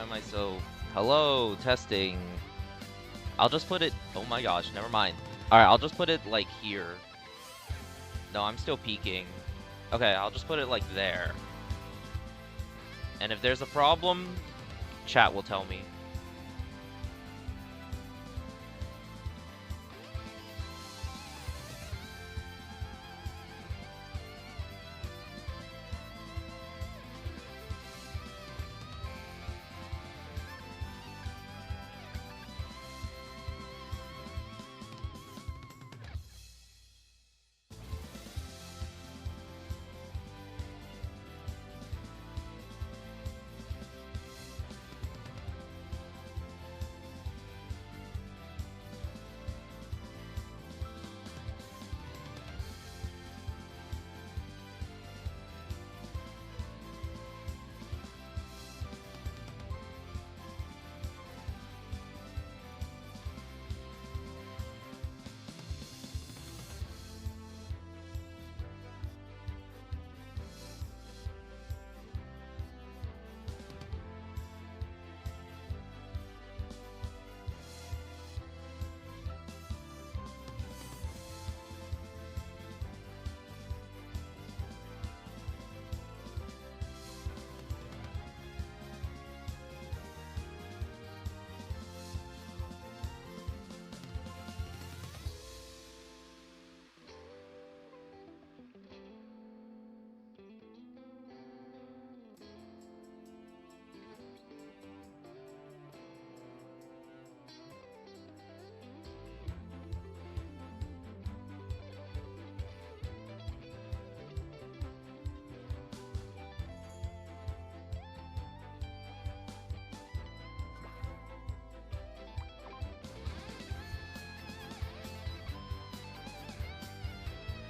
am I so... Hello, testing. I'll just put it... Oh my gosh, never mind. Alright, I'll just put it, like, here. No, I'm still peeking. Okay, I'll just put it, like, there. And if there's a problem, chat will tell me.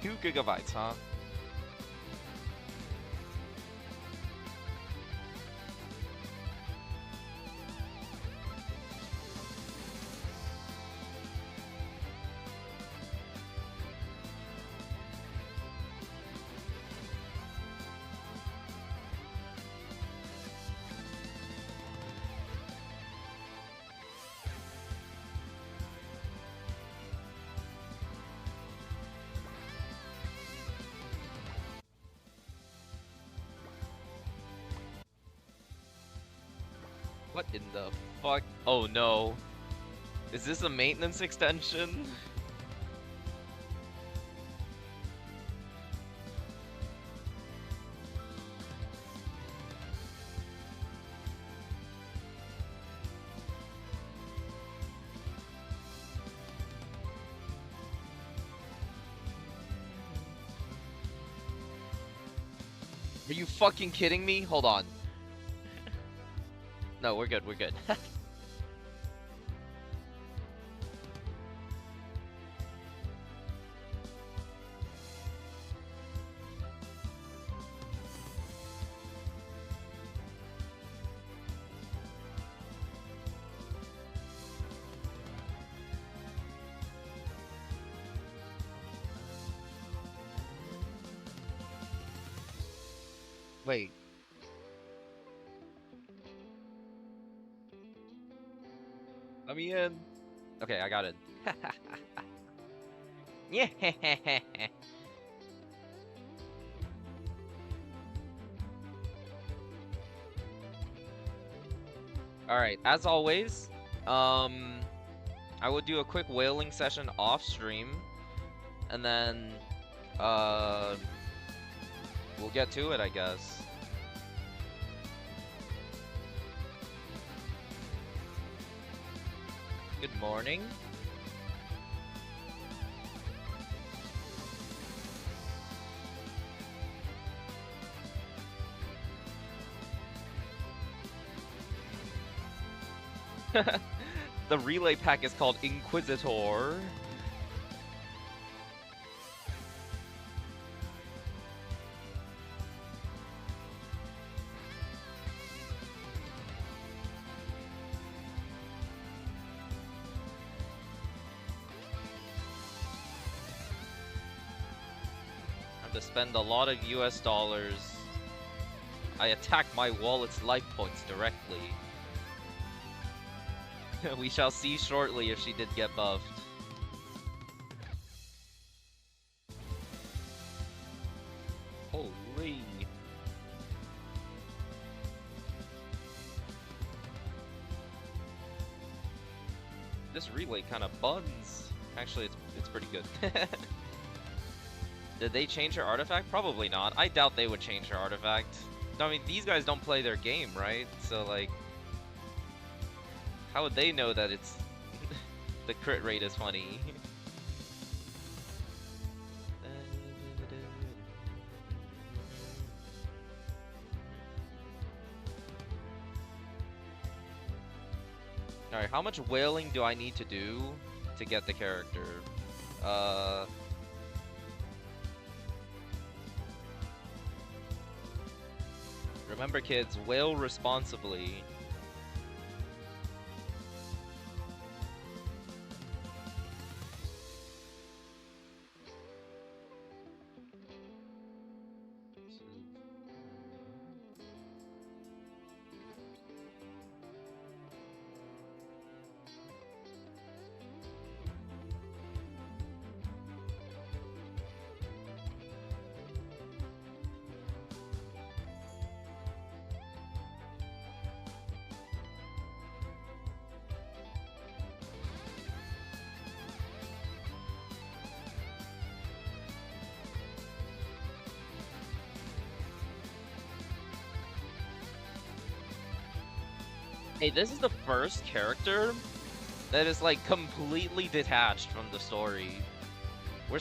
Two gigabytes, huh? What in the fuck? Oh no. Is this a maintenance extension? Are you fucking kidding me? Hold on. No, we're good, we're good. Wait. Let me in. Okay, I got it. Yeah. Alright, as always, I will do a quick whaling session off stream, and then, we'll get to it, I guess. Good morning. The relay pack is called Inquisitor. To spend a lot of US dollars. I attack my wallet's life points directly. We shall see shortly if she did get buffed. Holy. This relay kind of buns. Actually, it's pretty good. Did they change her artifact? Probably not. I doubt they would change her artifact. I mean, these guys don't play their game, right? So, like, how would they know that it's the crit rate is funny? Alright, how much whaling do I need to do to get the character? Remember, kids, whale responsibly. Hey, this is the first character that is, like, completely detached from the story. We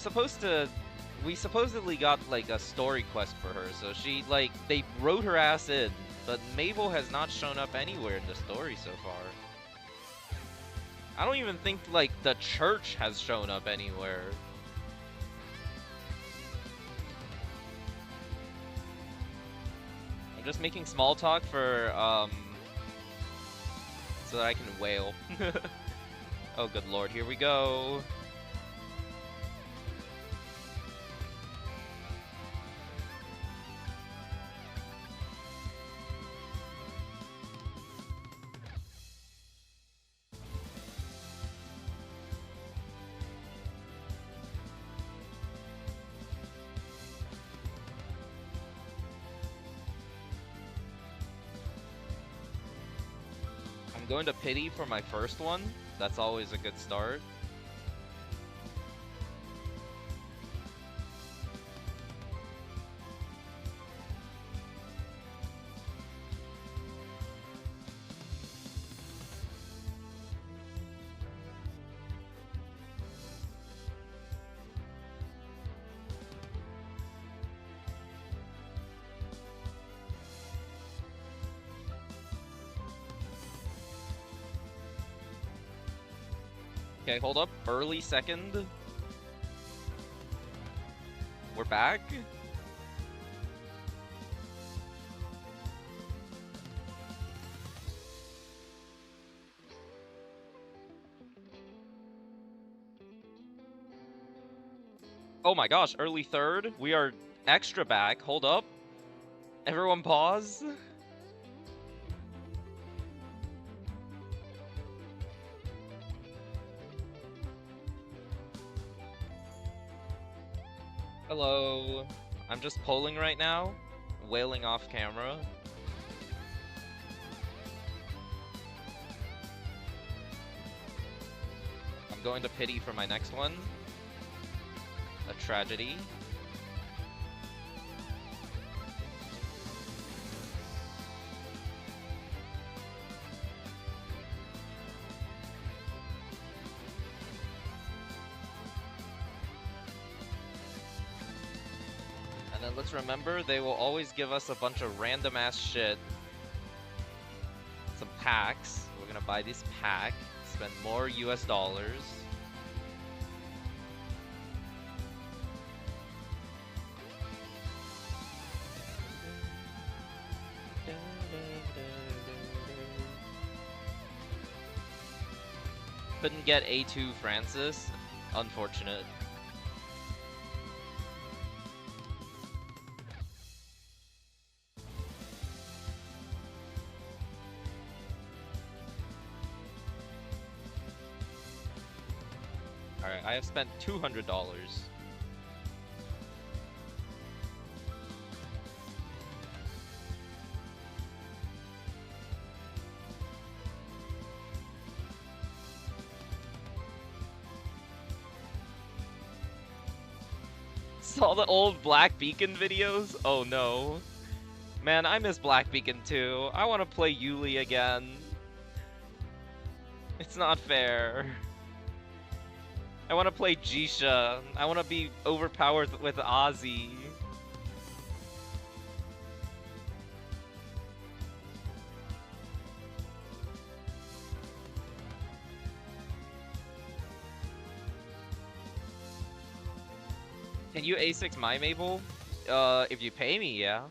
supposedly got, like, a story quest for her, so she, like, they wrote her ass in, but Mabel has not shown up anywhere in the story so far. I don't even think, like, the church has shown up anywhere. I'm just making small talk for, so that I can wail. Oh, good lord, here we go. I'm going to pity for my first one. That's always a good start. Okay, hold up. Early second. We're back. Oh my gosh, early third. We are extra back. Hold up. Everyone pause. Hello. I'm just polling right now, wailing off camera. I'm going to pity for my next one. A tragedy. And then let's remember, they will always give us a bunch of random ass shit. Some packs. We're gonna buy this pack, spend more US dollars. Couldn't get A2 Francis. Unfortunate. Alright, I have spent $200. Saw the old Black Beacon videos? Oh no. Man, I miss Black Beacon too. I want to play Yuli again. It's not fair. I want to play Jisha. I want to be overpowered with Ozzy. Can you A6 my Mabel? If you pay me, yeah.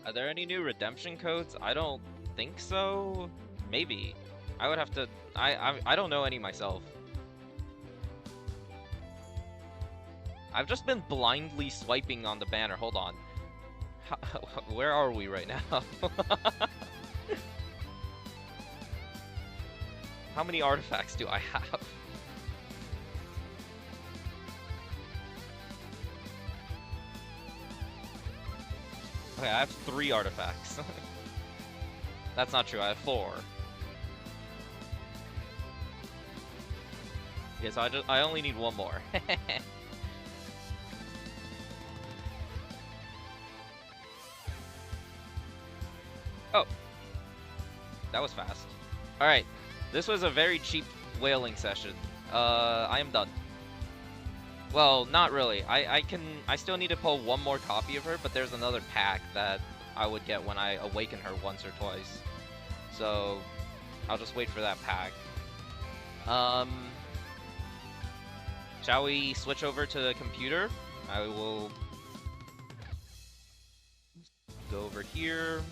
Are there any new redemption codes? I don't think so. Maybe. I would have to. I don't know any myself. I've just been blindly swiping on the banner. Hold on. Where are we right now? How many artifacts do I have? Okay, I have 3 artifacts. That's not true, I have 4. Yeah, so I only need 1 more. Oh. That was fast. Alright, this was a very cheap whaling session. I am done. Well, not really. I still need to pull 1 more copy of her, but there's another pack that I would get when I awaken her once or twice. So, I'll just wait for that pack. Shall we switch over to the computer? I will go over here.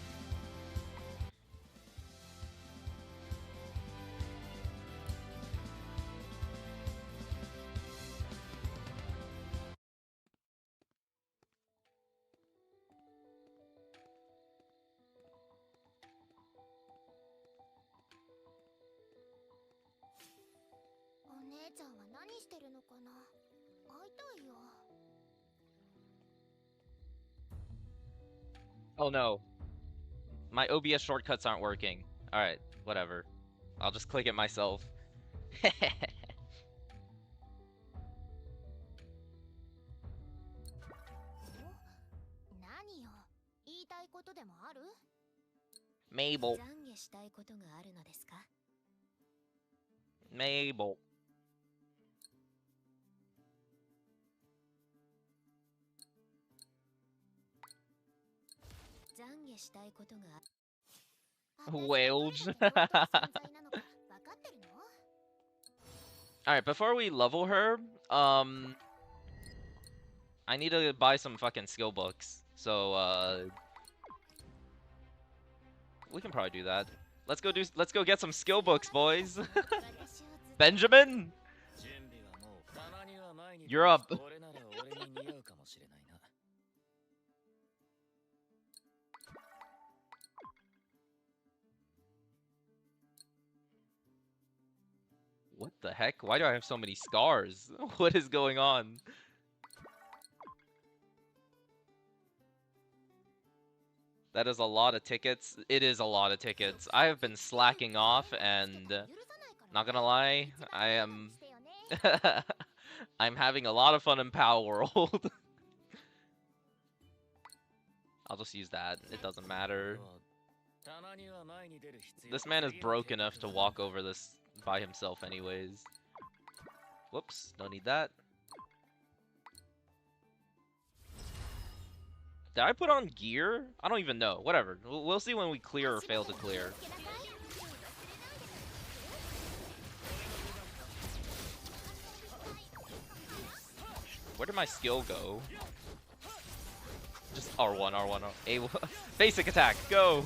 Oh no. My OBS shortcuts aren't working. Alright, whatever. I'll just click it myself. Mabel. Mabel. Whales. Alright, before we level her, I need to buy some fucking skill books. So, we can probably do that. Let's go get some skill books, boys. Benjamin? You're up. What the heck? Why do I have so many scars? What is going on? That is a lot of tickets. It is a lot of tickets. I have been slacking off and not gonna lie, I am I'm having a lot of fun in Power World. I'll just use that. It doesn't matter. This man is broke enough to walk over this by himself anyways. Whoops, don't need that. Did I put on gear? I don't even know. Whatever. We'll see when we clear or fail to clear. Where did my skill go? Just R1, R1, A1. Basic attack, go!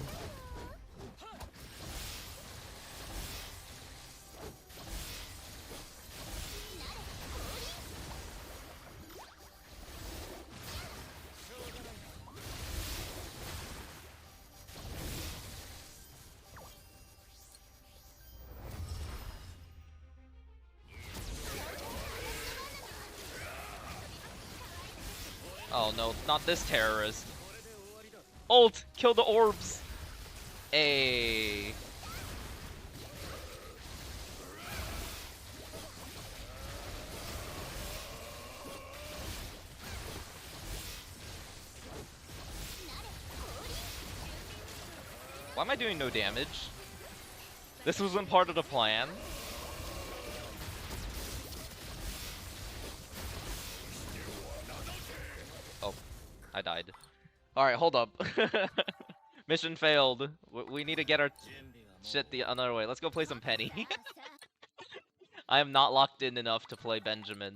Oh no, not this terrorist. Ult! Kill the orbs! Ayy. Why am I doing no damage? This wasn't part of the plan. Oh, I died. Alright, hold up. Mission failed. We need to get our shit the another way. Let's go play some Penny. I am not locked in enough to play Benjamin.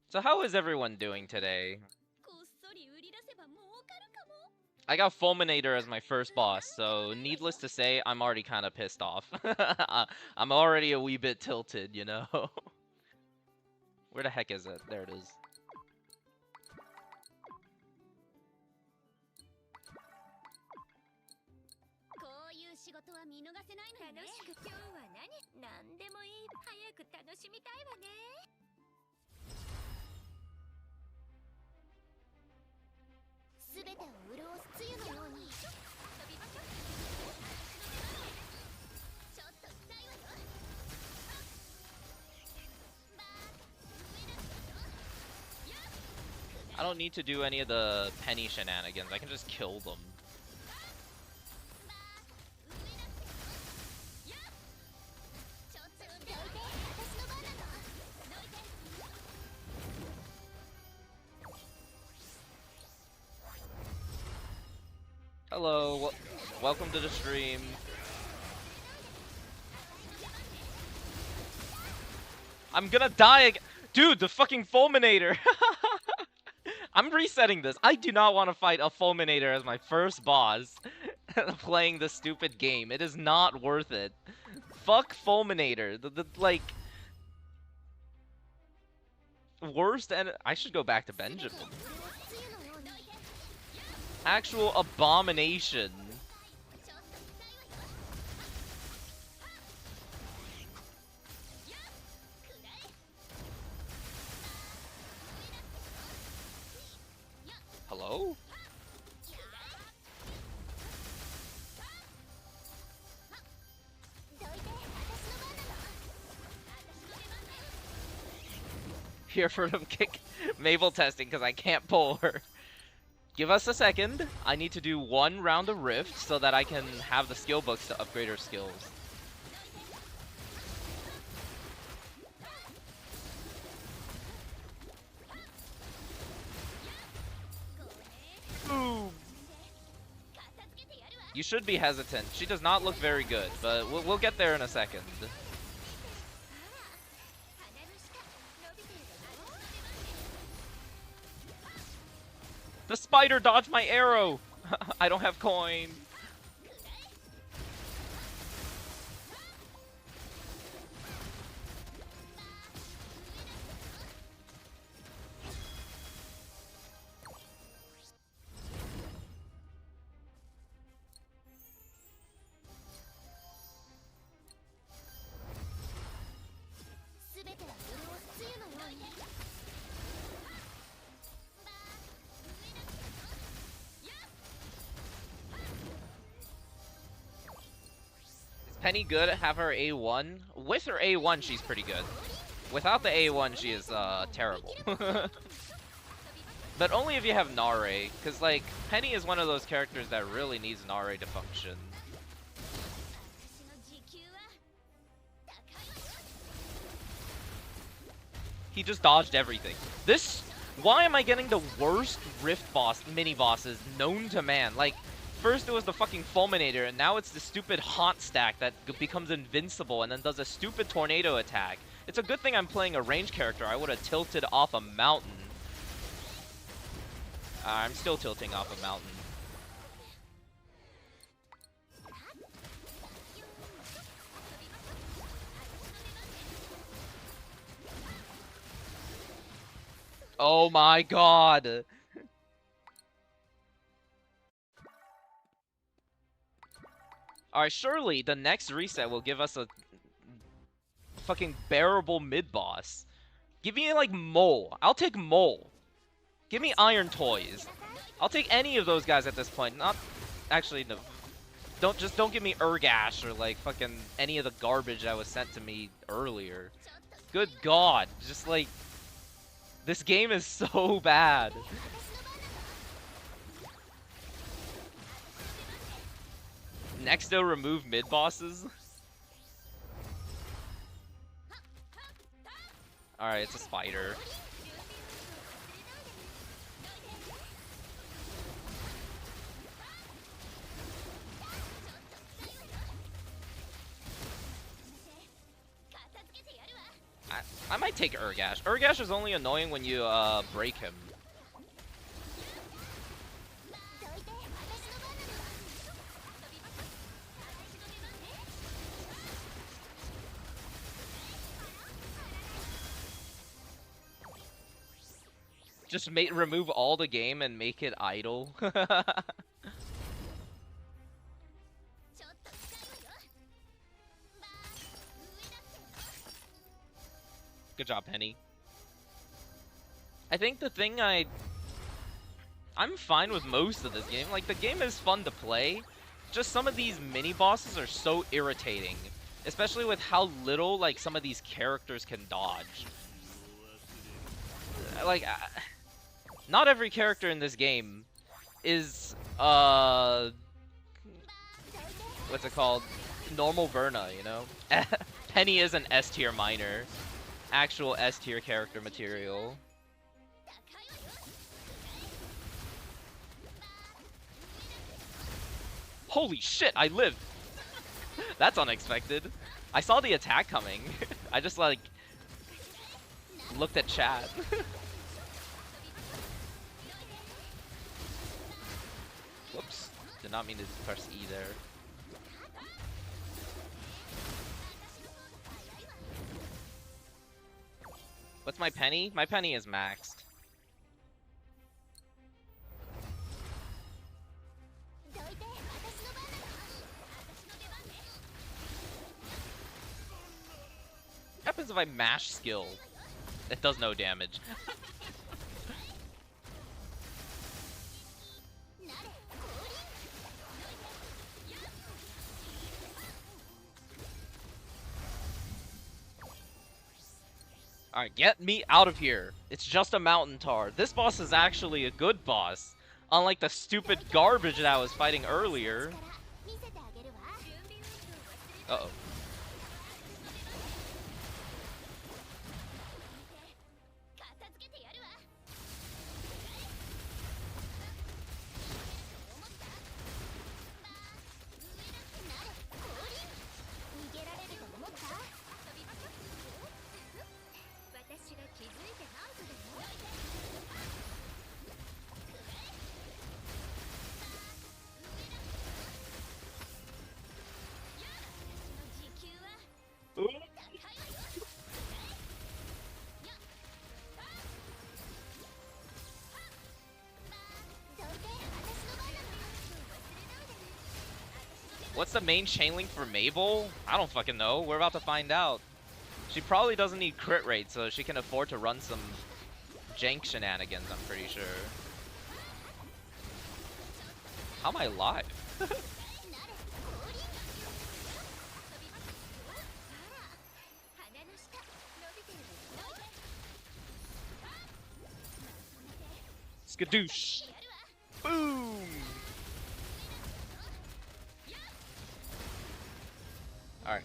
So how is everyone doing today? I got Fulminator as my first boss, so needless to say, I'm already kind of pissed off. I'm already a wee bit tilted, you know? Where the heck is it? There it is. I don't need to do any of the Penny shenanigans. I can just kill them. Hello, welcome to the stream. I'm gonna die again. Dude, the fucking Fulminator! I'm resetting this. I do not want to fight a Fulminator as my first boss playing this stupid game. It is not worth it. Fuck Fulminator. Like... worst and I should go back to Benjamin. Actual abomination. Hello? Here for them kick Mabel testing because I can't pull her. Give us a second. I need to do one round of Rift so that I can have the skill books to upgrade her skills. Boom. You should be hesitant. She does not look very good, but we'll get there in a second. The spider dodged my arrow! I don't have coin. Penny good? Have her A1? With her A1, she's pretty good. Without the A1, she is terrible. But only if you have Nare, because like Penny is one of those characters that really needs Nare to function. He just dodged everything. This, why am I getting the worst Rift boss mini bosses known to man? Like, first it was the fucking Fulminator, and now it's the stupid Haunt stack that becomes invincible and then does a stupid tornado attack. It's a good thing I'm playing a range character. I would have tilted off a mountain. I'm still tilting off a mountain. Oh my god! Alright, surely the next reset will give us a fucking bearable mid-boss. Give me, like, Mole. I'll take Mole. Give me Iron Toys. I'll take any of those guys at this point. Not... Actually, no. Don't give me Urgash or, like, fucking any of the garbage that was sent to me earlier. Good God. Just, like... This game is so bad. Next, they'll remove mid-bosses. Alright, it's a spider. I might take Urgash. Urgash is only annoying when you break him. Just remove all the game and make it idle. Good job, Penny. I think the thing I'm fine with most of this game. Like, the game is fun to play. Just some of these mini-bosses are so irritating. Especially with how little, like, some of these characters can dodge. Like, not every character in this game is, what's it called? Normal Verna, you know? Penny is an S-tier minor. Actual S-tier character material. Holy shit, I lived! That's unexpected. I saw the attack coming. I just, like, looked at chat. Whoops. Did not mean to press E there. What's my penny? My penny is maxed. What happens if I mash skill? It does no damage. Alright, get me out of here. It's just a mountain tar. This boss is actually a good boss. Unlike the stupid garbage that I was fighting earlier. Uh-oh. What's the main chain link for Mabel? I don't fucking know. We're about to find out. She probably doesn't need crit rate, so she can afford to run some jank shenanigans, I'm pretty sure. How am I alive? Skadoosh! Boom! Alright.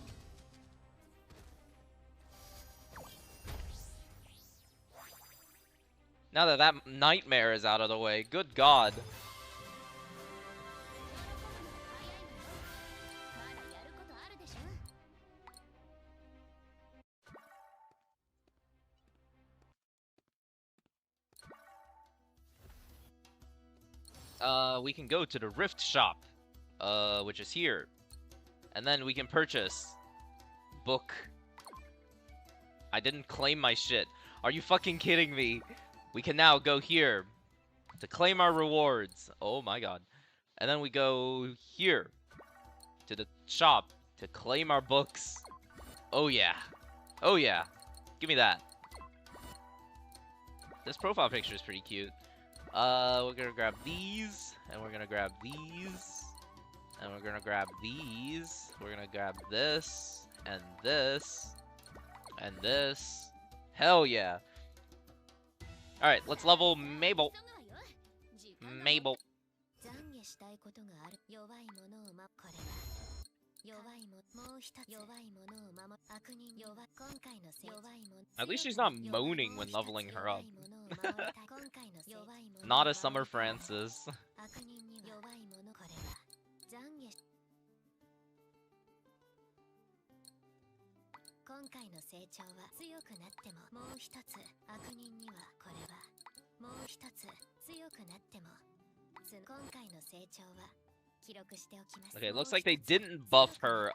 Now that that nightmare is out of the way, good God. We can go to the Rift Shop, which is here. And then we can purchase book. I didn't claim my shit. Are you fucking kidding me? We can now go here to claim our rewards. Oh my God. And then we go here to the shop to claim our books. Oh yeah. Oh yeah. Give me that. This profile picture is pretty cute. We're gonna grab these, and we're gonna grab these, and we're gonna grab these. We're gonna grab this, and this, and this. Hell yeah. Alright, let's level Mabel. Mabel. At least she's not moaning when leveling her up. Not a Summer Francis. Okay, looks like they didn't buff her,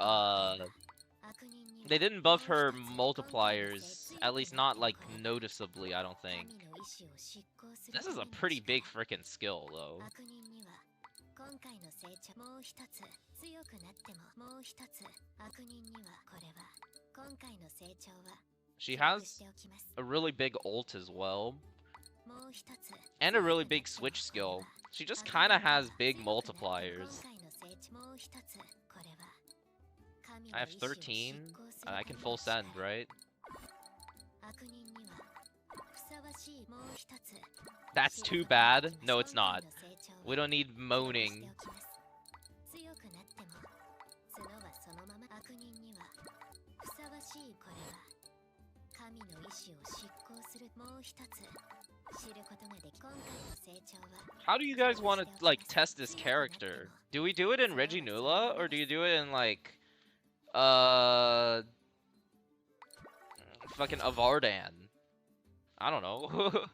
they didn't buff her multipliers, at least not, like, noticeably, I don't think. This is a pretty big frickin' skill, though. She has a really big ult as well. And a really big switch skill. She just kinda has big multipliers. I have 13. I can full send, right? That's too bad. No, it's not. We don't need moaning. How do you guys want to, like, test this character? Do we do it in Reginula, or do you do it in, like, fucking Avardan? I don't know.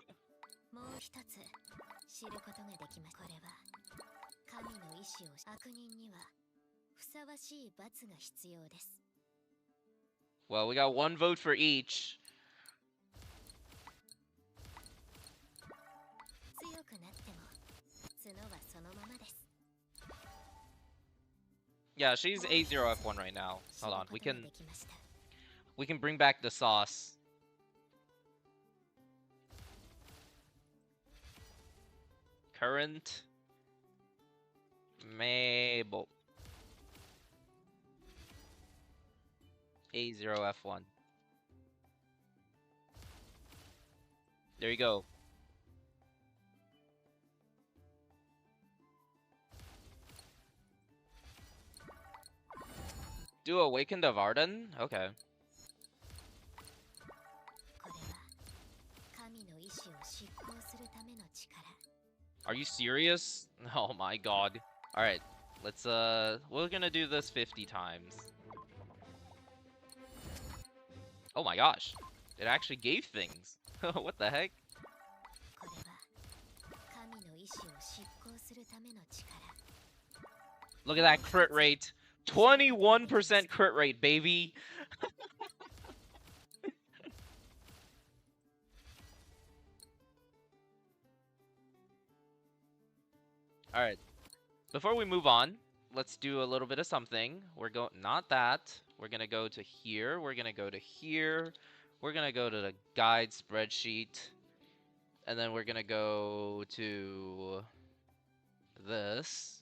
Well, we got one vote for each. Yeah, she's A0F1 right now. Hold on, we can bring back the sauce. Current Mabel A0F1. There you go. Do Awakened of Arden? Okay. Are you serious? Oh my god. Alright, let's, we're gonna do this 50 times. Oh my gosh. It actually gave things. What the heck? Look at that crit rate. 21% crit rate, baby. Alright. Before we move on, let's do a little bit of something. We're going, not that. We're gonna go to here. We're gonna go to here. We're gonna go to the guide spreadsheet. And then we're gonna go to this.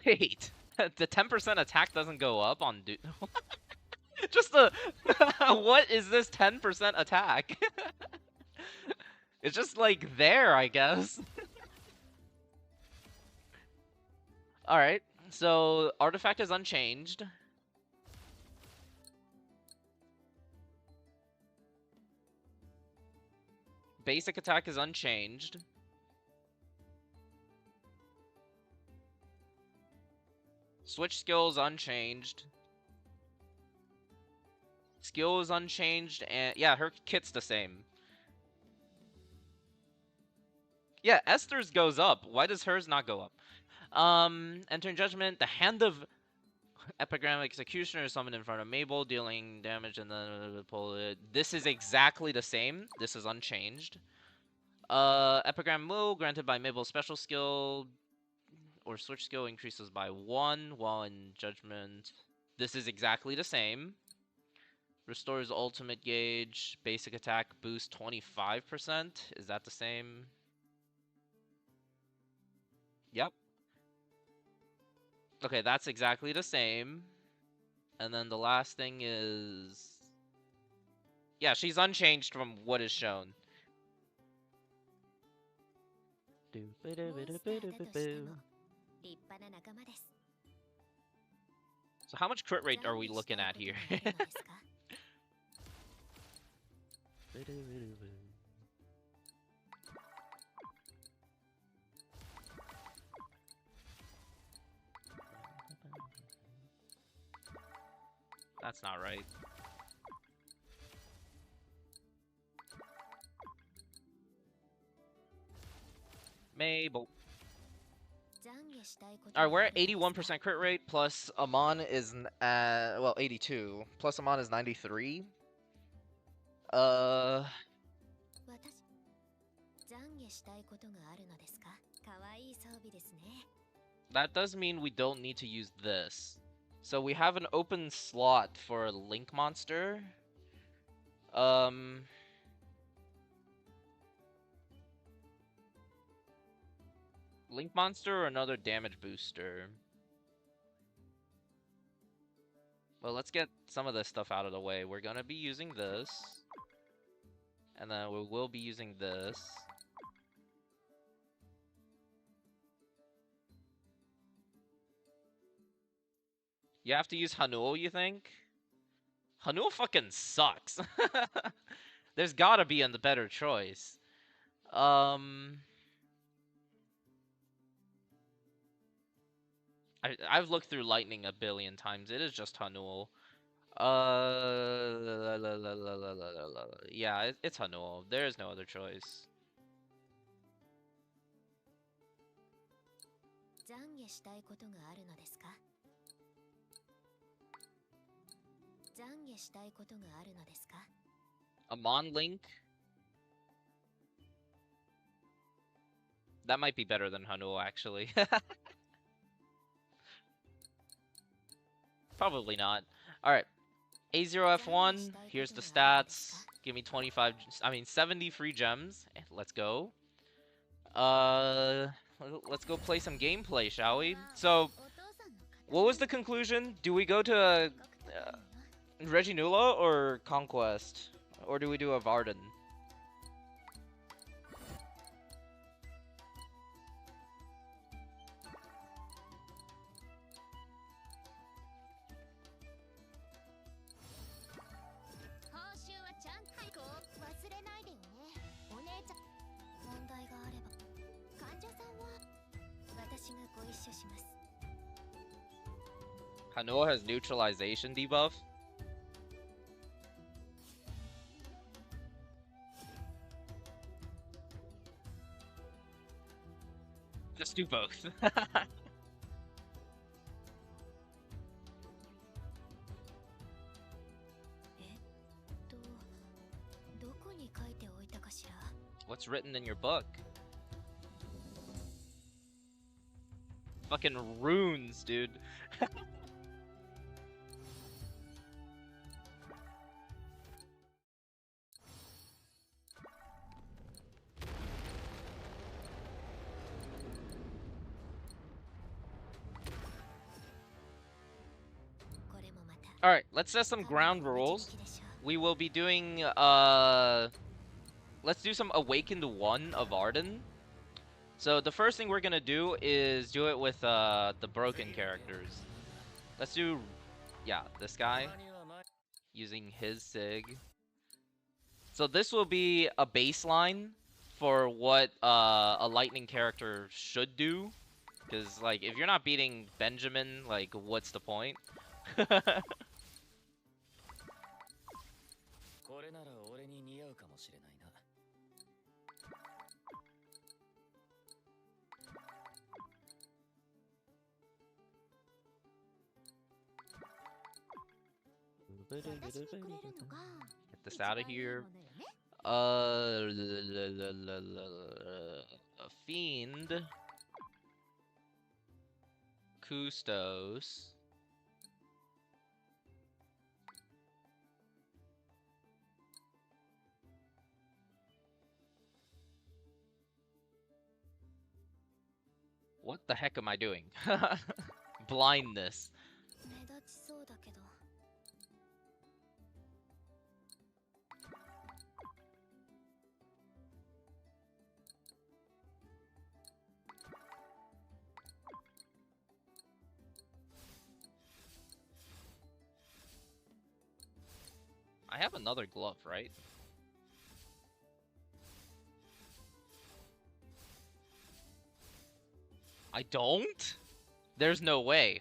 Wait, the 10% attack doesn't go up on dude. Just the what is this 10% attack? It's just like there, I guess. Alright, so artifact is unchanged. Basic attack is unchanged. Switch skill is unchanged. Skill is unchanged, and yeah, her kit's the same. Yeah, Esther's goes up. Why does hers not go up? Enter in Judgment, the Hand of... Epigram Executioner summoned in front of Mabel, dealing damage and then pull it. This is exactly the same. This is unchanged. Epigram will granted by Mabel's special skill or switch skill increases by 1 while in Judgment. This is exactly the same. Restores ultimate gauge, basic attack boost 25%. Is that the same? Yep. Okay, that's exactly the same. And then the last thing is... Yeah, she's unchanged from what is shown. So how much crit rate are we looking at here? That's not right. Mabel. Alright, we're at 81% crit rate, plus Amon is, well, 82. Plus Amon is 93. That does mean we don't need to use this. So we have an open slot for a Link monster. Link monster or another damage booster? Well, let's get some of this stuff out of the way. We're gonna be using this. And then we will be using this. You have to use Hanul, you think? Hanul fucking sucks. There's gotta be a better choice. I've looked through Lightning a billion times. It is just Hanul. Yeah, it's Hanul. There is no other choice. Amon Link? That might be better than Hanul, actually. Probably not. Alright. A0F1, here's the stats. Give me 70 free gems. Let's go. Let's go play some gameplay, shall we? So, what was the conclusion? Do we go to Reginula or Conquest? Or do we do a Varden? Hanul has neutralization debuff. Just do both. What's written in your book? Fucking runes, dude. Alright, let's set some ground rules. We will be doing, let's do some Awakened 1 of Arden. So the first thing we're gonna do is do it with, the broken characters. Let's do, yeah, this guy. Using his Sig. So this will be a baseline for what, a lightning character should do. Because, like, if you're not beating Benjamin, like, what's the point? Get this out of here. A fiend. Custos. What the heck am I doing? Blindness. I have another glove, right? I don't? There's no way.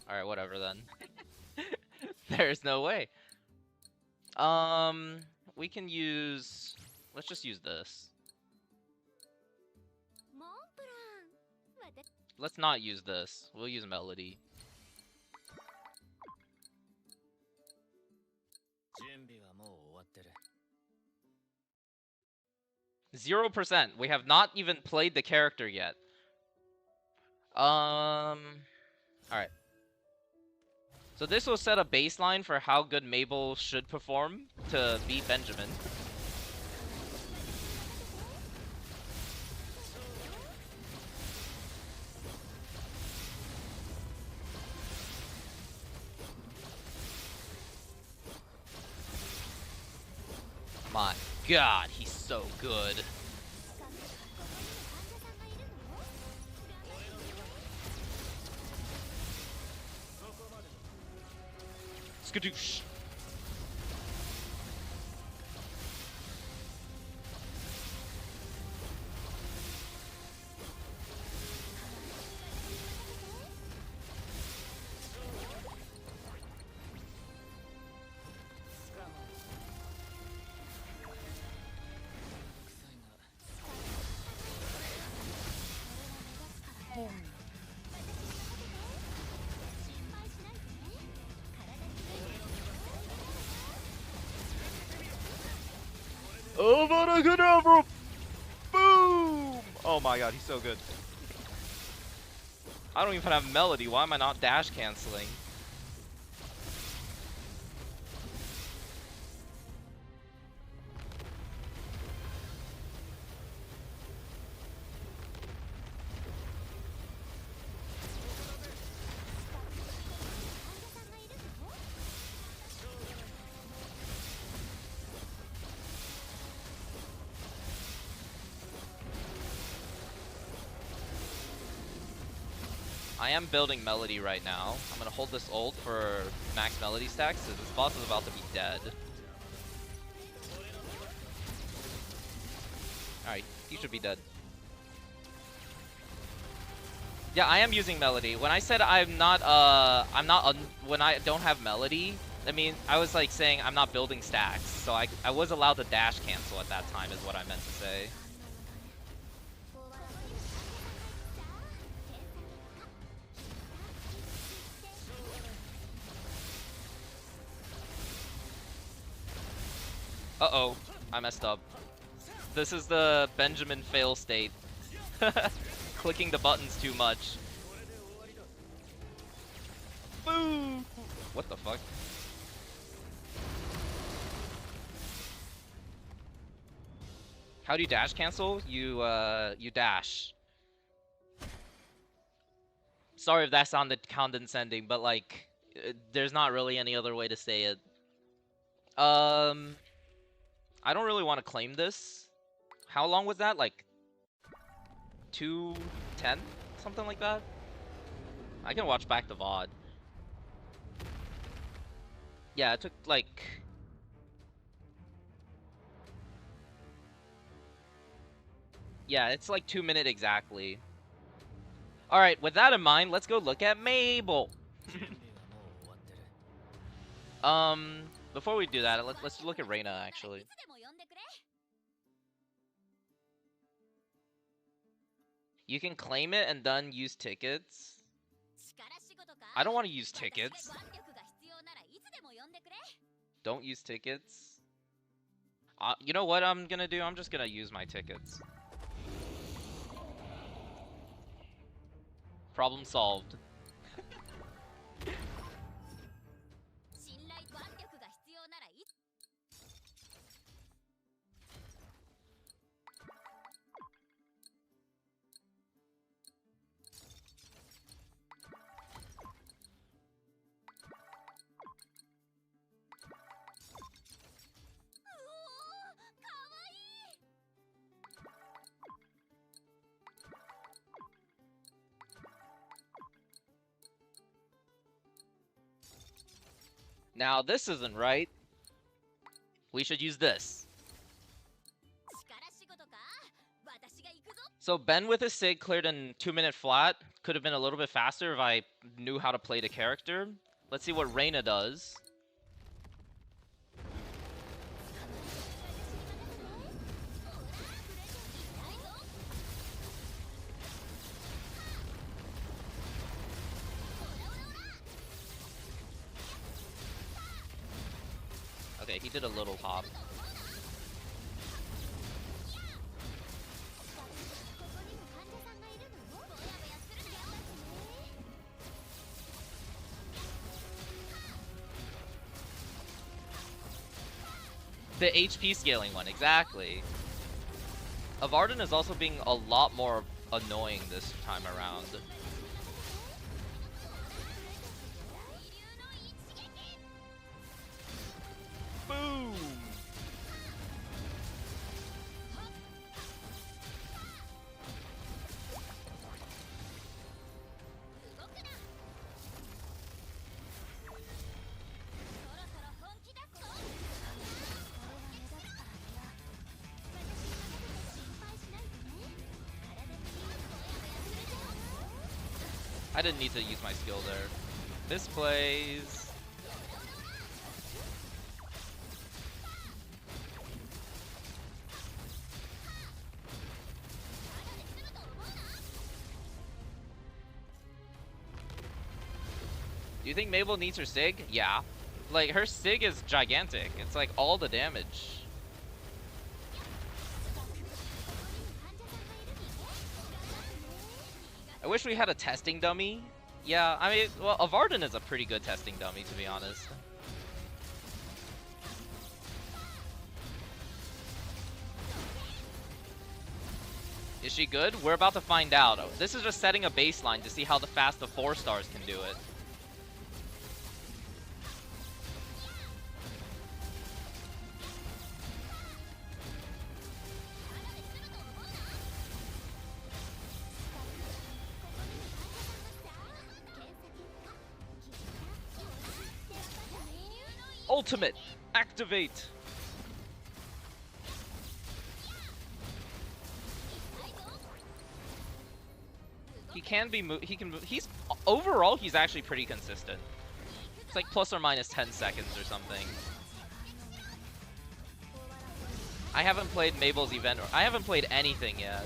Alright, whatever then. There's no way. We can use... Let's just use this. Let's not use this. We'll use Melody. 0%. We have not even played the character yet. Alright. So this will set a baseline for how good Mabel should perform to beat Benjamin. My God, he's so good. Skadoosh. Abracadabra! Boom! Oh my God, he's so good. I don't even have Melody. Why am I not dash canceling? I am building Melody right now. I'm gonna hold this ult for max Melody stacks, because this boss is about to be dead. Alright, he should be dead. Yeah, I am using Melody. When I said when I don't have Melody, I mean, I was like saying I'm not building stacks. So I was allowed to dash cancel at that time is what I meant to say. Uh-oh, I messed up. This is the Benjamin fail state. Clicking the buttons too much. Boo! What the fuck? How do you dash cancel? You dash. Sorry if that sounded condescending, but like, there's not really any other way to say it. I don't really want to claim this. How long was that? Like 2:10? Something like that? I can watch back the VOD. Yeah, it took like... Yeah, it's like 2 minutes exactly. Alright, with that in mind, let's go look at Mabel. Before we do that, let's look at Reina actually. You can claim it and then use tickets. I don't want to use tickets. Don't use tickets. You know what I'm gonna do? I'm just gonna use my tickets. Problem solved. Now this isn't right. We should use this. So Ben with a Sig cleared in 2-minute flat. Could have been a little bit faster if I knew how to play the character. Let's see what Reina does. Okay, he did a little hop. The HP scaling one, exactly. Avarden is also being a lot more annoying this time around. Boom! I didn't need to use my skill there. Misplays. Do you think Mabel needs her Sig? Yeah. Like, her Sig is gigantic. It's like all the damage. I wish we had a testing dummy. Yeah, I mean, well, Avarden is a pretty good testing dummy, to be honest. Is she good? We're about to find out. This is just setting a baseline to see how fast the 4 stars can do it. Ultimate, activate. He can be he's overall he's actually pretty consistent. It's like plus or minus 10 seconds or something. I haven't played Mabel's event, or I haven't played anything yet.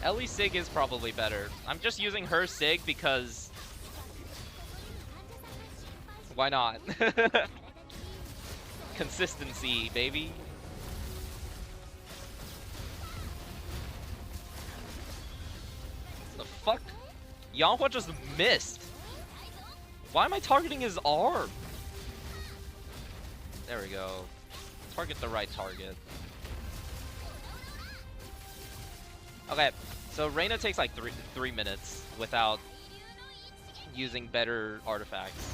Ellie's Sig is probably better. I'm just using her Sig because... why not? Consistency, baby. The fuck? Yanhua just missed. Why am I targeting his arm? There we go. Target the right target. Okay, so Reina takes like three minutes without using better artifacts.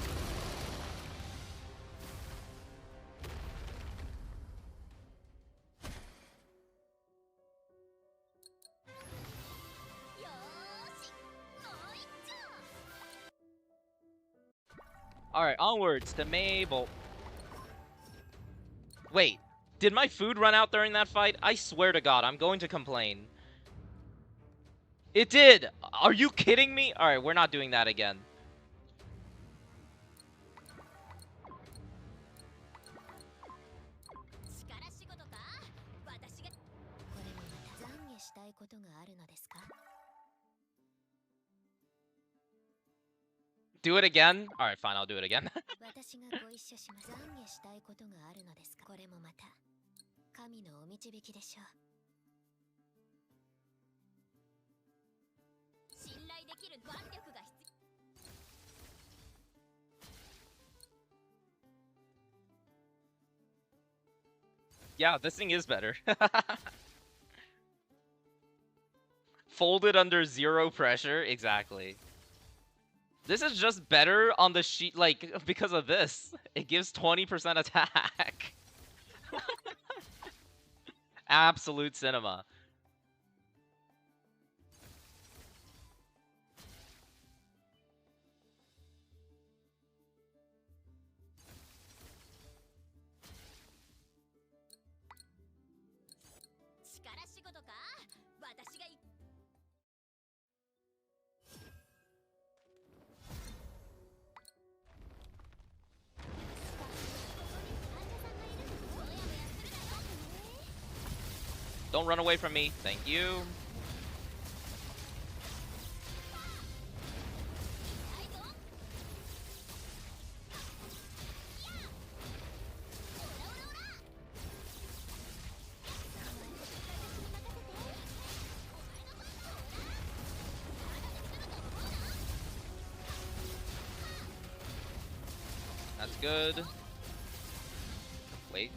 Alright, onwards to Mabel. Wait, Did my food run out during that fight? I swear to God, I'm going to complain. It did! Are you kidding me? Alright, we're not doing that again. Do it again? Alright, fine, I'll do it again. Yeah, this thing is better. Folded under 0 pressure, exactly. This is just better on the sheet, like, because of this. It gives 20% attack. Absolute cinema. Don't run away from me. Thank you. That's good. Wait.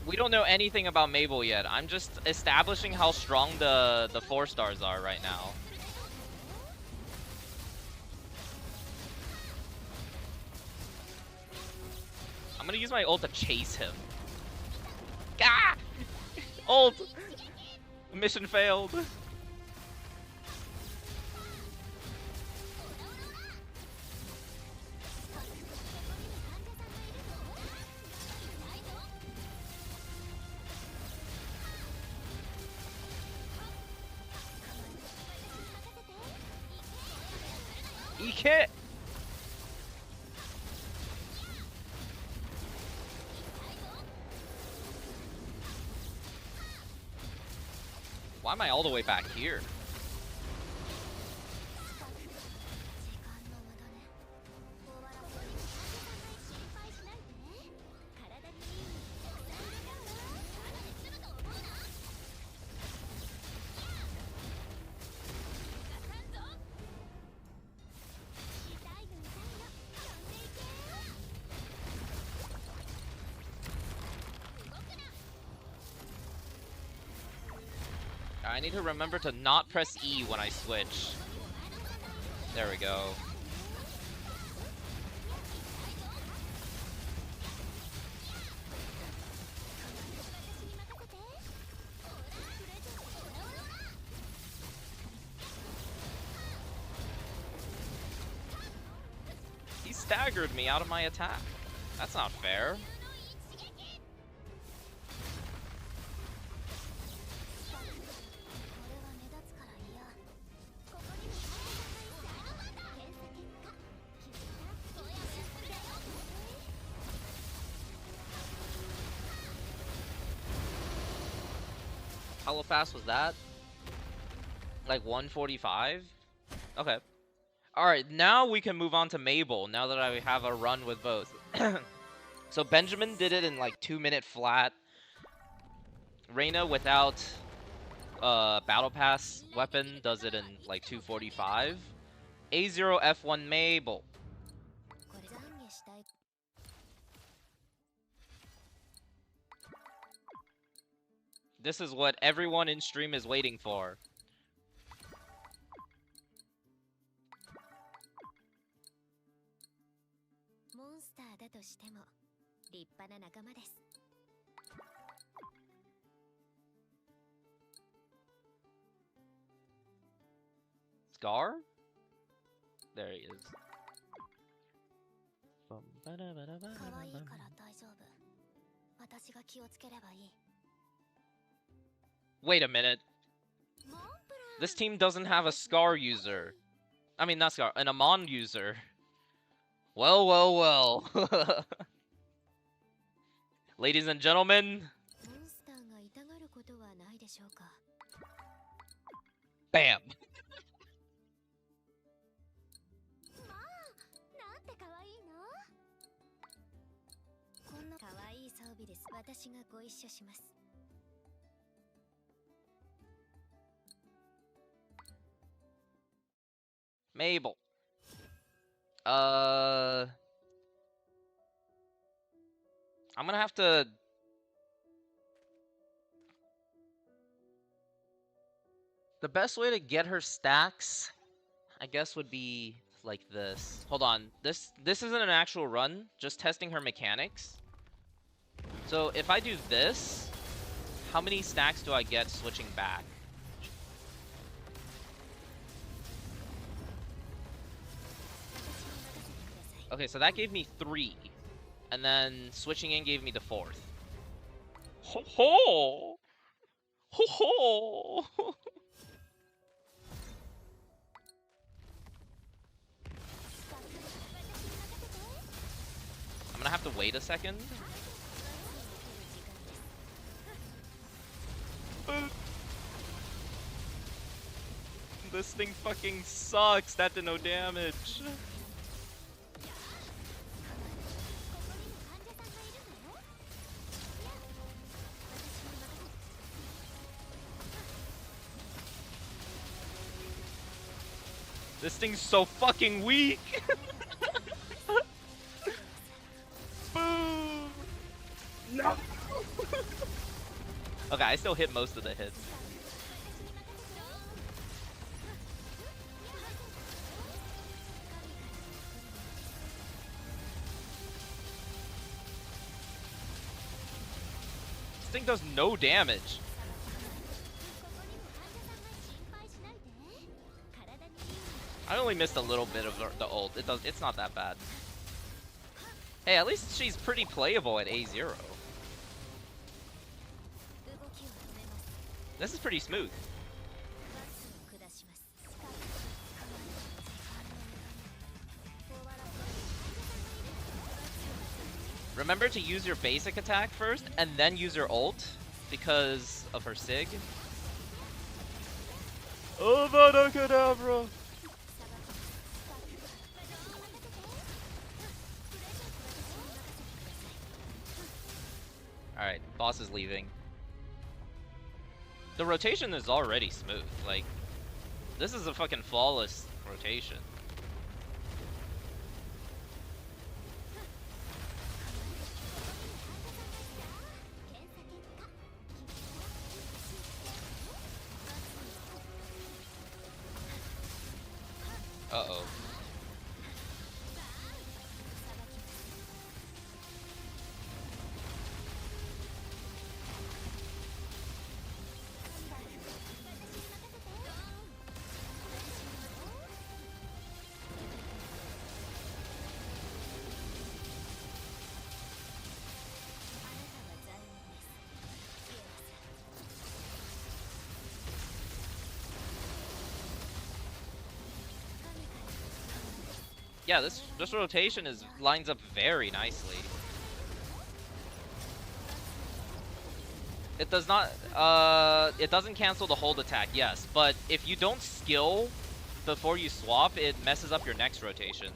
We don't know anything about Mabel yet. I'm just establishing how strong the 4 stars are right now. I'm gonna use my ult to chase him. Ah! Ult! Mission failed. EK! Why am I all the way back here? I need to remember to not press E when I switch. There we go. He staggered me out of my attack. That's not fair. How fast was that? Like 145? Okay. Alright, now we can move on to Mabel, now that I have a run with both. So Benjamin did it in like 2-minute flat. Reina without Battle Pass weapon does it in like 2:45. A0 F1 Mabel. This is what everyone in stream is waiting for. Scar? There he is. Wait a minute. This team doesn't have a Scar user. I mean, not Scar, an Amon user. Well, well, well. Ladies and gentlemen. Bam. Mabel. I'm gonna have to... The best way to get her stacks, I guess, would be like this. Hold on. This isn't an actual run, just testing her mechanics. So if I do this, how many stacks do I get switching back? Okay, so that gave me 3. And then switching in gave me the 4th. Ho ho! Ho ho! I'm gonna have to wait a second. This thing fucking sucks. That did no damage. This thing's so fucking weak. Boom. No. Okay, I still hit most of the hits. This thing does no damage. I only missed a little bit of the ult. It's not that bad. Hey, at least she's pretty playable at A0. This is pretty smooth. Remember to use your basic attack first, and then use your ult, because of her Sig. Avada Kedavra! Alright, boss is leaving. The rotation is already smooth. Like, this is a fucking flawless rotation. Uh-oh. Yeah, this rotation lines up very nicely. It does not it doesn't cancel the hold attack, yes, but if you don't skill before you swap, it messes up your next rotation.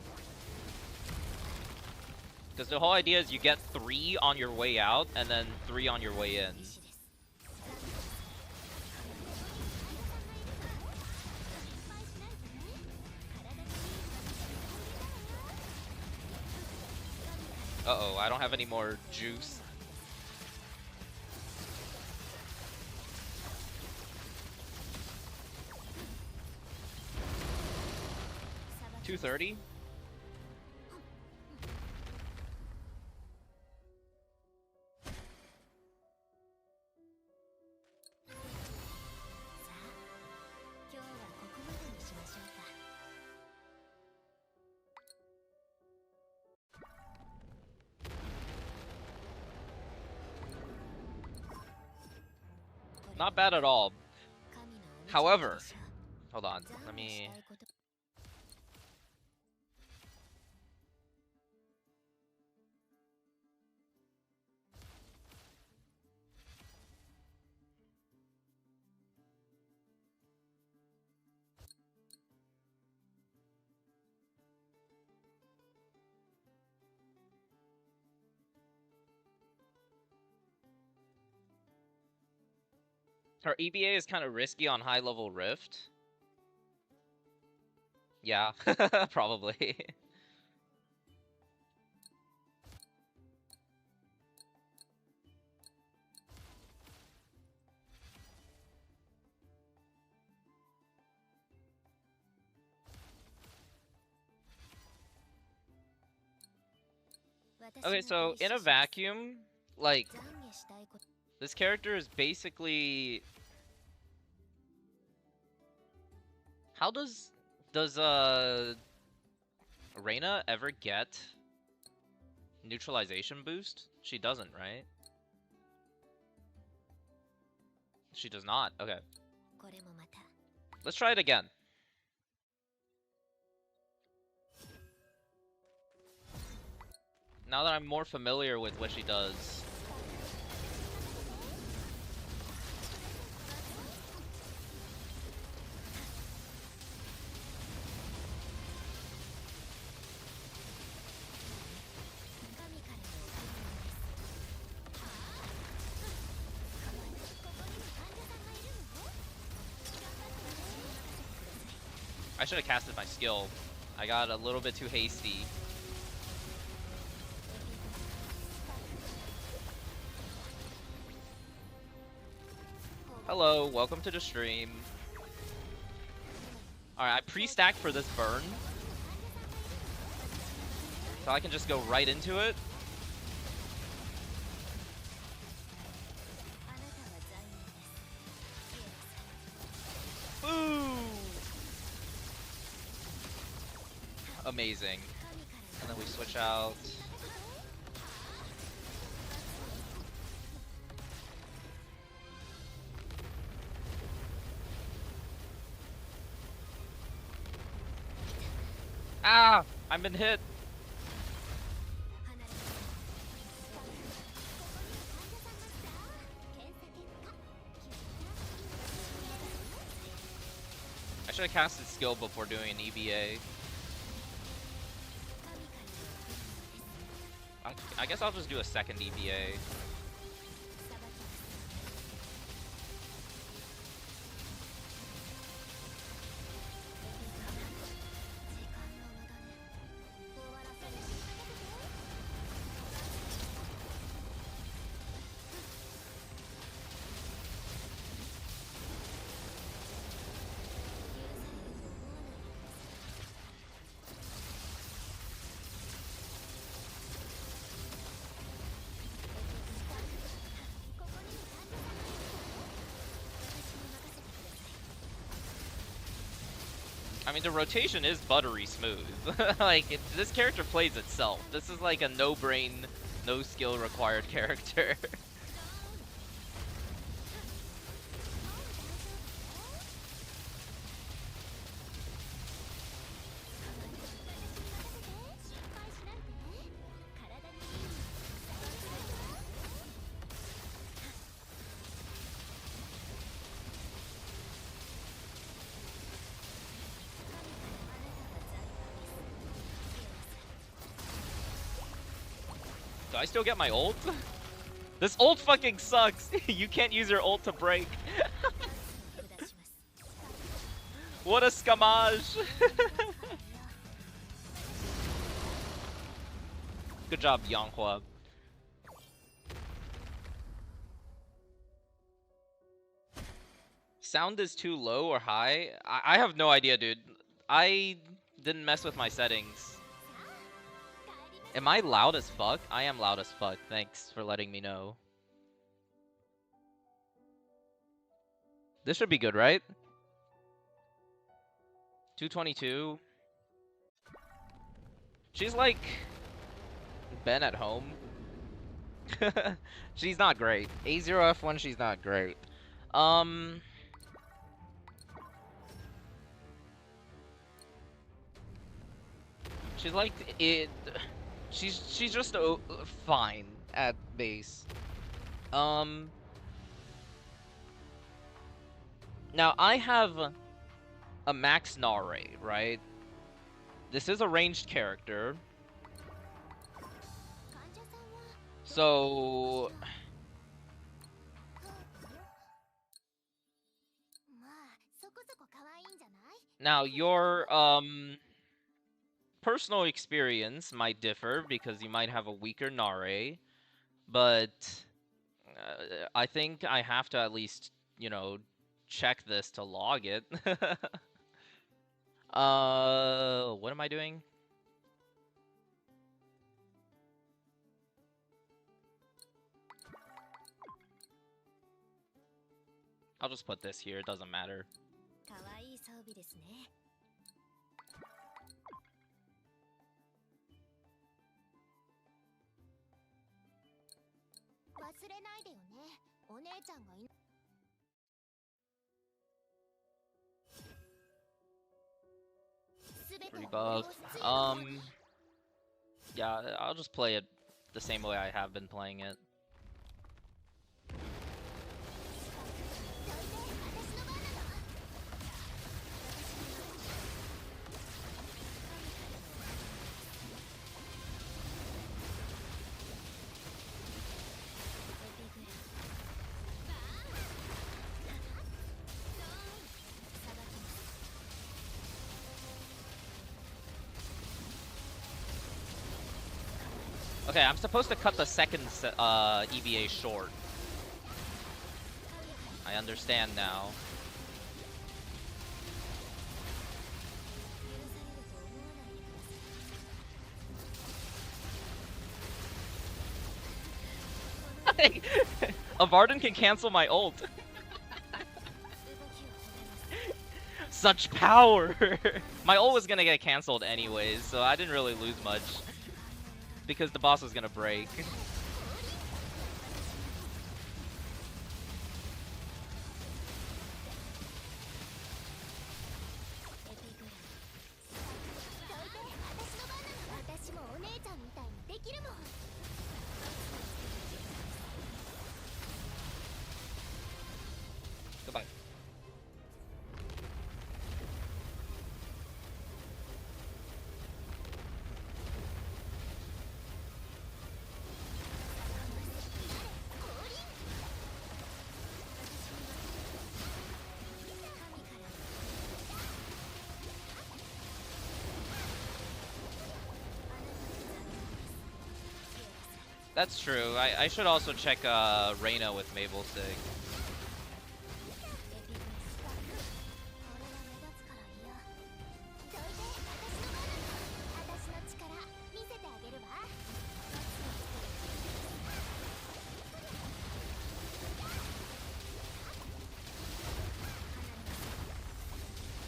Because the whole idea is you get 3 on your way out, and then 3 on your way in. Uh-oh, I don't have any more juice. $230? Not bad at all. However, hold on, let me... Her EBA is kind of risky on high level Rift. Yeah, probably. Okay, so in a vacuum, like, this character is basically... How does Reina ever get neutralization boost? She doesn't, right? She does not. Okay. Let's try it again. Now that I'm more familiar with what she does. I should have casted my skill. I got a little bit too hasty. Hello, welcome to the stream. Alright, I pre-stacked for this burn. So I can just go right into it. Ooh! Amazing. And then we switch out. Ah! I've been hit! I should have casted skill before doing an EBA. I guess I'll just do a second EBA. I mean, the rotation is buttery smooth. Like, this character plays itself. This is like a no-brain, no-skill required character. I still get my ult? This ult fucking sucks. You can't use your ult to break. What a scamage. Good job, Yanghua. Sound is too low or high? I have no idea, dude. I didn't mess with my settings. Am I loud as fuck? I am loud as fuck. Thanks for letting me know. This should be good, right? 222. She's like Ben at home. She's not great. A0F1, she's not great. She's like it. She's just fine at base. Now I have a max Nare, right? This is a ranged character. So now your personal experience might differ because you might have a weaker Nare, but I think I have to at least, you know, check this to log it. What am I doing? I'll just put this here, it doesn't matter. Pretty buff. Yeah, I'll just play it the same way I have been playing it. Okay, I'm supposed to cut the second EVA short. I understand now. A Varden can cancel my ult. Such power! My ult was gonna get cancelled anyways, so I didn't really lose much. Because the boss was gonna break. Goodbye. That's true. I should also check Reyna with Mabel Sig.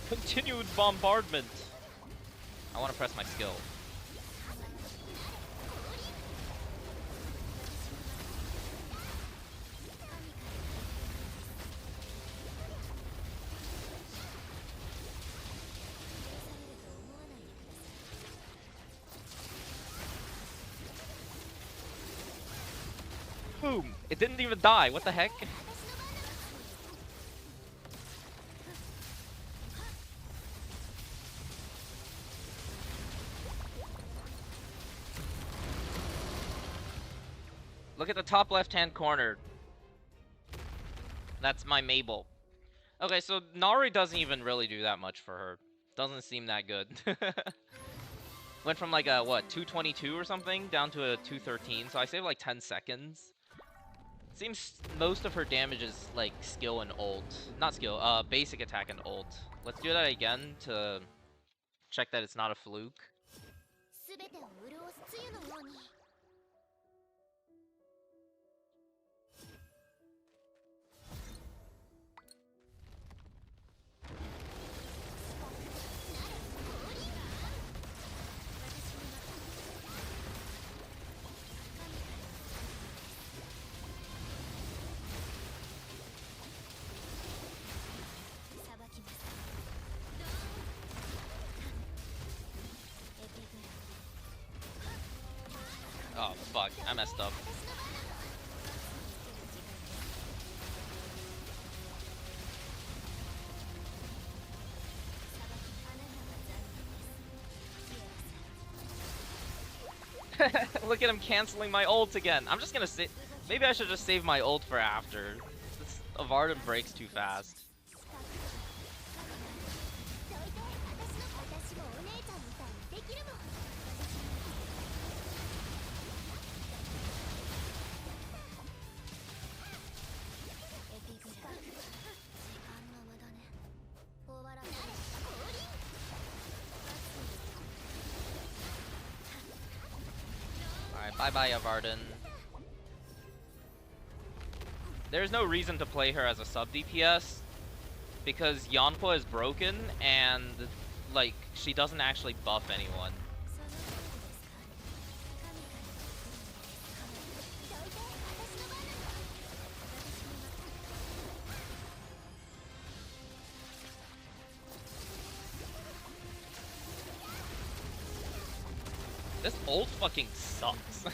Continued bombardment. I want to press my skill. Boom! It didn't even die. What the heck? Look at the top left-hand corner. That's my Mabel. Okay, so Nari doesn't even really do that much for her. Doesn't seem that good. Went from like a, what, 222 or something down to a 213, so I saved like 10 seconds. Seems most of her damage is like skill and ult. Not skill, basic attack and ult. Let's do that again to check that it's not a fluke. Oh, fuck. I messed up. Look at him canceling my ult again. I'm just gonna save... Maybe I should just save my ult for after. This Avardin breaks too fast. Alright, bye-bye, Avardin. There's no reason to play her as a sub DPS, because Yanhua is broken, and, like, she doesn't actually buff anyone. This ult fucking sucks.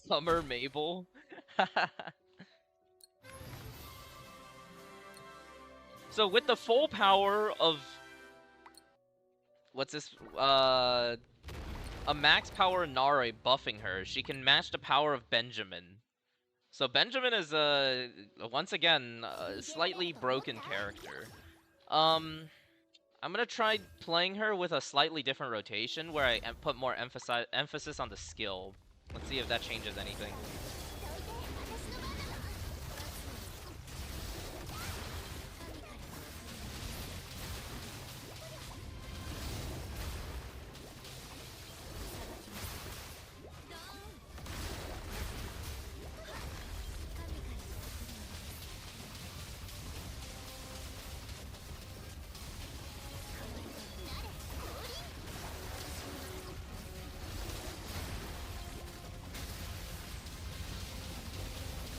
Summer Mabel. So with the full power of what's this? A max power Nare buffing her, she can match the power of Benjamin. So Benjamin is once again a slightly broken character. I'm gonna try playing her with a slightly different rotation where I put more emphasis on the skill. Let's see if that changes anything.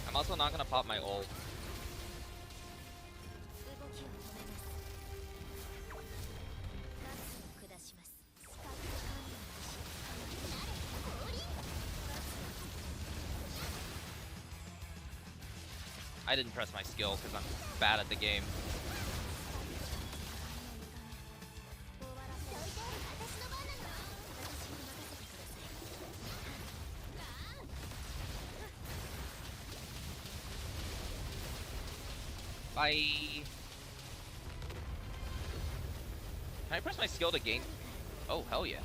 I'm also not gonna pop my ult. I didn't press my skill because I'm bad at the game. Bye. Can I press my skill to gain Oh, hell yeah.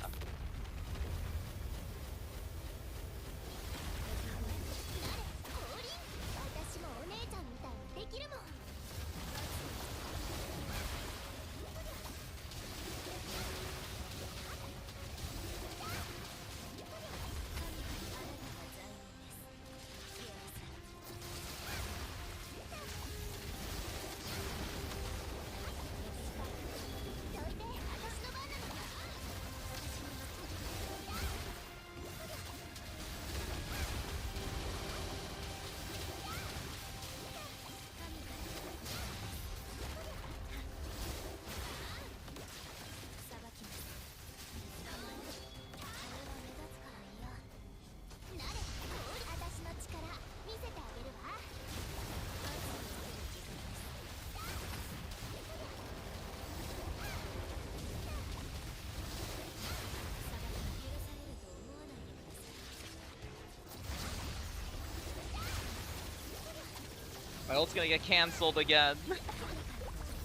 My ult's gonna get cancelled again.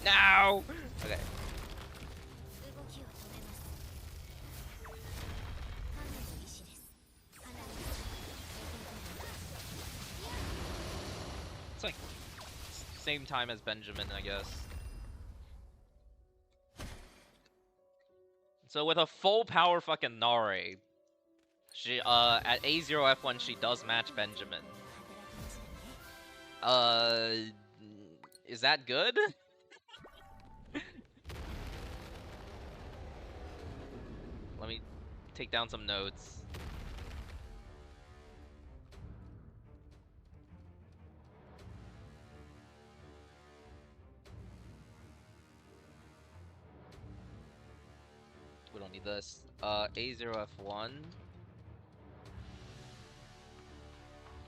No! Okay. It's like same time as Benjamin, I guess. So with a full power fucking Nare, she at A0F1 she does match Benjamin. Is that good? Let me take down some notes. We don't need this. A0F1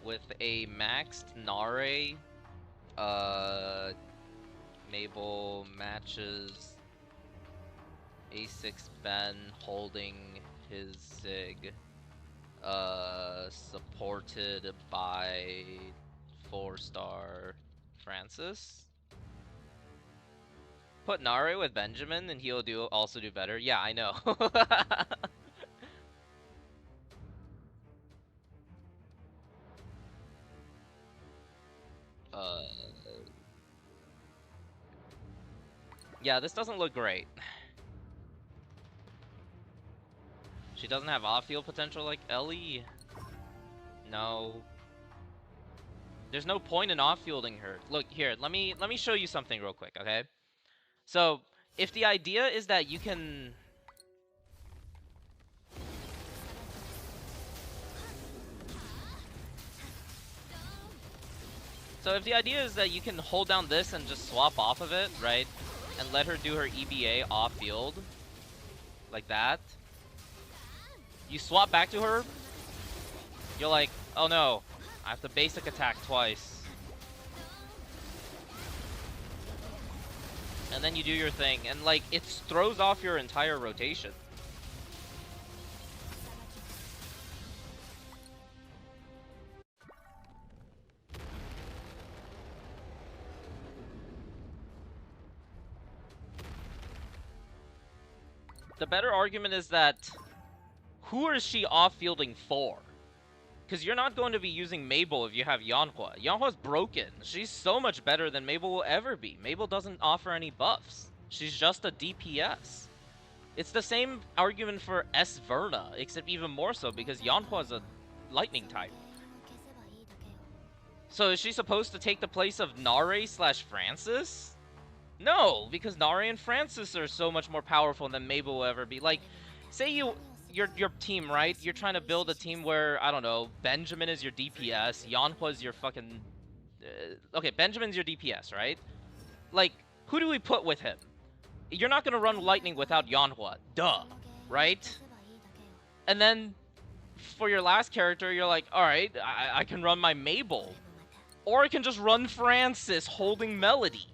with a maxed Nare. Mabel matches A6 Ben holding his Zig. Supported by 4-star Francis. Put Nare with Benjamin and he'll also do better. Yeah, I know. Yeah, this doesn't look great. She doesn't have off-field potential like Ellie. No. There's no point in off-fielding her. Look, here, let me show you something real quick, okay? So, if the idea is that you can... So if the idea is that you can hold down this and just swap off of it, right? And let her do her EBA off-field, like that. You swap back to her, you're like, oh no, I have to basic attack twice. And then you do your thing, and like, it throws off your entire rotation. The better argument is that, who is she off-fielding for? Because you're not going to be using Mabel if you have Yanhua. Yanhua's broken. She's so much better than Mabel will ever be. Mabel doesn't offer any buffs. She's just a DPS. It's the same argument for S Verna, except even more so because Yanhua's a lightning type. So is she supposed to take the place of Nare / Francis? No, because Nare and Francis are so much more powerful than Mabel will ever be. Like, say your team, right? You're trying to build a team where, I don't know, Benjamin is your DPS, Yanhua's your fucking... okay, Benjamin's your DPS, right? Like, who do we put with him? You're not going to run Lightning without Yanhua. Duh. Right? And then, for your last character, you're like, alright, I can run my Mabel. Or I can just run Francis holding Melody.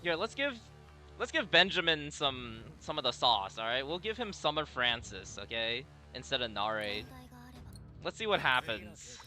Yeah, let's give Benjamin some of the sauce, all right? We'll give him Summer Francis, okay? Instead of Nare. Let's see what happens.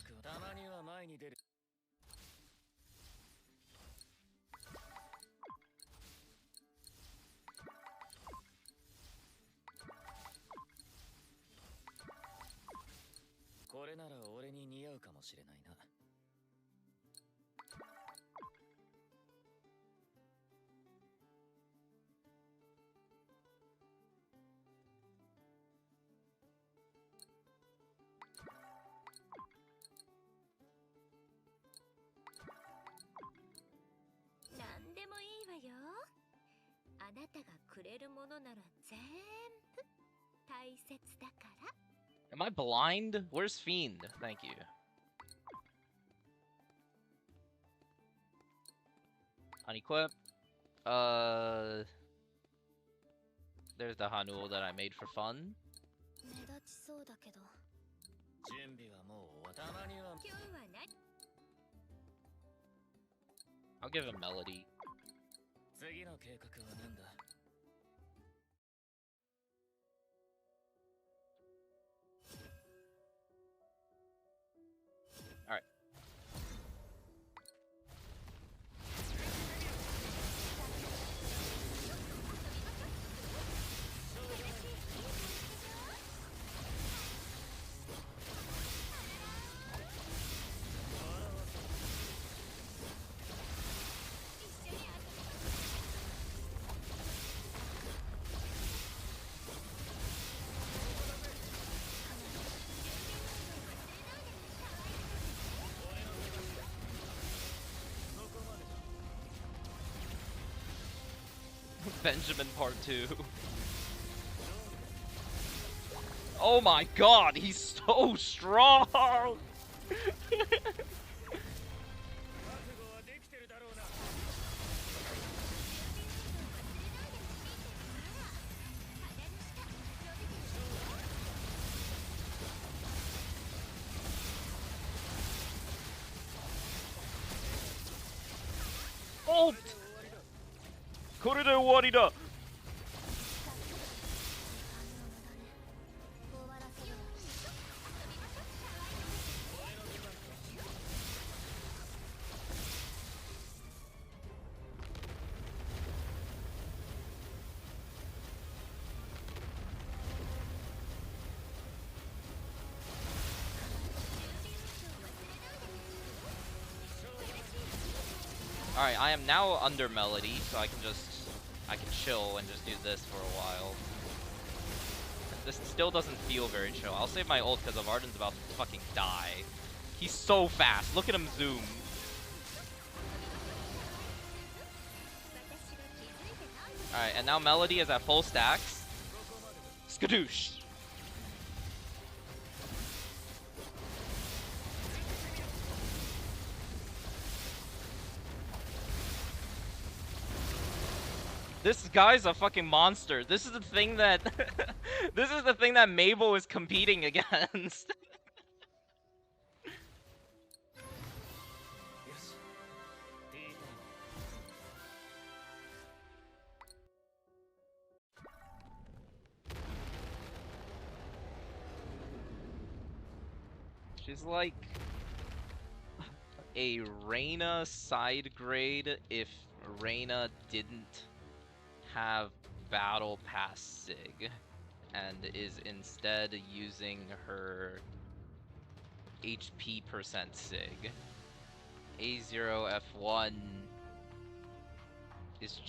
Am I blind? Where's Fiend? Thank you. Unequip. There's the Hanul that I made for fun. I'll give him Melody. Alright. Benjamin Part 2. Oh my god, he's so strong! Ult! これで終わりだ! Alright, I am now under Melody, so I can chill and just do this for a while. This still doesn't feel very chill. I'll save my ult because Varden's about to fucking die. He's so fast. Look at him zoom. Alright, and now Melody is at full stacks. Skadoosh! This guy's a fucking monster. This is the thing that this is the thing that Mabel is competing against. She's like a Reyna side grade if Reyna didn't have Battle Pass Sig and is instead using her HP percent Sig. A0 F1 is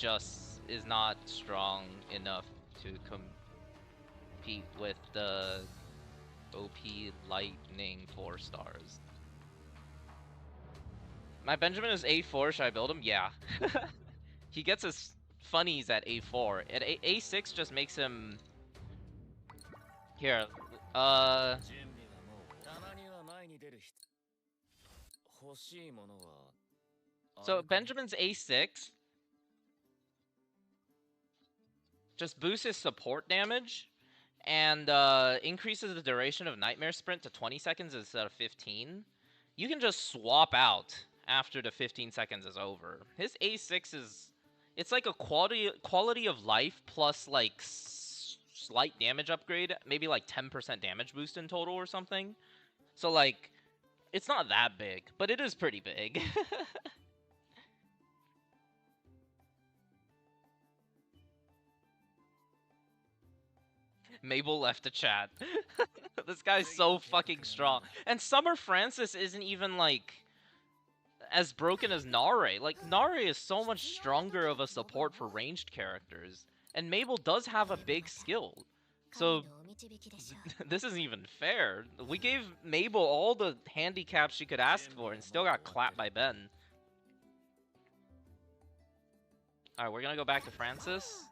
not strong enough to compete with the OP Lightning 4 stars. My Benjamin is A4, should I build him? Yeah. He gets his funnies at A4. At A6 just makes him... Here, so Benjamin's A6 just boosts his support damage and increases the duration of Nightmare Sprint to 20 seconds instead of 15. You can just swap out after the 15 seconds is over. His A6 is... It's like a quality of life plus like slight damage upgrade, maybe like 10% damage boost in total or something. So, like, it's not that big, but it is pretty big. Mabel left the chat. This guy's so fucking strong. And Summer Francis isn't even, like, as broken as Nare. Like, Nare is so much stronger of a support for ranged characters. And Mabel does have a big skill. So, this isn't even fair. We gave Mabel all the handicaps she could ask for and still got clapped by Ben. Alright, we're gonna go back to Francis.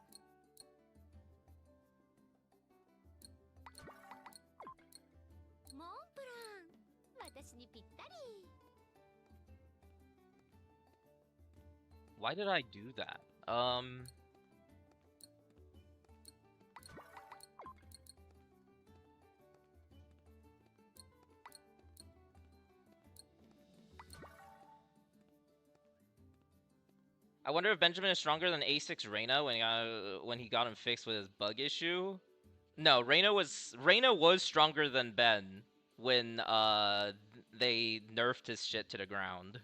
Why did I do that? I wonder if Benjamin is stronger than A6 Reyna when he got him fixed with his bug issue. No, Reyna was stronger than Ben when they nerfed his shit to the ground.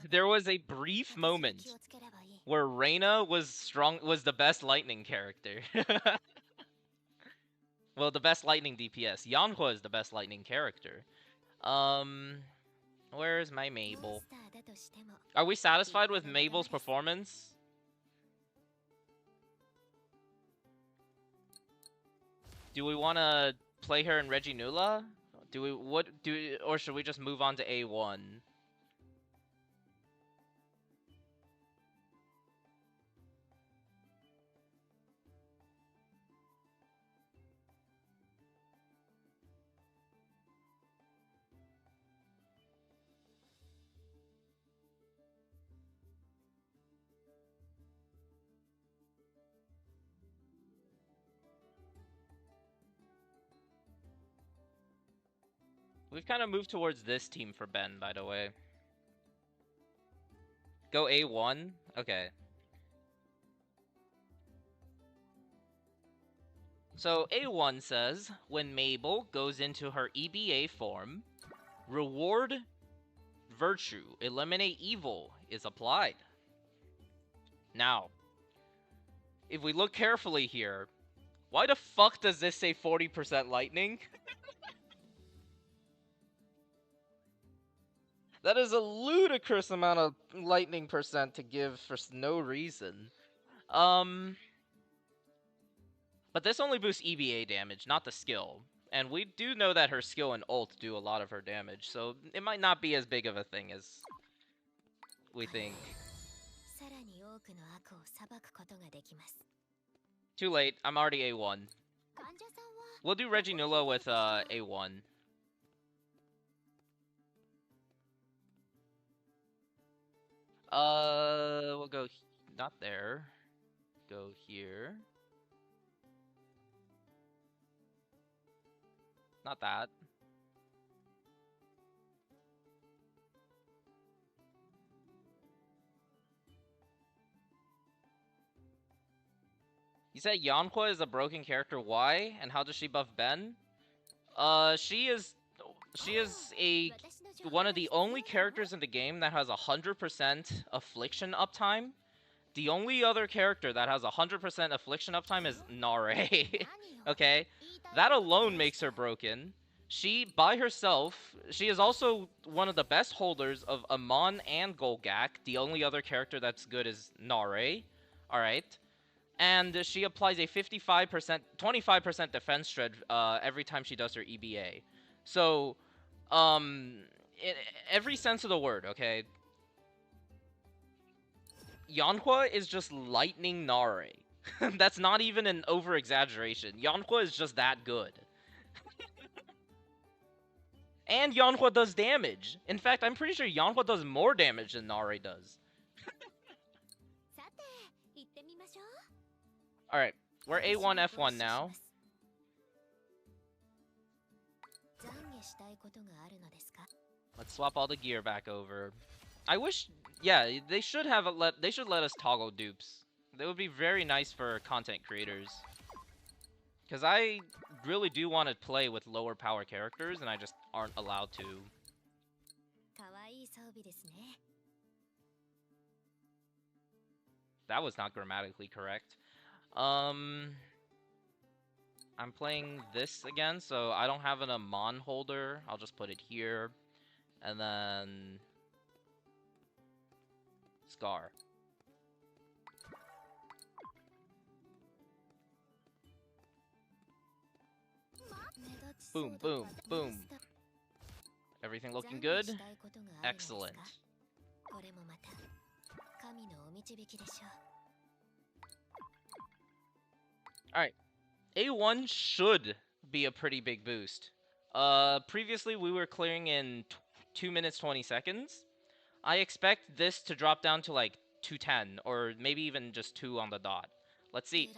There was a brief moment where Reyna was the best lightning character. Well, the best lightning DPS. Yanhua is the best lightning character. Where's my Mabel? Are we satisfied with Mabel's performance? Do we want to play her in Reginula? Or should we just move on to A1? We've kind of moved towards this team for Ben, by the way. Go A1? Okay. So A1 says, when Mabel goes into her EBA form, reward virtue, eliminate evil is applied. Now, if we look carefully here, why the fuck does this say 40% lightning? That is a ludicrous amount of lightning percent to give for no reason. But this only boosts EBA damage, not the skill. And we do know that her skill and ult do a lot of her damage, so it might not be as big of a thing as we think. Too late, I'm already A1. We'll do Reginula with A1. We'll go not there. Go here. Not that. You said Yanhua is a broken character. Why? And how does she buff Ben? She is one of the only characters in the game that has 100% affliction uptime. The only other character that has 100% affliction uptime is Nare. Okay? That alone makes her broken. She, by herself, she is also one of the best holders of Amon and Golgak. The only other character that's good is Nare. Alright? And she applies a 55%, 25% defense shred every time she does her EBA. So, in every sense of the word, okay? Yanhua is just lightning Nare. That's not even an over-exaggeration. Yanhua is just that good. And Yanhua does damage. In fact, I'm pretty sure Yanhua does more damage than Nare does. Alright, we're A1, F1 now. Let's swap all the gear back over. I wish, yeah, they should let us toggle dupes. That would be very nice for content creators. Because I really do want to play with lower power characters, and I just aren't allowed to. That was not grammatically correct. I'm playing this again, so I don't have an Amon holder. I'll just put it here. And then... Scar. Boom, boom, boom. Everything looking good? Excellent. Alright. A1 should be a pretty big boost. Previously we were clearing in 2 minutes 20 seconds. I expect this to drop down to like 2:10, or maybe even just 2 on the dot. Let's see.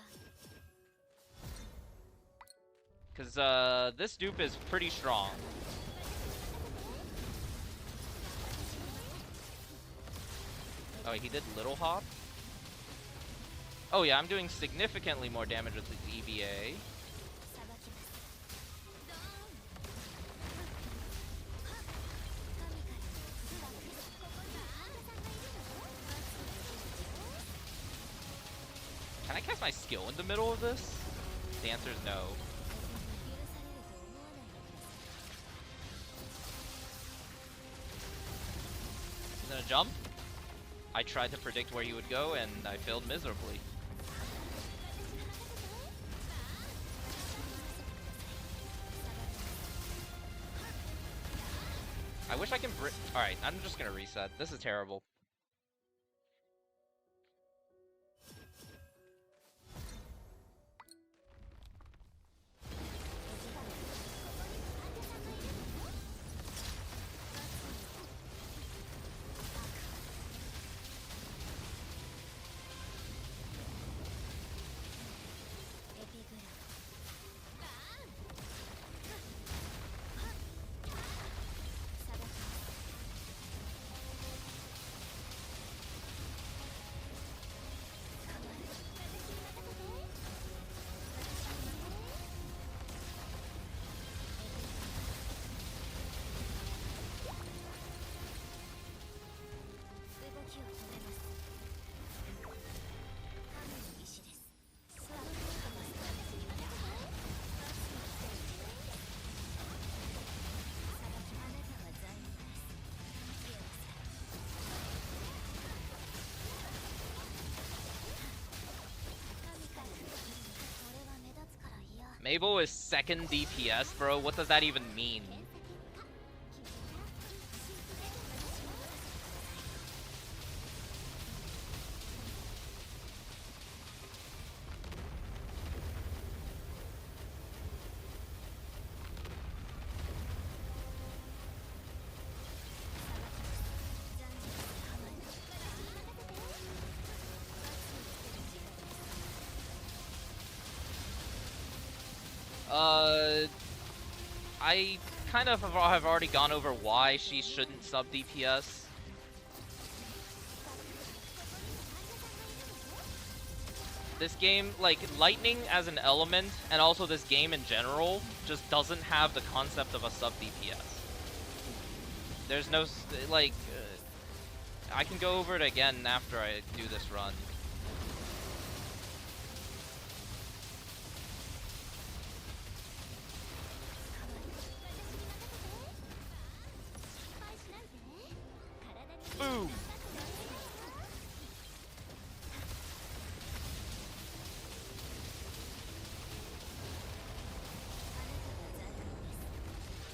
Because this dupe is pretty strong. Oh, he did Little Hop? Oh yeah, I'm doing significantly more damage with the EVA. Can I cast my skill in the middle of this? The answer is no. He's gonna jump. I tried to predict where you would go, and I failed miserably. I wish I can Alright, I'm just gonna reset. This is terrible. Mabel is second DPS, bro. What does that even mean? I kind of have already gone over why she shouldn't sub DPS. This game, like, lightning as an element, and also this game in general, just doesn't have the concept of a sub DPS. There's no, like, I can go over it again after I do this run. Boom!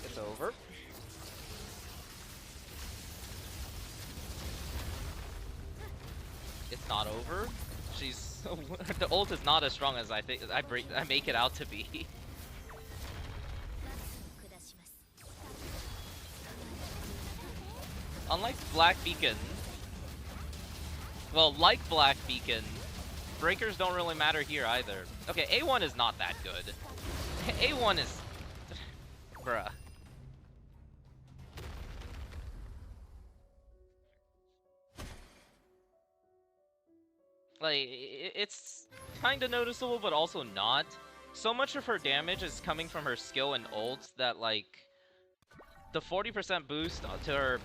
It's over. It's not over. She's the ult is not as strong as I think I make it out to be. Unlike Black Beacon, well, like Black Beacon, breakers don't really matter here either. Okay, A1 is not that good. A1 is... bruh. Like, it's kind of noticeable, but also not. So much of her damage is coming from her skill and ults that, like, the 40% boost to her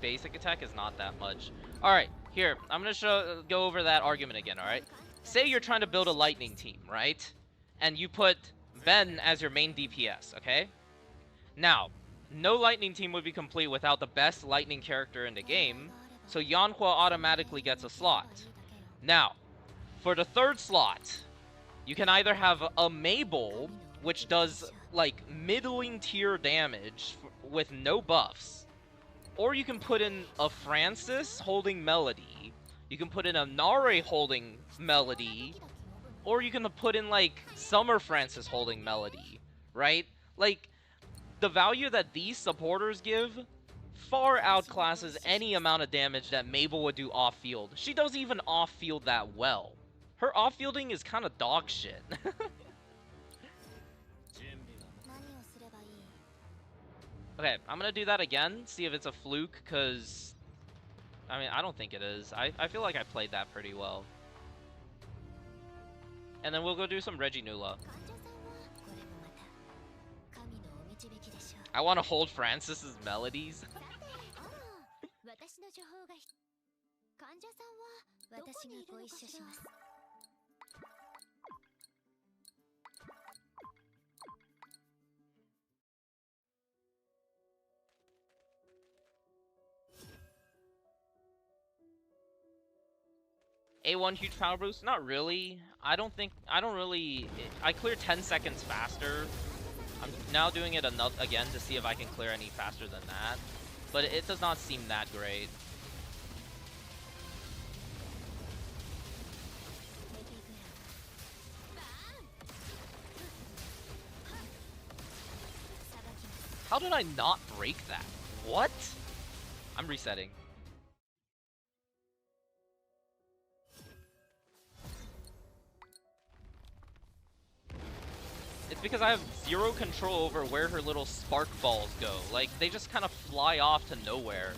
basic attack is not that much. Alright, here, I'm gonna go over that argument again, alright? Say you're trying to build a lightning team, right? And you put Ben as your main DPS, okay? Now, no lightning team would be complete without the best lightning character in the game, so Yanhua automatically gets a slot. Now, for the third slot, you can either have a Mabel, which does, like, middling tier damage with no buffs, or you can put in a Francis holding Melody, you can put in a Nare holding Melody, or you can put in, like, Summer Francis holding Melody, right? Like, the value that these supporters give far outclasses any amount of damage that Mabel would do off-field. She doesn't even off-field that well. Her off-fielding is kind of dog shit. Okay, I'm gonna do that again, see if it's a fluke, because... I mean, I don't think it is. I feel like I played that pretty well. And then we'll go do some Reginula. I want to hold Francis's melodies. A1 huge power boost? Not really. I clear 10 seconds faster. I'm now doing it again to see if I can clear any faster than that. But it does not seem that great. How did I not break that? What? I'm resetting. It's because I have zero control over where her little spark balls go. Like, they just kind of fly off to nowhere.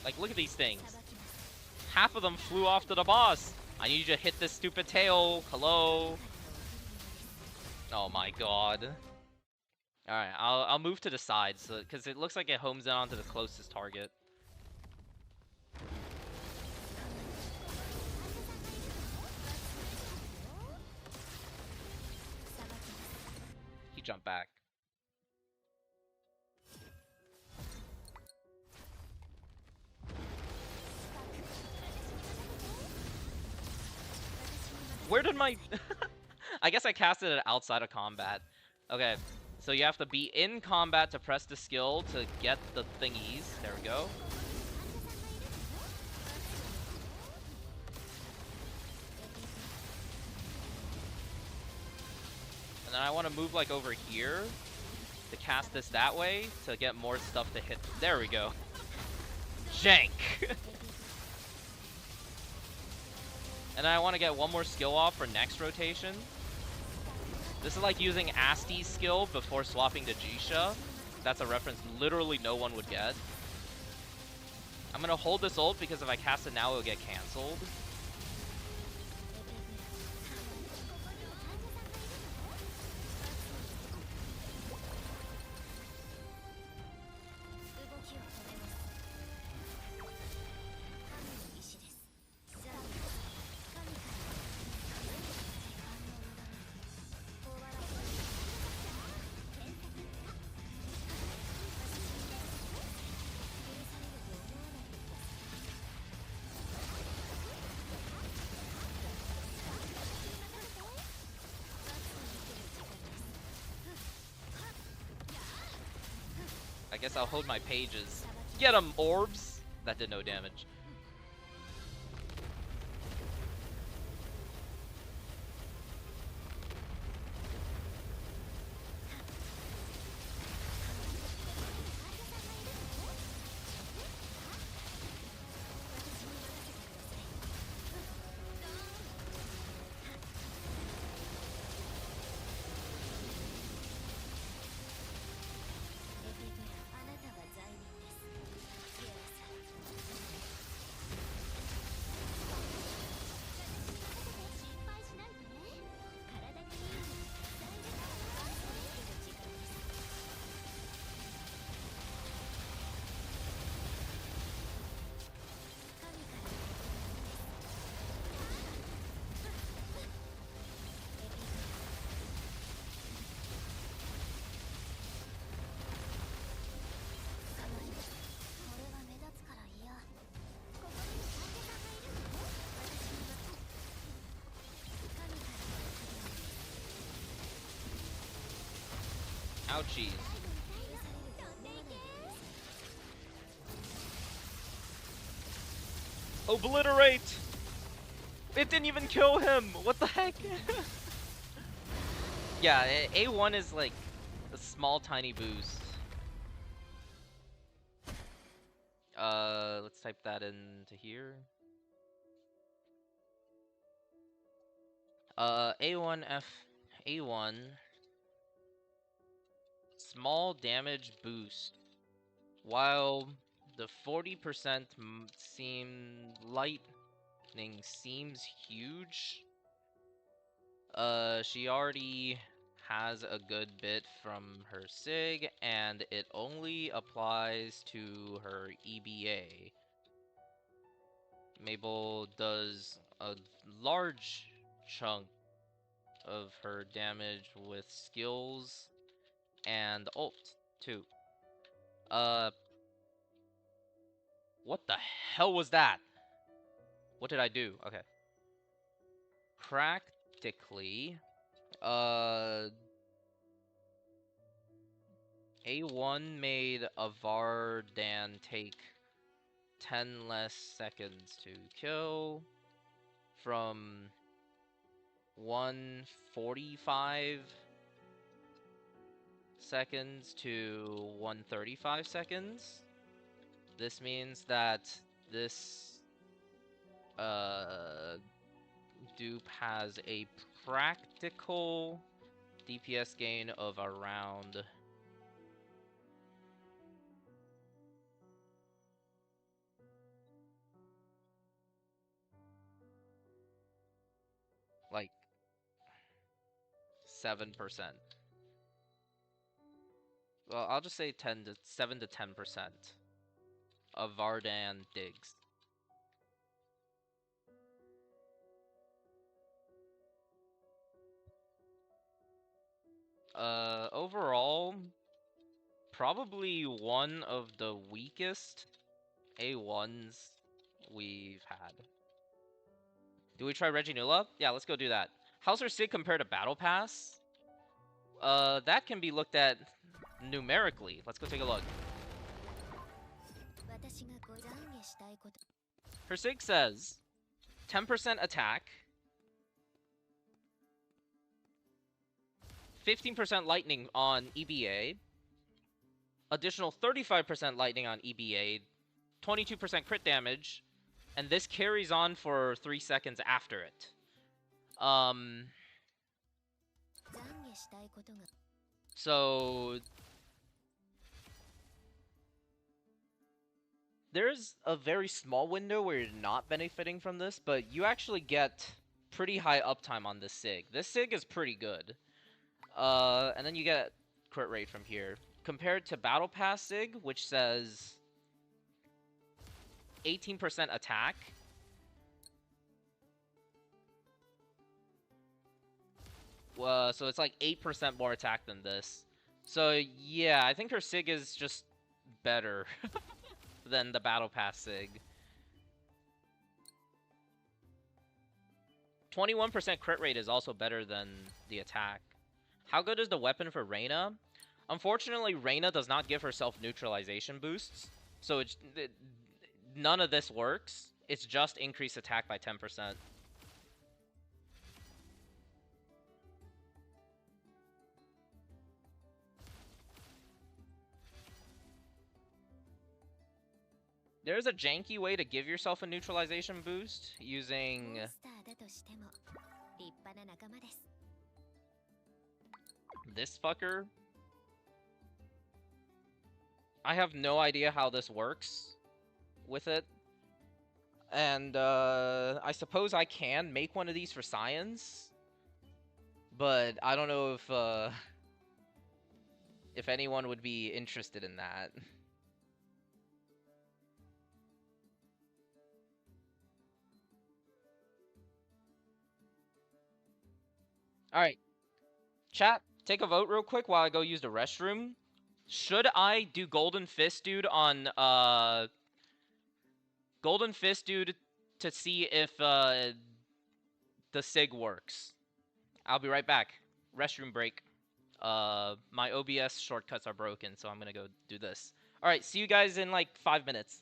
Like, look at these things. Half of them flew off to the boss. I need you to hit this stupid tail. Hello? Oh my god. Alright, I'll move to the side, so because it looks like it homes in onto the closest target. He jumped back. Where did my... I guess I casted it outside of combat. Okay, so you have to be in combat to press the skill to get the thingies. There we go. And then I want to move like over here to cast this that way to get more stuff to hit. There we go. Jank! And then I want to get one more skill off for next rotation. This is like using Asti's skill before swapping to Jisha. That's a reference literally no one would get. I'm going to hold this ult because if I cast it now, it'll get cancelled. I guess I'll hold my pages. Get 'em, orbs! That did no damage. Ouchies. Obliterate! It didn't even kill him! What the heck? Yeah, A1 is like a small, tiny boost. Let's type that into here. A1F, A1. Small damage boost. While the 40% lightning seems huge, she already has a good bit from her SIG, and it only applies to her EBA. Mabel does a large chunk of her damage with skills and ult, too. What the hell was that? What did I do? Okay. Practically, A1 made a Vardan take 10 less seconds to kill from 145 seconds to 135 seconds. This means that this dupe has a practical DPS gain of around like 7%. Well, I'll just say 7 to 10% of Vardan digs. Overall, probably one of the weakest A1s we've had. Do we try Reginula? Yeah, let's go do that. How's her SIG compared to Battle Pass? That can be looked at numerically. Let's go take a look. Her SIG says 10% attack, 15% lightning on EBA, additional 35% lightning on EBA, 22% crit damage, and this carries on for 3 seconds after it. So there's a very small window where you're not benefiting from this, but you actually get pretty high uptime on this SIG. This SIG is pretty good. And then you get crit rate from here. Compared to Battle Pass SIG, which says 18% attack. So it's like 8% more attack than this. So yeah, I think her SIG is just better than the Battle Pass SIG. 21% crit rate is also better than the attack. How good is the weapon for Reyna? Unfortunately, Reyna does not give herself neutralization boosts, so none of this works. It's just increased attack by 10%. There's a janky way to give yourself a neutralization boost using this fucker. I have no idea how this works with it. And I suppose I can make one of these for science, but I don't know if anyone would be interested in that. All right, chat, take a vote real quick while I go use the restroom. Should I do Golden Fist Dude on Golden Fist Dude to see if the SIG works? I'll be right back. Restroom break. My OBS shortcuts are broken, so I'm gonna go do this. All right, see you guys in like 5 minutes.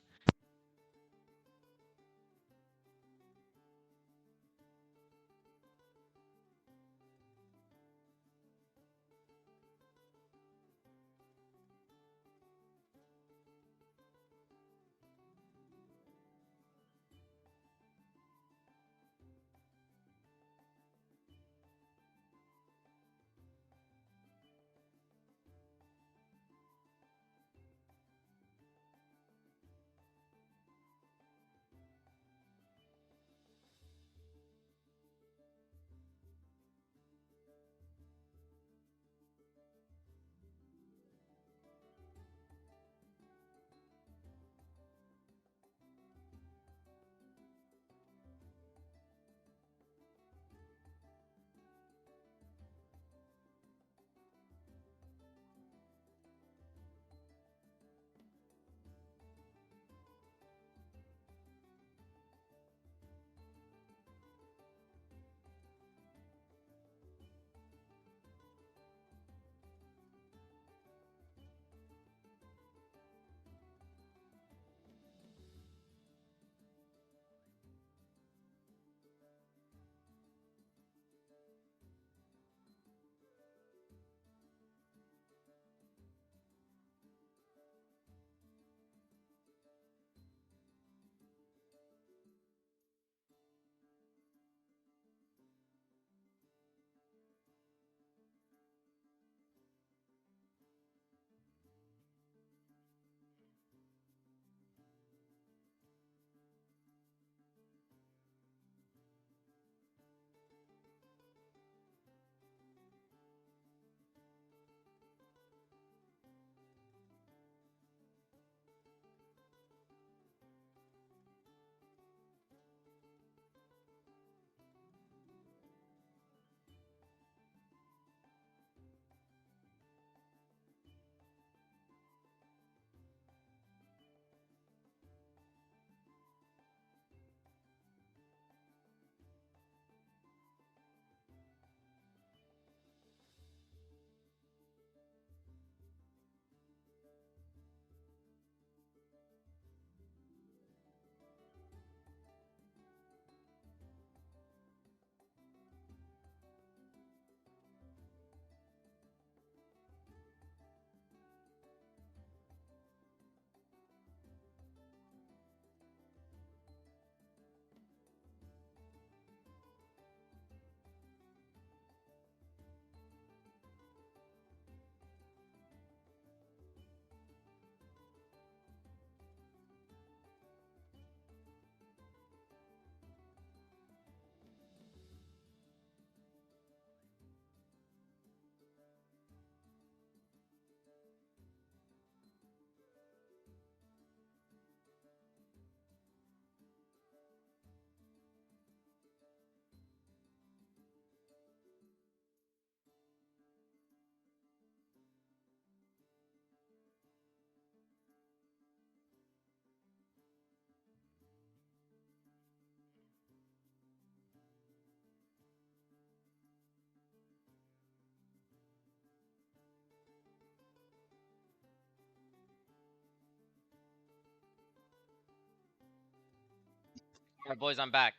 All right, boys, I'm back.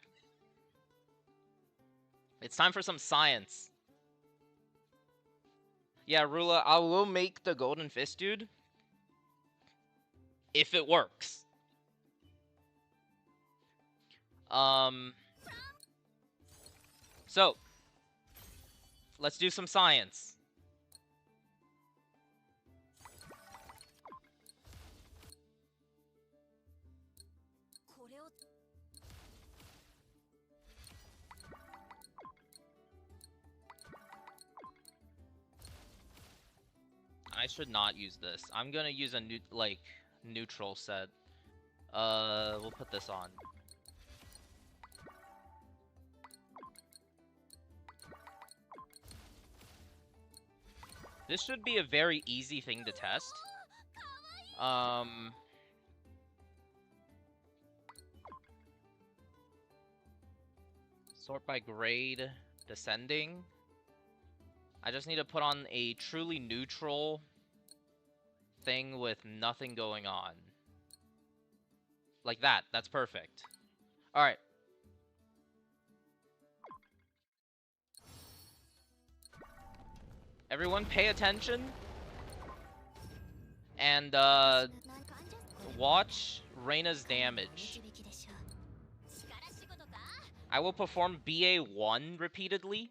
It's time for some science. Yeah, Rula, I will make the golden fist, dude. If it works. So, let's do some science. I should not use this. I'm gonna use a neutral set. We'll put this on. This should be a very easy thing to test. Sort by grade, descending. I just need to put on a truly neutral thing with nothing going on. Like that. That's perfect. Alright. Everyone pay attention. And, watch Reina's damage. I will perform BA1 repeatedly.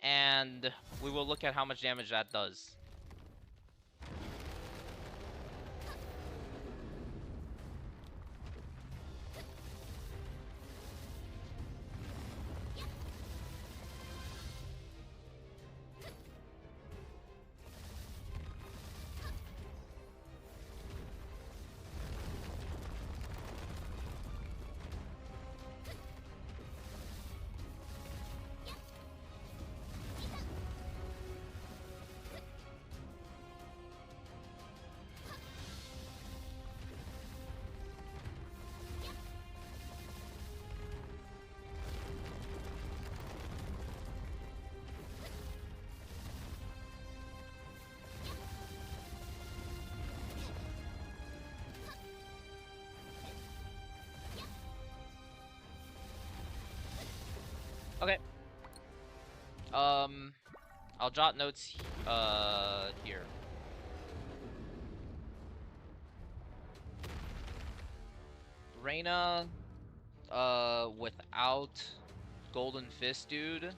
And we will look at how much damage that does. Okay. I'll jot notes, here. Reina, without Golden Fist, dude,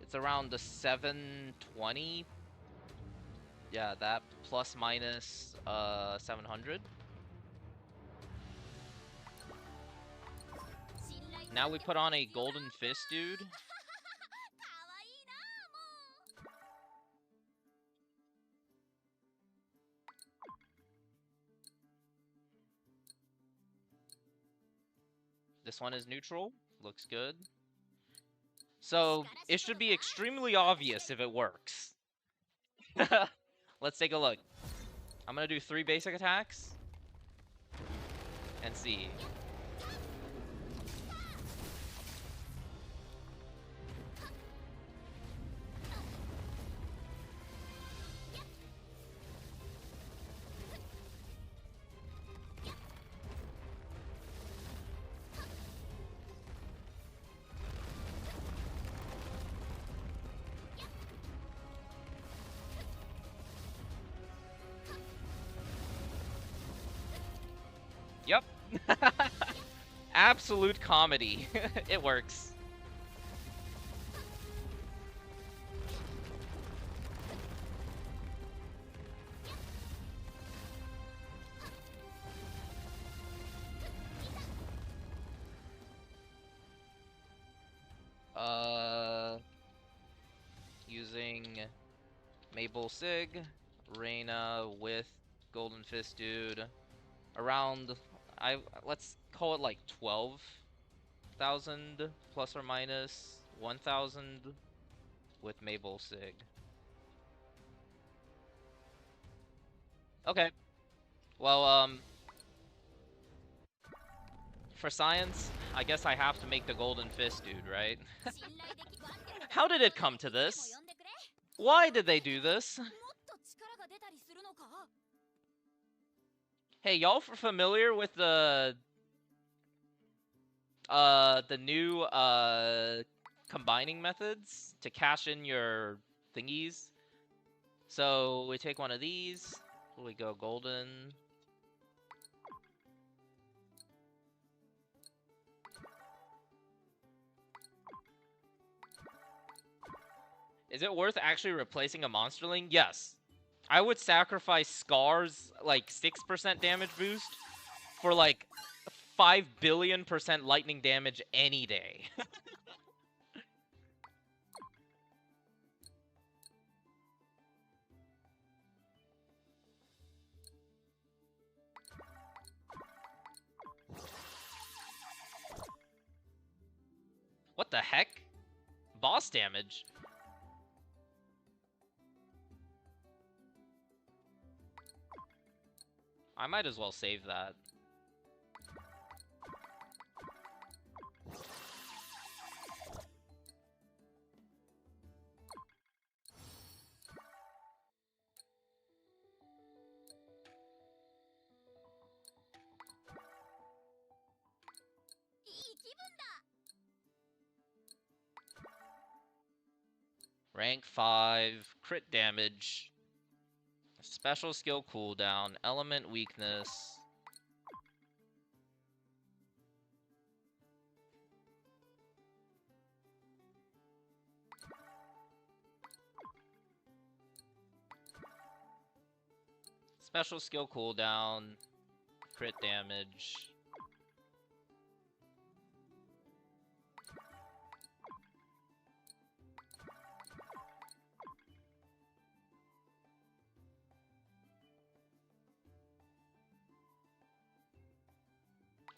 it's around the 720. Yeah, that plus minus, 700. Now we put on a Golden Fist, dude. This one is neutral. Looks good. So, it should be extremely obvious if it works. Let's take a look. I'm gonna do 3 basic attacks. And see. Yep. Absolute comedy. It works. Using Mabel Sig, Reina with Golden Fist, dude. Around, let's call it like 12,000 plus or minus 1,000 with Mabel Sig. Okay. Well, for science, I guess I have to make the Golden Fist, dude, right? How did it come to this? Why did they do this? Hey, y'all familiar with the new, combining methods to cash in your thingies? So, we take one of these, we go golden. Is it worth actually replacing a monsterling? Yes. I would sacrifice Scar's, like, 6% damage boost for, like, 5,000,000,000% lightning damage any day. What the heck? Boss damage? I might as well save that. Rank 5, crit damage, special skill cooldown, element weakness. Special skill cooldown, crit damage.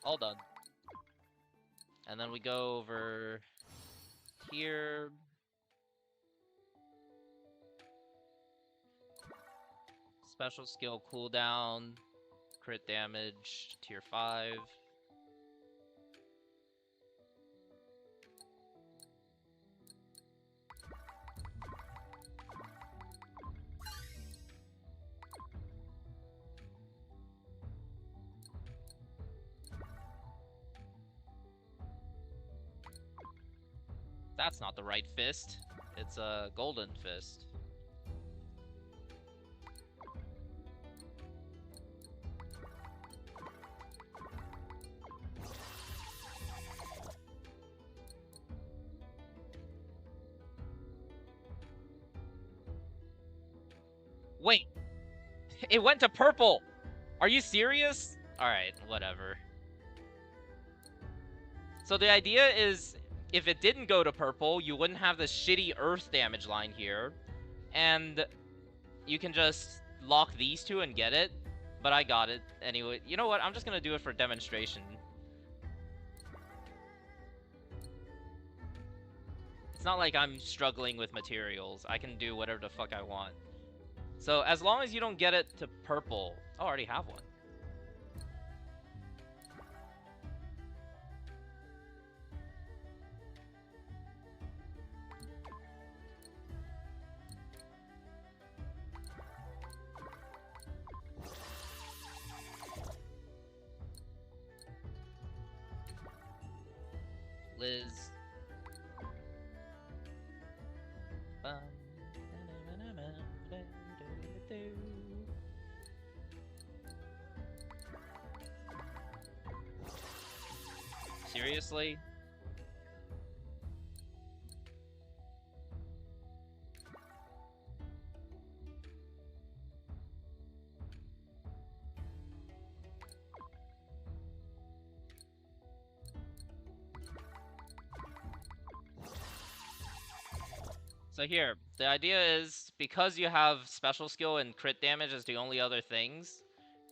All done. And then we go over here. Special skill cooldown, crit damage, tier 5. That's not the right fist. It's a golden fist. Wait, it went to purple. Are you serious? All right, whatever. So the idea is, if it didn't go to purple, you wouldn't have this shitty earth damage line here, and you can just lock these two and get it. But I got it anyway. You know what? I'm just gonna do it for demonstration. It's not like I'm struggling with materials. I can do whatever the fuck I want. So as long as you don't get it to purple... Oh, I already have one. Liz. Seriously? So here, the idea is, because you have special skill and crit damage as the only other things,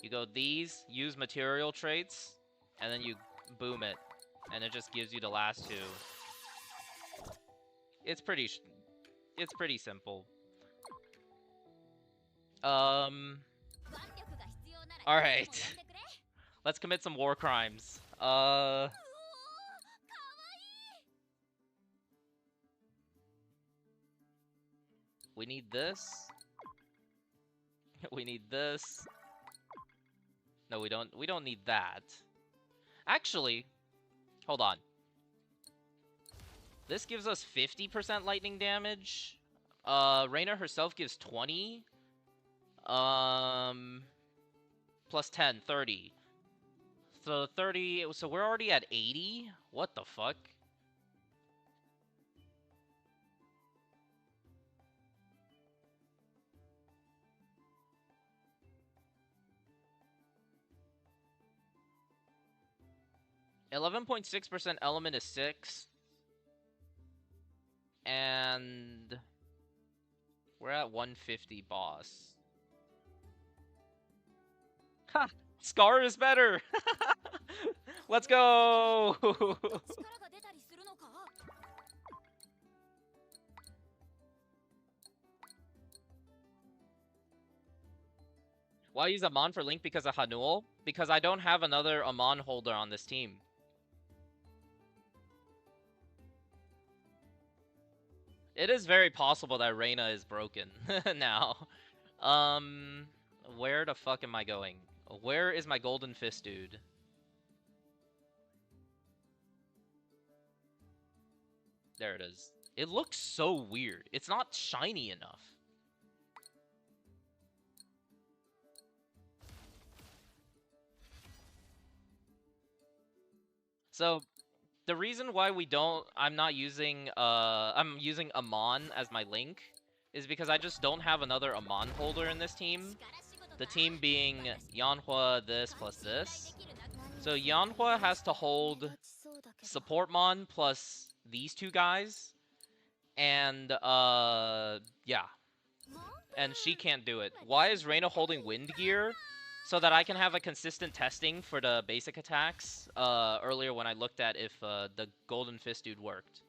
you go these, use material traits, and then you boom it, and it just gives you the last two. It's pretty simple. Alright. Let's commit some war crimes. We need this. We need this. No, we don't need that. Actually, hold on. This gives us 50% lightning damage. Reina herself gives 20. Plus 10, 30. So 30, so we're already at 80? What the fuck? %11.6% element is 6. And we're at 150 boss. Ha! Scar is better! Let's go! Why use Amon for Link because of Hanul? Because I don't have another Amon holder on this team. It is very possible that Reina is broken now. Where the fuck am I going? Where is my golden fist, dude? There it is. It looks so weird. It's not shiny enough. So, the reason why I'm using Amon as my link is because I just don't have another Amon holder in this team. The team being Yanhua, this plus this. So Yanhua has to hold support Mon plus these two guys. And, yeah. And she can't do it. Why is Reina holding Wind Gear? So that I can have a consistent testing for the basic attacks, earlier when I looked at if, the Golden Fist dude worked.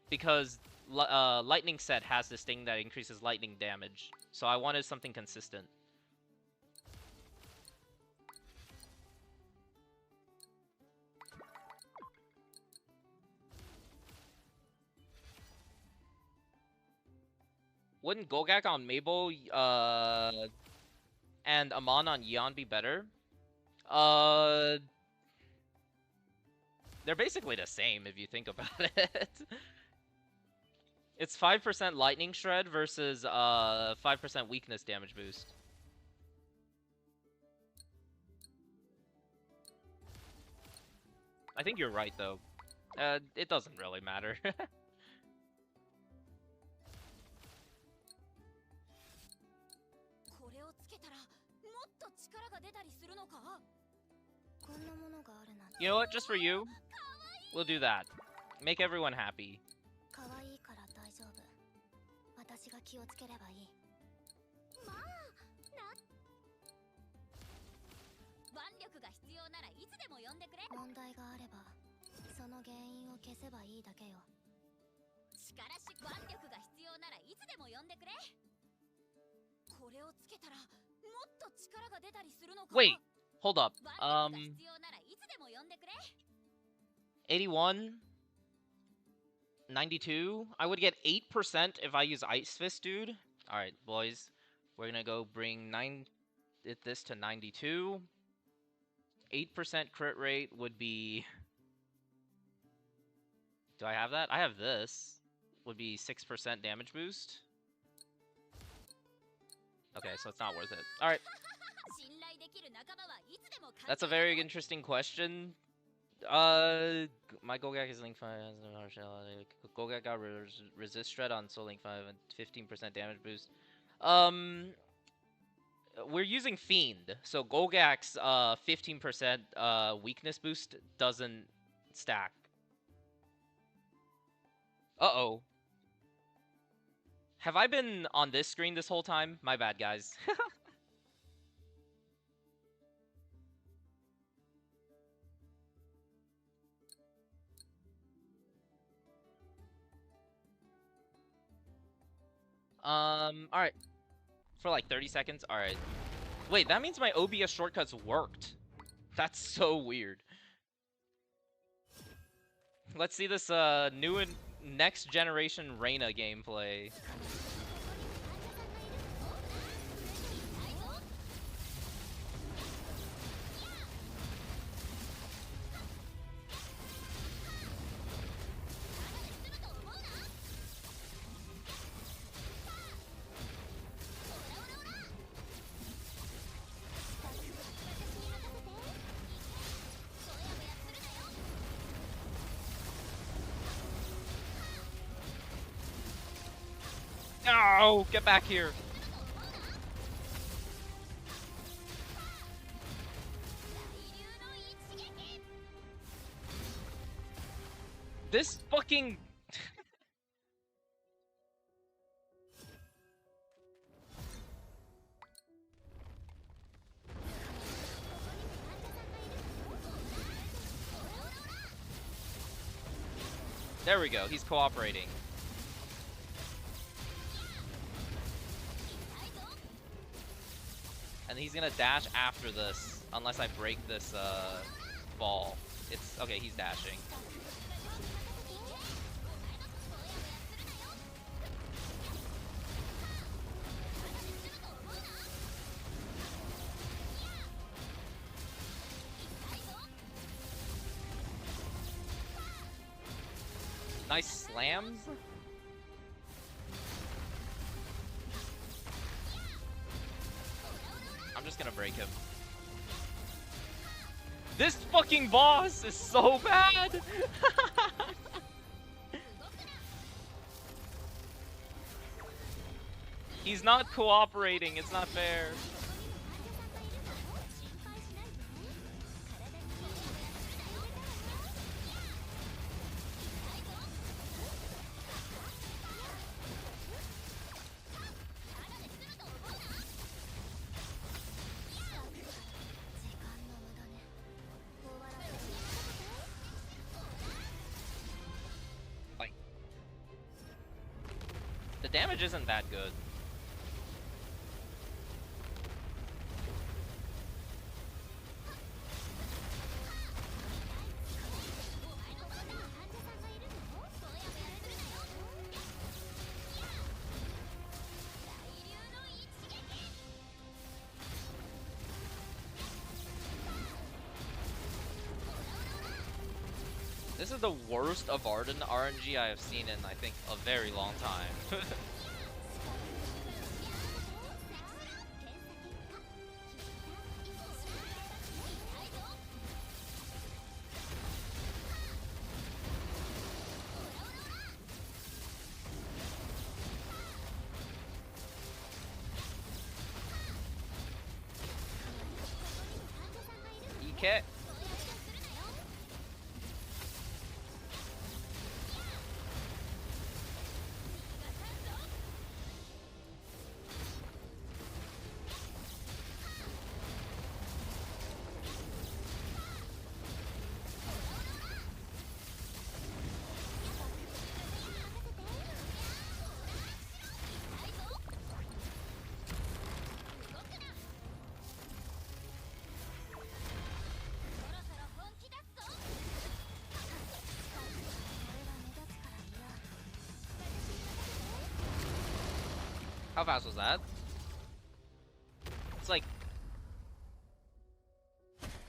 Because, Lightning Set has this thing that increases lightning damage. So I wanted something consistent. Wouldn't Golgak on Mabel, and Amon on Yeon be better? They're basically the same if you think about it. It's 5% Lightning Shred versus 5% Weakness damage boost. I think you're right, though. It doesn't really matter. You know what? Just for you, we'll do that. Make everyone happy. Wait, hold up. 81, 92. I would get 8% if I use Ice Fist, dude. All right, boys, we're gonna go bring this to 92. 8% crit rate would be. Do I have that? I have this. Would be 6% damage boost. Okay, so it's not worth it. All right. That's a very interesting question. My Golgak is Link 5, has no partiality. Golgak got resist shred on Soul Link 5 and 15% damage boost. We're using Fiend, so Golgak's 15% weakness boost doesn't stack. Uh-oh. Have I been on this screen this whole time? My bad, guys. Alright. For like 30 seconds? Alright. Wait, that means my OBS shortcuts worked. That's so weird. Let's see this, new and next generation Reina gameplay. No! Get back here! This fucking... There we go, he's cooperating. And he's gonna dash after this, unless I break this, ball. It's... okay, he's dashing. Nice slams. I'm just gonna break him. This fucking boss is so bad! He's not cooperating, it's not fair. Like, the damage isn't that good. This is the worst of Arden RNG I have seen in, I think, a very long time. EK. How fast was that? It's like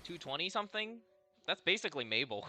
220 something? That's basically Mabel.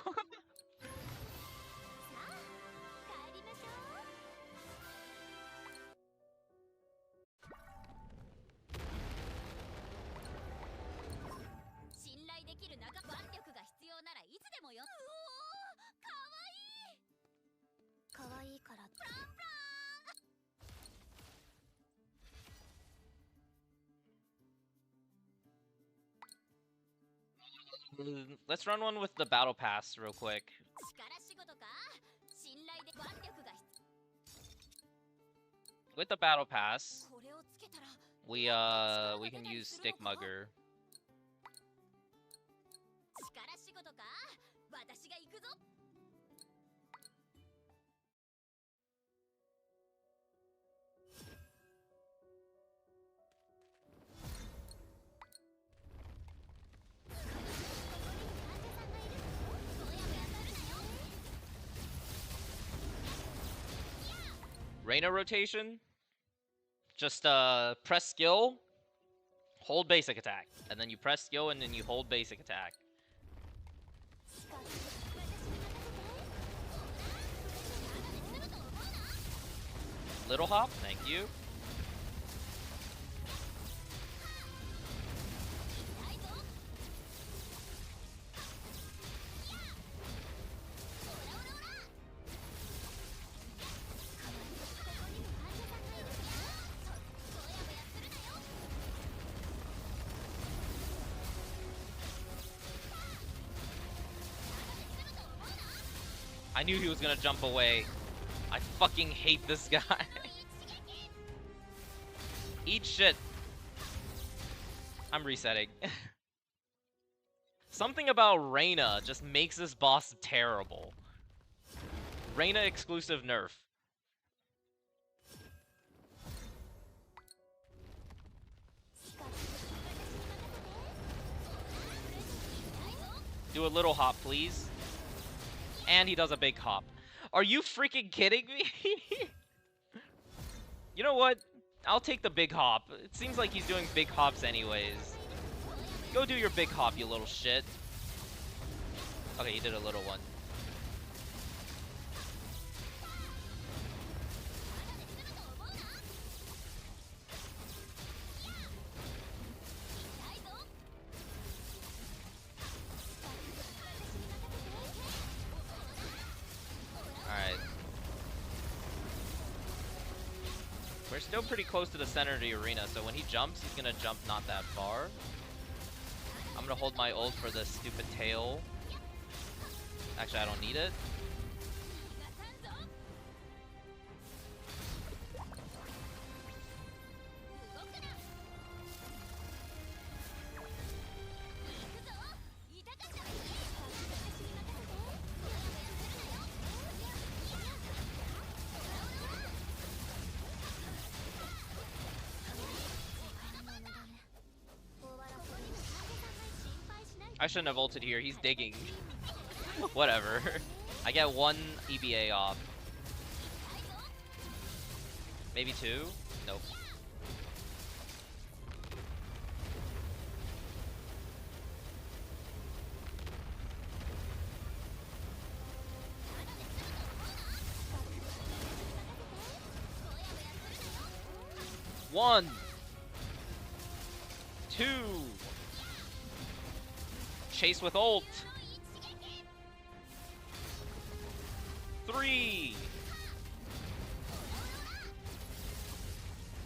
Let's run one with the battle pass real quick. With the battle pass, we can use Stick Mugger. Reina rotation, just press skill, hold basic attack, and then you press skill and then you hold basic attack. Little hop, thank you. I knew he was gonna jump away. I fucking hate this guy. Eat shit. I'm resetting. Something about Reina just makes this boss terrible. Reina exclusive nerf. Do a little hop, please. And he does a big hop. Are you freaking kidding me? You know what? I'll take the big hop. It seems like he's doing big hops anyways. Go do your big hop, you little shit. Okay, he did a little one. We're still pretty close to the center of the arena, so when he jumps, he's gonna jump not that far. I'm gonna hold my ult for the stupid tail. Actually, I don't need it. I shouldn't have ulted here. He's digging. Whatever. I get 1 EBA off. Maybe 2? Nope. One, 2. Chase with ult. 3,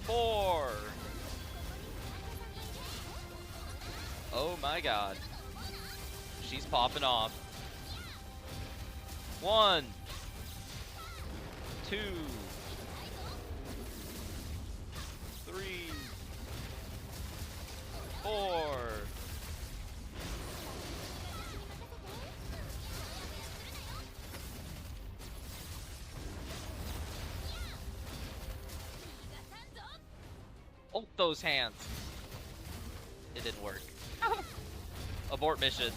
4. Oh my god. She's popping off. 1, 2, 3, 4. Ult those hands. It didn't work. Abort mission.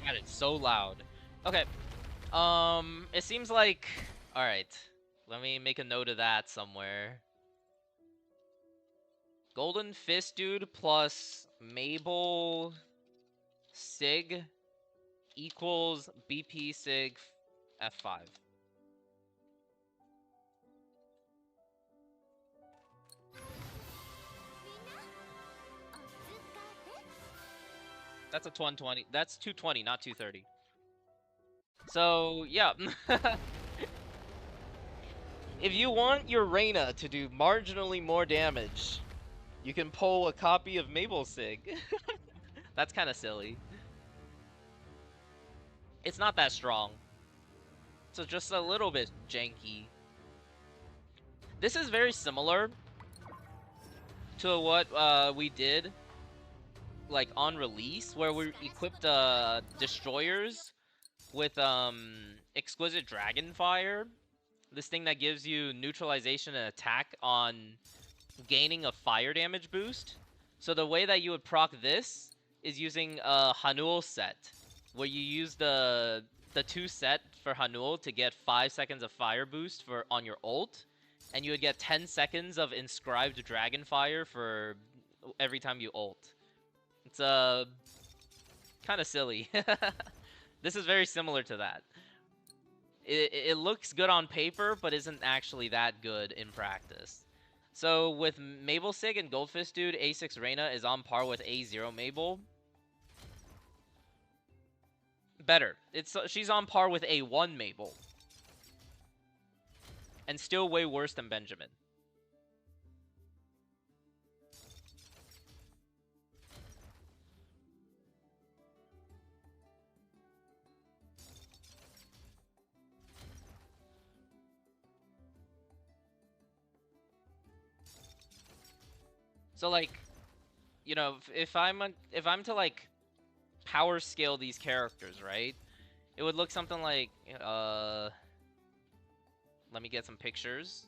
God, it's so loud. Okay. It seems like... Alright. Let me make a note of that somewhere. Golden Fist Dude plus Mabel Sig equals BP Sig F5. That's a 120. That's 220, not 230. So, yeah. If you want your Reyna to do marginally more damage, you can pull a copy of Mabel Sig. That's kind of silly. It's not that strong. So just a little bit janky. This is very similar to what we did like on release, where we equipped destroyers with exquisite dragonfire, this thing that gives you neutralization and attack on gaining a fire damage boost. So the way that you would proc this is using a Hanul set, where you use the 2 set for Hanul to get 5 seconds of fire boost for on your ult, and you would get 10 seconds of inscribed dragonfire for every time you ult. It's kind of silly. This is very similar to that. It looks good on paper, but isn't actually that good in practice. So with Mabel Sig and Goldfist Dude, A6 Reyna is on par with A0 Mabel. Better. She's on par with A1 Mabel. And still way worse than Benjamin. So like, you know, if I'm to like power scale these characters, right? It would look something like let me get some pictures.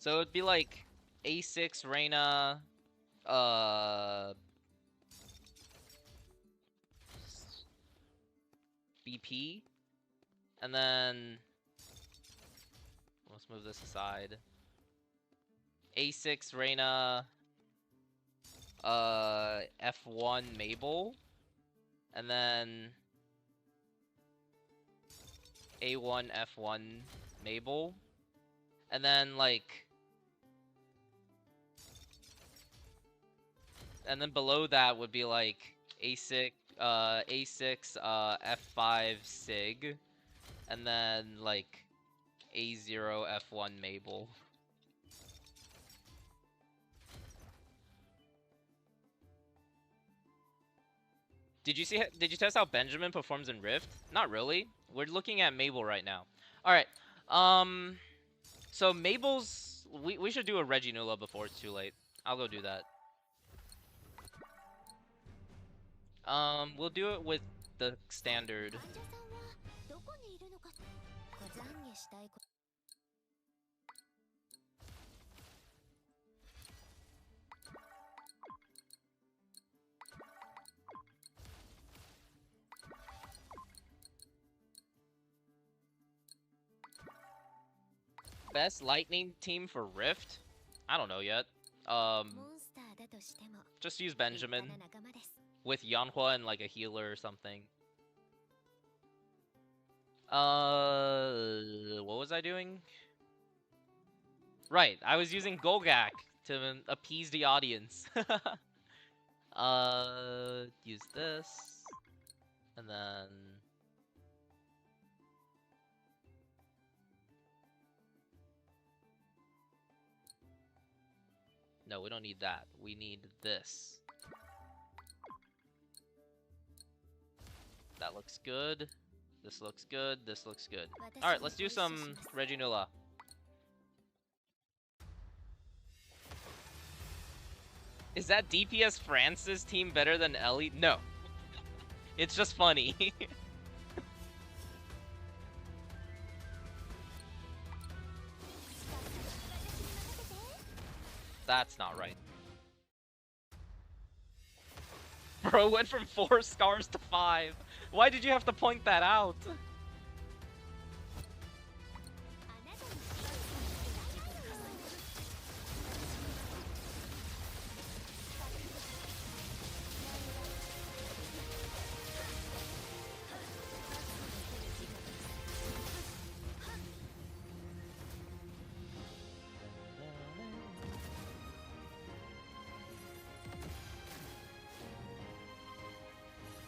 So it'd be like A6 Reina, BP, and then let's move this aside. A6 Reina, F1 Mabel, and then A1 F1 Mabel, and then like, and then below that would be like A6 F5 Sig, and then like A0 F1 Mabel. Did you test how Benjamin performs in Rift? Not really. We're looking at Mabel right now. Alright. So Mabel's we should do a Reginula before it's too late. I'll go do that. We'll do it with the standard. Best lightning team for Rift? I don't know yet. Just use Benjamin with Yanhua and like a healer or something. What was I doing? Right, I was using Golgak to appease the audience. Use this, and then no, we don't need that. We need this. That looks good. This looks good. This looks good. All right, let's do some Reginula. Is that DPS France's team better than Ellie? No. It's just funny. That's not right. Bro went from 4 scars to 5. Why did you have to point that out?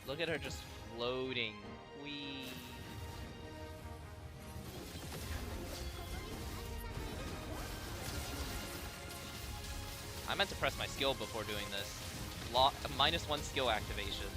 Look at her just floating. Whee. I meant to press my skill before doing this. -1 skill activation.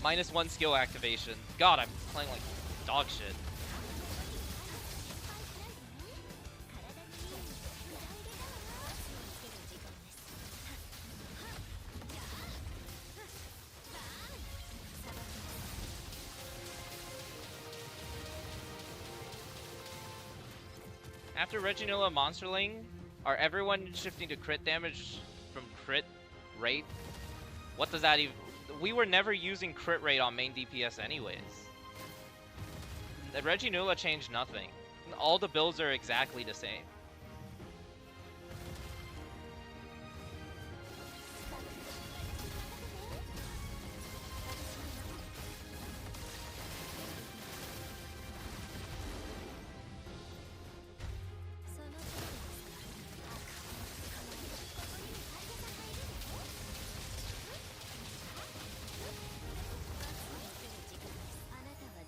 -1 skill activation. God, I'm playing like dog shit. After Reginula Monsterling, are everyone shifting to crit damage from crit rate? What does that even... We were never using crit rate on main DPS anyways. The Reginula changed nothing. All the builds are exactly the same.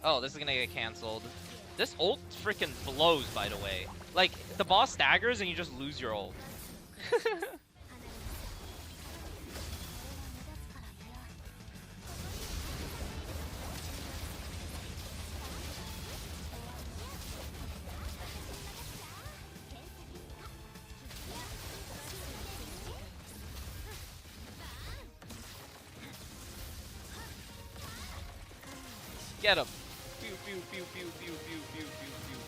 Oh, this is gonna get cancelled. This ult freaking blows, by the way. Like, the boss staggers and you just lose your ult. Get him. Pew, pew, pew, pew, pew, pew, pew, pew, pew.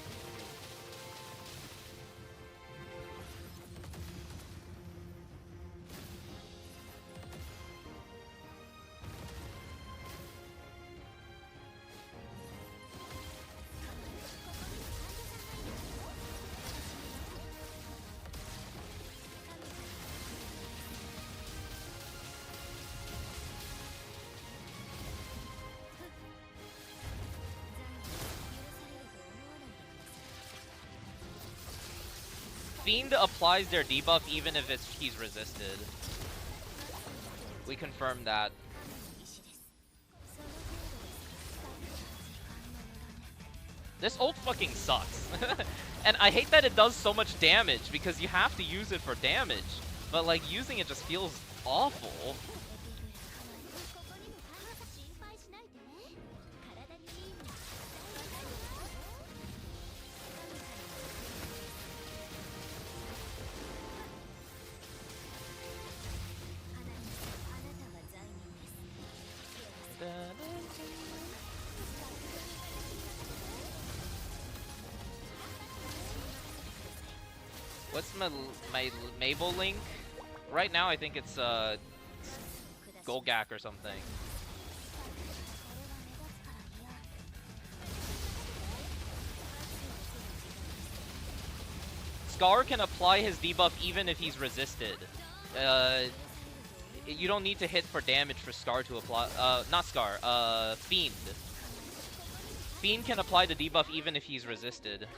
Fiend applies their debuff even if he's resisted. We confirmed that. This ult fucking sucks. And I hate that it does so much damage because you have to use it for damage. But like using it just feels awful. What's my Mabel link? Right now I think it's Golgak or something. Scar can apply his debuff even if he's resisted. You don't need to hit for damage for Scar to apply. Not Scar. Fiend. Fiend can apply the debuff even if he's resisted.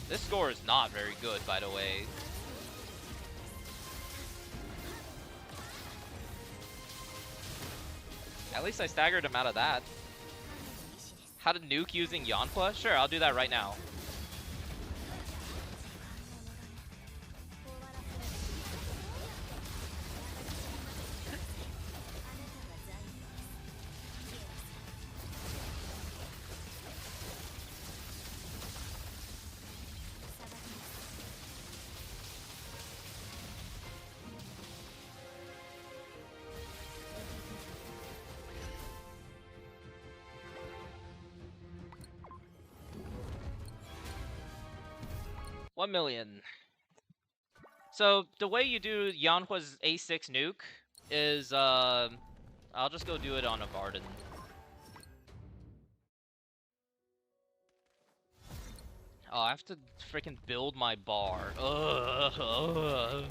This score is not very good, by the way. At least I staggered him out of that. How to nuke using Yonhua? Sure, I'll do that right now. $1 million. So the way you do Yanhua's A6 nuke is I'll just go do it on a garden. Oh, I have to freaking build my bar. Ugh.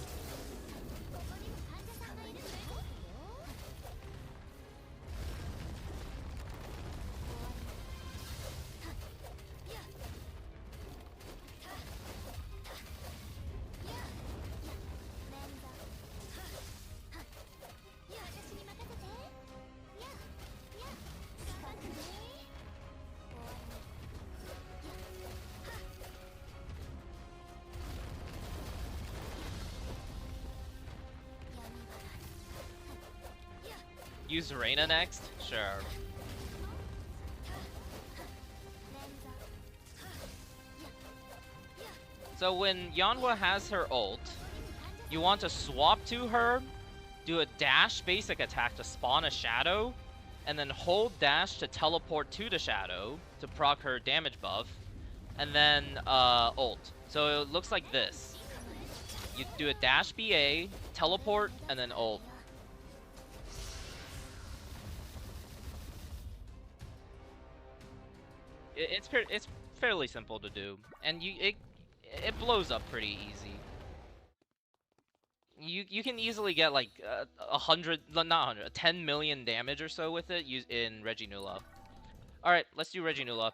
Use Reina next? Sure. So when Yanhua has her ult, you want to swap to her, do a dash basic attack to spawn a shadow, and then hold dash to teleport to the shadow to proc her damage buff, and then ult. So it looks like this. You do a dash BA, teleport, and then ult. It's fairly simple to do, and it blows up pretty easy. You can easily get like 10 million damage or so with it in Reginula. All right, let's do Reginula.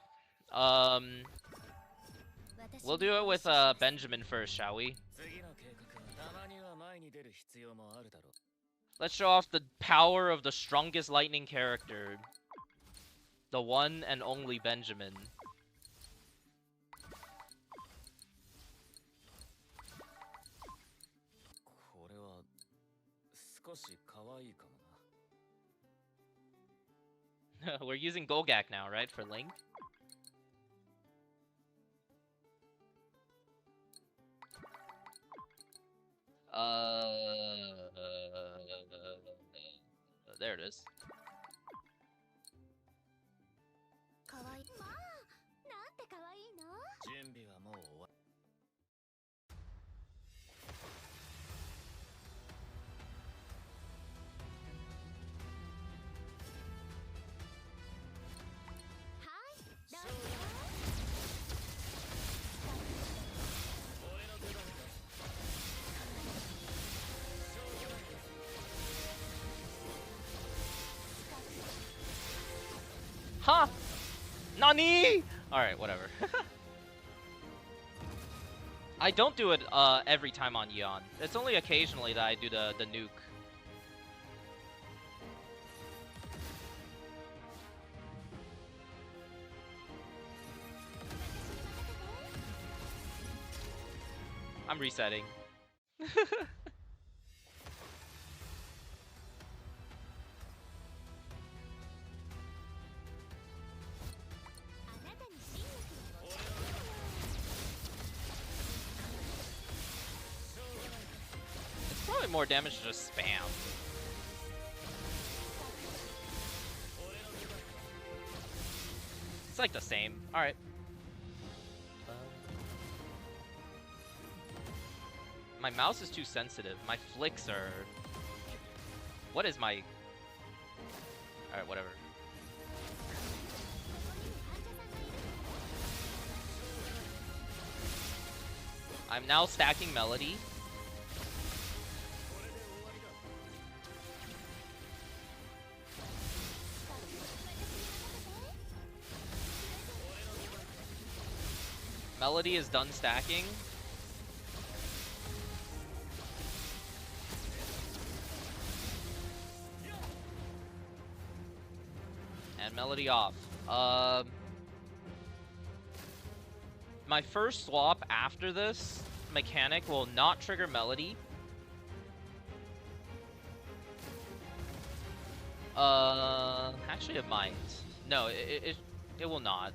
We'll do it with Benjamin first, shall we? Let's show off the power of the strongest lightning character. The one and only Benjamin. We're using Golgak now, right, for Link? There it is. Huh? Nani? Alright, whatever. I don't do it every time on Yeon. It's only occasionally that I do the nuke. I'm resetting. It's probably more damage to just spam. It's like the same. Alright. My mouse is too sensitive. My flicks are... What is my... Alright, whatever. I'm now stacking Melody. Melody is done stacking. And Melody off. My first swap after this mechanic will not trigger Melody. Actually it might. No, it will not.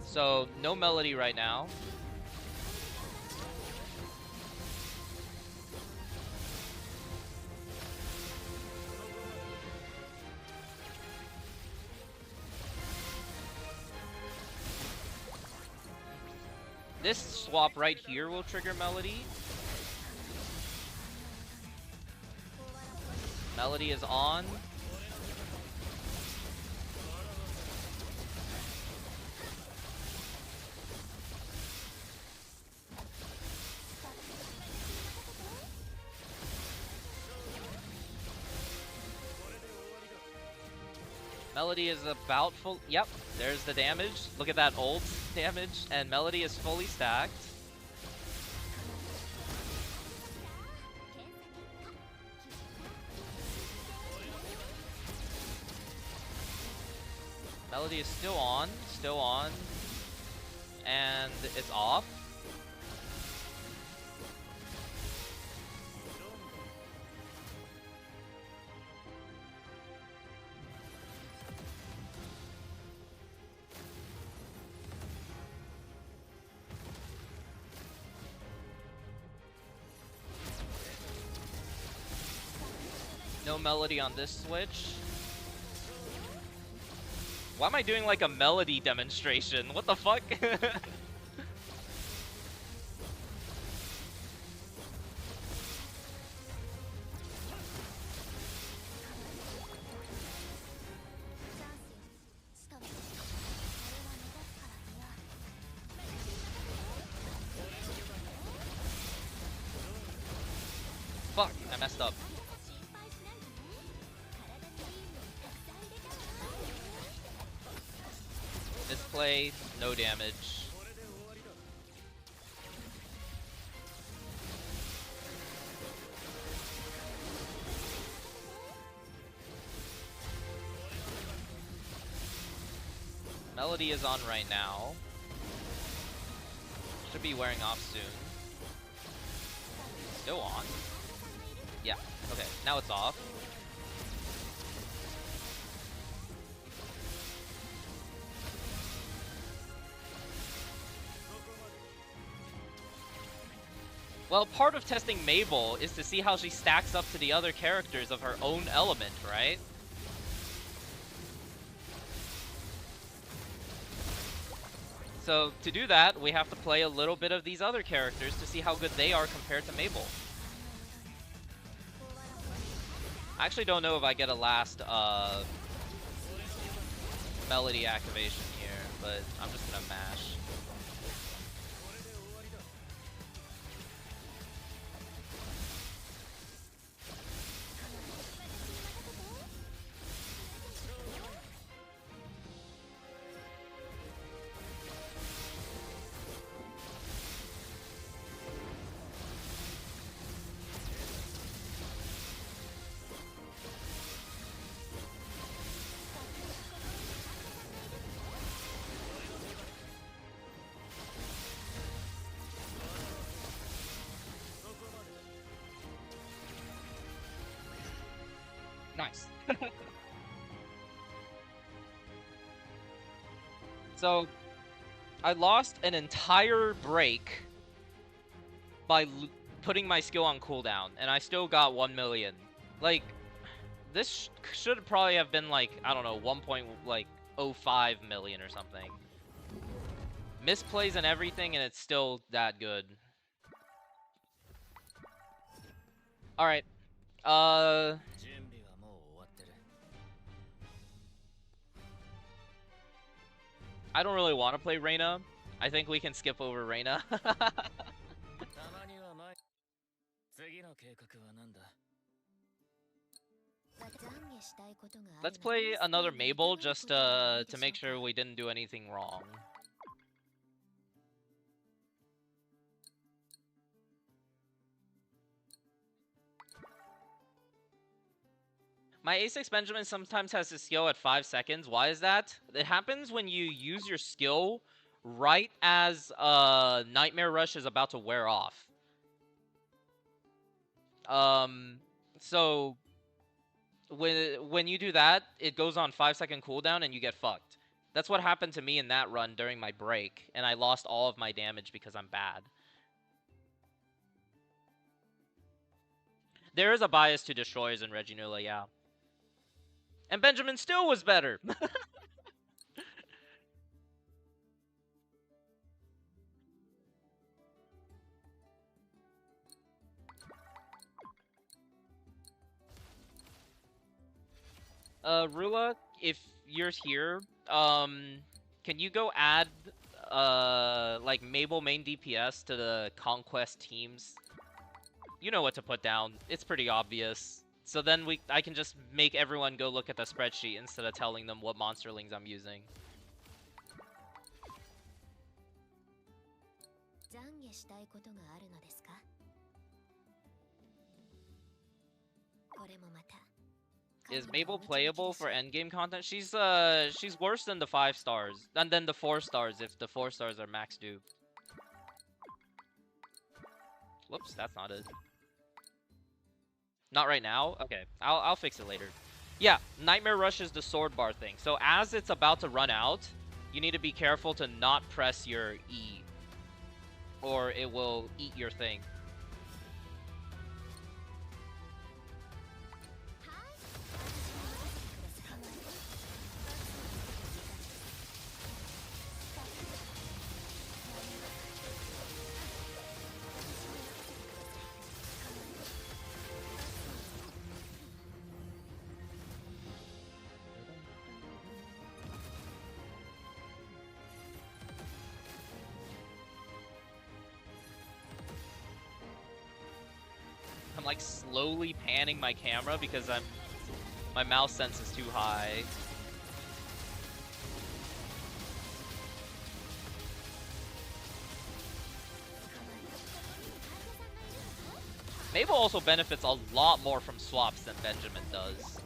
So, no Melody right now. This swap right here will trigger Melody. Melody is on. Melody is about full. Yep, there's the damage. Look at that ult damage, and Melody is fully stacked. Melody is still on, and it's off. No Melody on this switch. Why am I doing like a Melody demonstration? What the fuck? Fuck, I messed up. Misplay, no damage. Melody is on right now. Should be wearing off soon. Still on. Yeah, okay, now it's off. Well, part of testing Mabel is to see how she stacks up to the other characters of her own element, right? So to do that, we have to play a little bit of these other characters to see how good they are compared to Mabel. I actually don't know if I get a last melody activation here, but I'm just gonna mash. Nice. So, I lost an entire break by putting my skill on cooldown, and I still got 1 million. Like, this should probably have been like, I don't know, 1.05 million or something. Misplays and everything, and it's still that good. Alright. I don't really want to play Reyna. I think we can skip over Reyna. Let's play another Mabel just to make sure we didn't do anything wrong. My A6 Benjamin sometimes has his skill at 5 seconds. Why is that? It happens when you use your skill right as Nightmare Rush is about to wear off. So when you do that, it goes on 5-second cooldown and you get fucked. That's what happened to me in that run during my break, and I lost all of my damage because I'm bad. There is a bias to destroyers in Reginula, yeah. And Benjamin still was better. Rula, if you're here, can you go add, like, Mabel main DPS to the Conquest teams? You know what to put down. It's pretty obvious. So then I can just make everyone go look at the spreadsheet instead of telling them what monsterlings I'm using. Is Mabel playable for endgame content? She's worse than the 5 stars, and then the 4 stars if the 4 stars are max dupe. Whoops, that's not it. Not right now? Okay, I'll fix it later. Yeah, Nightmare Rush is the sword bar thing. So as it's about to run out, you need to be careful to not press your E, or it will eat your thing. I'm like slowly panning my camera because my mouse sense is too high. Mabel also benefits a lot more from swaps than Benjamin does.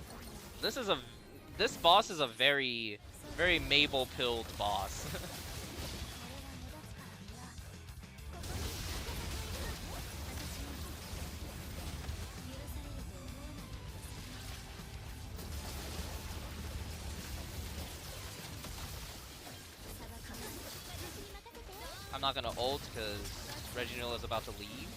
This boss is a very, very Mabel-pilled boss. I'm not gonna ult because Reginald is about to leave.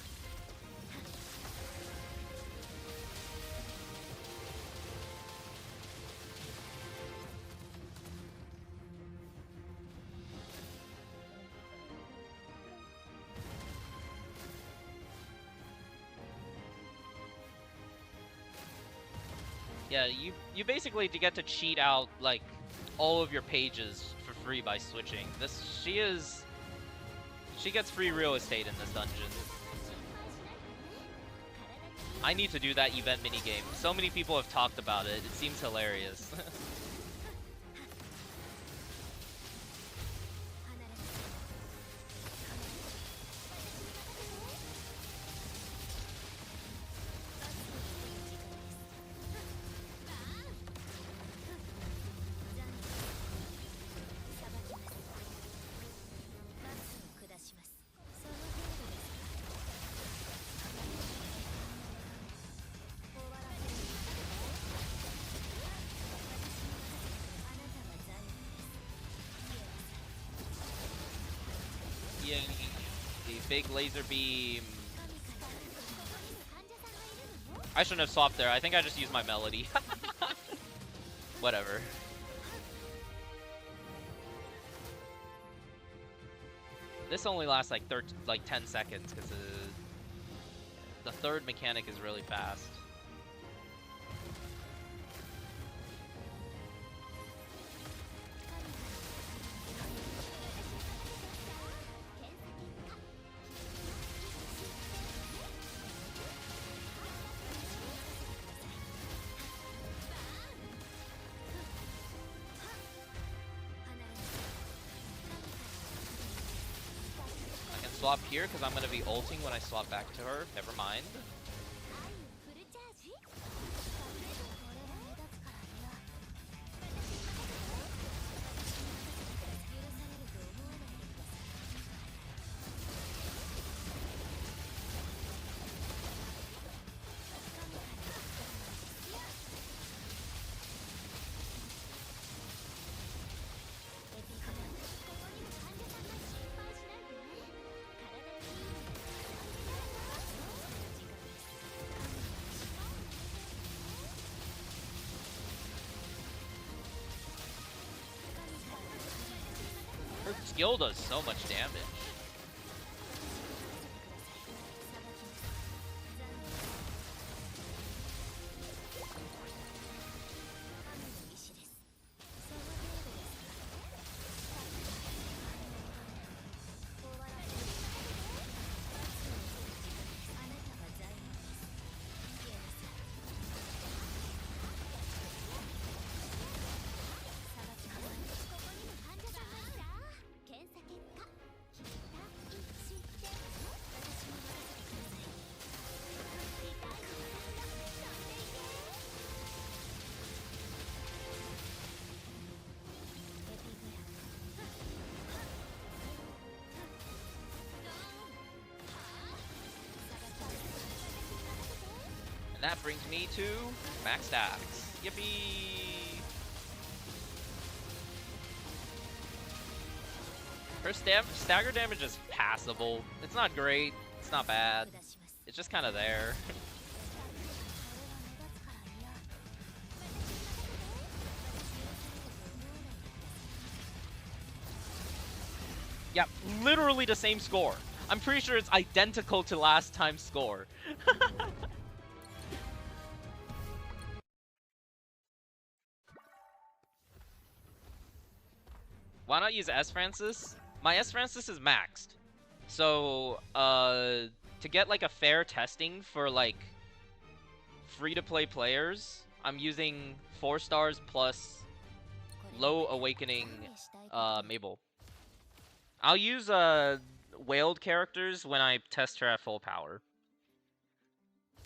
Yeah, you basically get to cheat out like all of your pages for free by switching. She gets free real estate in this dungeon. I need to do that event minigame. So many people have talked about it. It seems hilarious. Yeah, the big laser beam. I shouldn't have swapped there. I think I just used my melody. Whatever. This only lasts like 10 seconds because the third mechanic is really fast. Swap here because I'm going to be ulting when I swap back to her. Never mind. Her skill does so much damage. And that brings me to max stacks. Yippee! Her stagger damage is passable. It's not great. It's not bad. It's just kind of there. Yeah, literally the same score. I'm pretty sure it's identical to last time's score. Why not use S Francis? My S Francis is maxed. So, to get like a fair testing for like free-to-play players, I'm using 4 stars plus low awakening Mabel. I'll use whaled characters when I test her at full power.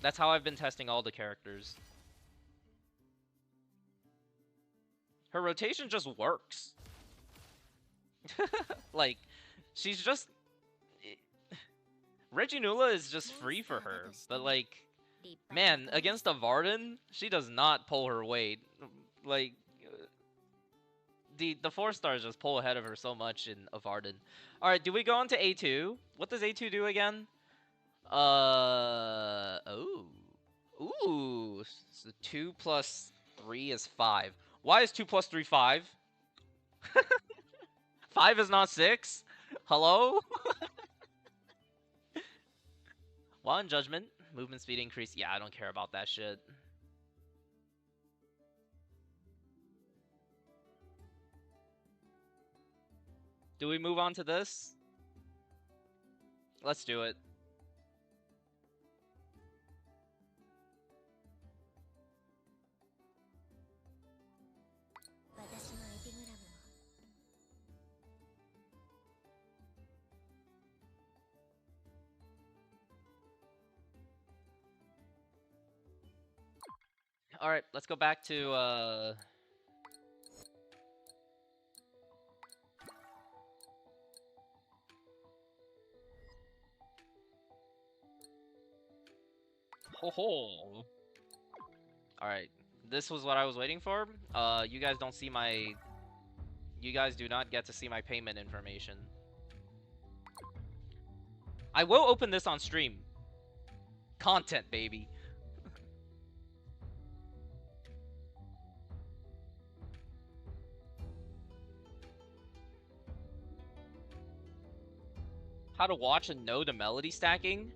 That's how I've been testing all the characters. Her rotation just works. Like, she's just... Reginula is just free for her, but like, man, against a Varden, she does not pull her weight. Like, the 4 stars just pull ahead of her so much in a Varden. Alright, do we go on to A2? What does A2 do again? Oh. Ooh, so 2 plus 3 is 5. Why is 2 plus 3 5? 5 is not 6? Hello? While in Judgment, movement speed increase. Yeah, I don't care about that shit. Do we move on to this? Let's do it. All right, let's go back to ho ho. All right, this was what I was waiting for. You guys don't see my. You guys do not get to see my payment information. I will open this on stream. Content, baby. How to watch and know the melody stacking.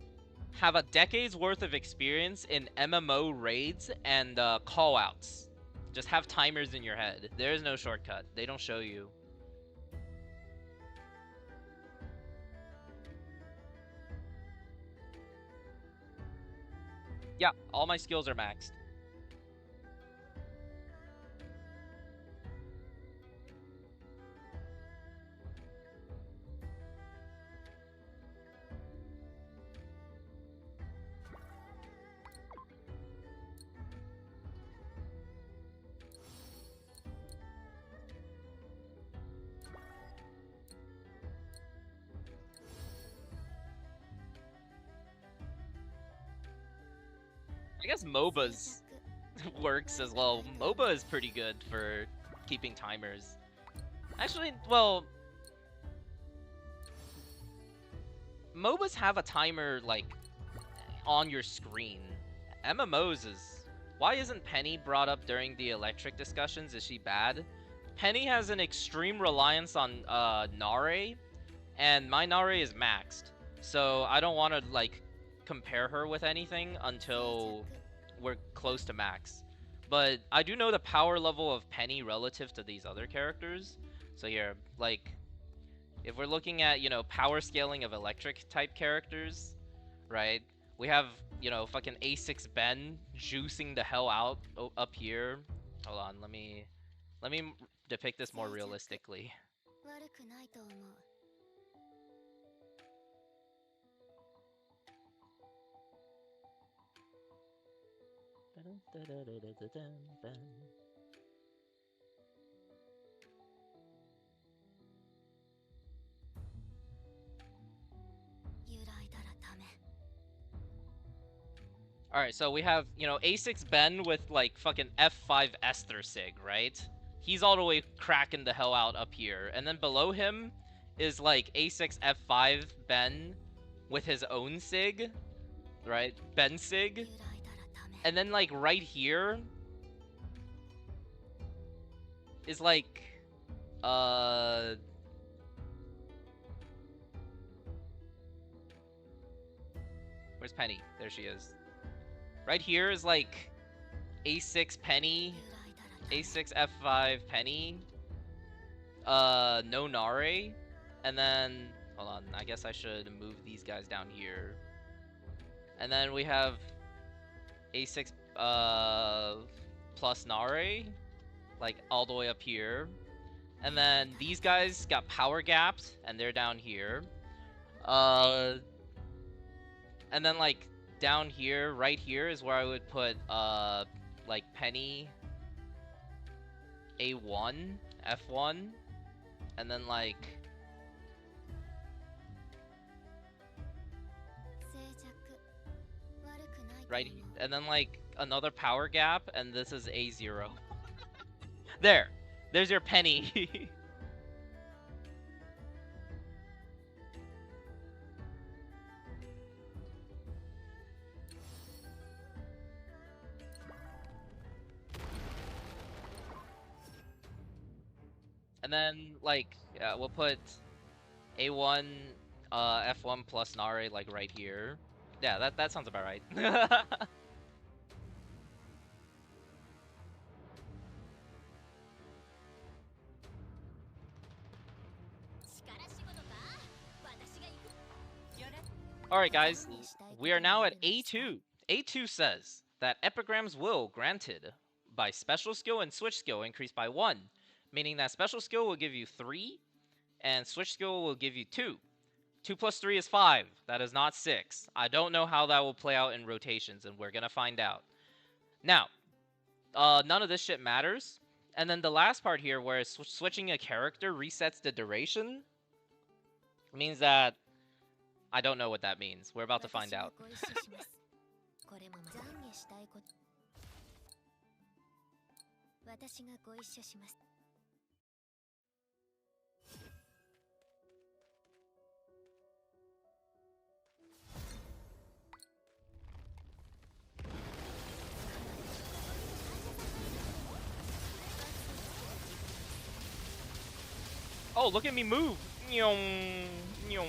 Have a decade's worth of experience in MMO raids and callouts. Just have timers in your head. There is no shortcut. They don't show you. Yeah, all my skills are maxed. I guess MOBAs works as well. MOBA is pretty good for keeping timers. Actually, well, MOBAs have a timer, like, on your screen. MMOs is... Why isn't Penny brought up during the electric discussions? Is she bad? Penny has an extreme reliance on Nare, and my Nare is maxed. So I don't want to, like, compare her with anything until we're close to max. But I do know the power level of Penny relative to these other characters. So yeah, like, if we're looking at, you know, power scaling of electric type characters, right? We have, you know, fucking A6 Ben juicing the hell out up here. Hold on, let me depict this more realistically. Alright, so we have, you know, A6 Ben with, like, fucking F5 Esther Sig, right? He's all the way cracking the hell out up here. And then below him is, like, A6 F5 Ben with his own Sig, right? Ben Sig. And then, like, right here is, like, where's Penny? There she is. Right here is, like, A6 Penny, A6 F5 Penny, no Nare, and then, hold on, I guess I should move these guys down here. And then we have A6 plus Nare, like, all the way up here. And then these guys got power gapped, and they're down here. And then, like, down here, right here is where I would put, like, Penny, A1, F1, and then, like, right, and then, like, another power gap, and this is A0. There's your Penny. And then, like, we'll put A1, F1 plus Nare, like, right here. Yeah, that sounds about right. Alright guys, we are now at A2. A2 says that epigrams will, granted, by special skill and switch skill, increase by 1. Meaning that special skill will give you 3, and switch skill will give you 2. 2 plus 3 is 5. That is not 6. I don't know how that will play out in rotations, and we're gonna find out. Now, none of this shit matters. And then the last part here, where switching a character resets the duration, means that I don't know what that means. We're about to find out. Oh, look at me move! Nyong, nyong.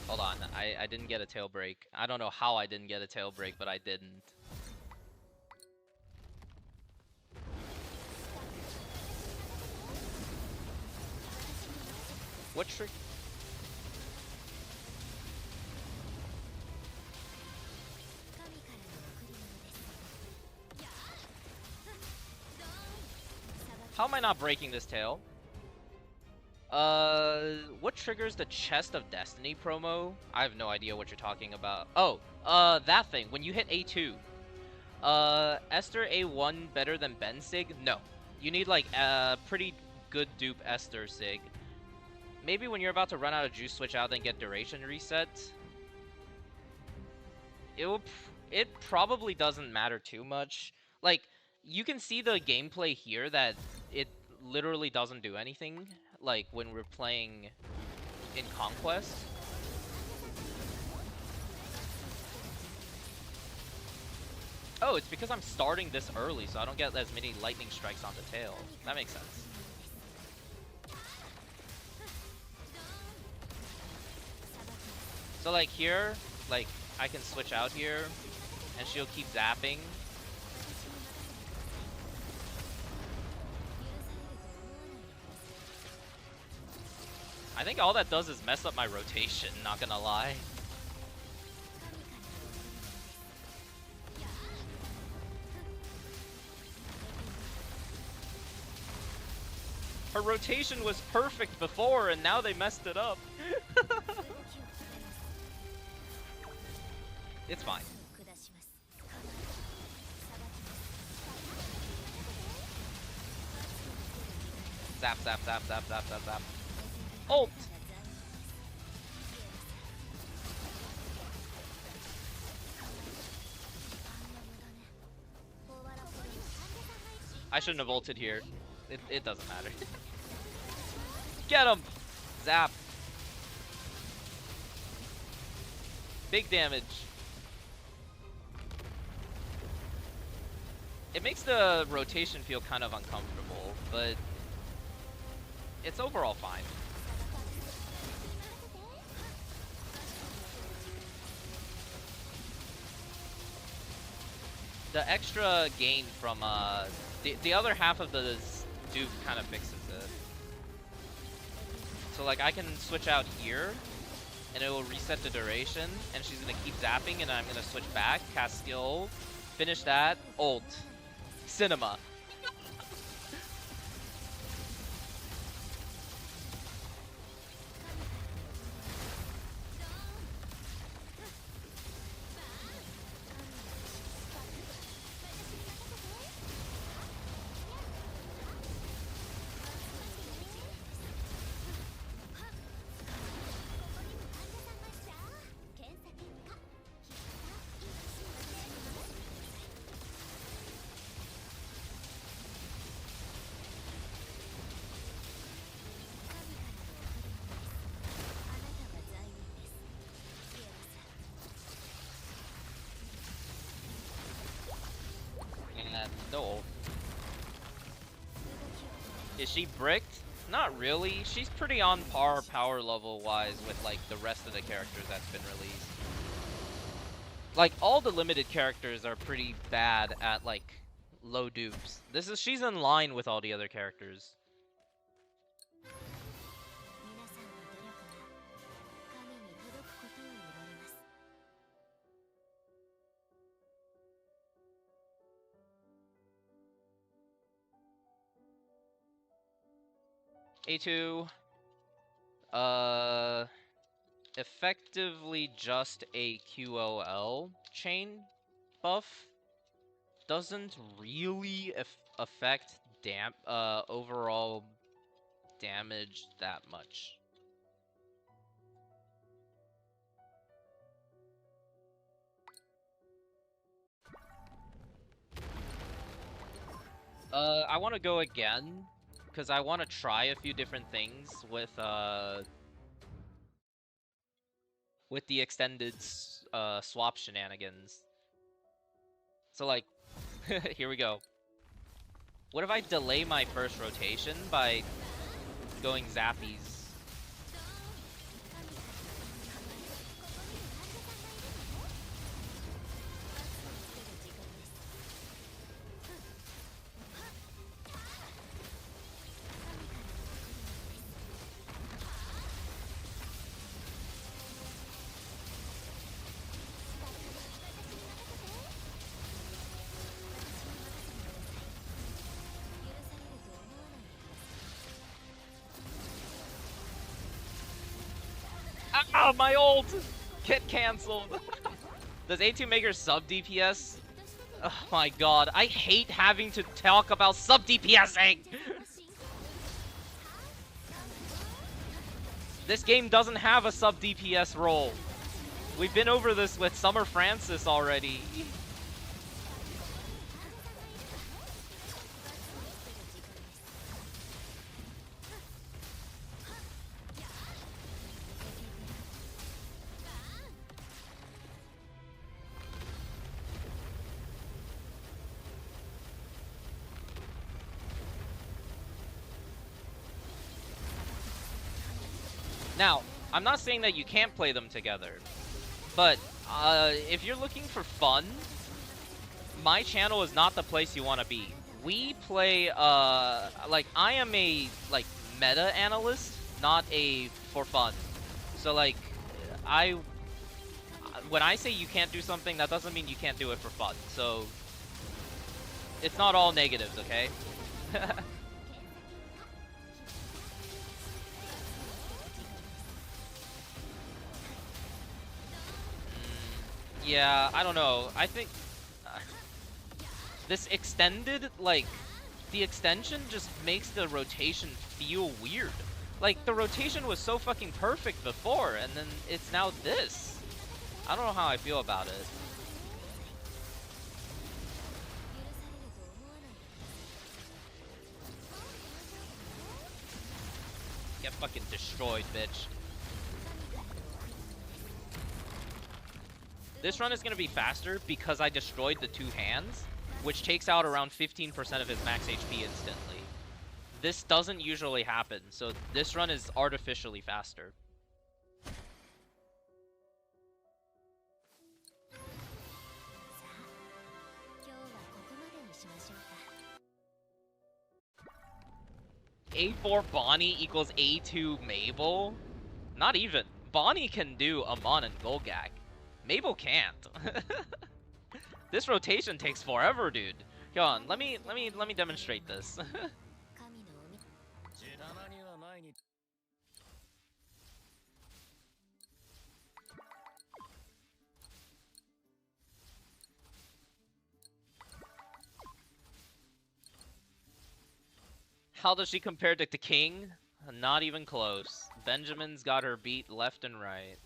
Hold on, I didn't get a tail break. I don't know how I didn't get a tail break, but I didn't. What trick? How am I not breaking this tail? What triggers the Chest of Destiny promo? I have no idea what you're talking about. Oh, that thing. When you hit A2. Esther A1 better than Ben Sig? No. You need, like, a pretty good dupe Esther Sig. Maybe when you're about to run out of juice, switch out, then get duration reset. It probably doesn't matter too much. Like, you can see the gameplay here that it literally doesn't do anything. Like, when we're playing in Conquest. Oh, it's because I'm starting this early, so I don't get as many lightning strikes on the tail. That makes sense. So, like, here, like, I can switch out here, and she'll keep zapping. I think all that does is mess up my rotation, not gonna lie. Her rotation was perfect before, and now they messed it up. It's fine. Zap, zap, zap, zap, zap, zap, zap. Ult! I shouldn't have ulted here. It doesn't matter. Get him! Zap. Big damage. It makes the rotation feel kind of uncomfortable, but it's overall fine. The extra gain from the other half of the dupe kind of fixes it. So like I can switch out here and it will reset the duration and she's gonna keep zapping and I'm gonna switch back, cast skill, finish that, ult. Cinema. No ult. Is she bricked? Not really. She's pretty on par power level wise with like the rest of the characters that's been released. Like, all the limited characters are pretty bad at, like, low dupes. She's in line with all the other characters. A2, effectively just a QOL chain buff. Doesn't really affect overall damage that much. I want to go again, because I want to try a few different things with the extended swap shenanigans. So, like, here we go. What if I delay my first rotation by going zappies? Ah, my ult! Get cancelled! Does A2 make her sub DPS? Oh my god, I hate having to talk about sub DPSing! This game doesn't have a sub DPS role. We've been over this with Summer Francis already. Now, I'm not saying that you can't play them together, but if you're looking for fun, my channel is not the place you want to be. We play, like, I am a, like, meta analyst, not a for fun. So, like, when I say you can't do something, that doesn't mean you can't do it for fun. So, it's not all negatives, okay? Yeah, I don't know. I think this extended, like, the extension just makes the rotation feel weird. Like, the rotation was so fucking perfect before, and then it's now this. I don't know how I feel about it. Get fucking destroyed, bitch. This run is going to be faster because I destroyed the two hands, which takes out around 15% of his max HP instantly. This doesn't usually happen, so this run is artificially faster. A4 Bonnie equals A2 Mabel? Not even. Bonnie can do Amon and Golgak. Mabel can't. This rotation takes forever, dude. Go on, let me demonstrate this. How does she compare to the King? Not even close. Benjamin's got her beat left and right.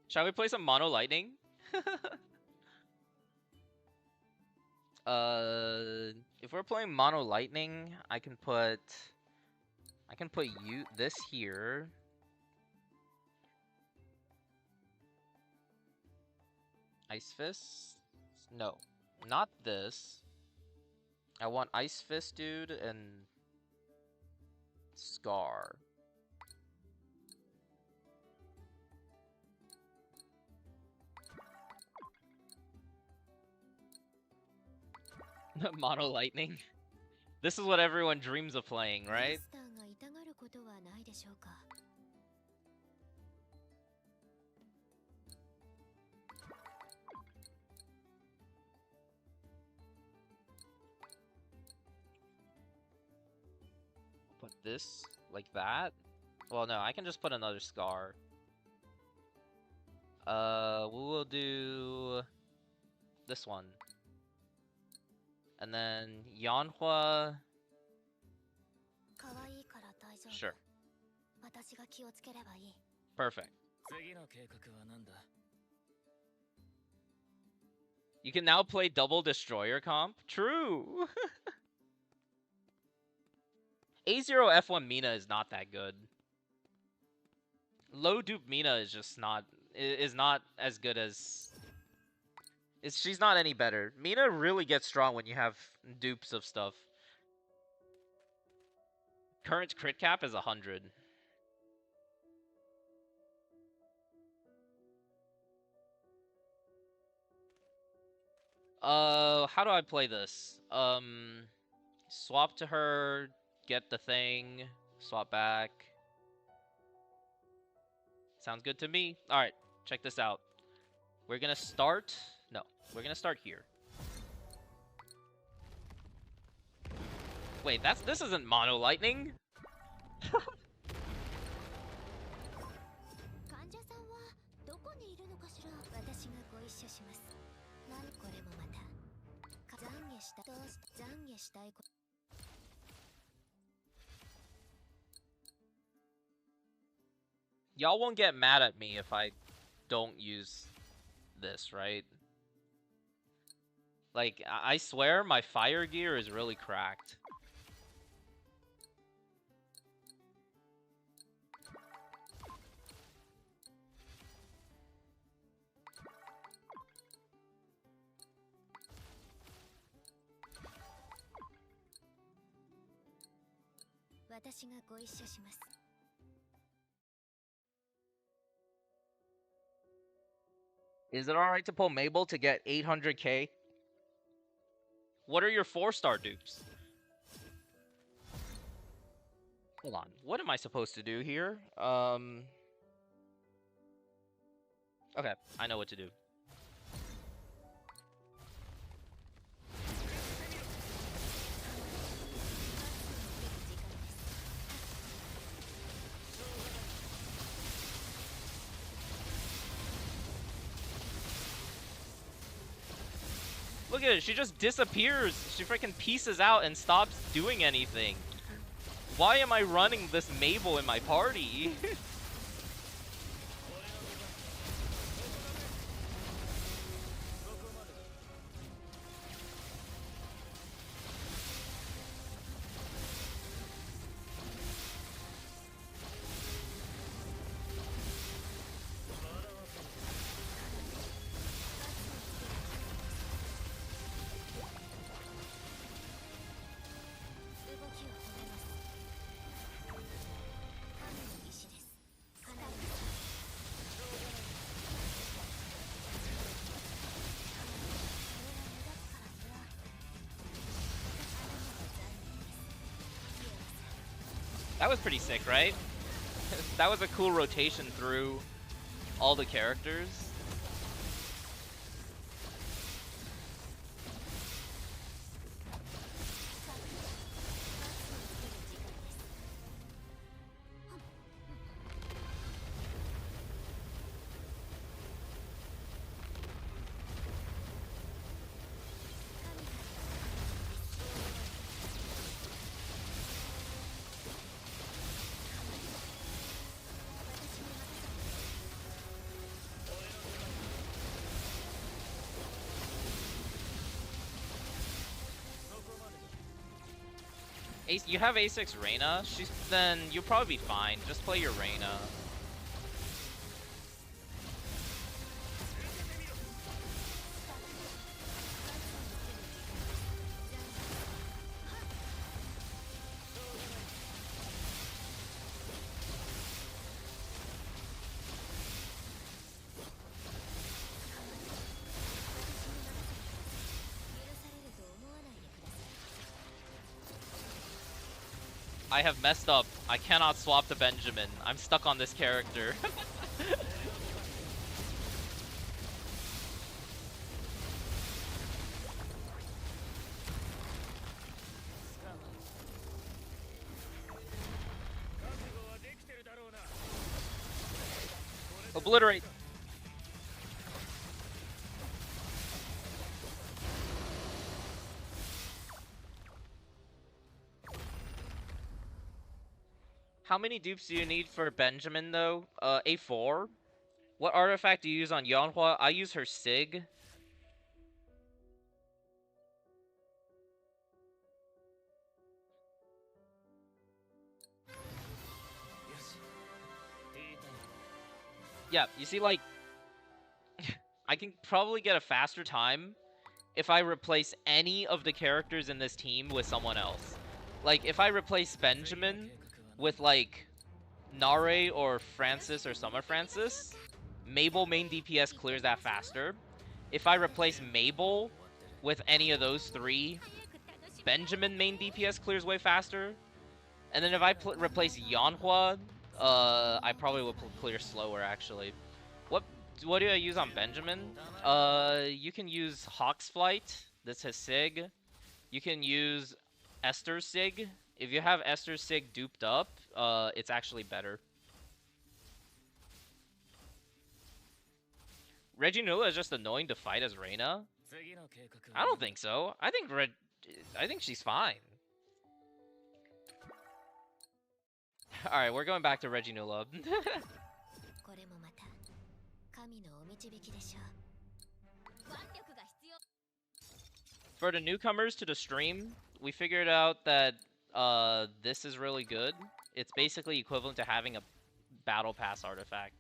Shall we play some Mono Lightning? If we're playing Mono Lightning, I can put this here. Ice Fist? No, not this. I want Ice Fist Dude and Scar. Mono Lightning. This is what everyone dreams of playing, right? Put this like that? Well, no, I can just put another Scar. We will do this one. And then Yanhua. Sure. Perfect. You can now play double destroyer comp? True! A0 F1 Mina is not that good. Low dupe Mina is just not as good as she's not any better. Mina really gets strong when you have dupes of stuff. Current crit cap is 100. How do I play this? Swap to her, get the thing, swap back. Sounds good to me. Alright, check this out. We're gonna start... No, we're gonna start here. Wait, this isn't Mono Lightning! Y'all won't get mad at me if I don't use this, right? Like, I swear my fire gear is really cracked. Is it alright to pull Mabel to get 800k? What are your 4-star dupes? Hold on, what am I supposed to do here? Okay, I know what to do. Look at it, she just disappears. She freaking pieces out and stops doing anything. Why am I running this Mabel in my party? That was pretty sick, right? That was a cool rotation through all the characters. You have A6 Reyna, then you'll probably be fine. Just play your Reyna. I have messed up. I cannot swap to Benjamin. I'm stuck on this character. Obliterate. How many dupes do you need for Benjamin, though? A4? What artifact do you use on Yanhua? I use her Sig. Yeah, you see, like, I can probably get a faster time if I replace any of the characters in this team with someone else. Like, if I replace Benjamin with, like, Nare or Francis or Summer Francis, Mabel main DPS clears that faster. If I replace Mabel with any of those three, Benjamin main DPS clears way faster. And then if I replace Yanhua, I probably will clear slower, actually. What do I use on Benjamin? You can use Hawk's Flight. This has Sig. You can use Esther's Sig. If you have Esther's Sig duped up, it's actually better. Reginula is just annoying to fight as Reyna? I don't think so. I think she's fine. Alright, we're going back to Reginula. For the newcomers to the stream, we figured out that this is really good. It's basically equivalent to having a battle pass artifact.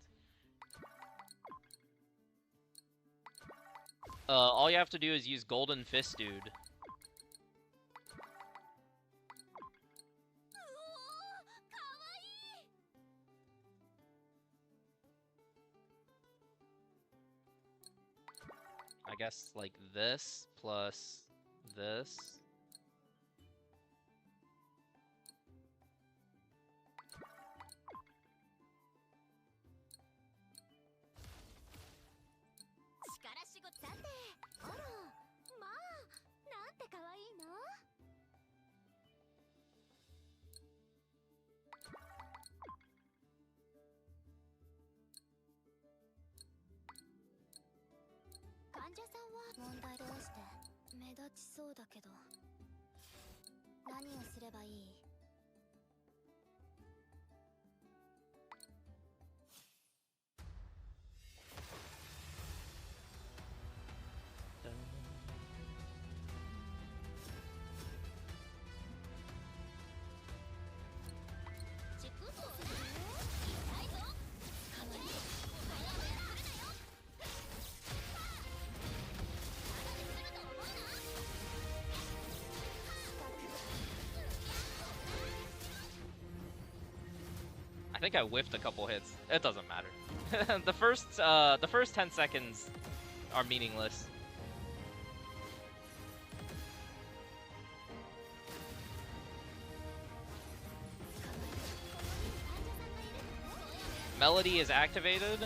All you have to do is use Golden Fist, dude. I guess like this plus this. I think I whiffed a couple hits. It doesn't matter. the first 10 seconds are meaningless. Melody is activated.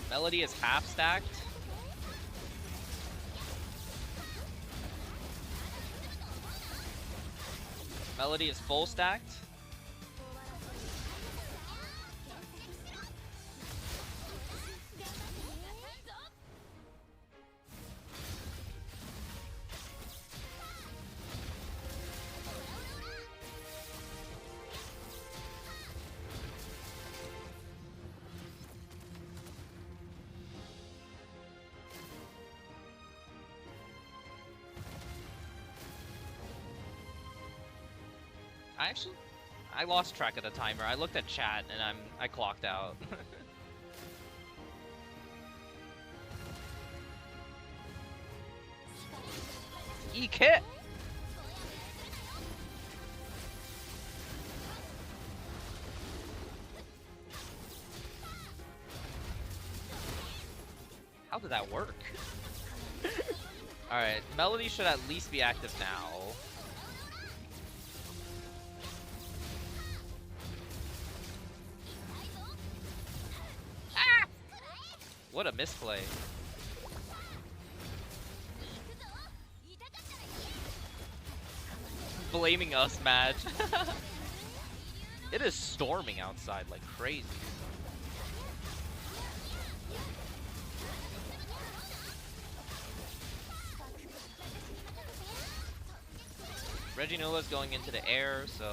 Melody is half stacked. Melody is full stacked. I lost track of the timer. I looked at chat and I clocked out. E-kit! did that work? Alright, Melody should at least be active now. Ah! What a misplay. Blaming us, Madge. It is storming outside like crazy. Reginula's going into the air, so...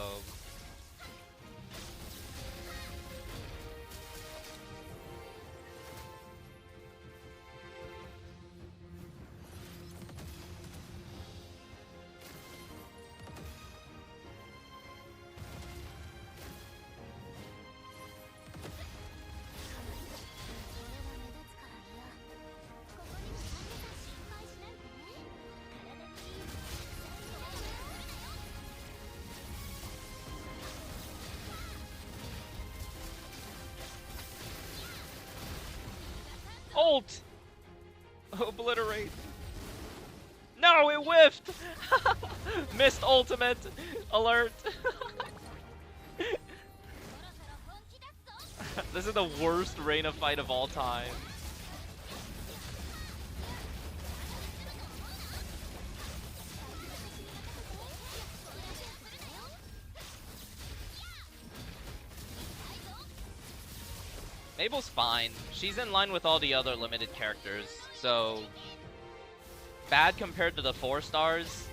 Ult! Obliterate. No, it whiffed! Missed ultimate! Alert! This is the worst Reina fight of all time. Mabel's fine. She's in line with all the other limited characters, so bad compared to the 4 stars,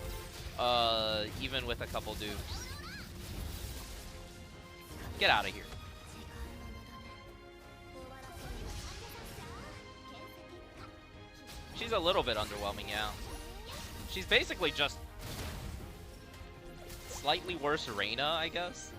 even with a couple dupes. Get out of here. She's a little bit underwhelming, yeah. She's basically just slightly worse Reina, I guess.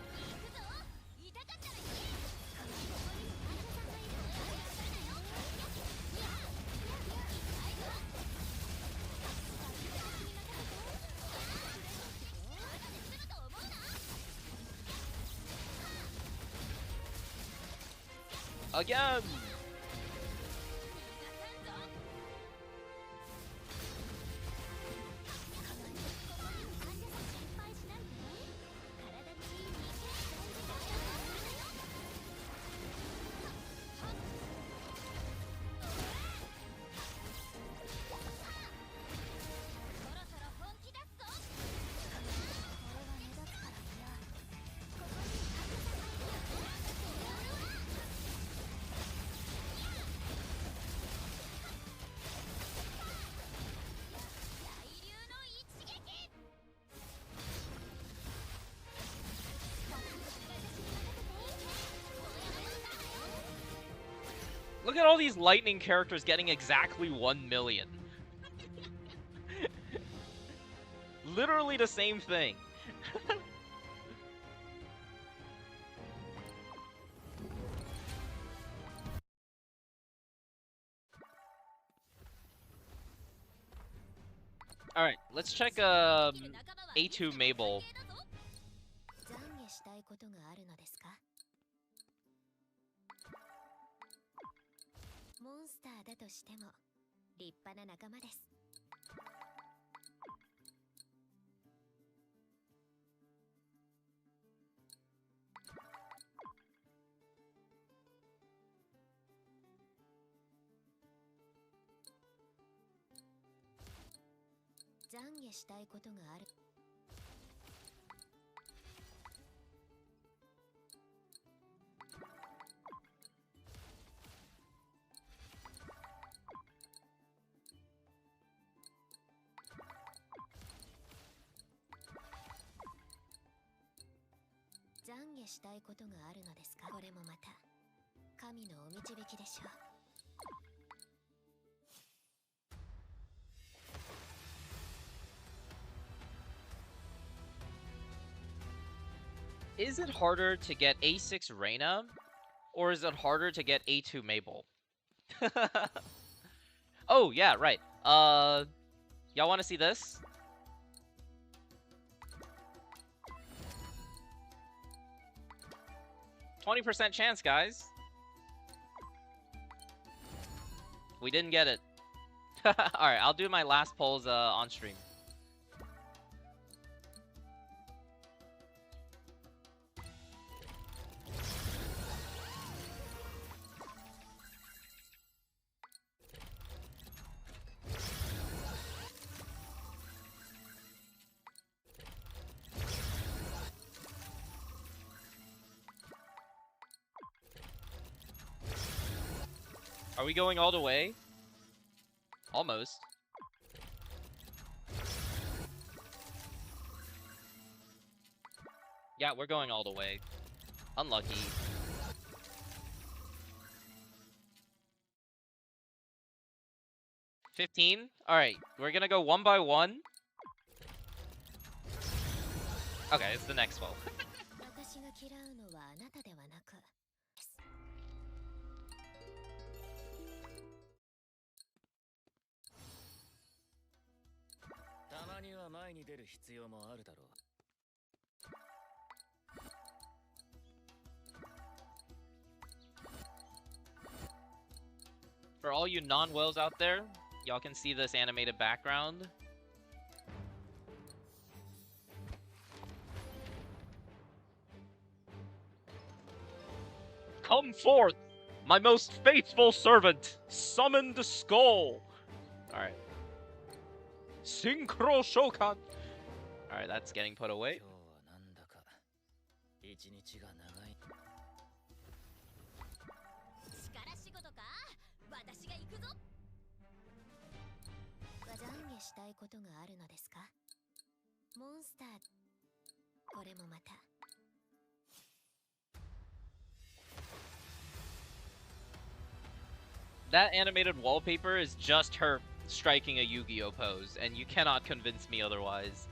Again! Look at all these lightning characters getting exactly 1 million. Literally the same thing. Alright, let's check A2 Mabel. Is it harder to get A6 Reina, or is it harder to get A2 Mabel? Oh, yeah, right. Y'all want to see this? %20 chance, guys. We didn't get it. Alright, I'll do my last polls on stream. Are we going all the way? Almost. Yeah, we're going all the way. Unlucky. $15? Alright, we're gonna go one by one. Okay, it's the next 12. For all you non-whales out there, y'all can see this animated background. Come forth, my most faithful servant! Summon the skull! Alright. Synchro Shokan! Alright, that's getting put away. That animated wallpaper is just her striking a Yu-Gi-Oh pose, and you cannot convince me otherwise.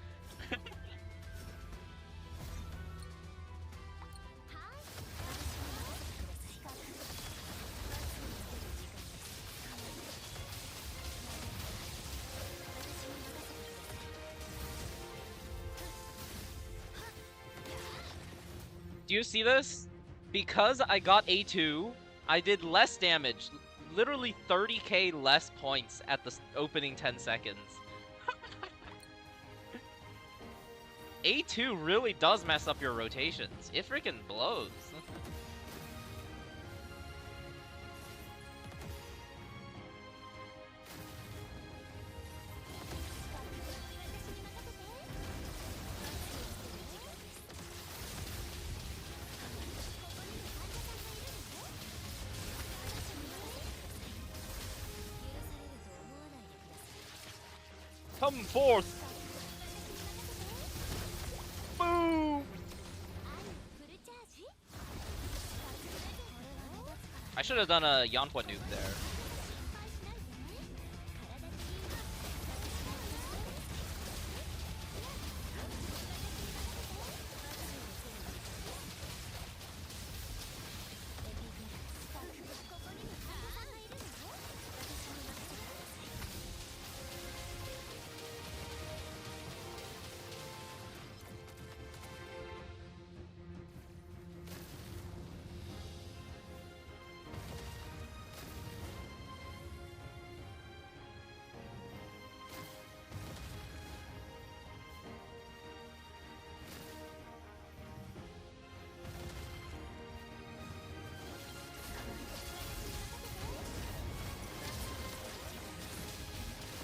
Do you see this? Because I got A2, I did less damage. Literally 30k less points at the opening 10 seconds. A2 really does mess up your rotations. It freaking blows. Come forth! Boom! I should have done a Yanhua nuke there.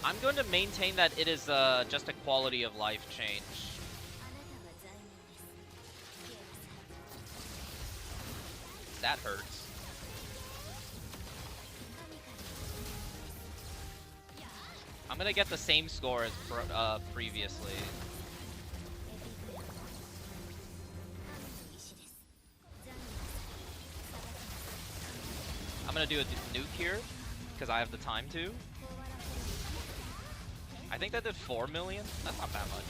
I'm going to maintain that it is just a quality of life change. That hurts. I'm gonna get the same score as previously. I'm gonna do a nuke here, because I have the time to. I think that did 4 million? That's not that much.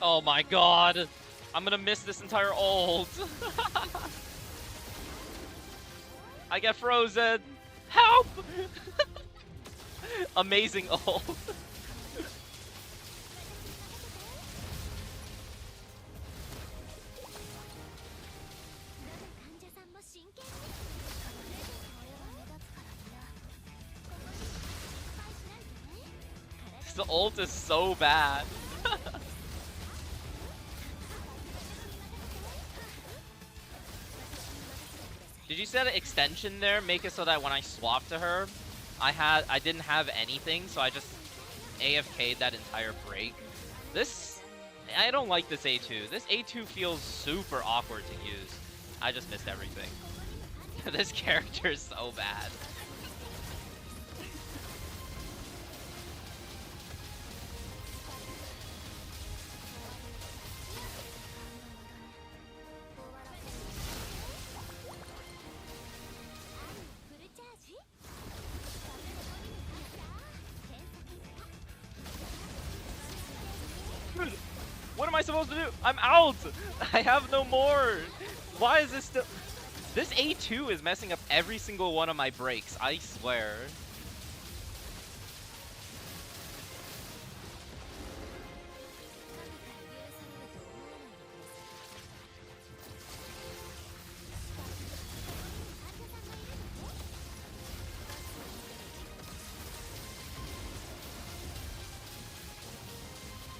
Oh my god! I'm gonna miss this entire ult! I get frozen! Help! Amazing ult. The ult is so bad. Did you set an extension there? Make it so that when I swap to her, I didn't have anything, so I just AFK'd that entire break. I don't like this A2. This A2 feels super awkward to use. I just missed everything. This character is so bad. What am I supposed to do? I'm out! I have no more! Why is this still... This A2 is messing up every single one of my breaks, I swear.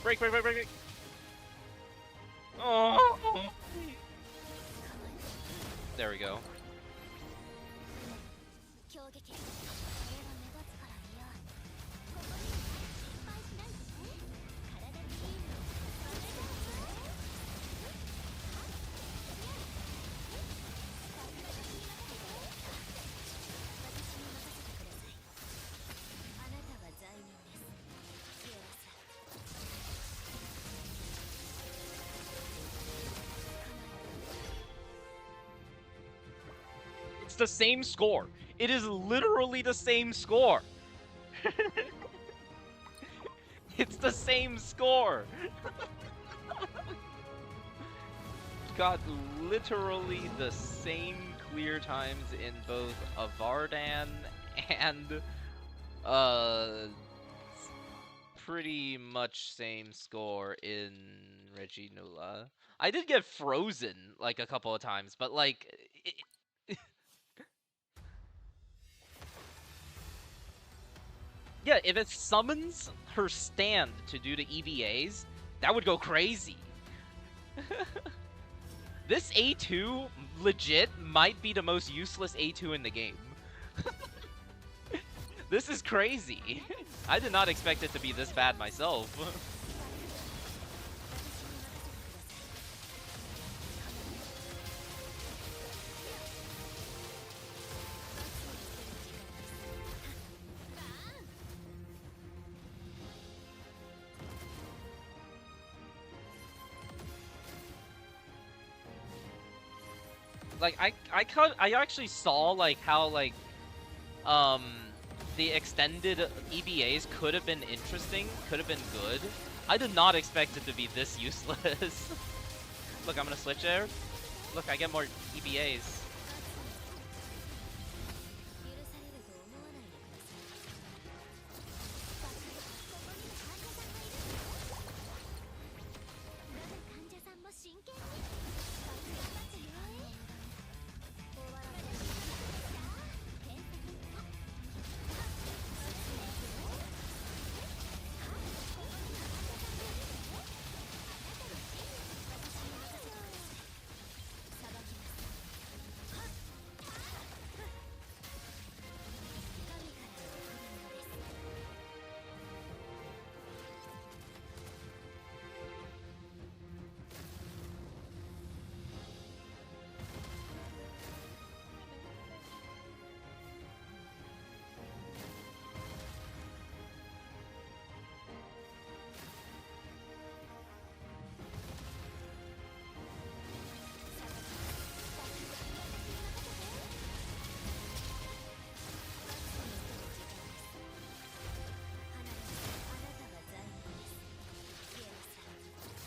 Break, break, break, break, break! Oh! There we go. It's the same score. It is literally the same score. It's the same score. Got literally the same clear times in both a Vardan and pretty much same score in Reginula. I did get frozen like a couple of times, but like yeah, if it summons her stand to do the EVAs, that would go crazy. This A2 legit might be the most useless A2 in the game. This is crazy. I did not expect it to be this bad myself. Like I actually saw like how like the extended EBAs could have been interesting, could have been good. I did not expect it to be this useless. Look, I'm gonna switch there. Look, I get more EBAs.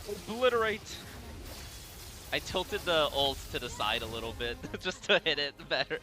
Obliterate! I tilted the ult to the side a little bit just to hit it better.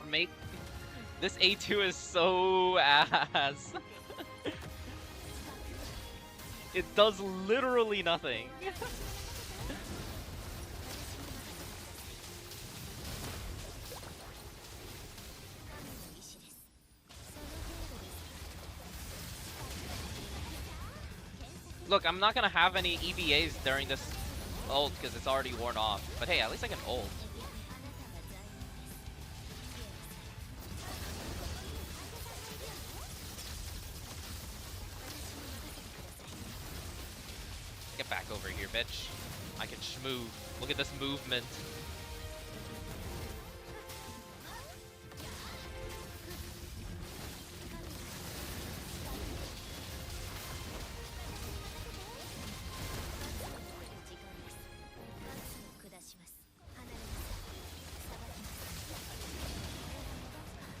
Make this A2 is so ass. It does literally nothing. Look, I'm not gonna have any EVAs during this ult because it's already worn off. But hey, at least I can ult. Get back over here, bitch. I can schmove. Look at this movement.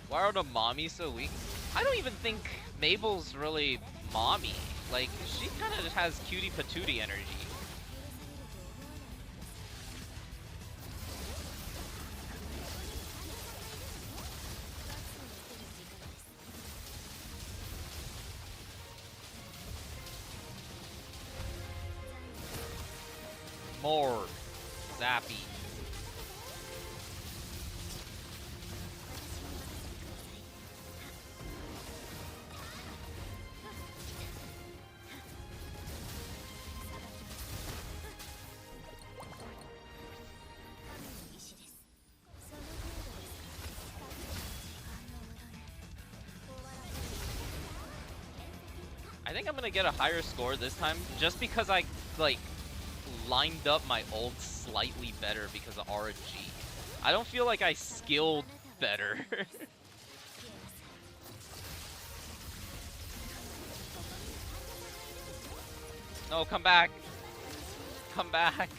Why are the mommies so weak? I don't even think Mabel's really mommy. Like, she kind of has cutie patootie energy. More zappy. I think I'm gonna get a higher score this time just because I, like, lined up my ult slightly better because of RNG. I don't feel like I skilled better. No, come back. Come back.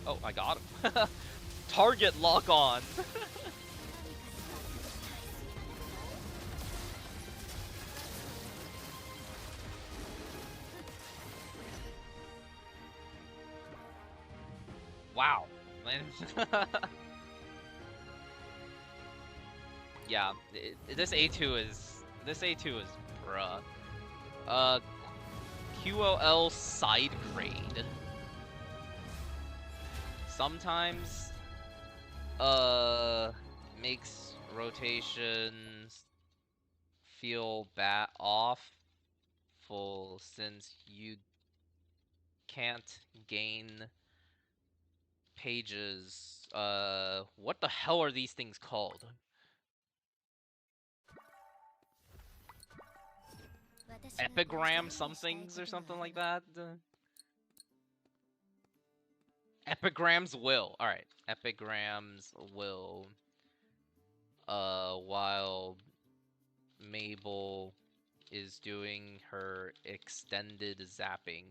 Oh, I got him. Target lock on. Wow. Yeah, this A2 is bruh. QOL side grade. Sometimes makes rotations feel awful since you can't gain pages. What the hell are these things called? Epigram somethings or something like that? Epigrams will. Alright. Epigrams will. While Mabel is doing her extended zapping.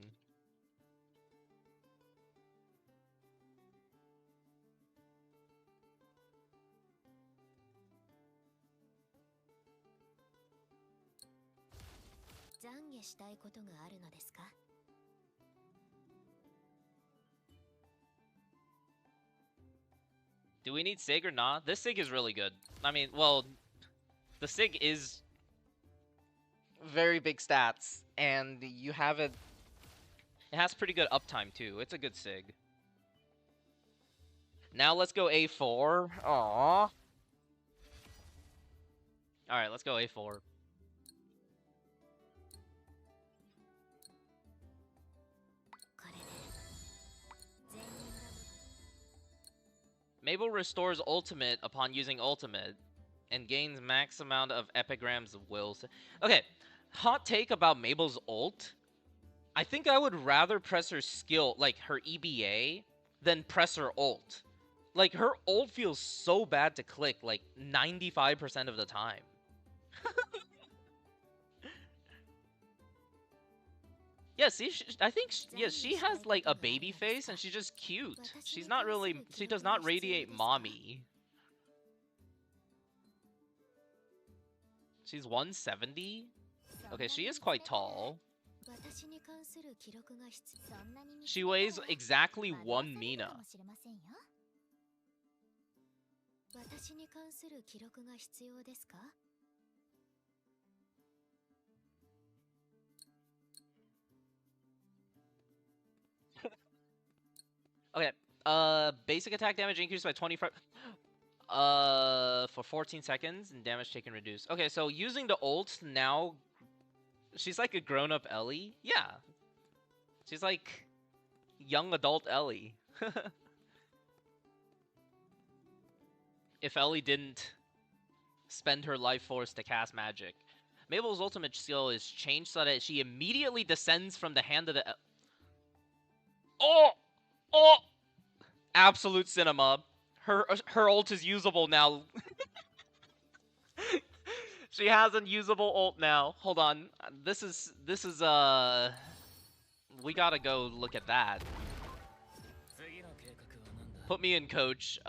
Do we need Sig or not? This Sig is really good. I mean, well, the Sig is very big stats, and you have it. It has pretty good uptime too. It's a good Sig. Now let's go A4. Aww. Alright, let's go A4. Mabel restores ultimate upon using ultimate and gains max amount of epigrams of wills. Okay, hot take about Mabel's ult. I think I would rather press her skill, like her EBA, than press her ult. Like, her ult feels so bad to click, like, 95% of the time. Yeah, see, I think, yeah, she has, like, a baby face, and she's just cute. She's not really, she does not radiate mommy. She's 170? Okay, she is quite tall. She weighs exactly 1 Mina. Okay, basic attack damage increased by 25... for 14 seconds, and damage taken reduced. Okay, so using the ult now... She's like a grown-up Ellie? Yeah. She's like... young adult Ellie. If Ellie didn't spend her life force to cast magic. Mabel's ultimate skill is changed so that she immediately descends from the hand of the... Oh! Oh! Absolute cinema. Her ult is usable now. She has a usable ult now. Hold on. This is, we gotta go look at that. Put me in, coach.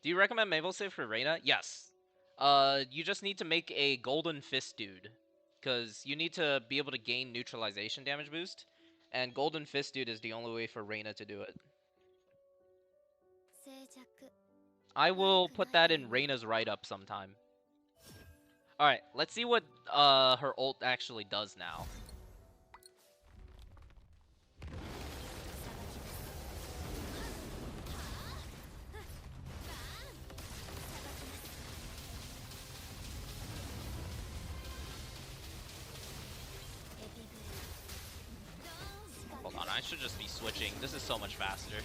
Do you recommend Mabel save for Reyna? Yes. You just need to make a golden fist dude. Because you need to be able to gain neutralization damage boost. And golden fist dude is the only way for Reyna to do it. I will put that in Reyna's write-up sometime. Alright, let's see what her ult actually does now. Hold on, I should just be switching. This is so much faster.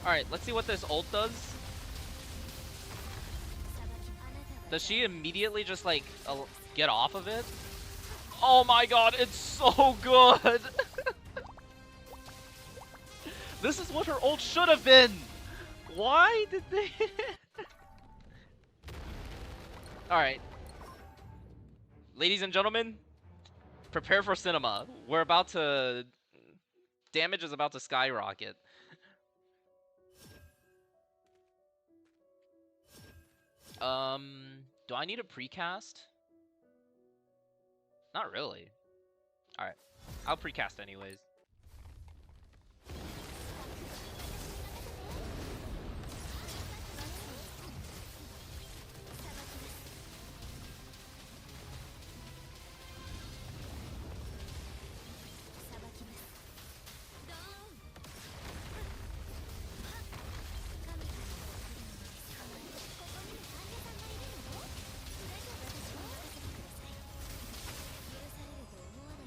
Alright, let's see what this ult does. Does she immediately just, like, get off of it? Oh my god, it's so good! This is what her ult should have been! Why did they... Alright. Ladies and gentlemen, prepare for cinema. We're about to... Damage is about to skyrocket. Do I need a precast? Not really. Alright. I'll precast anyways.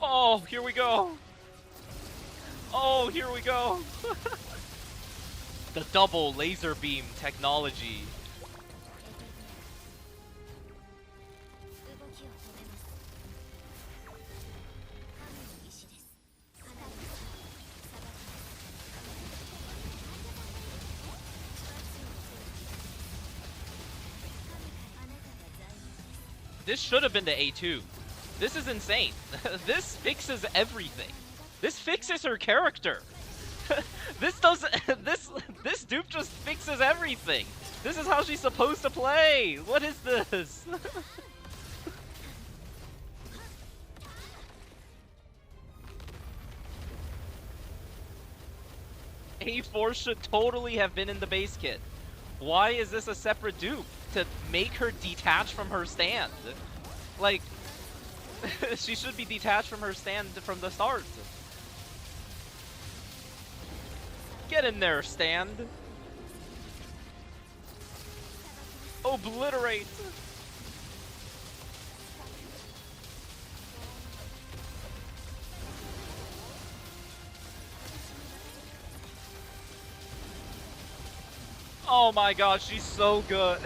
Oh, here we go! Oh, here we go! The double laser beam technology. This should have been the A2. This is insane. This fixes everything. This fixes her character. This does this dupe just fixes everything. This is how she's supposed to play. What is this? A4 should totally have been in the base kit. Why is this a separate dupe? To make her detach from her stand. Like, she should be detached from her stand from the start. Get in there, stand. Obliterate. Oh my god, she's so good.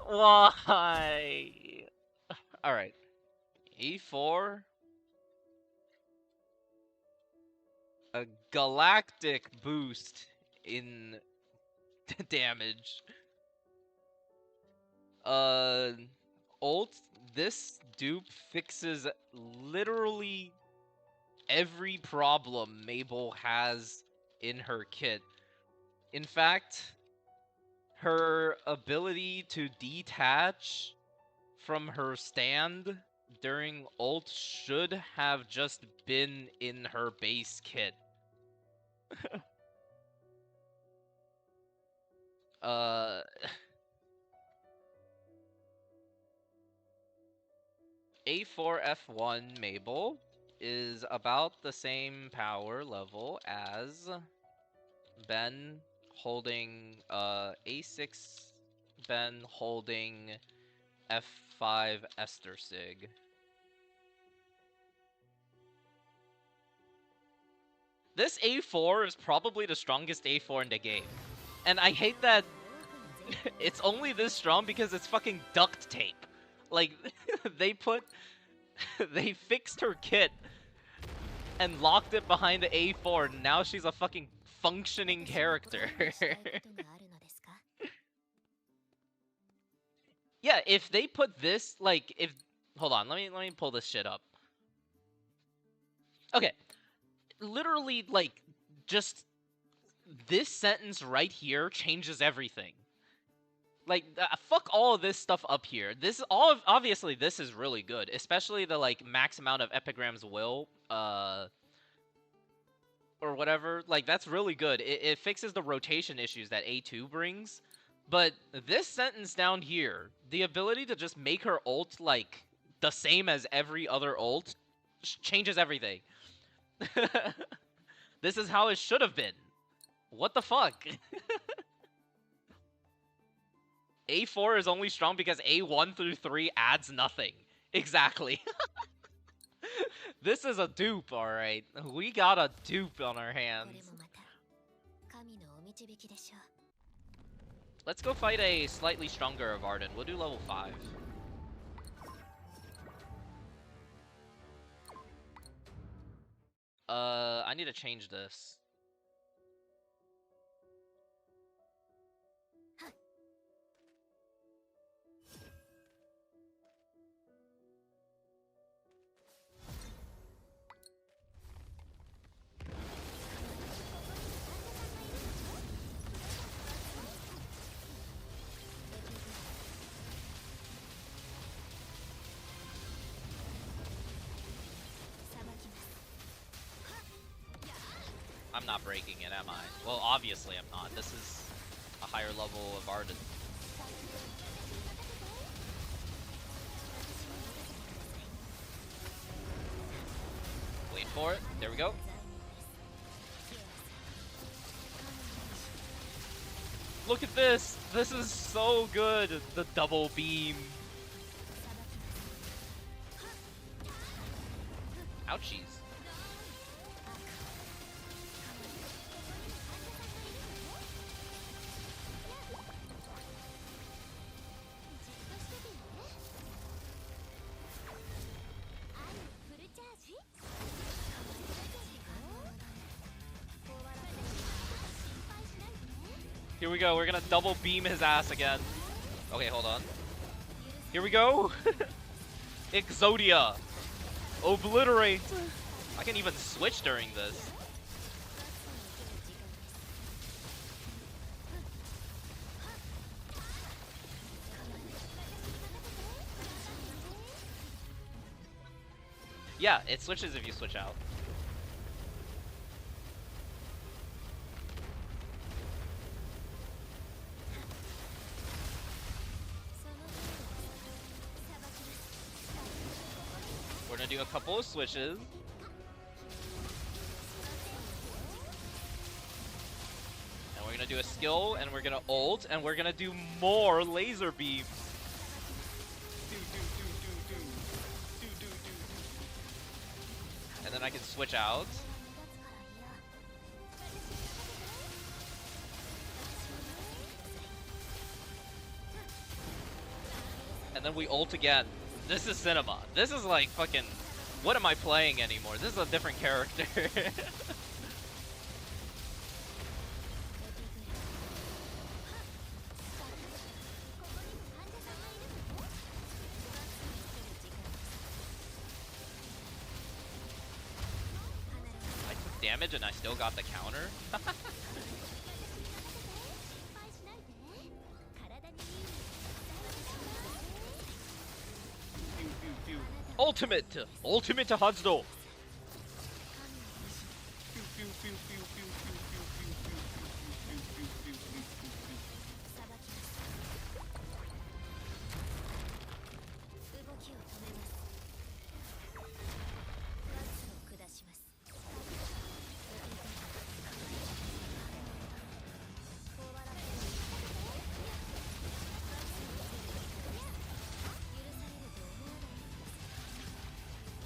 Why? Alright. E4. A galactic boost in damage. Ult, this dupe fixes literally every problem Mabel has in her kit. In fact, her ability to detach from her stand during ult should have just been in her base kit. A4 F1 Mabel is about the same power level as Ben holding A6 Ben holding F5 Esther Sig. This A4 is probably the strongest A4 in the game. And I hate that it's only this strong because it's fucking duct tape. Like, they fixed her kit and locked it behind the A4, and now she's a fucking functioning character. Yeah, if they put this, like, if... Hold on, let me pull this shit up. Okay. Literally, like, just... This sentence right here changes everything. Like, fuck all of this stuff up here. This obviously this is really good, especially the like max amount of epigrams will or whatever. Like, that's really good. It fixes the rotation issues that A2 brings. But this sentence down here, the ability to just make her ult like the same as every other ult, changes everything. This is how it should have been. What the fuck? A4 is only strong because A1 through 3 adds nothing. Exactly. This is a dupe, alright. We got a dupe on our hands. Let's go fight a slightly stronger Varden. We'll do level 5. I need to change this. I'm not breaking it, am I? Well, obviously I'm not. This is a higher level of Arden. Wait for it. There we go. Look at this! This is so good! The double beam. Ouchies. Here we go, we're gonna double beam his ass again. Okay, hold on. Here we go! Exodia! Obliterate! I can even switch during this. Yeah, it switches if you switch out. do a couple of switches. And we're gonna do a skill, and we're gonna ult, and we're gonna do more laser beam. And then I can switch out. And then we ult again. This is cinema. This is like fucking... What am I playing anymore? This is a different character. I took damage and I still got the counter. Ultimate! Ultimate Hazudo!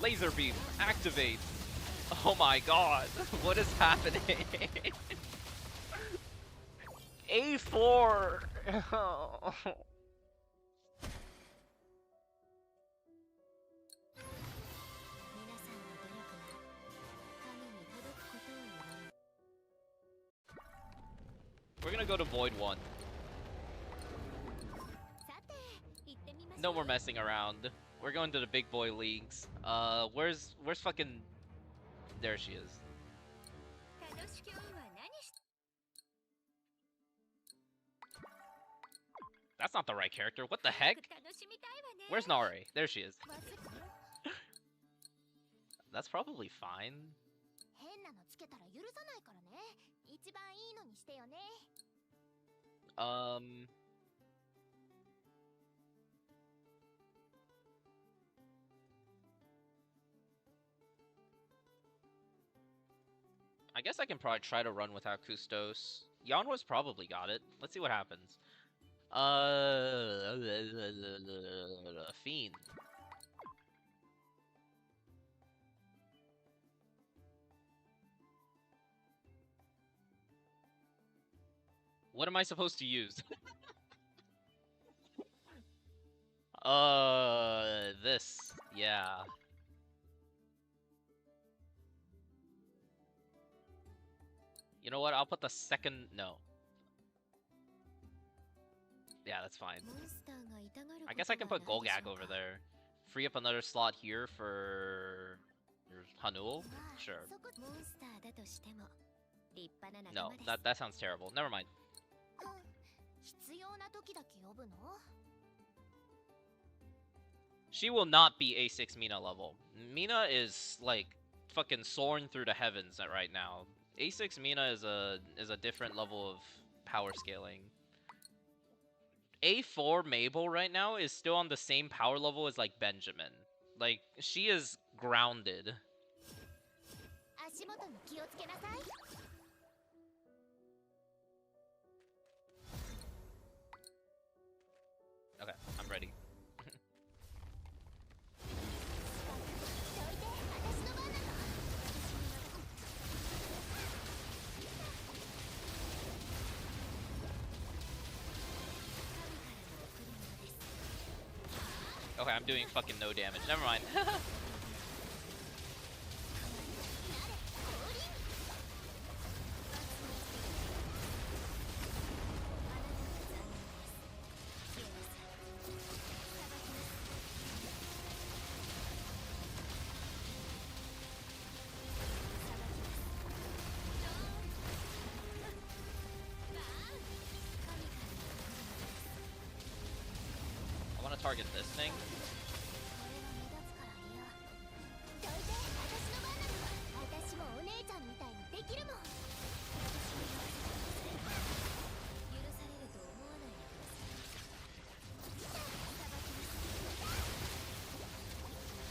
Laser beam, activate! Oh my god, what is happening? A4! We're gonna go to Void 1. No more messing around. We're going to the big boy leagues. Where's fucking... There she is. That's not the right character. What the heck? Where's Nari? There she is. That's probably fine. I guess I can probably try to run without Kustos. Yanwa's probably got it. Let's see what happens. Fiend. What am I supposed to use? This. Yeah. You know what? I'll put the second... No. Yeah, that's fine. I guess I can put Golgak over there. Free up another slot here for... Hanul? Sure. No, that sounds terrible. Never mind. She will not be A6 Mina level. Mina is, like, fucking soaring through the heavens right now. A6 Mina is a different level of power scaling. A4 Mabel right now is still on the same power level as, like, Benjamin. Like, she is grounded. Okay, I'm ready. Okay, I'm doing fucking no damage. Never mind. I want to target this thing.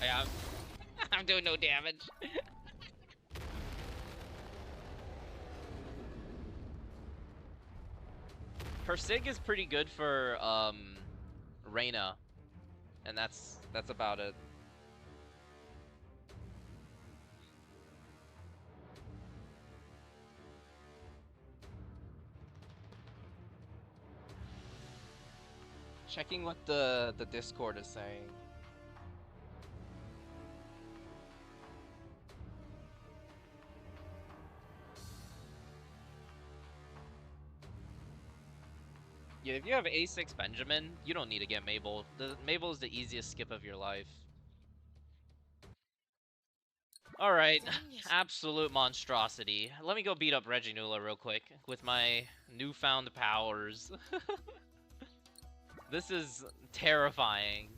Yeah. I'm doing no damage. Her Sig is pretty good for Reyna, and that's about it. Checking what the Discord is saying. Yeah, if you have A6 Benjamin, you don't need to get Mabel. Mabel is the easiest skip of your life. Alright, absolute monstrosity. Let me go beat up Reginula real quick with my newfound powers. This is terrifying.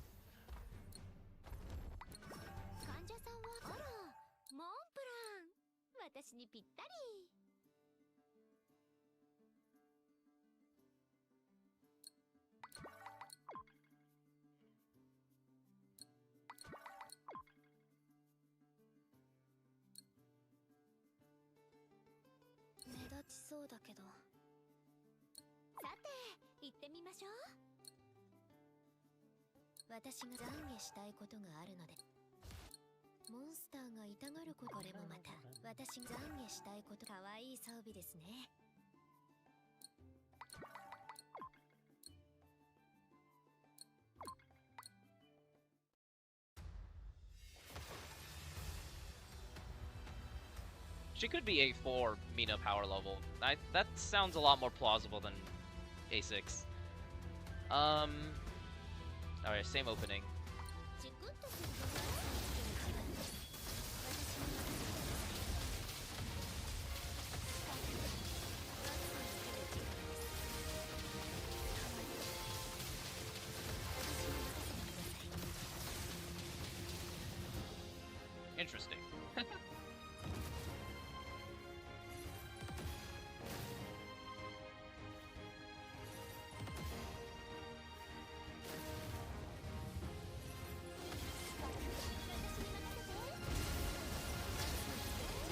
She could be A4 Mina power level. That sounds a lot more plausible than A6. Alright, same opening. Interesting.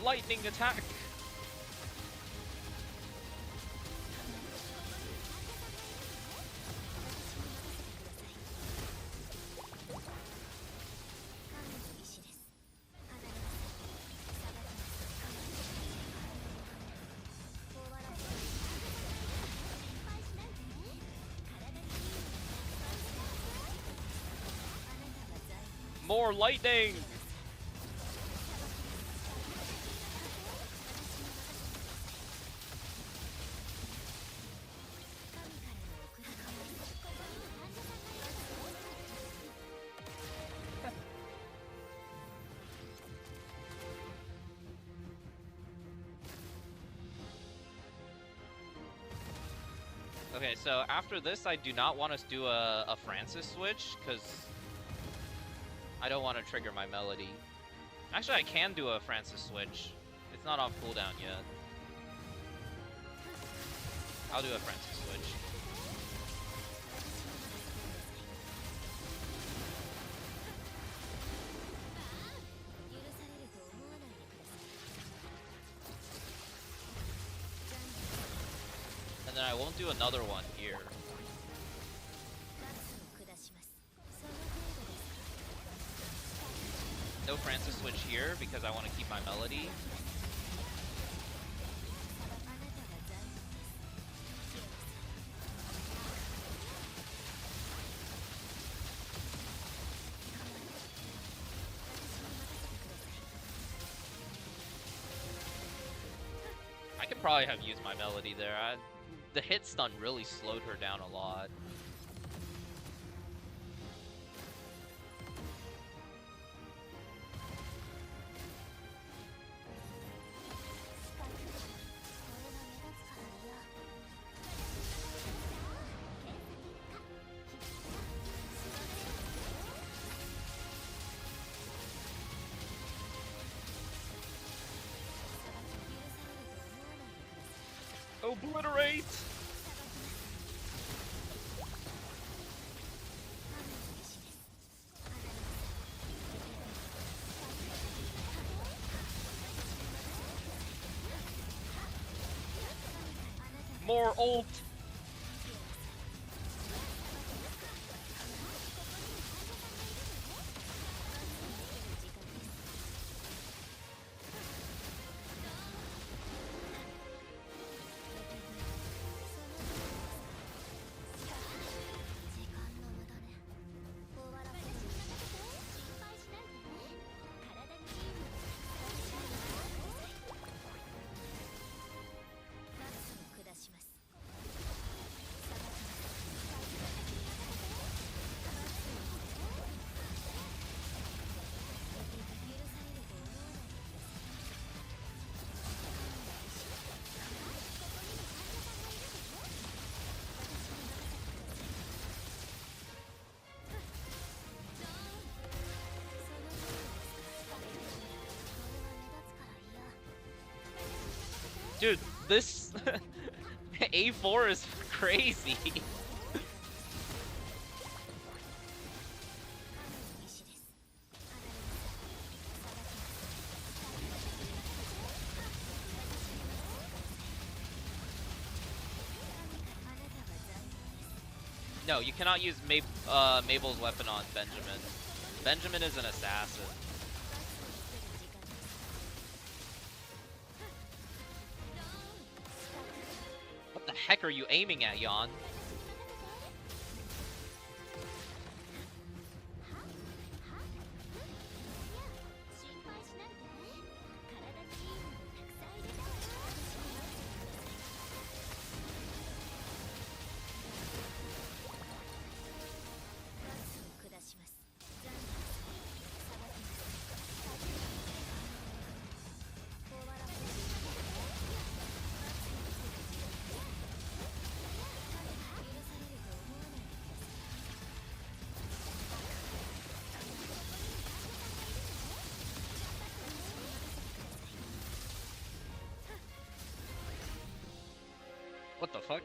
Lightning attack! More lightning! Okay, so after this, I do not want to do a Francis switch, because I don't want to trigger my melody. Actually, I can do a Francis switch. It's not off cooldown yet. I'll do a Francis switch. And then I won't do another one here. No Francis switch here because I want to keep my melody. I could probably have used my melody there. The hit stun really slowed her down a lot. Obliterate! More ult! Dude, this A4 is crazy. No, you cannot use Mabel's weapon on Benjamin. Benjamin is an assassin. What the heck are you aiming at, Jan? What the fuck?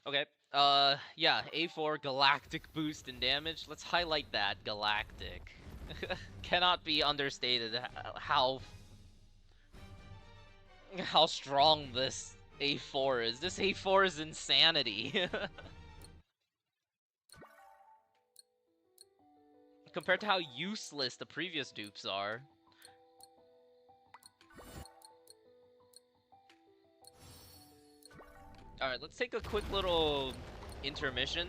Okay, yeah, A4 galactic boost in damage. Let's highlight that, galactic. Cannot be understated how strong this A4 is. This A4 is insanity. Compared to how useless the previous dupes are. Alright, let's take a quick little intermission.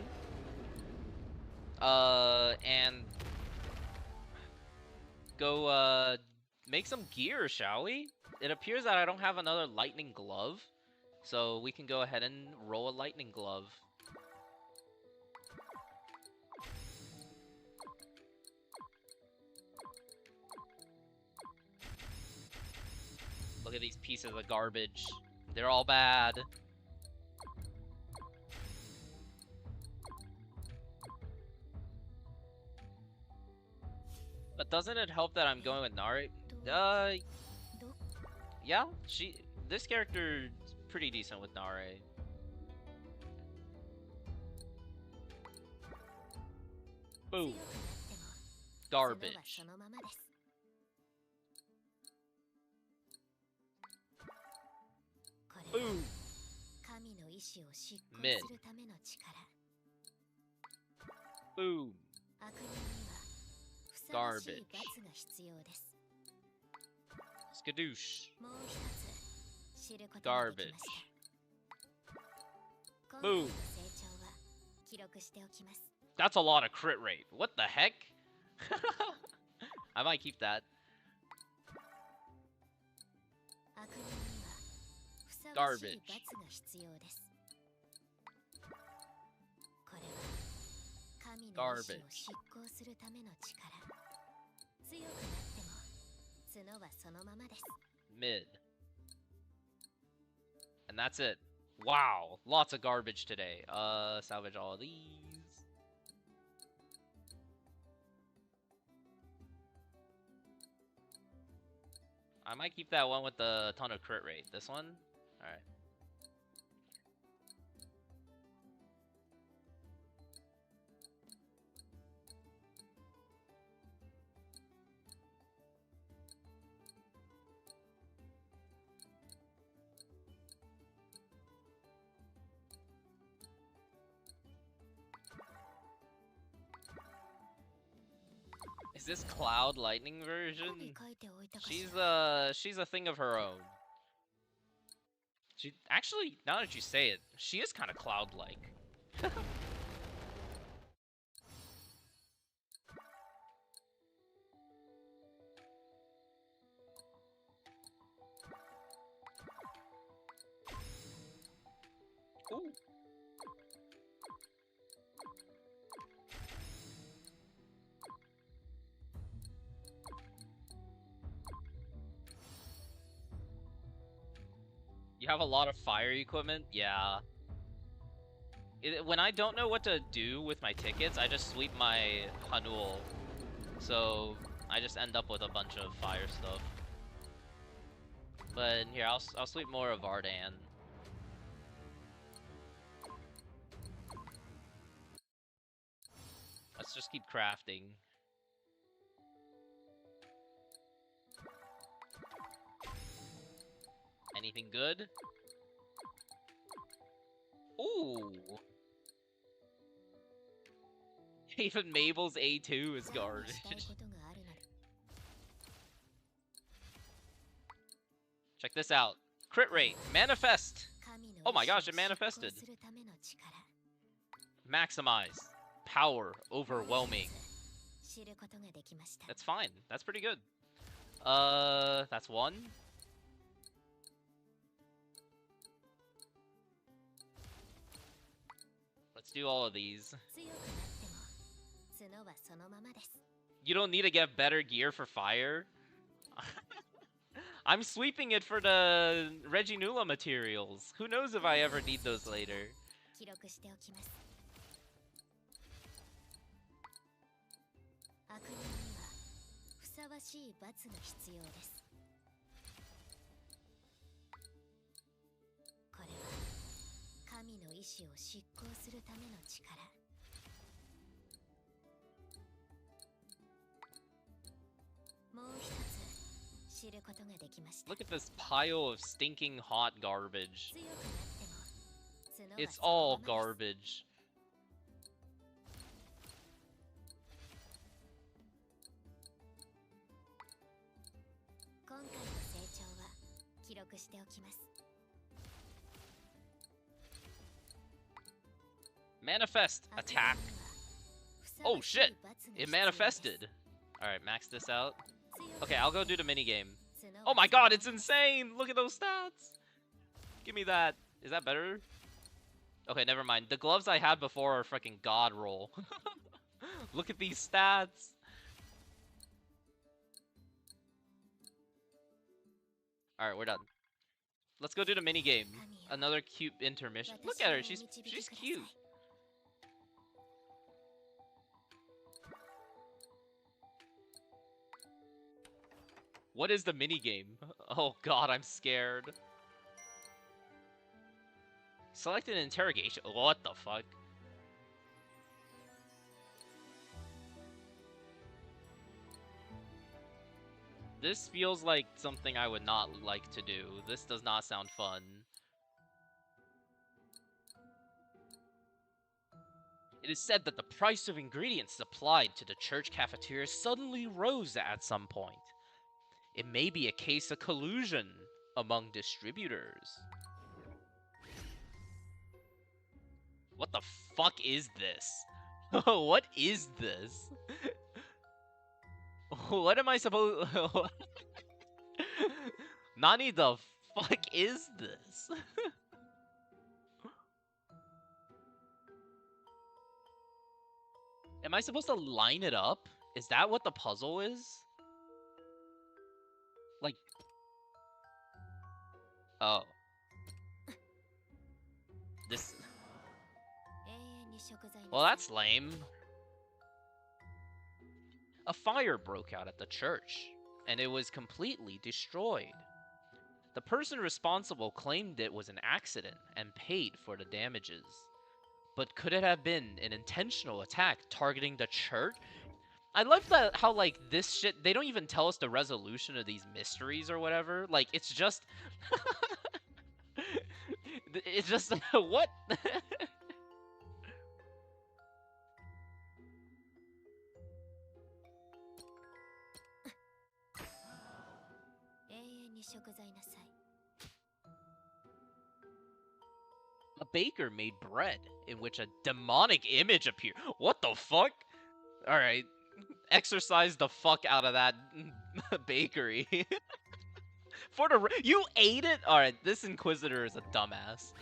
And go, make some gear, shall we? It appears that I don't have another lightning glove, so we can go ahead and roll a lightning glove. Look at these pieces of garbage. They're all bad. But doesn't it help that I'm going with Nari? Yeah, this character's pretty decent with Nari. Boom. Garbage. Boom. Mid. Boom. Garbage. Skadoosh. Garbage. Boom. That's a lot of crit rate. What the heck? I might keep that. Garbage. Garbage. Mid. And that's it. Wow, lots of garbage today. Salvage all of these. I might keep that one with the ton of crit rate. This one? Alright. this Cloud Lightning version? She's a thing of her own. She actually, now that you say it, she is kind of Cloud-like. Ooh. You have a lot of fire equipment? Yeah. When I don't know what to do with my tickets, I just sweep my Hanul. So I just end up with a bunch of fire stuff. But here, I'll sweep more of Vardan. Let's just keep crafting. Anything good? Ooh. Even Mabel's A2 is garbage. Check this out. Crit rate. Manifest. Oh my gosh, it manifested. Maximize. Power. Overwhelming. That's fine. That's pretty good. That's one. Let's do all of these. You don't need to get better gear for fire? I'm sweeping it for the Reginula materials. Who knows if I ever need those later. Look at this pile of stinking hot garbage. It's all garbage. Manifest attack. Oh shit! It manifested. Alright, max this out. Okay, I'll go do the minigame. Oh my god, it's insane! Look at those stats! Give me that. Is that better? Okay, never mind. The gloves I had before are freaking god roll. Look at these stats! Alright, we're done. Let's go do the minigame. Another cute intermission. Look at her, she's cute. What is the minigame? Oh god, I'm scared. Select an interrogation. What the fuck? This feels like something I would not like to do. This does not sound fun. It is said that the price of ingredients supplied to the church cafeteria suddenly rose at some point. It may be a case of collusion among distributors. What the fuck is this? What is this? What am I supposed... Nani the fuck is this? Am I supposed to line it up? Is that what the puzzle is? Like... Oh. This... Well, that's lame. A fire broke out at the church, and it was completely destroyed. The person responsible claimed it was an accident and paid for the damages. But could it have been an intentional attack targeting the church? I love that how, like, this shit, they don't even tell us the resolution of these mysteries or whatever. Like, it's just... it's just... what? A baker made bread in which a demonic image appeared. What the fuck? Alright. Exercise the fuck out of that bakery. For the you ate it? Alright, this Inquisitor is a dumbass.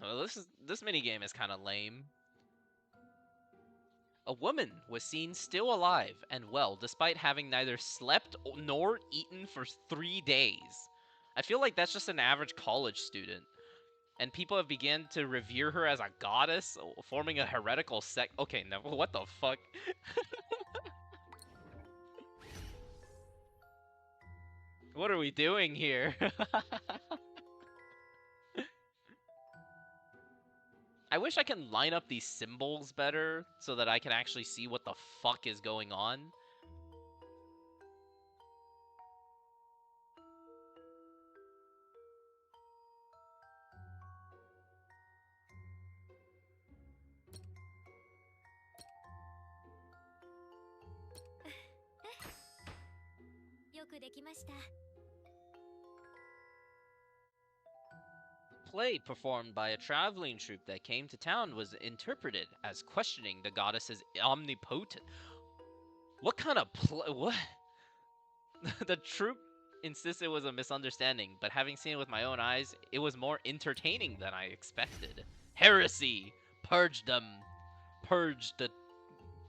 Well, this minigame is kind of lame. A woman was seen still alive and well despite having neither slept nor eaten for 3 days. I feel like that's just an average college student. And people have begun to revere her as a goddess, forming a heretical sect. Okay, no, what the fuck? What are we doing here? I wish I can line up these symbols better so that I can actually see what the fuck is going on. Play performed by a traveling troupe that came to town was interpreted as questioning the goddess's omnipotent. What kind of play? What? The troupe insisted it was a misunderstanding, but having seen it with my own eyes, it was more entertaining than I expected. Heresy! Purge them. Purge the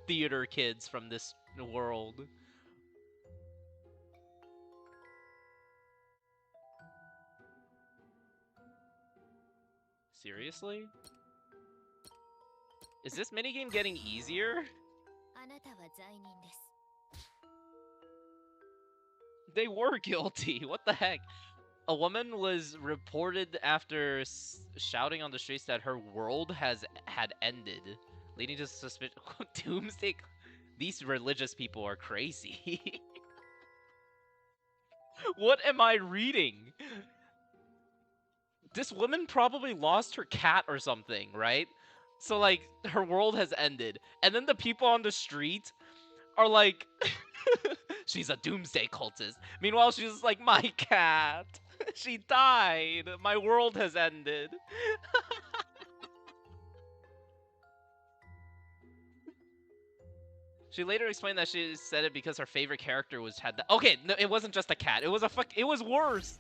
theater kids from this world. Seriously? Is this minigame getting easier? They were guilty. What the heck? A woman was reported after shouting on the streets that her world had ended, leading to suspicion. Doomsday. These religious people are crazy. What am I reading? This woman probably lost her cat or something, right? So like her world has ended, and then the people on the street are like, she's a doomsday cultist. Meanwhile, she's like, my cat. She died. My world has ended. She later explained that she said it because her favorite character had that. Okay, no, it wasn't just a cat. It was it was worse.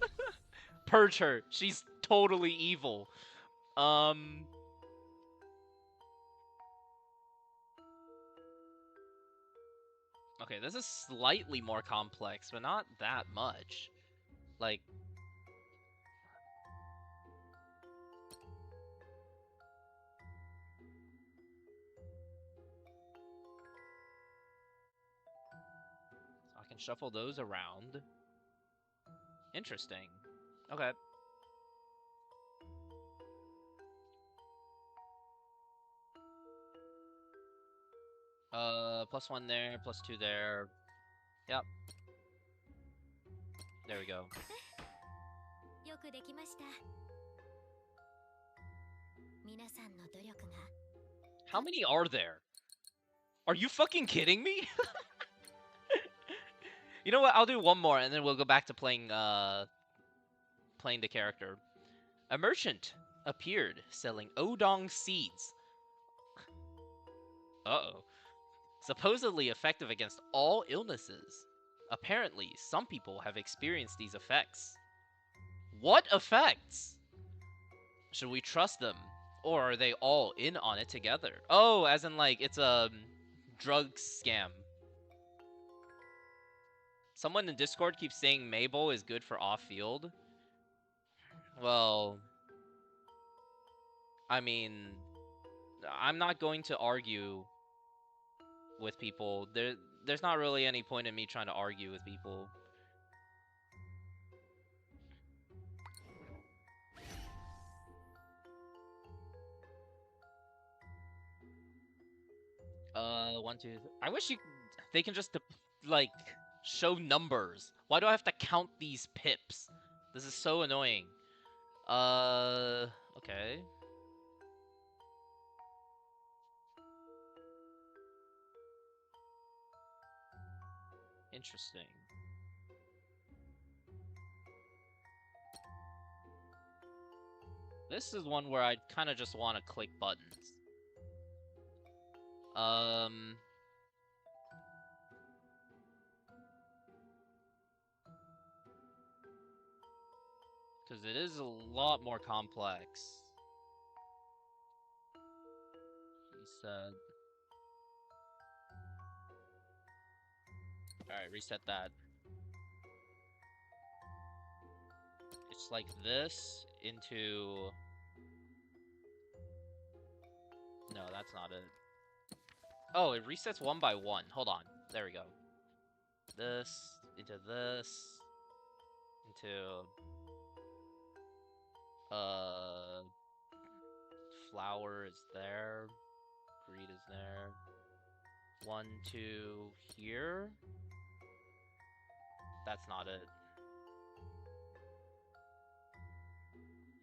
Purge her. She's totally evil. Okay, this is slightly more complex, but not that much. Like, I can shuffle those around. Interesting. Okay. +1 there, +2 there. Yep. There we go. How many are there? Are you fucking kidding me? You know what? I'll do one more, and then we'll go back to playing the character. A merchant appeared selling odong seeds. Uh-oh. Supposedly effective against all illnesses. Apparently, some people have experienced these effects. What effects? Should we trust them? Or are they all in on it together? Oh, as in like, it's a drug scam. Someone in Discord keeps saying Mabel is good for off-field. Well, I mean, I'm not going to argue with people. There's not really any point in me trying to argue with people. 1, 2. I wish they can just like show numbers. Why do I have to count these pips? This is so annoying. Okay. Interesting. This is one where I kind of just want to click buttons. Um, because it is a lot more complex. He said. Alright, reset that. It's like this into... No, that's not it. Oh, it resets one by one. Hold on. There we go. This, into this, into... Flower is there. Greed is there. 1, 2, here? That's not it.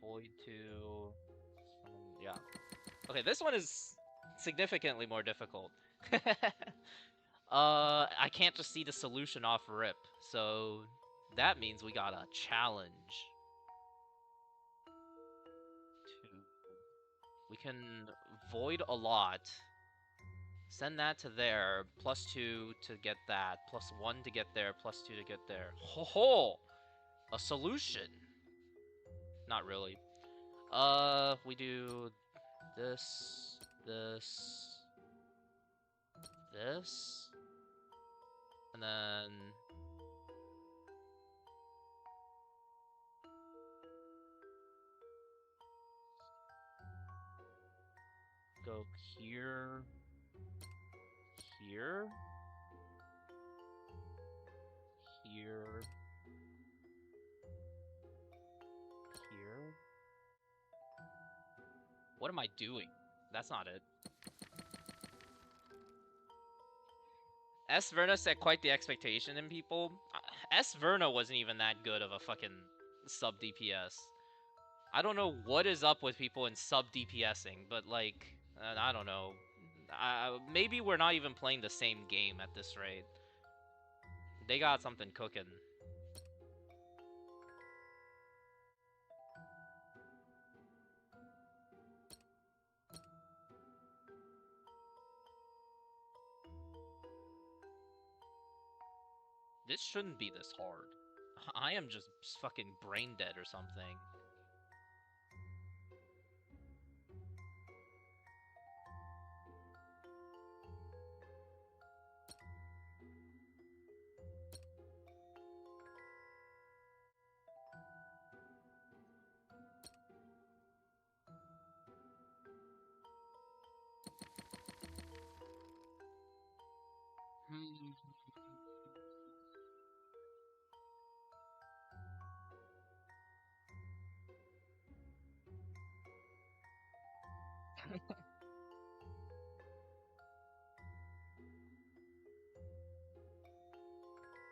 Void 2... Yeah. Okay, this one is significantly more difficult. I can't just see the solution off rip, so that means we got a challenge. We can void a lot. Send that to there, +2 to get that, +1 to get there, +2 to get there. Ho ho! A solution! Not really. We do this, this, this, and then go here, here, here, here. What am I doing? That's not it. S. Verna set quite the expectation in people. S. Verna wasn't even that good of a fucking sub DPS. I don't know what is up with people in sub DPSing, but like, I don't know. Maybe we're not even playing the same game at this rate. They got something cooking. This shouldn't be this hard. I am just fucking brain dead or something. Hmm.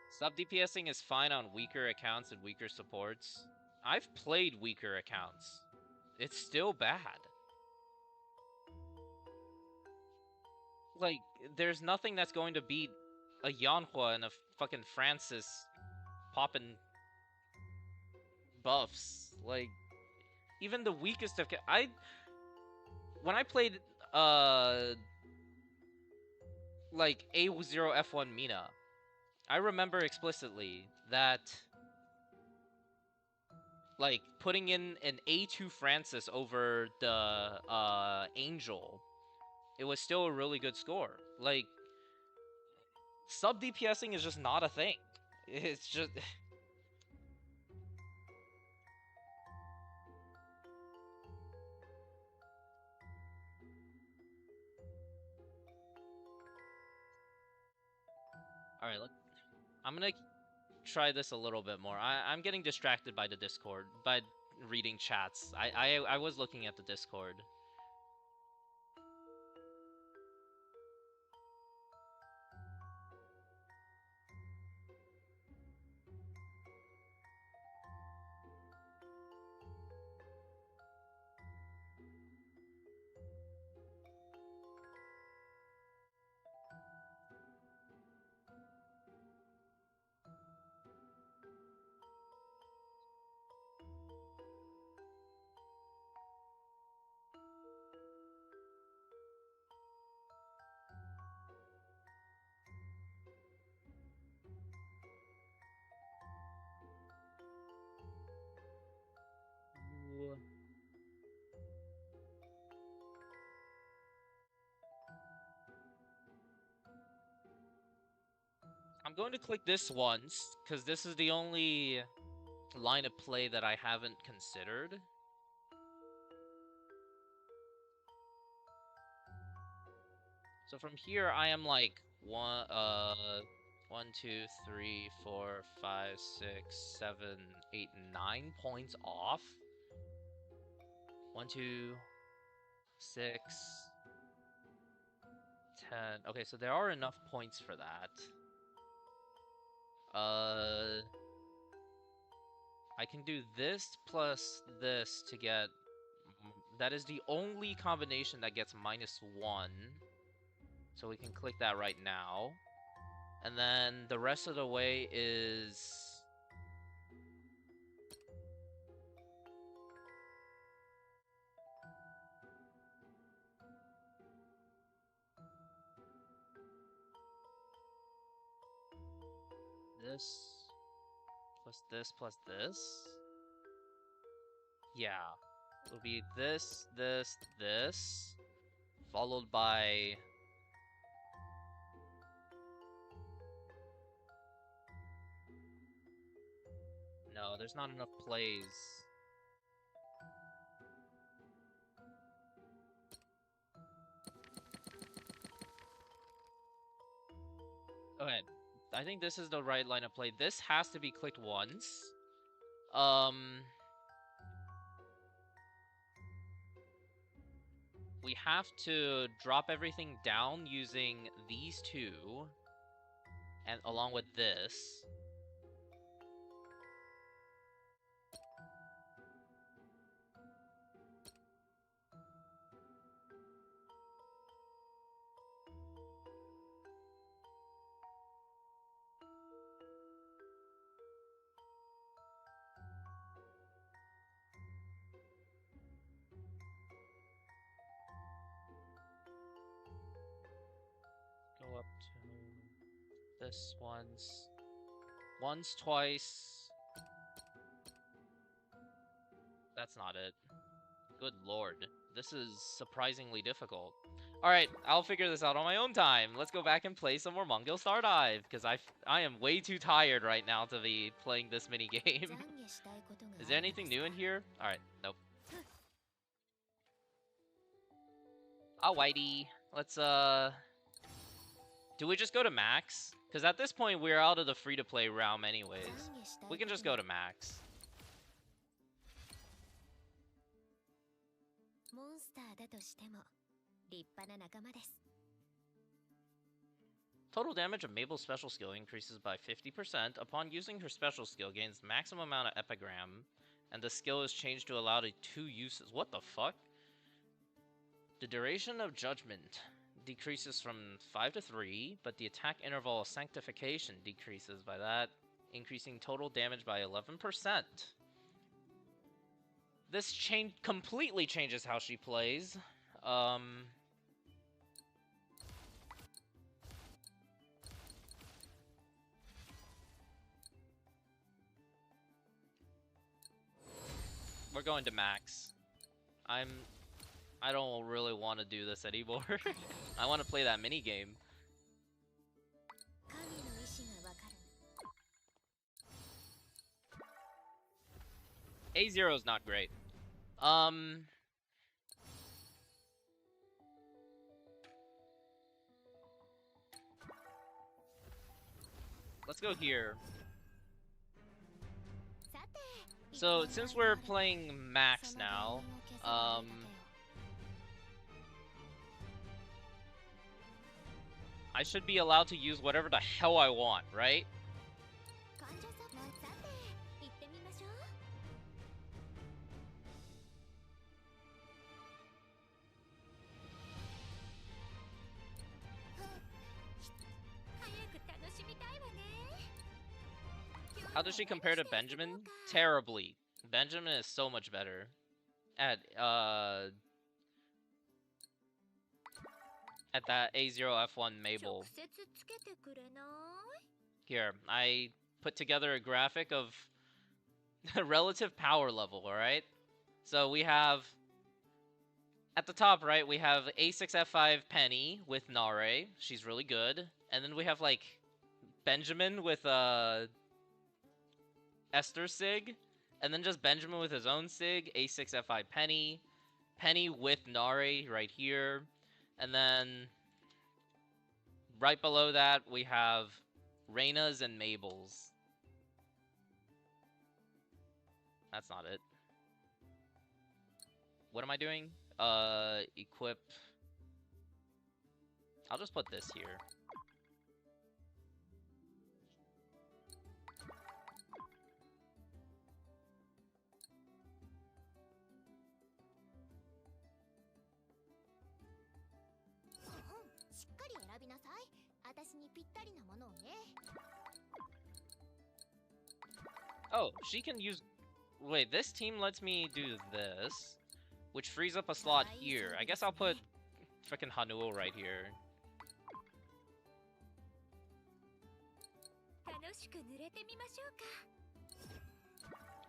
Sub DPSing is fine on weaker accounts and weaker supports. I've played weaker accounts. It's still bad. Like, there's nothing that's going to beat a Yanhua and a fucking Francis popping buffs. Like, even the weakest of... When I played, like, A0F1 Mina, I remember explicitly that, like, putting in an A2 Francis over the, Angel, it was still a really good score. Like, sub DPSing is just not a thing. It's just... Alright, look. I'm gonna try this a little bit more. I'm getting distracted by the Discord, by reading chats. I was looking at the Discord. going to click this once, because this is the only line of play that I haven't considered. So from here, I am like 1, 2, 3, 4, 5, 6, 7, 8, 9 points off. 1, 2, 6, 10. Okay, so there are enough points for that. I can do this plus this to get... That is the only combination that gets -1. So we can click that right now. And then the rest of the way is... this plus this plus this. Yeah. It'll be this, this, this, followed by... No, there's not enough plays. Okay, I think this is the right line of play. This has to be clicked once. We have to drop everything down using these two, and along with this. Go up to this once, twice. That's not it. Good lord. This is surprisingly difficult. Alright, I'll figure this out on my own time. Let's go back and play some more Mongil Star Dive, because I am way too tired right now to be playing this mini game. Is there anything new in here? Alright, nope. Alrighty. Let's, do we just go to max? Because at this point, we're out of the free-to-play realm anyways. We can just go to max. Total damage of Mabel's special skill increases by 50%. Upon using her special skill, gains maximum amount of epigram, and the skill is changed to allow 2 uses. What the fuck? The duration of judgment decreases from 5 to 3, but the attack interval of sanctification decreases by that, increasing total damage by 11%. This completely changes how she plays. We're going to max. I don't really want to do this anymore. I want to play that mini game. A0 is not great. Let's go here. So, since we're playing max now, I should be allowed to use whatever the hell I want, right? How does she compare to Benjamin? Terribly. Benjamin is so much better at that A0 F1 Mabel. Here, I put together a graphic of relative power level, alright? So we have, at the top right, we have A6 F5 Penny with Nare. She's really good. And then we have like Benjamin with Esther Sig, and then just Benjamin with his own Sig, A6 F5 Penny, Penny with Nare right here, and then right below that we have Reyna's and Mabel's. That's not it. What am I doing? Equip. I'll just put this here. Oh, she can use... Wait, this team lets me do this, which frees up a slot here. I guess I'll put frickin' Hanuo right here.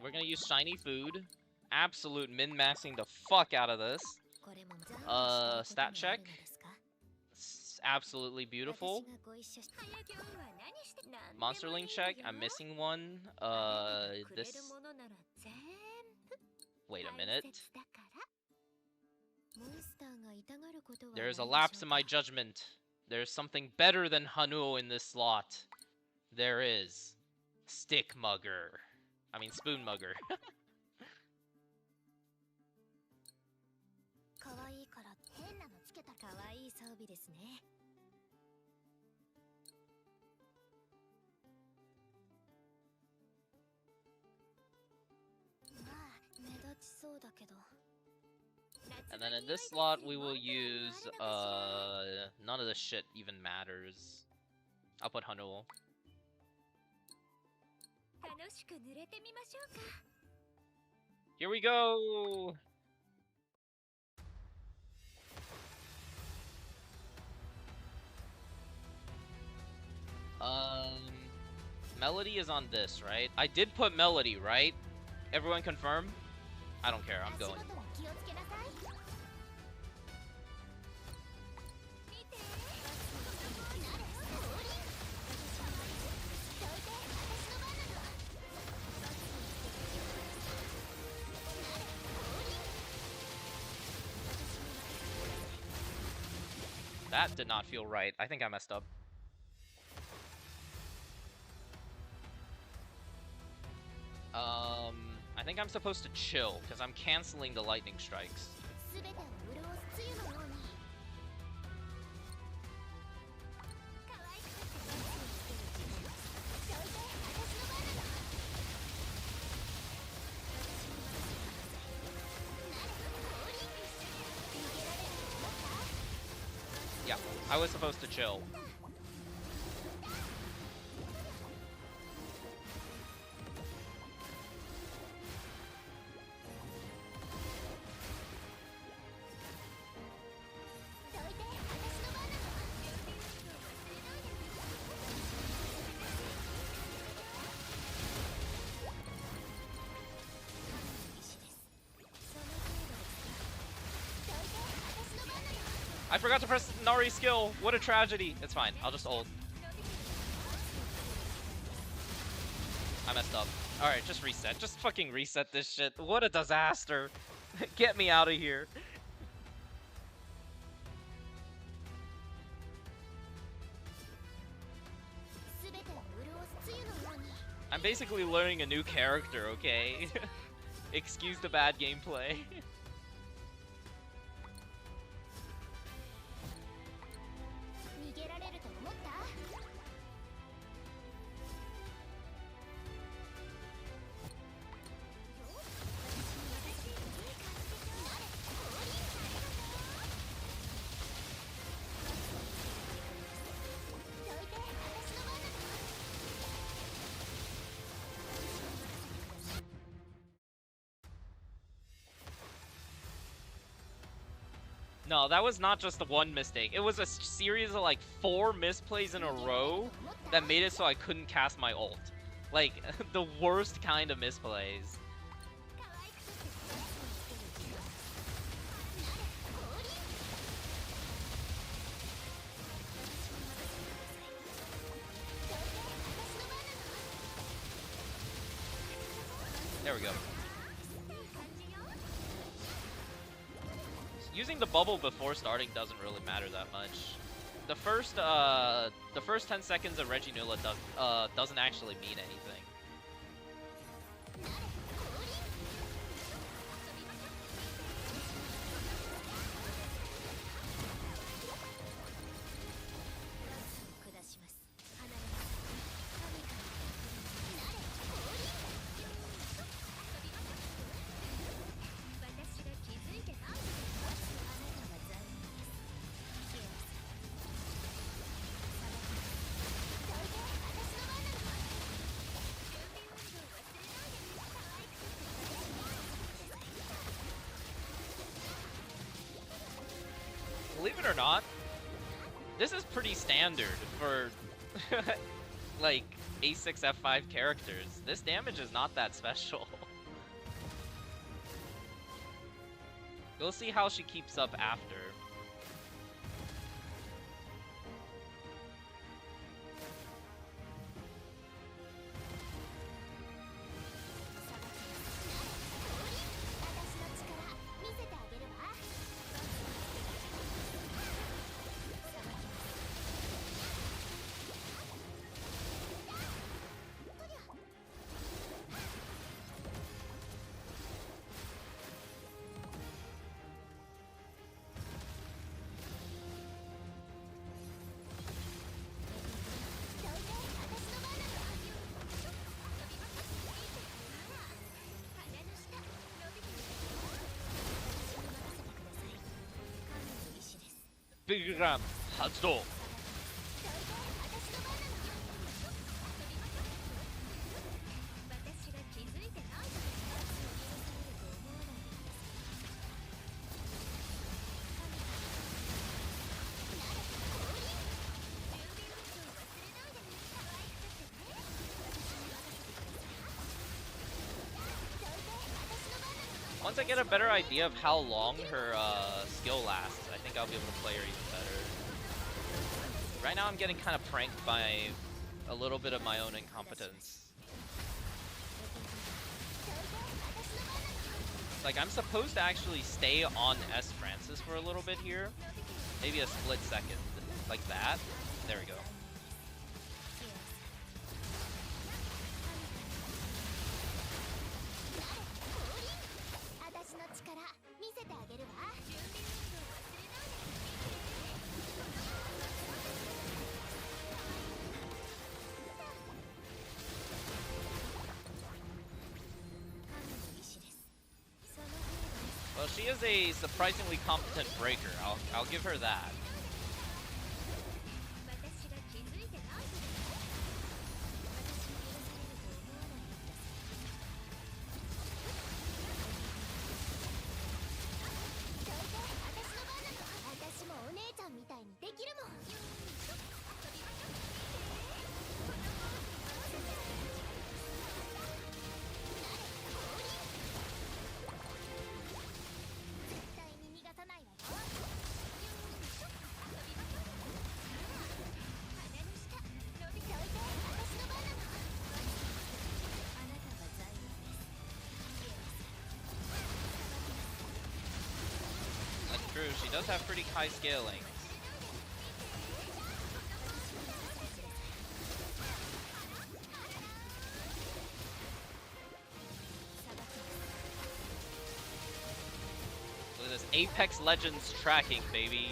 We're gonna use shiny food. Absolute min-maxing the fuck out of this. Stat check. It's absolutely beautiful. Monsterling check. I'm missing one. This... Wait a minute. There's a lapse in my judgment. There's something better than Hanuo in this slot. There is. Stick Mugger. I mean, Spoon Mugger. And then in this slot, we will use, none of this shit even matters. I'll put Hanuo. Here we go! Melody is on this, right? I did put Melody, right? Everyone confirm? I don't care, I'm going. That did not feel right. I think I messed up. I think I'm supposed to chill, because I'm canceling the lightning strikes. Yeah, I was supposed to chill. I forgot to press Nari's skill. What a tragedy. It's fine. I'll just ult. I messed up. Alright, just reset. Just fucking reset this shit. What a disaster. Get me out of here. I'm basically learning a new character, okay? Excuse the bad gameplay. No, that was not just the one mistake. It was a series of like 4 misplays in a row that made it so I couldn't cast my ult. Like, the worst kind of misplays. There we go. Using the bubble before starting doesn't really matter that much. The first 10 seconds of Reginula doesn't actually mean anything. Believe it or not, this is pretty standard for like A6 F5 characters. This damage is not that special. We'll see how she keeps up after. Big Ram, Hatsudo. Once I get a better idea of how long her skill lasts, I think I'll be able to play her even better. Right now I'm getting kind of pranked by a little bit of my own incompetence. Like, I'm supposed to actually stay on S. Francis for a little bit here. Maybe a split second. Like that. There we go. Well, she is a surprisingly competent breaker. I'll give her that. True, she does have pretty high scaling. Look at this Apex Legends tracking, baby.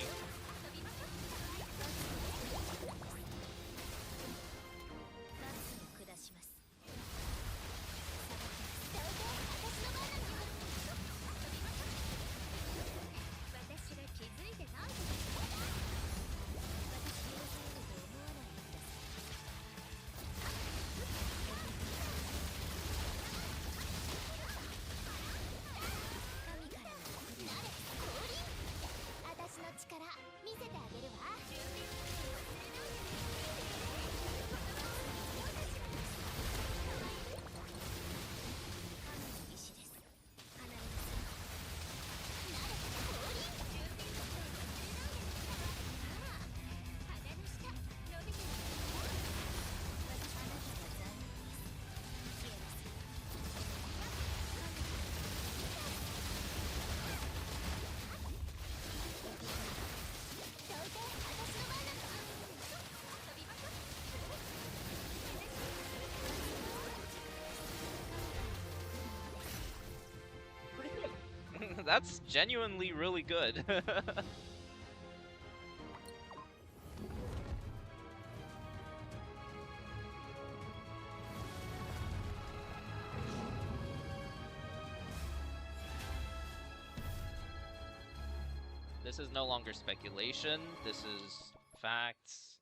That's genuinely really good. This is no longer speculation. This is facts.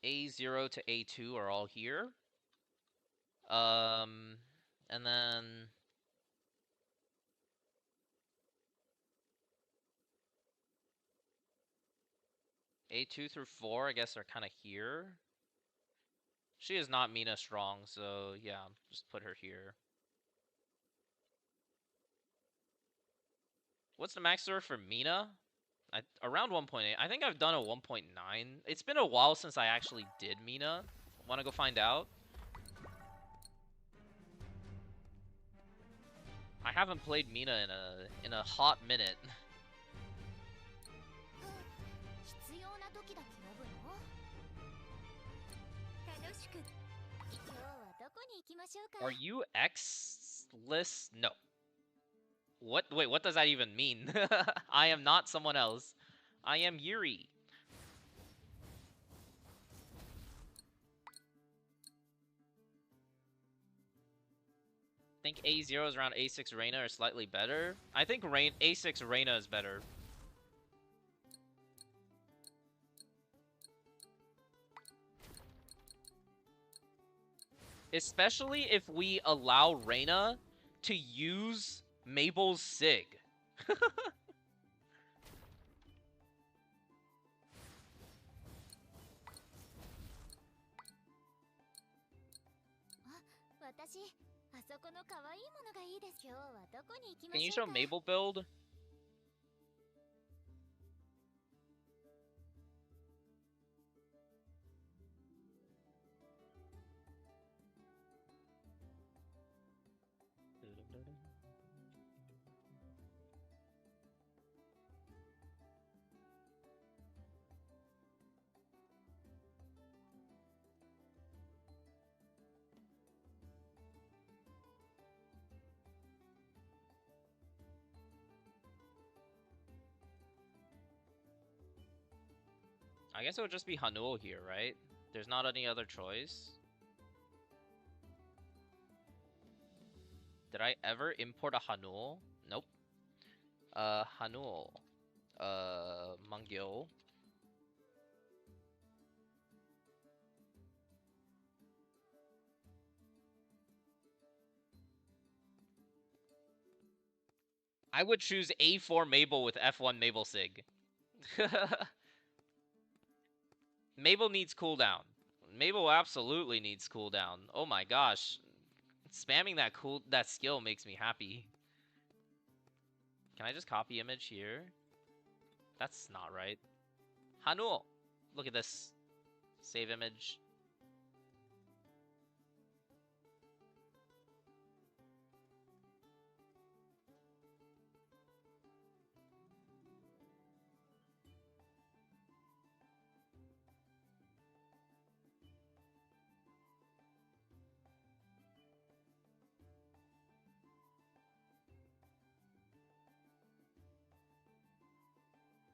A0 to A2 are all here. And then A2 through 4, I guess, are kind of here. She is not Mina strong, so yeah, just put her here. What's the max score for Mina? Around 1.8. I think I've done a 1.9. It's been a while since I actually did Mina. Want to go find out? I haven't played Mina in a hot minute. Are you X-less? No. What? Wait, what does that even mean? I am not someone else. I am Yuri. Think A0 is around A6 Reina or slightly better? I think A6 Reina is better. Especially if we allow Reina to use Mabel's Sig. Can you show Mabel build? I guess it would just be Hanul here, right? There's not any other choice. Did I ever import a Hanul? Nope. Hanul. Mongil. I would choose A4 Mabel with F1 Mabel Sig. Mabel needs cooldown. Mabel absolutely needs cooldown. Oh my gosh. Spamming that skill makes me happy. Can I just copy image here? That's not right. Hanul! Look at this. Save image.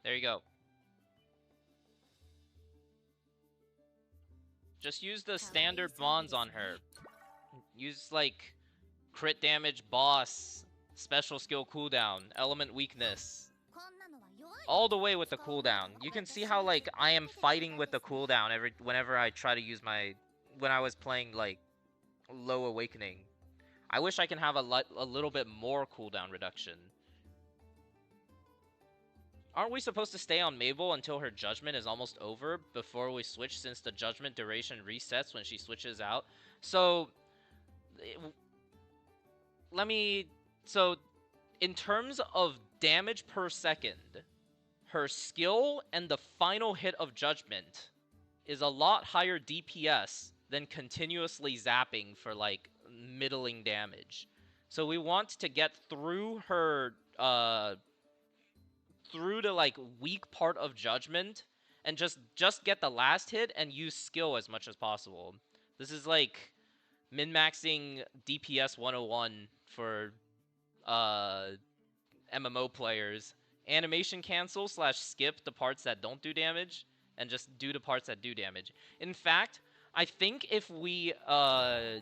There you go. Just use the standard bonds on her. Use, like, crit damage, boss, special skill cooldown, element weakness. All the way with the cooldown. You can see how, like, I am fighting with the cooldown whenever I try to use when I was playing, like, low awakening. I wish I can have a little bit more cooldown reduction. Aren't we supposed to stay on Mabel until her judgment is almost over before we switch, since the judgment duration resets when she switches out? So, so, in terms of damage per second, her skill and the final hit of judgment is a lot higher DPS than continuously zapping for, like, middling damage. So we want to get through her, through to, like, weak part of judgment and just get the last hit and use skill as much as possible. This is like min-maxing DPS 101 for MMO players. Animation cancel / skip the parts that don't do damage and just do the parts that do damage. In fact, I think if we had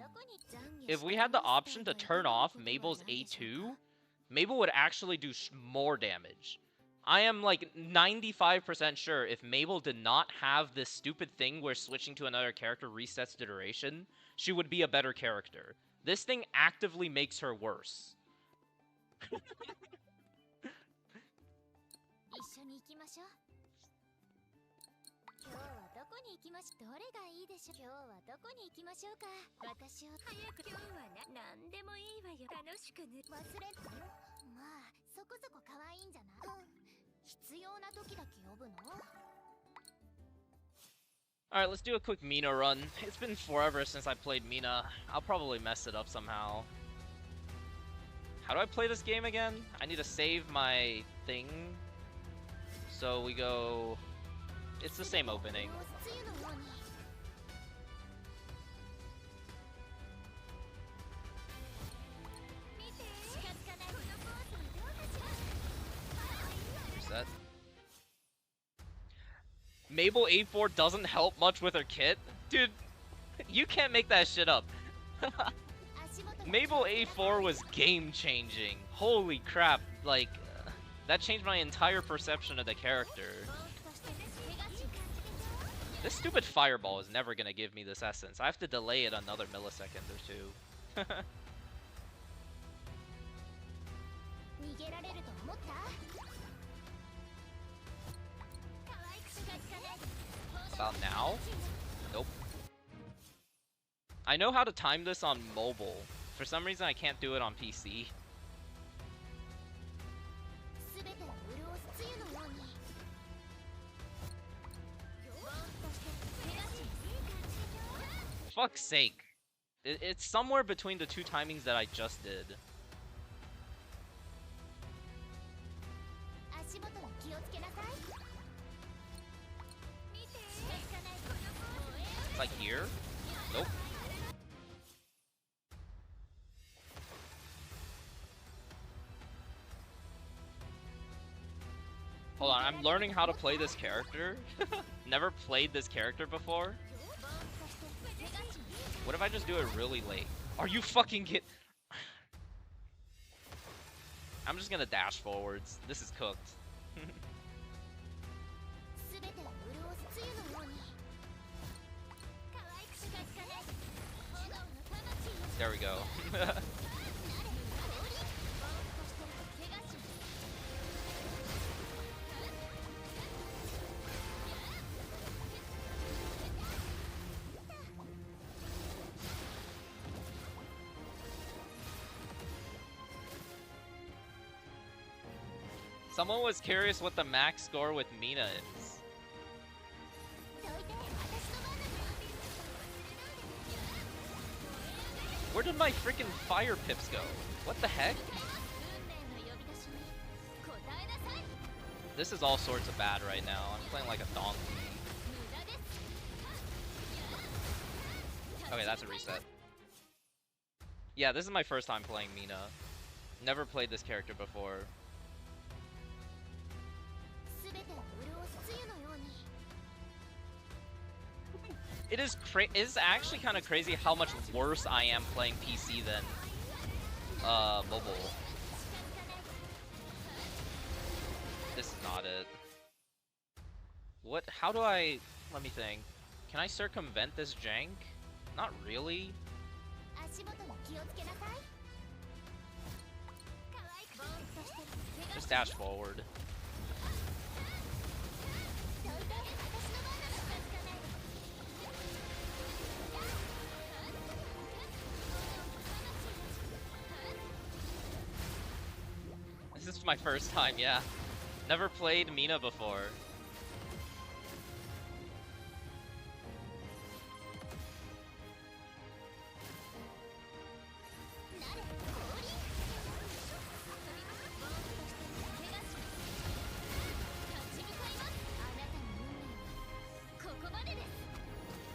the option to turn off Mabel's A2, Mabel would actually do more damage. I am like 95% sure if Mabel did not have this stupid thing where switching to another character resets the duration, she would be a better character. This thing actively makes her worse. Alright, let's do a quick Mina run. It's been forever since I played Mina. I'll probably mess it up somehow. How do I play this game again? I need to save my thing. So we go... It's the same opening. Reset. Mabel A4 doesn't help much with her kit? Dude, you can't make that shit up. Mabel A4 was game-changing. Holy crap, like, that changed my entire perception of the character. This stupid fireball is never gonna give me this essence. I have to delay it another millisecond or two. About now? Nope. I know how to time this on mobile. For some reason I can't do it on PC. Fuck's sake. It's somewhere between the two timings that I just did. It's like here? Nope. Hold on, I'm learning how to play this character. Never played this character before. What if I just do it really late? Are you fucking I'm just gonna dash forwards. This is cooked. There we go. Someone was curious what the max score with Mina is. Where did my freaking fire pips go? What the heck? This is all sorts of bad right now. I'm playing like a donkey. Okay, that's a reset. Yeah, this is my first time playing Mina. Never played this character before. It's actually kind of crazy how much worse I am playing PC than mobile. This is not it. What? How do I... Let me think. Can I circumvent this jank? Not really. Just dash forward. This is my first time, yeah. Never played Mina before.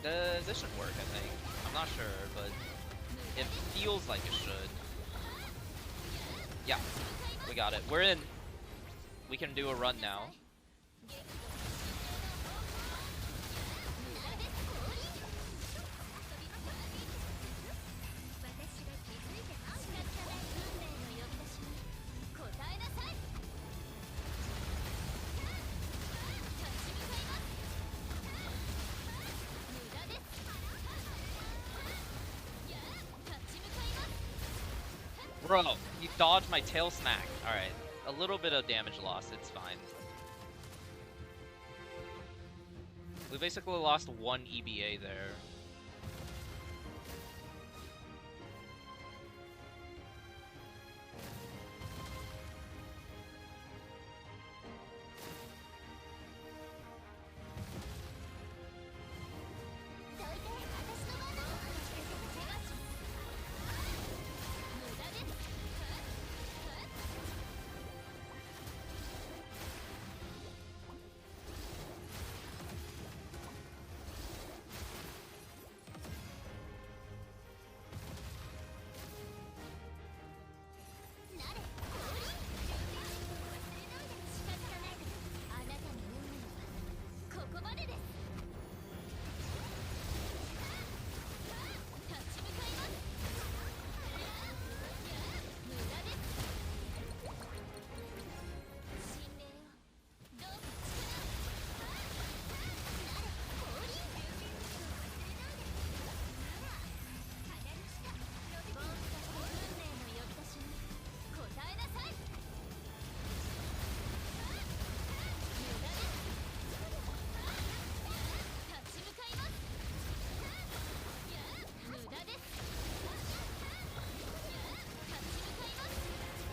This should work, I think. I'm not sure, but it feels like it should. Yeah, we got it. We're in. We can do a run now. Bro, you dodged my tail smack. Alright, a little bit of damage loss, it's fine. We basically lost one EBA there.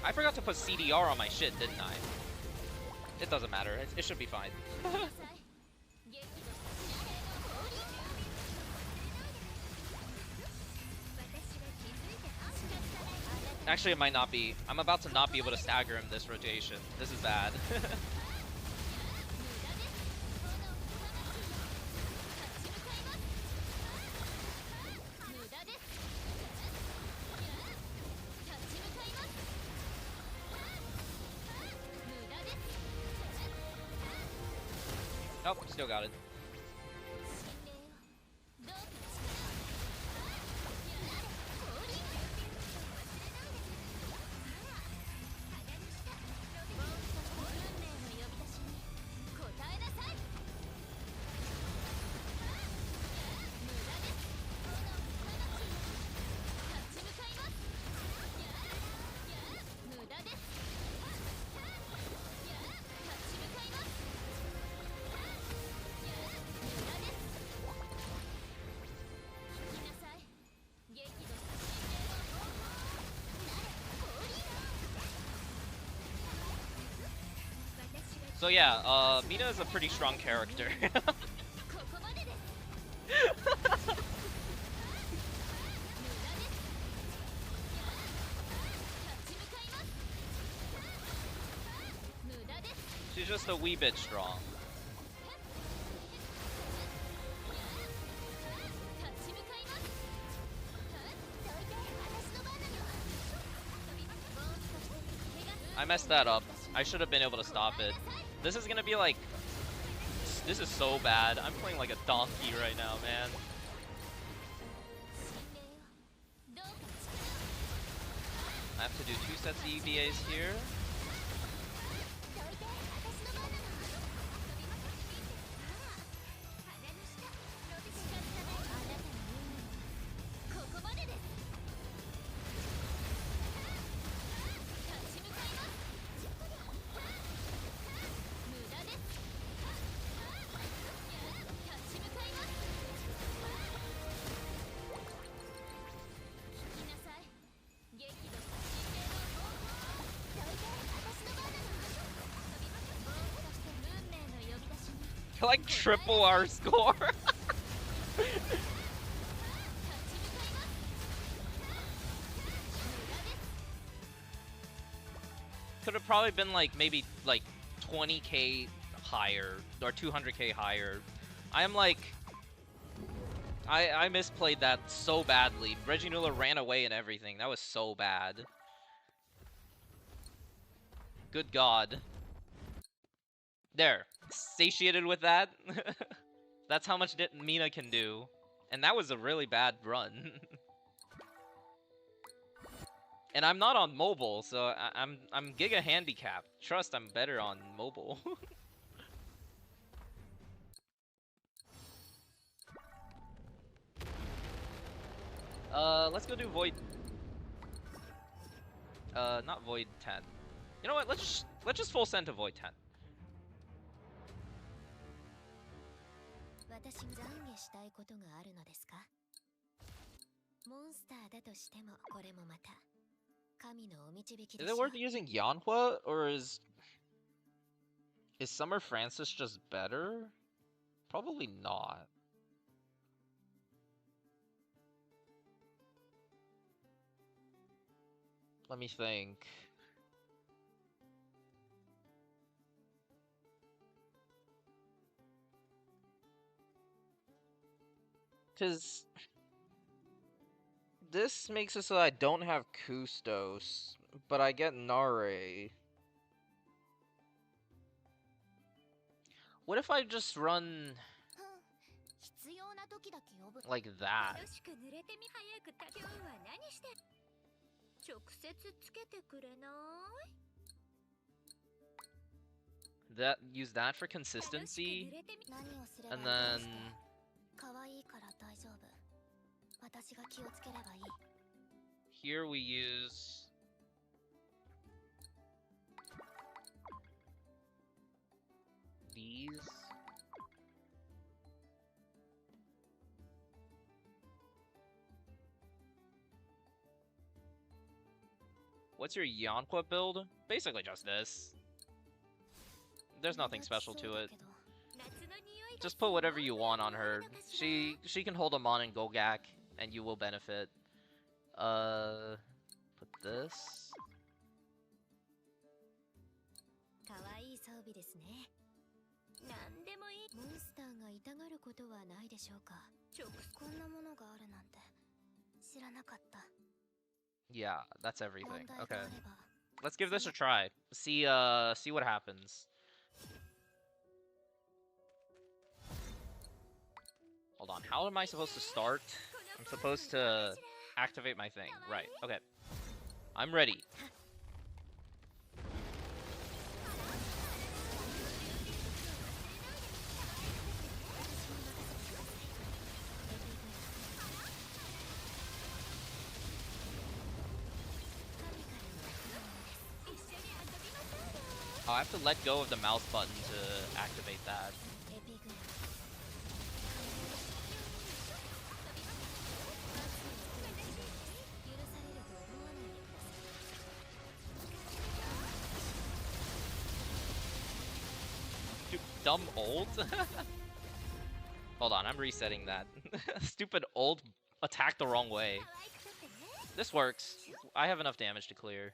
I forgot to put CDR on my shit, didn't I? It doesn't matter. It should be fine. Actually, it might not be. I'm about to not be able to stagger him this rotation. This is bad. Nope, still got it. So yeah, Mina is a pretty strong character. She's just a wee bit strong. I messed that up. I should have been able to stop it. This is gonna be like... This is so bad. I'm playing like a donkey right now, man. I have to do 2 sets of EBAs here. Like triple our score. Could have probably been like maybe like 20k higher or 200k higher. I am like I misplayed that so badly. Reginula ran away and everything. That was so bad. Good God. There. Satiated with that. That's how much Mina can do. And that was a really bad run. And I'm not on mobile, so I'm giga handicapped. Trust, I'm better on mobile. Let's go do Void. Not Void 10. You know what? Let's just full send to Void 10. Is it worth using Yanhua, or is Summer Francis just better? Probably not. Let me think. Because this makes it so I don't have Kustos, but I get Nare. What if I just run like that? Use that for consistency, and then here we use these. What's your Yanhua build? Basically just this. There's nothing special to it. Just put whatever you want on her. She can hold a Mon and Gogak, and you will benefit. Put this. Yeah, that's everything. Okay. Let's give this a try. See what happens. Hold on, how am I supposed to start? I'm supposed to activate my thing. Right, okay. I'm ready. Oh, I have to let go of the mouse button to activate that. Dumb ult? Hold on, I'm resetting that. Stupid ult attacked the wrong way. This works. I have enough damage to clear.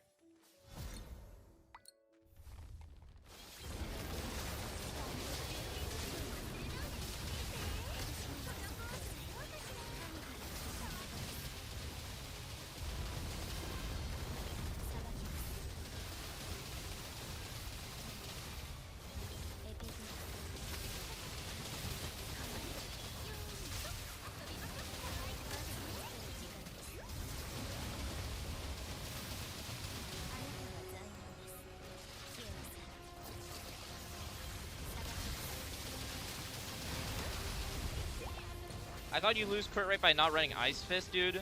I thought you lose crit rate by not running Ice Fist, dude.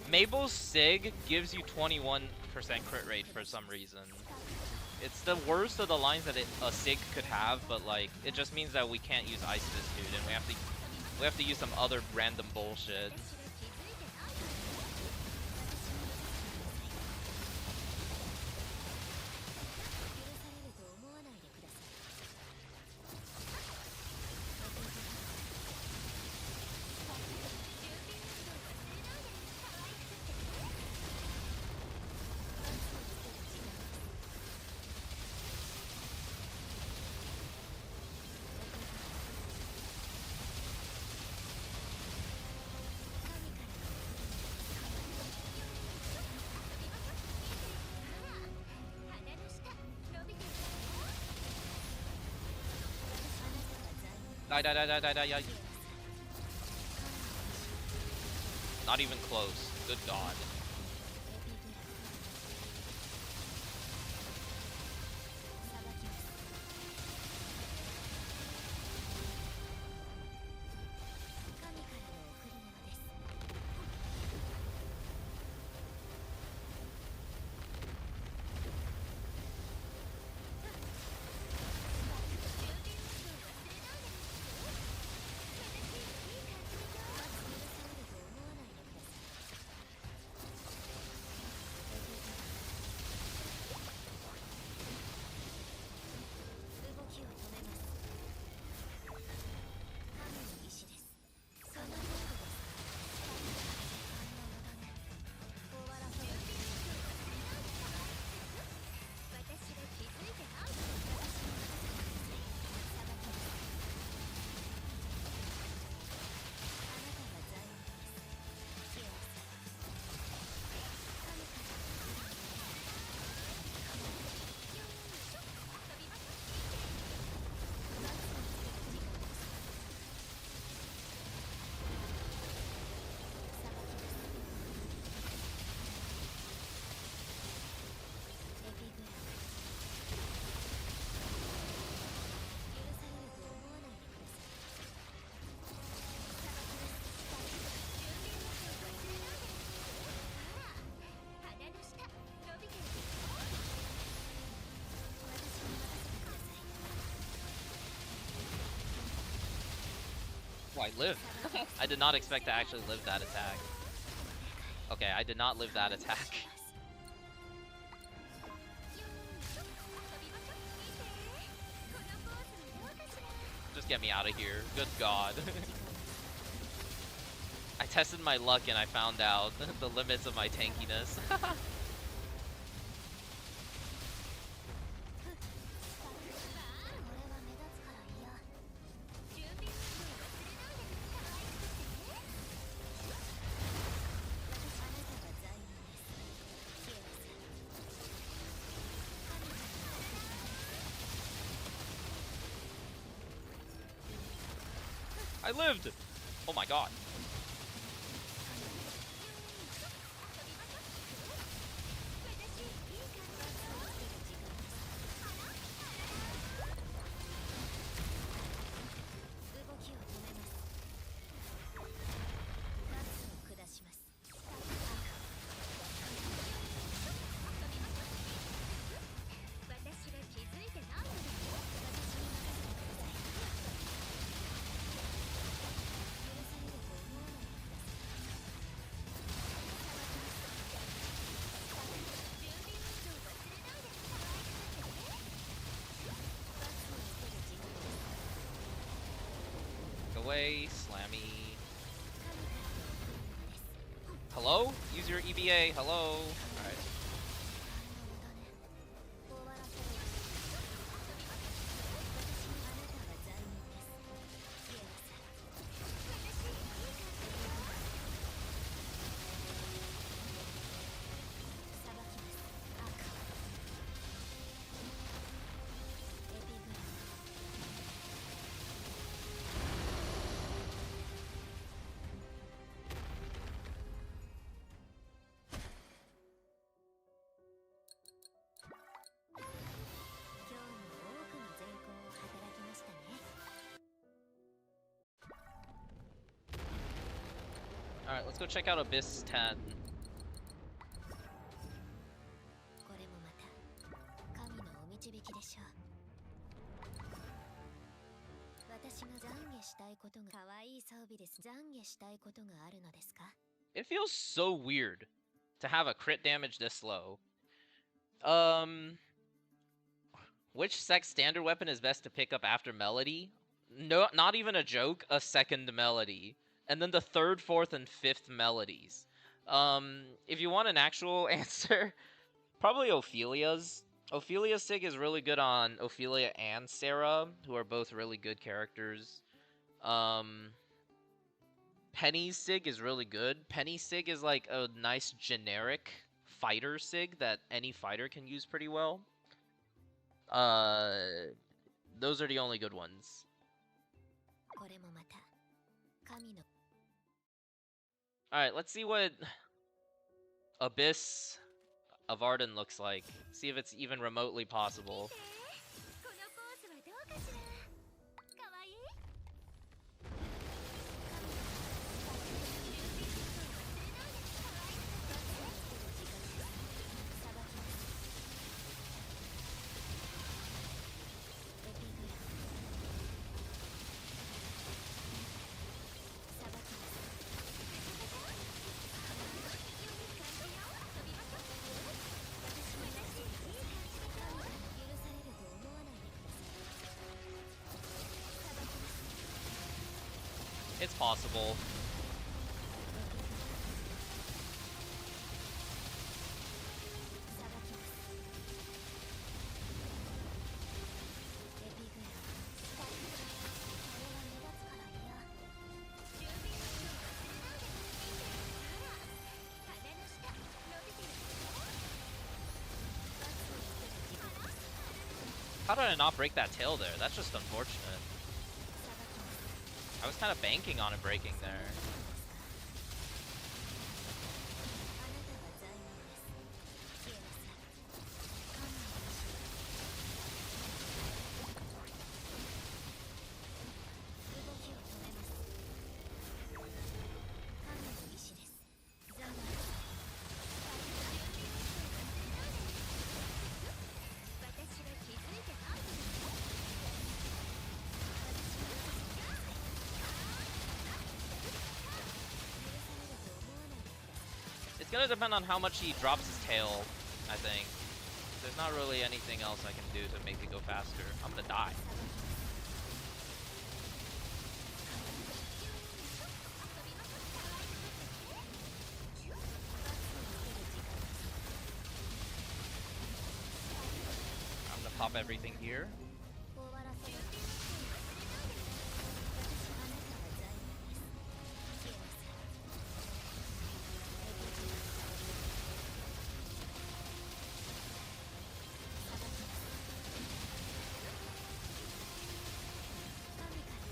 Mabel's Sig gives you 21% crit rate for some reason. It's the worst of the lines that a Sig could have, but like it just means that we can't use Ice Fist, dude, and we have to use some other random bullshit. Die, die, die, die, die, die, die. Not even close. Good God. Oh, I lived. I did not expect to actually live that attack. Okay, I did not live that attack. Just get me out of here. Good God. I tested my luck and I found out the limits of my tankiness. I lived! Oh my God. Away, Slammy. Hello? Use your EBA. Hello. Alright. Alright, let's go check out Abyss 10. It feels so weird to have a crit damage this low. Which sex standard weapon is best to pick up after Melody? No, not even a joke, a second Melody. And then the third, fourth, and fifth Melodies. If you want an actual answer, probably Ophelia's. Ophelia's Sig is really good on Ophelia and Sarah, who are both really good characters. Penny's Sig is really good. Penny's Sig is like a nice generic fighter Sig that any fighter can use pretty well. Those are the only good ones. Alright, let's see what Abyss of Arden looks like. See if it's even remotely possible. It's possible. How did I not break that tail there? That's just unfortunate. I was kind of banking on it breaking there. It's gonna depend on how much he drops his tail, I think. There's not really anything else I can do to make it go faster. I'm gonna die. I'm gonna pop everything here.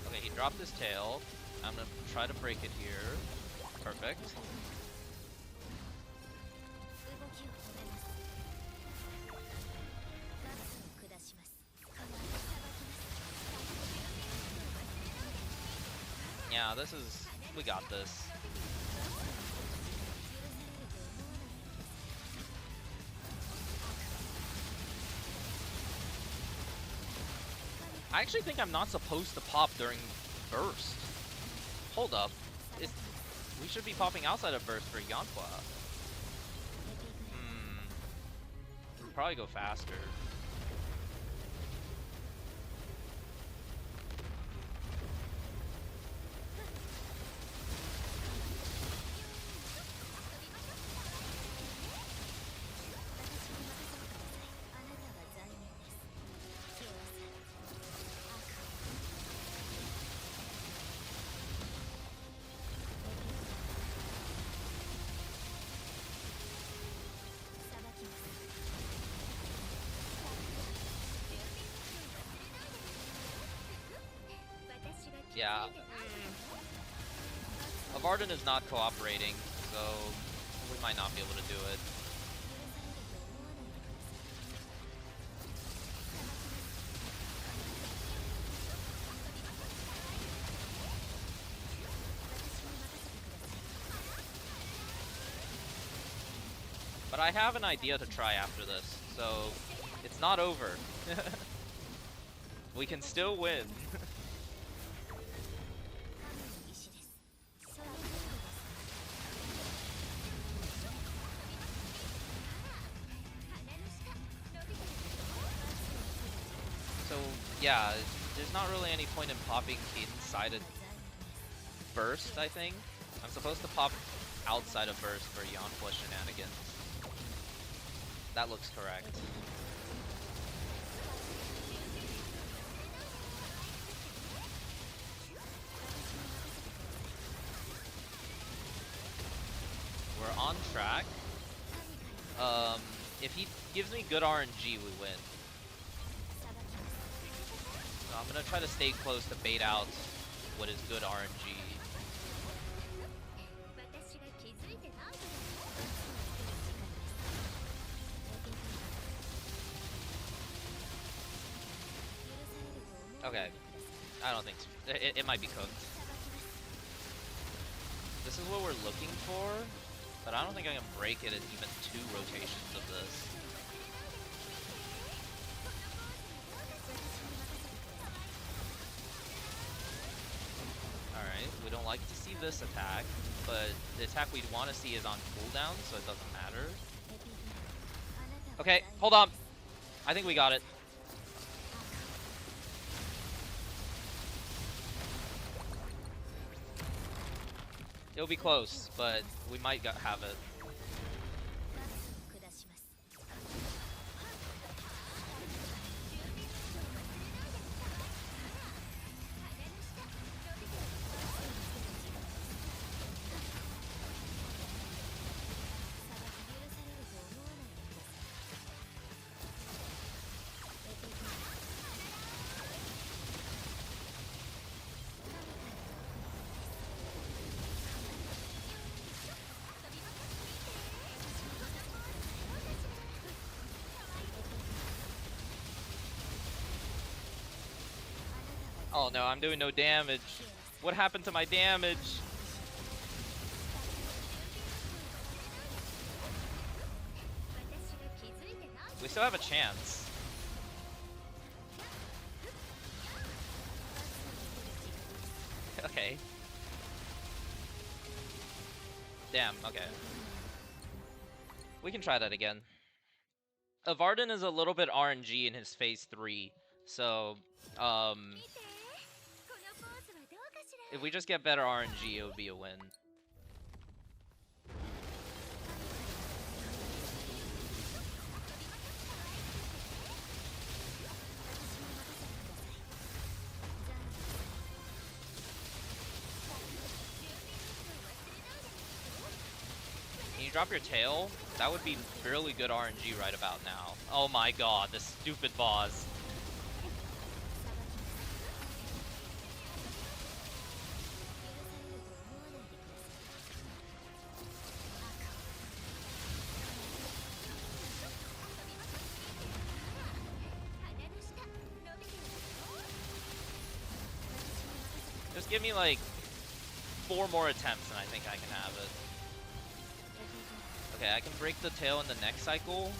Okay, he dropped his tail. I'm gonna try to break it here. Perfect. Yeah, this is... we got this. I actually think I'm not supposed to pop during burst. Hold up. We should be popping outside of burst for Yanhua. We'll probably go faster. Yeah. Avarden is not cooperating, so we might not be able to do it. But I have an idea to try after this, so it's not over. We can still win. So yeah, there's not really any point in popping inside of burst, I think. I'm supposed to pop outside of burst for Yanhua shenanigans. That looks correct. We're on track. If he gives me good RNG, we win. So I'm gonna try to stay close to bait out what is good RNG. Okay, I don't think so. It might be cooked. This is what we're looking for, but I don't think I can break it in even 2 rotations of this. Alright, we don't like to see this attack, but the attack we'd want to see is on cooldown, so it doesn't matter. Okay, hold on. I think we got it. It'll be close, but we might have it. Oh no, I'm doing no damage. What happened to my damage? We still have a chance. Okay. Damn, okay. We can try that again. Varden is a little bit RNG in his phase 3, so, if we just get better RNG, it would be a win. Can you drop your tail? That would be really good RNG right about now. Oh my god, this stupid boss. Just give me like 4 more attempts and I think I can have it. Okay, I can break the tail in the next cycle.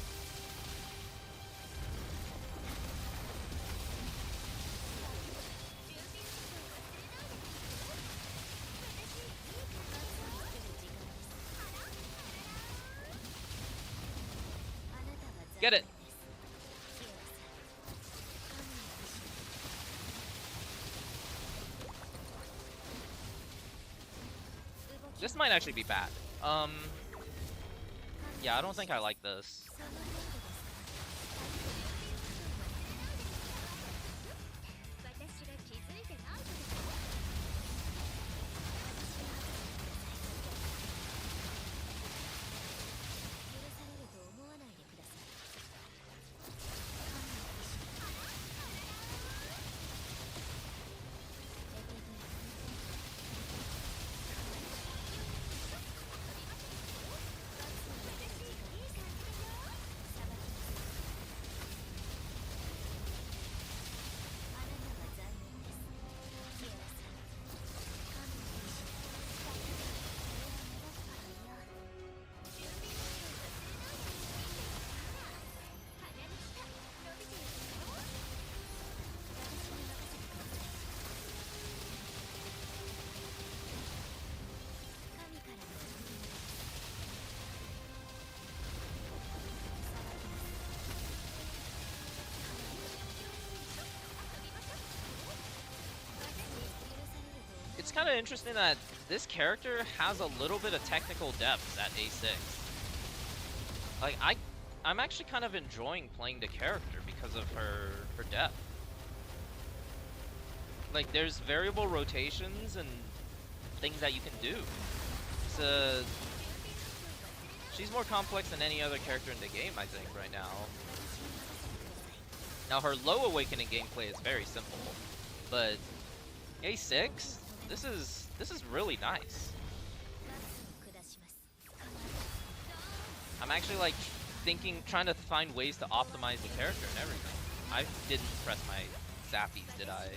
Get it! This might actually be bad. Yeah, I don't think I like this. It's kind of interesting that this character has a little bit of technical depth at A6. Like, I'm actually kind of enjoying playing the character because of her depth. Like, there's variable rotations and things that you can do. She's more complex than any other character in the game, I think, right now. Now, her low awakening gameplay is very simple, but A6, This is really nice. I'm actually like trying to find ways to optimize the character and everything. I didn't press my zappies, did I?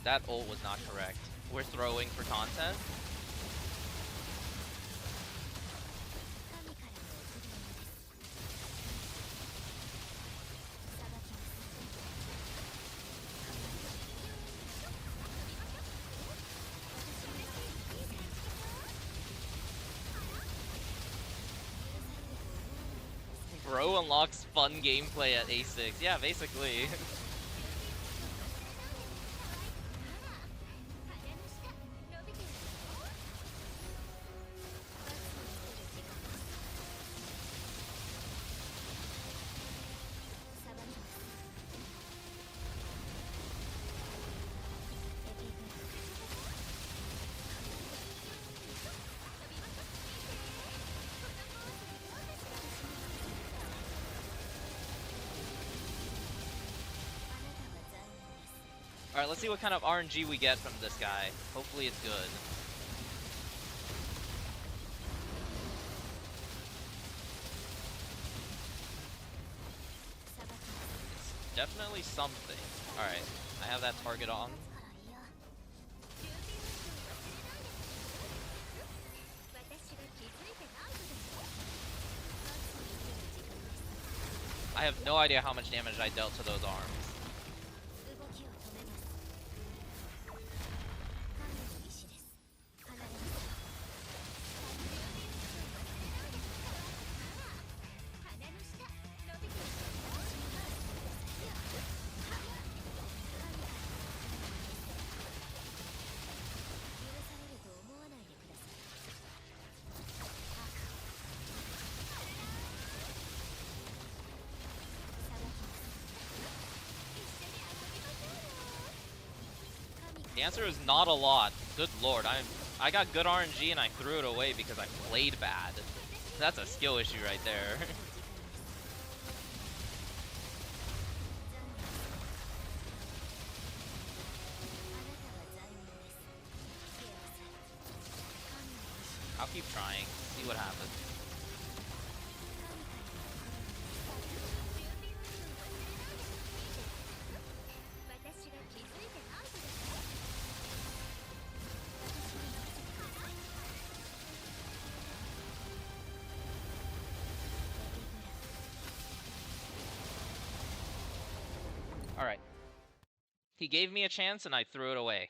That ult was not correct. We're throwing for content. Bro unlocks fun gameplay at A6. Yeah, basically. Alright, let's see what kind of RNG we get from this guy. Hopefully it's good. It's definitely something. Alright, I have that target on. I have no idea how much damage I dealt to those arms. The answer is not a lot. Good lord, I got good RNG and I threw it away because I played bad. That's a skill issue right there. I'll keep trying, see what happens. Alright. He gave me a chance and I threw it away.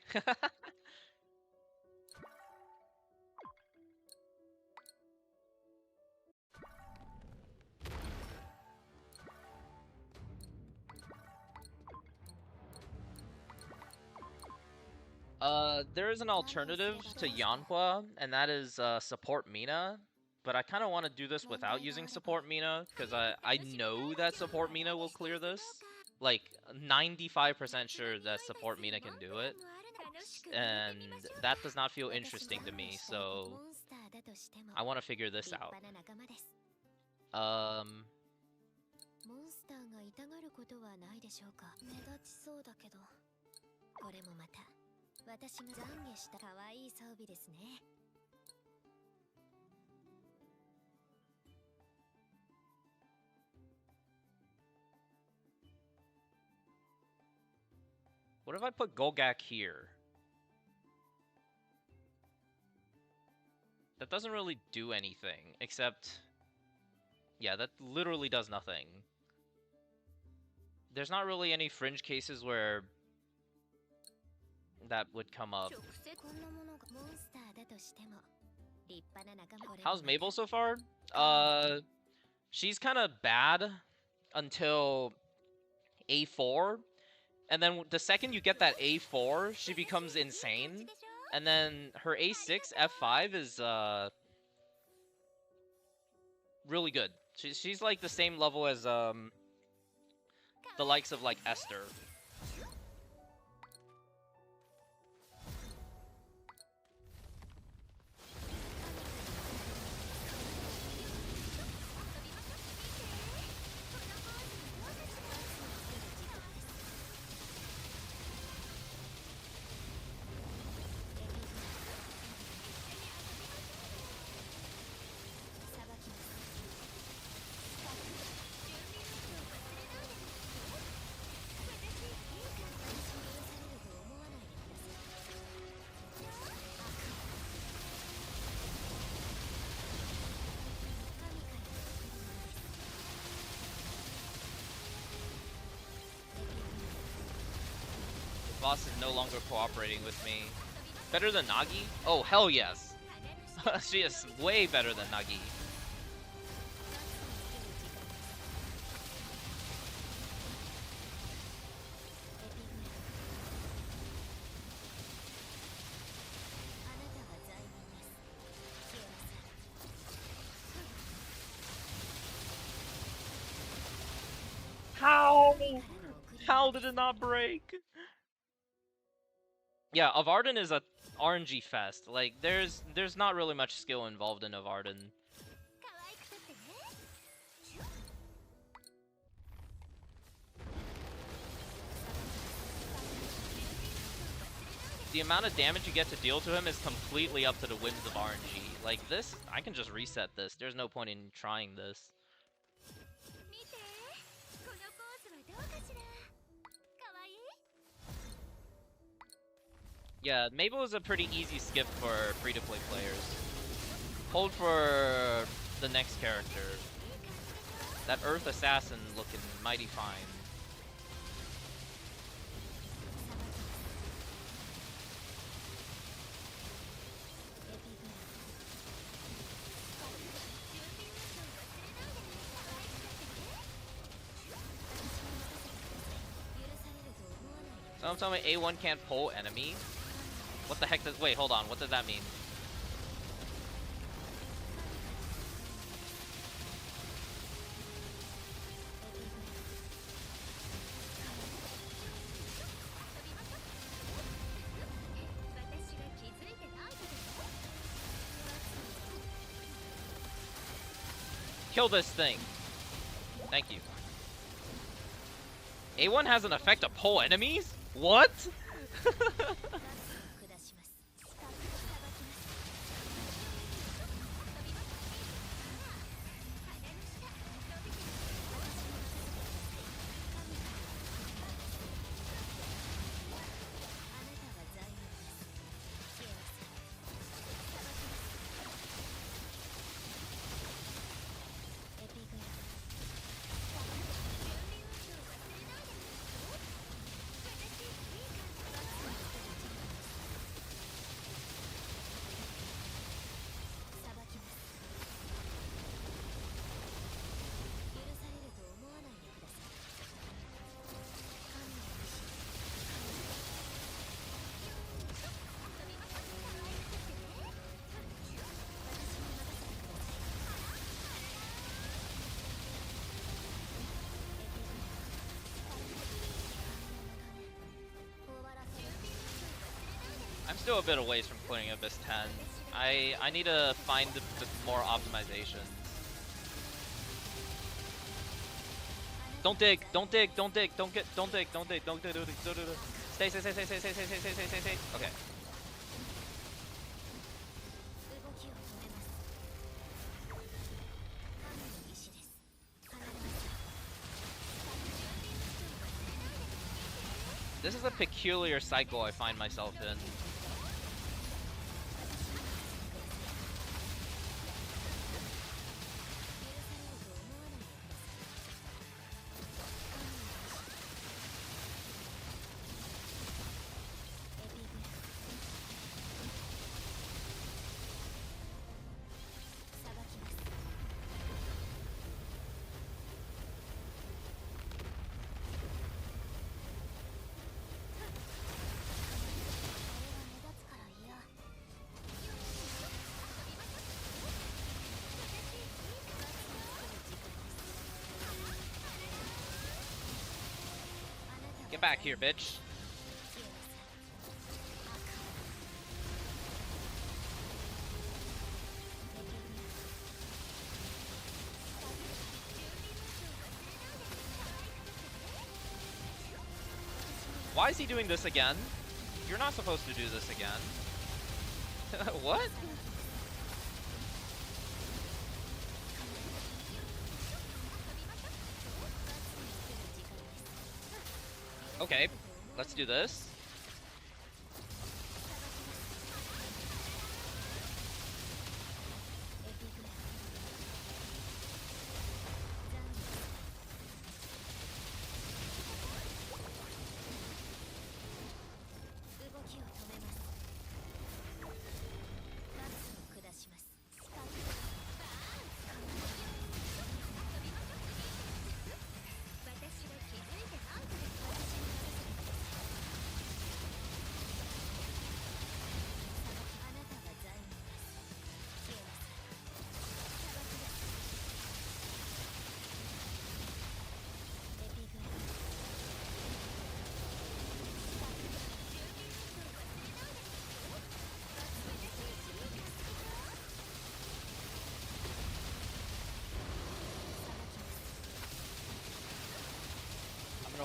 There is an alternative to Yanhua, and that is support Mina. But I kind of want to do this without using support Mina, because I know that support Mina will clear this. Like, 95% sure that support Mina can do it. And that does not feel interesting to me, so I want to figure this out. What if I put Golgak here? That doesn't really do anything, except... Yeah, that literally does nothing. There's not really any fringe cases where that would come up. How's Mabel so far? She's kind of bad until A4. And then the second you get that A4, she becomes insane. And then her A6, F5 is really good. She's like the same level as the likes of like Esther. Boss is no longer cooperating with me. Better than Nagi? Oh, hell yes. She is way better than Nagi. How? How did it not break? Yeah, Avarden is a RNG fest. Like, there's not really much skill involved in Avarden. The amount of damage you get to deal to him is completely up to the whims of RNG. Like this, I can just reset this. There's no point in trying this. Yeah, Mabel is a pretty easy skip for free-to-play players. Hold for the next character. That Earth Assassin looking mighty fine. Someone tell me A1 can't pull enemy? What the heck does- wait, hold on, what does that mean? Kill this thing. Thank you. A1 has an effect to pull enemies? What? I'm still a bit away from clearing Abyss 10. I need to find more optimizations. Don't dig, don't dig, don't dig, don't dig, don't dig, don't dig, don't dig. Stay. Okay. This is a peculiar cycle I find myself in. Get back here, bitch. Why is he doing this again? You're not supposed to do this again. What? Okay, let's do this.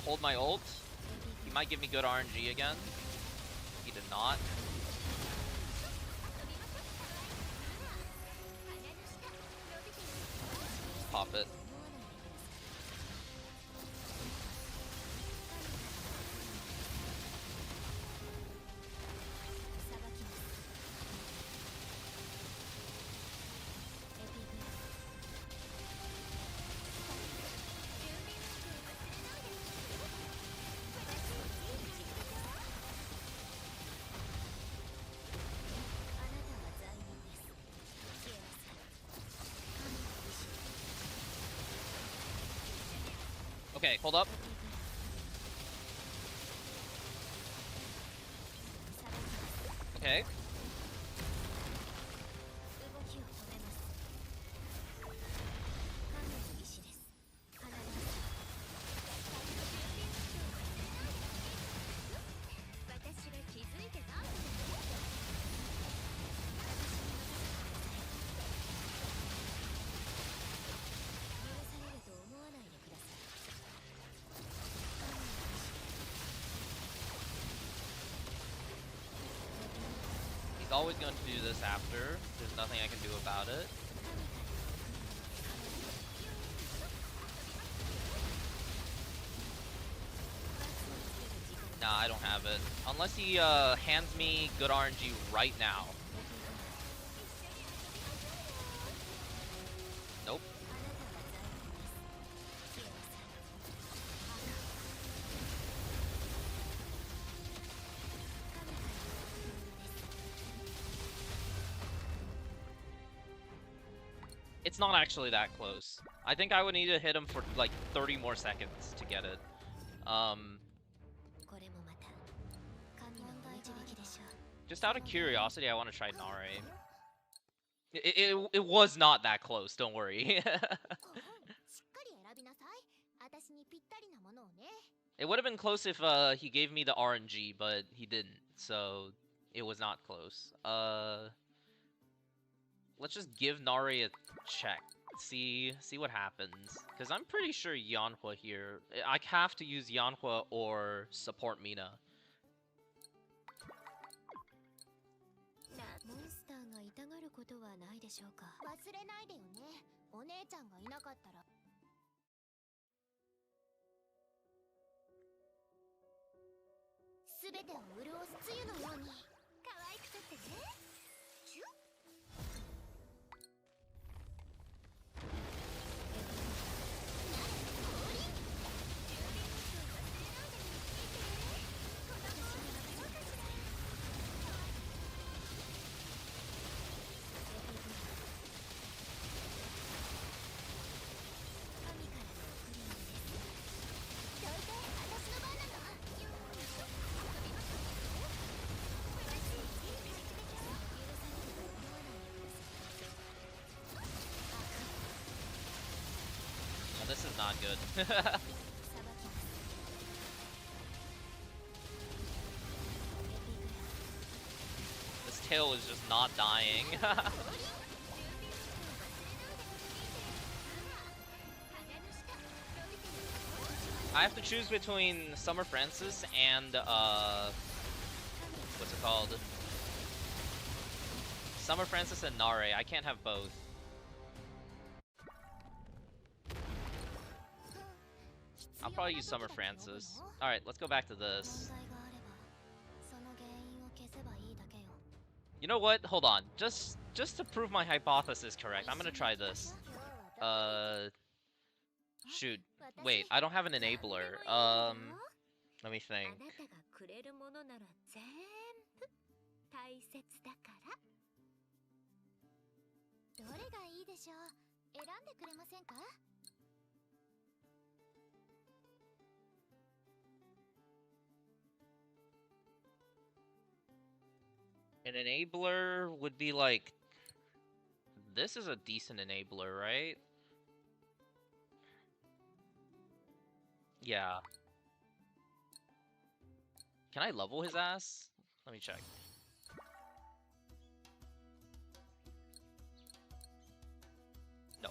hold my ult. He might give me good RNG again. He did not. Pop it. Okay, hold up. Okay. He's always going to do this after. There's nothing I can do about it. Nah, I don't have it. Unless he hands me good RNG right now. Nope. It's not actually that close. I think I would need to hit him for like 30 more seconds to get it. Just out of curiosity, I want to try Nare. It was not that close, don't worry. It would have been close if he gave me the RNG, but he didn't, so it was not close. Let's just give Nare a check. See what happens. Because I'm pretty sure Yanhua here. I have to use Yanhua or support Mina. This is not good. This tail is just not dying. I have to choose between Summer Francis and what's it called? Summer Francis and Nare. I can't have both. I'll probably use Summer Francis. Alright, let's go back to this. You know what? Hold on. Just to prove my hypothesis correct, I'm gonna try this. Shoot. Wait, I don't have an enabler. Let me think. An enabler would be like... This is a decent enabler, right? Yeah. Can I level his ass? Let me check. No.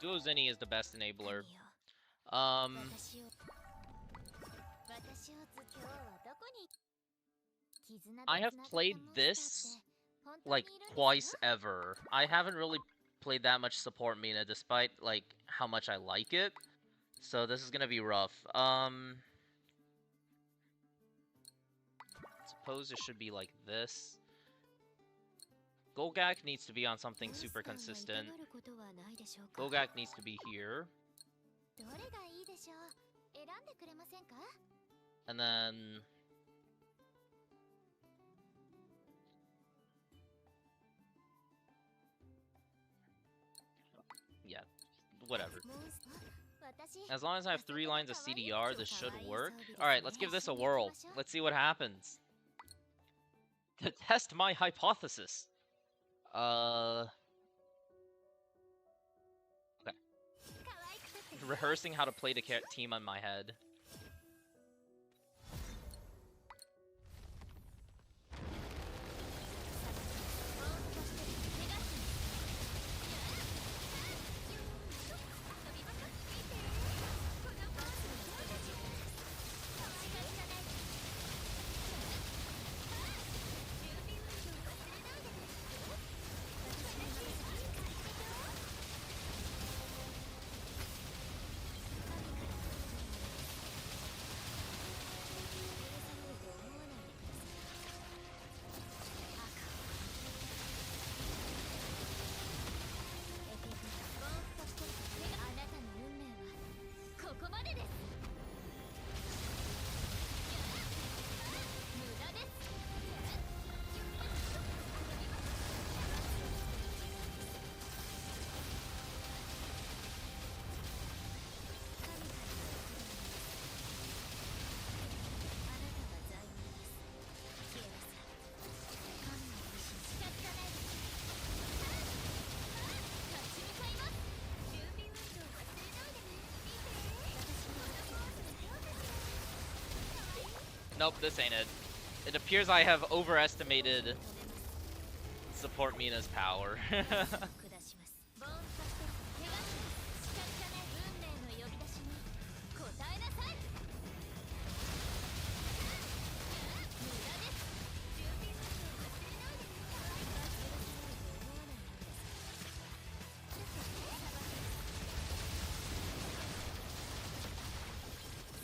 Duozini is the best enabler. I have played this like twice ever. I haven't really played that much support Mina, despite like how much I like it. So this is gonna be rough. Suppose it should be like this. Golgak needs to be on something super consistent. Golgak needs to be here. And then... yeah, whatever. As long as I have 3 lines of CDR, this should work. Alright, let's give this a whirl. Let's see what happens. To test my hypothesis. Okay. Rehearsing how to play the team on my head. Nope, this ain't it. It appears I have overestimated support Mina's power.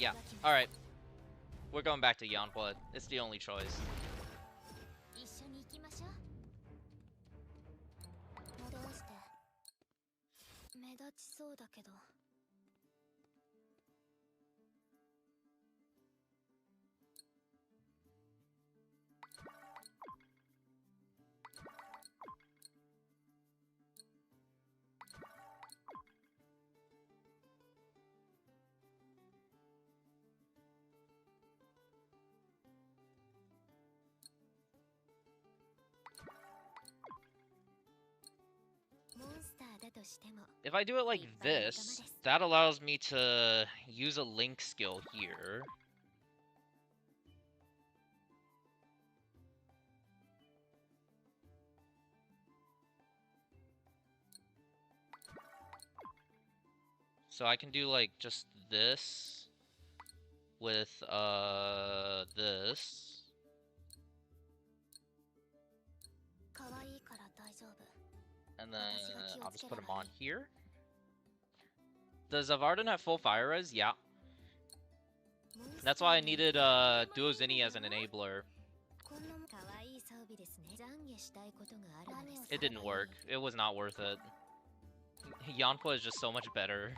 Yeah, alright. We're going back to Yanhua. It's the only choice. If I do it like this, that allows me to use a link skill here. So I can do like just this with this. And then I'll just put him on here. Does Zavardin have full fire res? Yeah. That's why I needed Duozini as an enabler. It didn't work. It was not worth it. Yanhua is just so much better.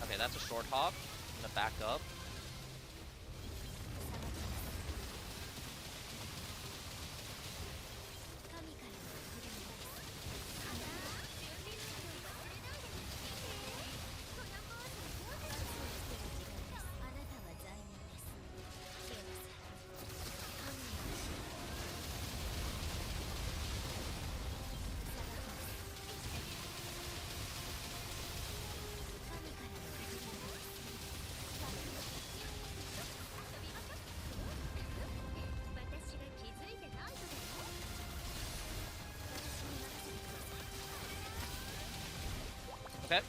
Okay, that's a short hop. I'm gonna back up. Okay.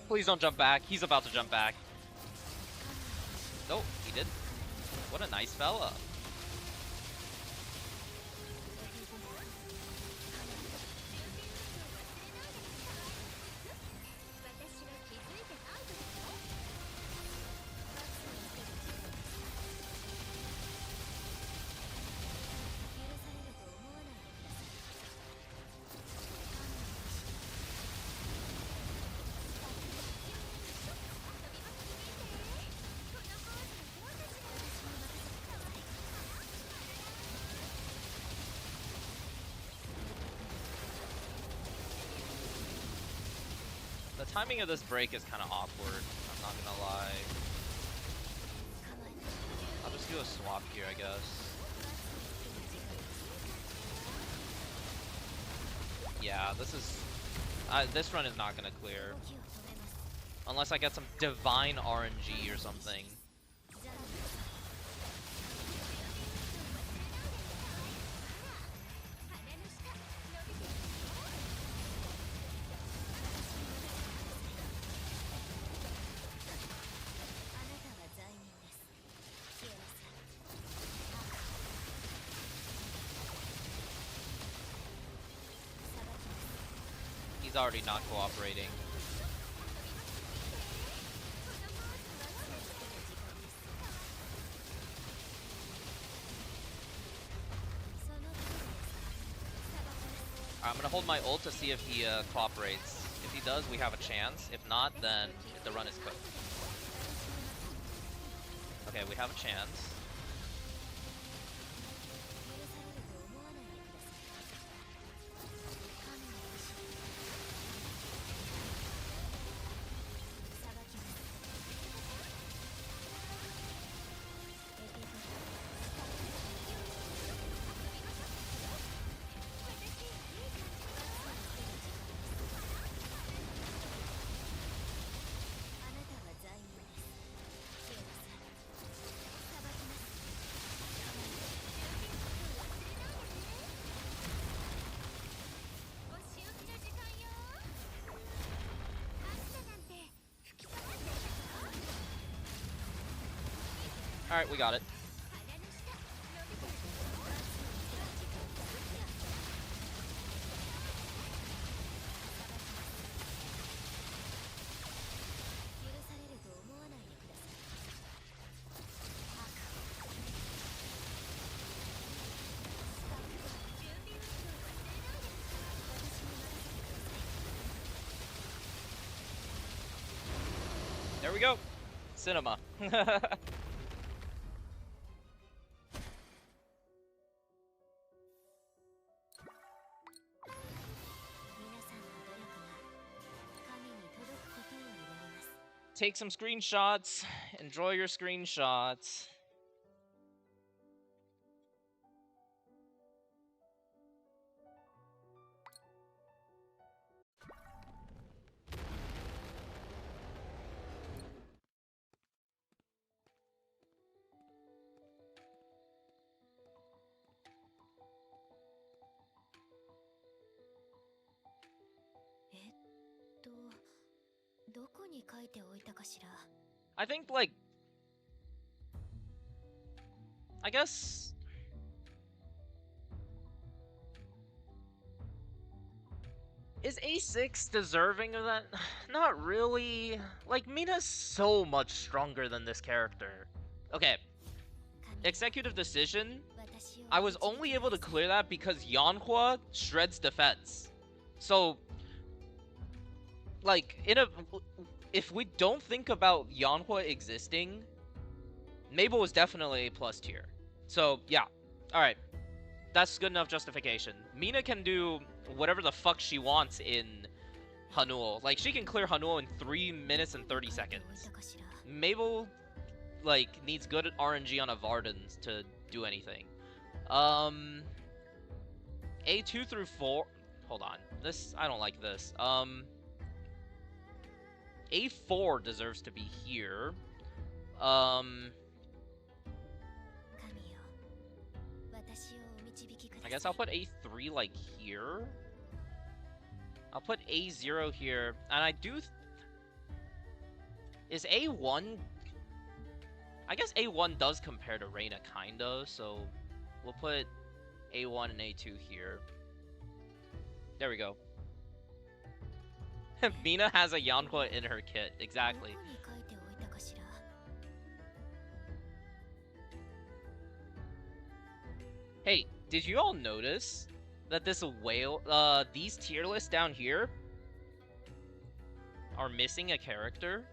Please don't jump back. He's about to jump back. Nope, he didn't. What a nice fella. The timing of this break is kind of awkward, I'm not gonna lie. I'll just do a swap here, I guess. Yeah, this run is not gonna clear. Unless I get some divine RNG or something. He's already not cooperating. I'm gonna hold my ult to see if he cooperates. If he does, we have a chance. If not, then the run is cooked. Okay, we have a chance. Alright, we got it. There we go. Cinema. Take some screenshots. Enjoy your screenshots. I think, like, I guess is A6 deserving of that? Not really. Like, Mina's so much stronger than this character. Okay. Executive decision. I was only able to clear that because Yanhua shreds defense. So, like, if we don't think about Yanhua existing, Mabel was definitely a plus tier. So, yeah. Alright. That's good enough justification. Mina can do whatever the fuck she wants in Hanul. Like, she can clear Hanul in 3 minutes and 30 seconds. Mabel, like, needs good RNG on a Varden to do anything. A2 through 4... Hold on. This... I don't like this. A4 deserves to be here. I guess I'll put A3, like, here. I'll put A0 here. And I do... Is A1... I guess A1 does compare to Reina, kinda, so... We'll put A1 and A2 here. There we go. Mina has a Yanhua in her kit, exactly. Hey, did you all notice that this whale, these tier lists down here are missing a character?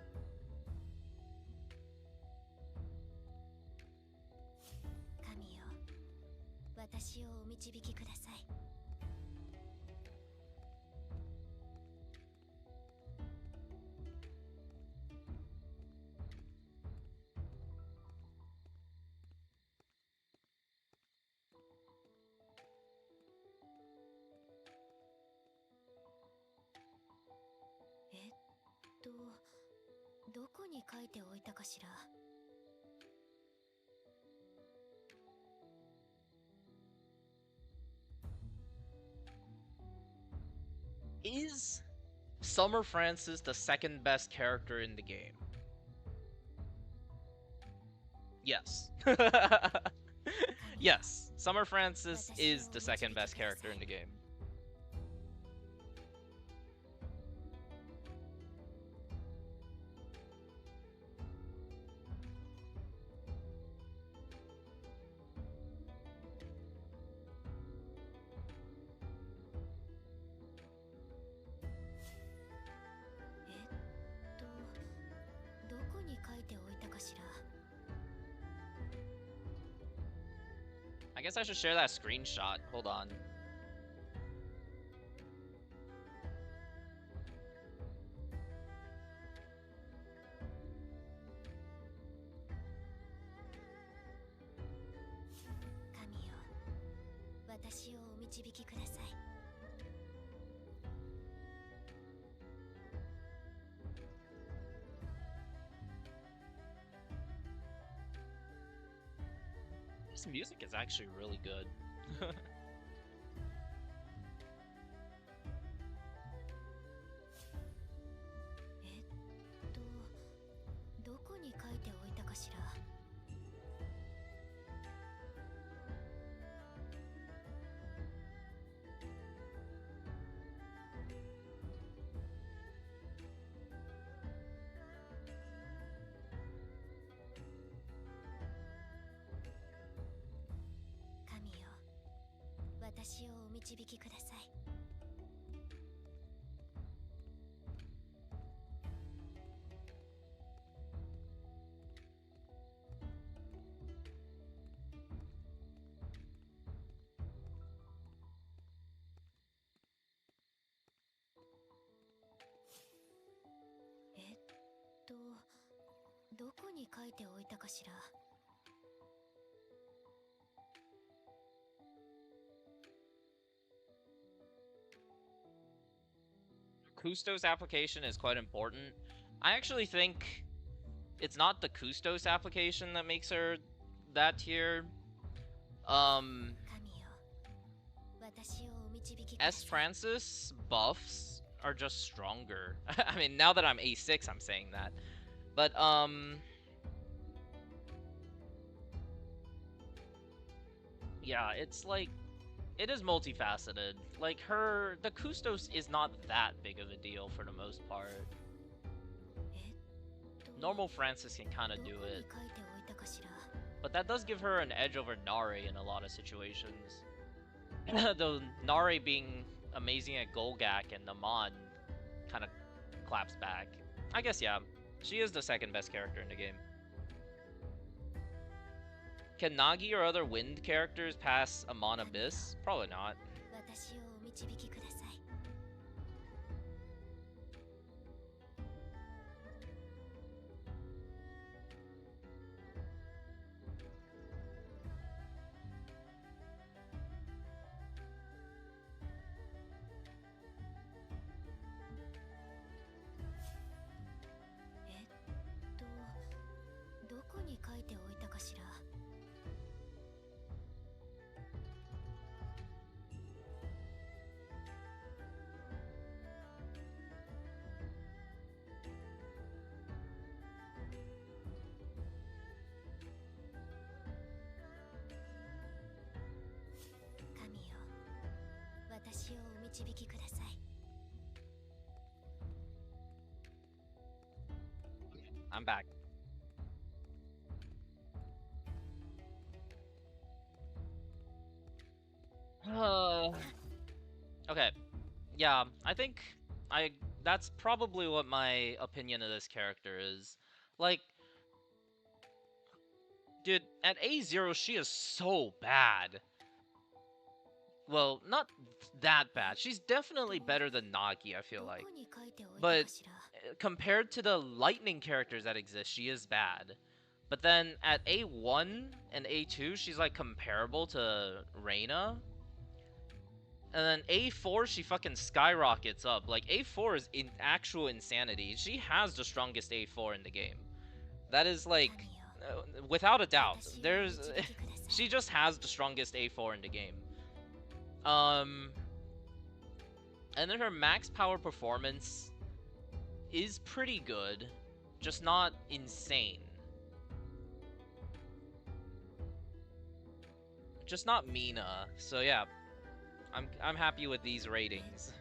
Is Summer Francis the second best character in the game? Yes. Yes, Summer Francis is the second best character in the game. I guess I should share that screenshot. Hold on. This music is actually really good. どこに書いておいたかしら。Kustos application is quite important. I actually think it's not the Kustos application that makes her that tier. S. Francis buffs are just stronger. I mean, now that I'm A6, I'm saying that. But, yeah, it's like, it is multifaceted. Like, the Kustos is not that big of a deal for the most part. Normal Francis can kind of do it. But that does give her an edge over Nari in a lot of situations. Though Nari being amazing at Golgak and Naman kind of claps back. I guess, yeah. She is the second best character in the game. Can Nagi or other wind characters pass Amon Abyss? Probably not. I'm back. Okay. Yeah, I think that's probably what my opinion of this character is. Like, dude, at A0, she is so bad. Well, not that bad. She's definitely better than Nagi, I feel like. But compared to the lightning characters that exist, she is bad. But then at A1 and A2, she's like comparable to Reina. And then A4, she fucking skyrockets up. Like, A4 is in actual insanity. She has the strongest A4 in the game. That is like, without a doubt. She just has the strongest A4 in the game. And then her max power performance is pretty good, just not insane. Just not Mina. So yeah, I'm happy with these ratings.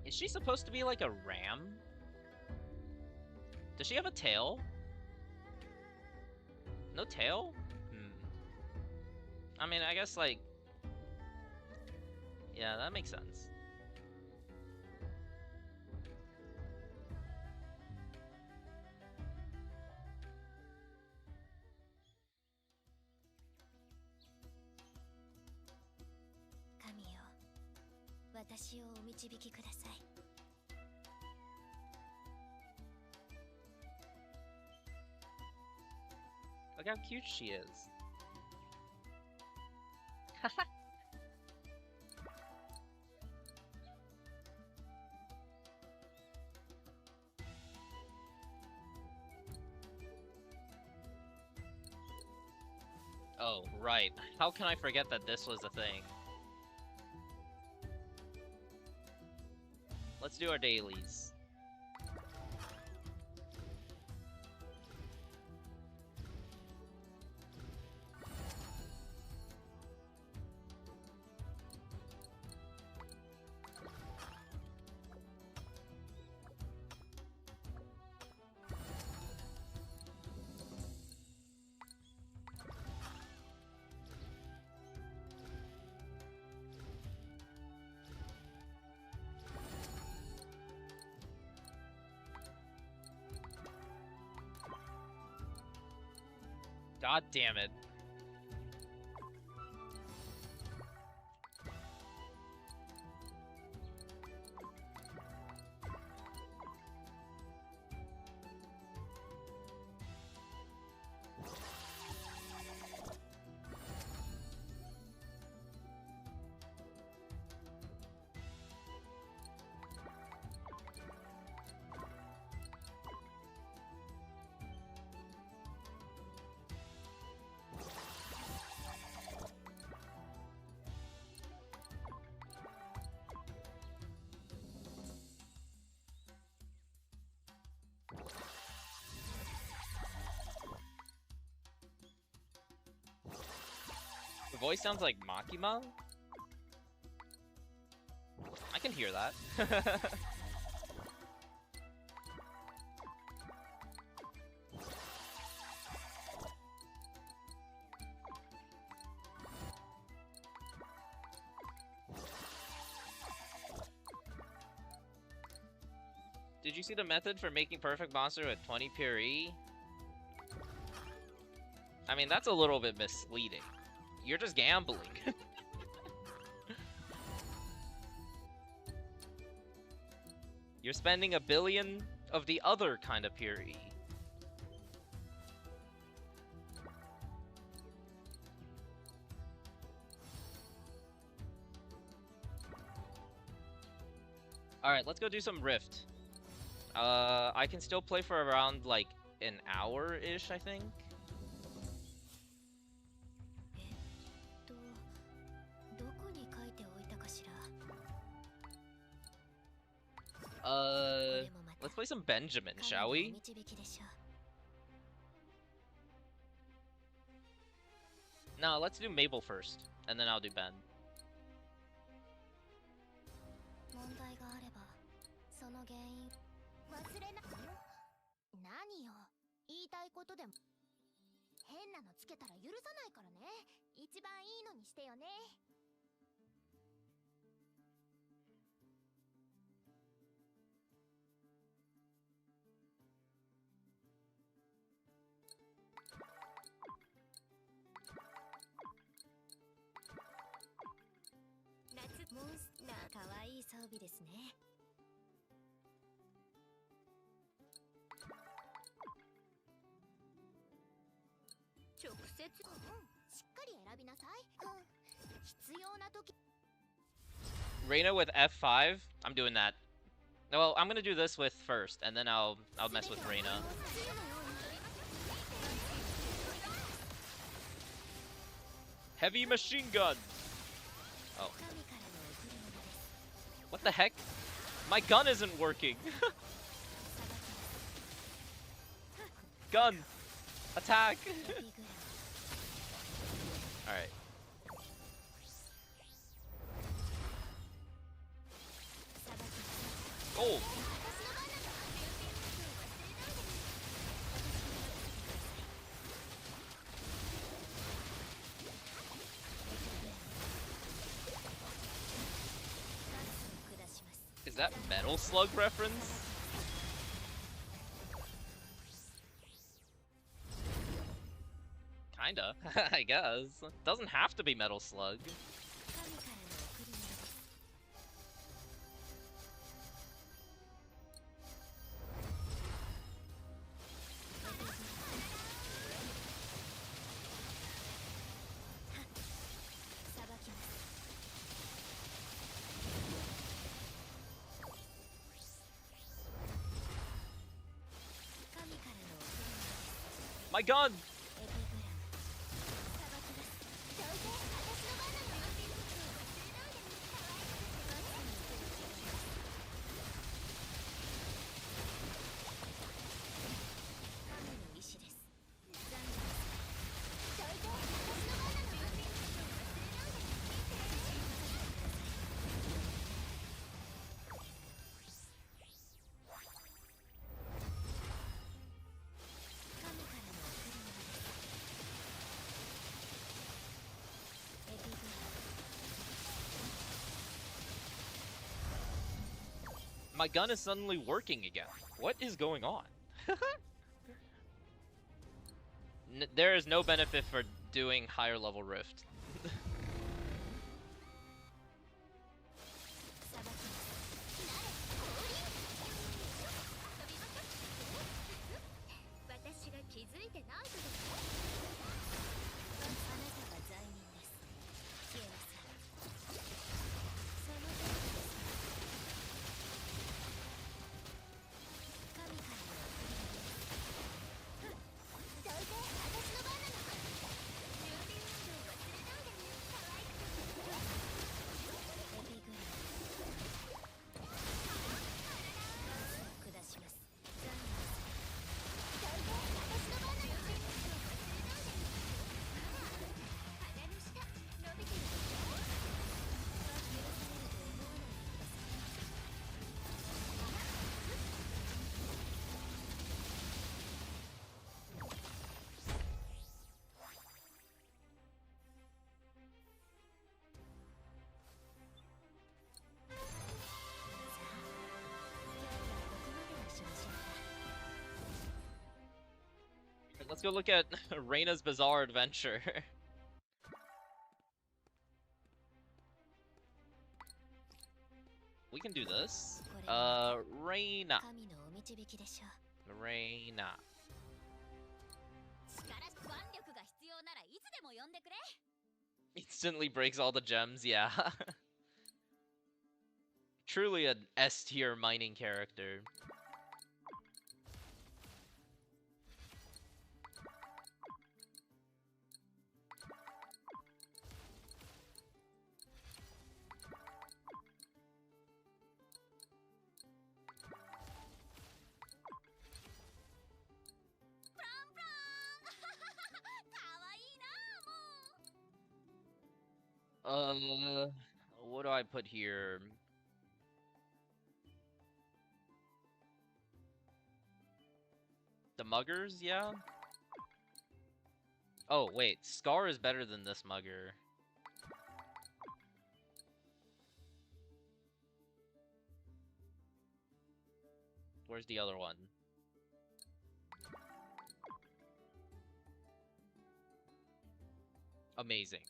Is she supposed to be like a ram? Does she have a tail? No tail? I mean, I guess, like... Yeah, that makes sense. Look how cute she is. Oh, right. How can I forget that this was a thing? Let's do our dailies. God damn it. voice sounds like Makima? I can hear that. Did you see the method for making perfect monster with 20 PRE? I mean, that's a little bit misleading. You're just gambling. You're spending 1 billion of the other kind of PRE. Alright, let's go do some Rift. I can still play for around, like, an hour-ish, I think. どこに書いておいたかしら。 Let's play some Benjamin, shall we? No, let's do Mabel first, and then I'll do Ben. 問題があればその原因忘れな。何よ、言いたいことでも変なのつけたら許さないからね。一番いいのにしてよね。夏モンスター、可愛い装備ですね。直接、しっかり選びなさい。必要な時。 Reina with F5? I'm doing that. Well, I'm gonna do this with first, and then I'll mess with Reina. Heavy machine gun! Oh. What the heck? My gun isn't working! Gun! Attack! Alright. Gold! Is that Metal Slug reference? Kinda, I guess. Doesn't have to be Metal Slug. My gun! My gun is suddenly working again. What is going on? There is no benefit for doing higher level Rift. Let's go look at Reina's Bizarre Adventure. We can do this. Reina. Reina. Instantly breaks all the gems, yeah. Truly an S tier mining character. What do I put here? The muggers, yeah? Oh, wait. Scar is better than this mugger. Where's the other one? Amazing.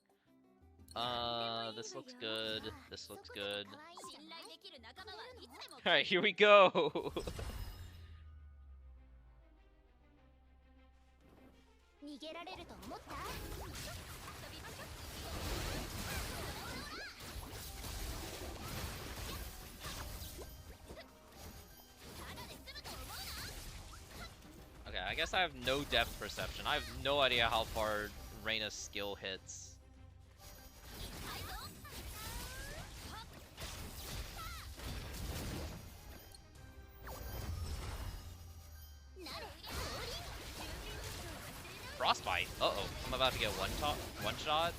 This looks good. This looks good. Alright, here we go! Okay, I guess I have no depth perception. I have no idea how far Reina's skill hits. Frostbite. Uh-oh. I'm about to get one shot.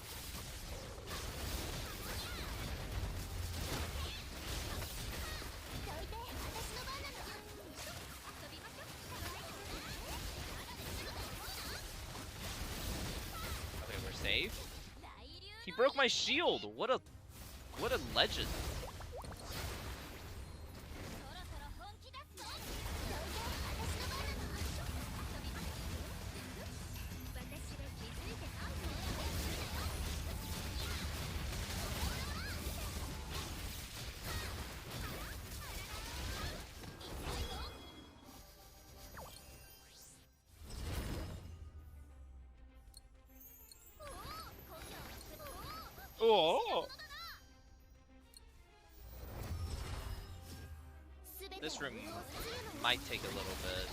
Okay, we're safe. He broke my shield. What a legend. Oh! This room might take a little bit.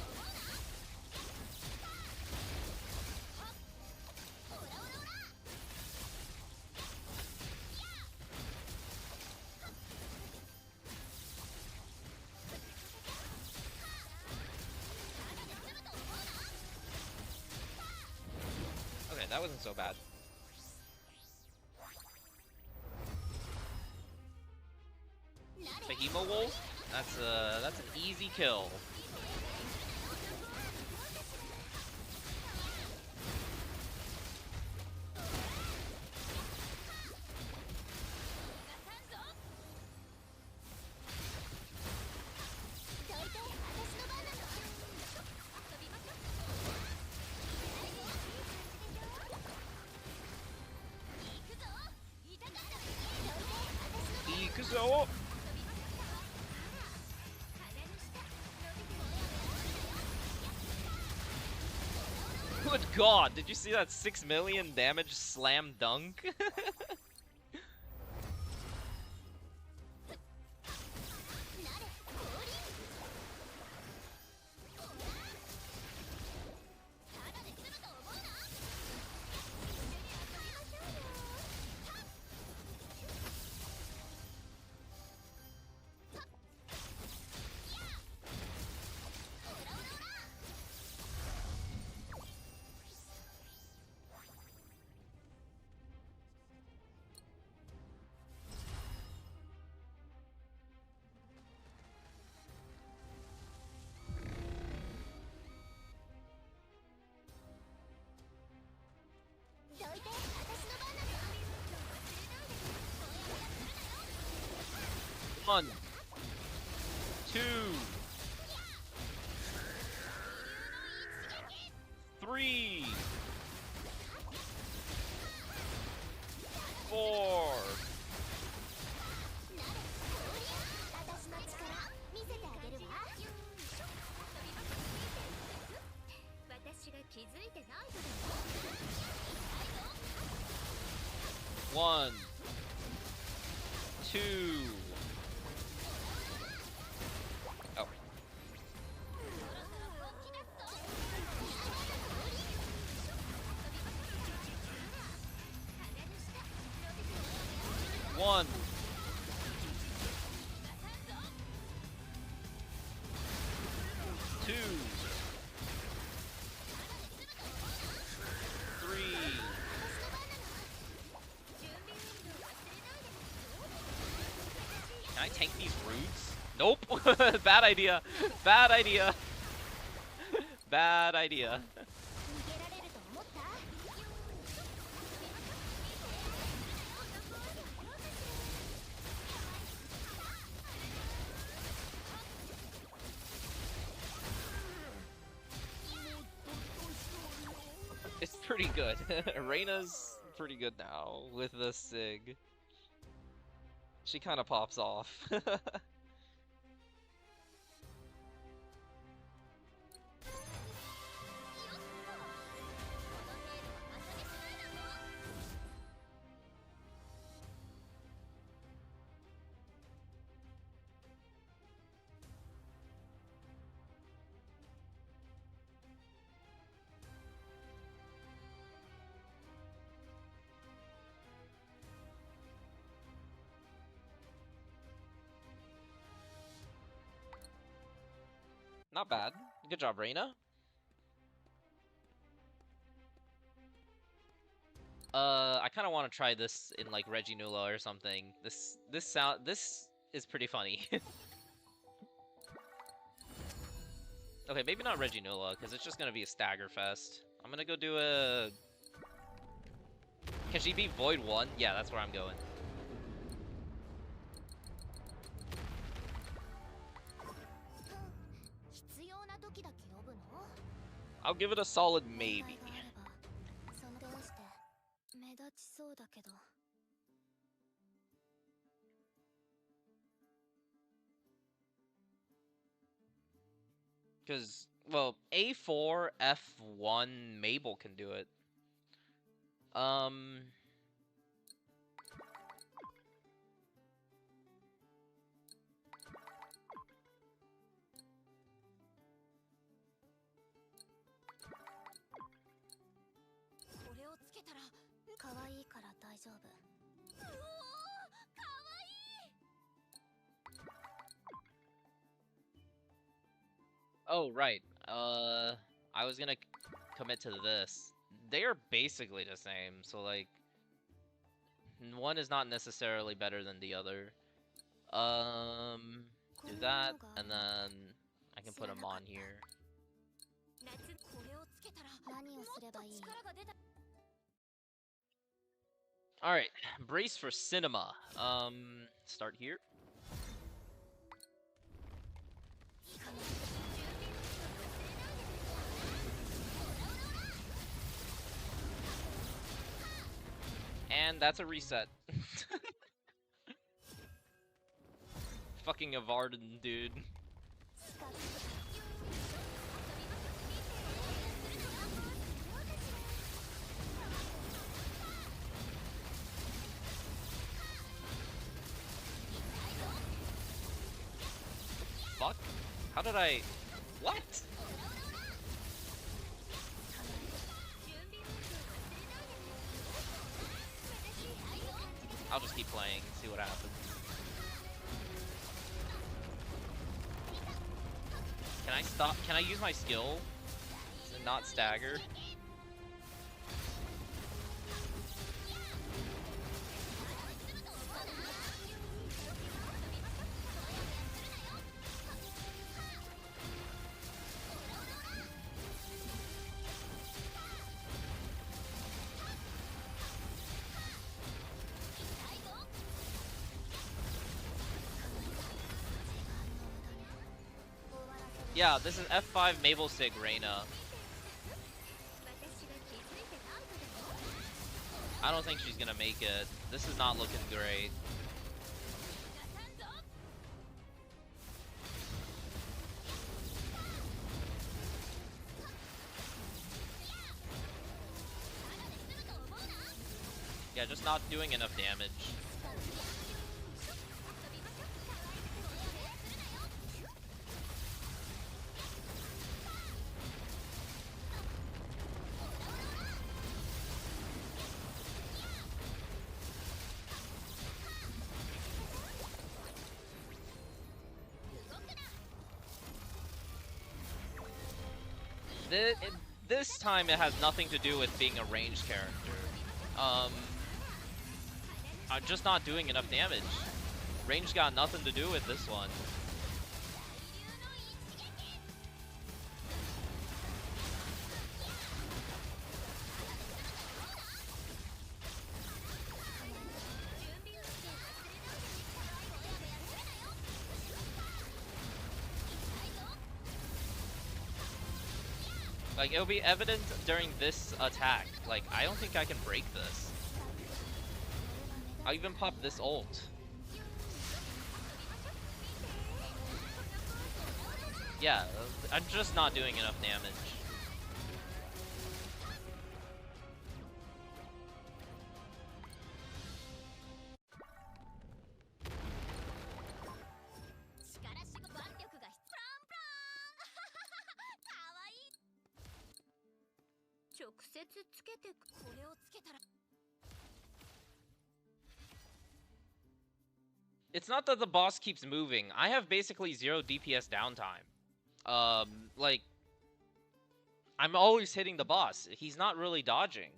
Okay, that wasn't so bad. Behemoth Wolf? That's an easy kill. Ikuzo! Good god, did you see that 6 million damage slam dunk? One, two, three. 1, 2. Oh. One. 2. 3. Can I tank these roots? Nope. Bad idea. Bad idea. Bad idea. It's pretty good. Reina's pretty good now with the Sig. She kind of pops off. Not bad. Good job, Reina. I kind of want to try this in like Reginula or something. This is pretty funny. Okay, maybe not Reginula because it's just gonna be a stagger fest. I'm gonna go do a. Can she beat Void 1? Yeah, that's where I'm going. I'll give it a solid maybe. Because, well, A4, F1, Mabel can do it. Oh, right. I was gonna commit to this. They are basically the same, so like, one is not necessarily better than the other. Do that, and then I can put them on here. Alright, brace for cinema. Start here. And that's a reset. Fucking Avarden, dude. Fuck? How did I... What? I'll just keep playing, see what happens. Can I stop? Can I use my skill and not stagger? Yeah, this is F5 Mabel Sig Reina. I don't think she's gonna make it. This is not looking great. Yeah, just not doing enough damage. This time it has nothing to do with being a ranged character. I'm just not doing enough damage. Range got nothing to do with this one. Like, it'll be evident during this attack. Like, I don't think I can break this. I'll even pop this ult. Yeah, I'm just not doing enough damage. It's not that the boss keeps moving. I have basically 0 DPS downtime. Like, I'm always hitting the boss. He's not really dodging.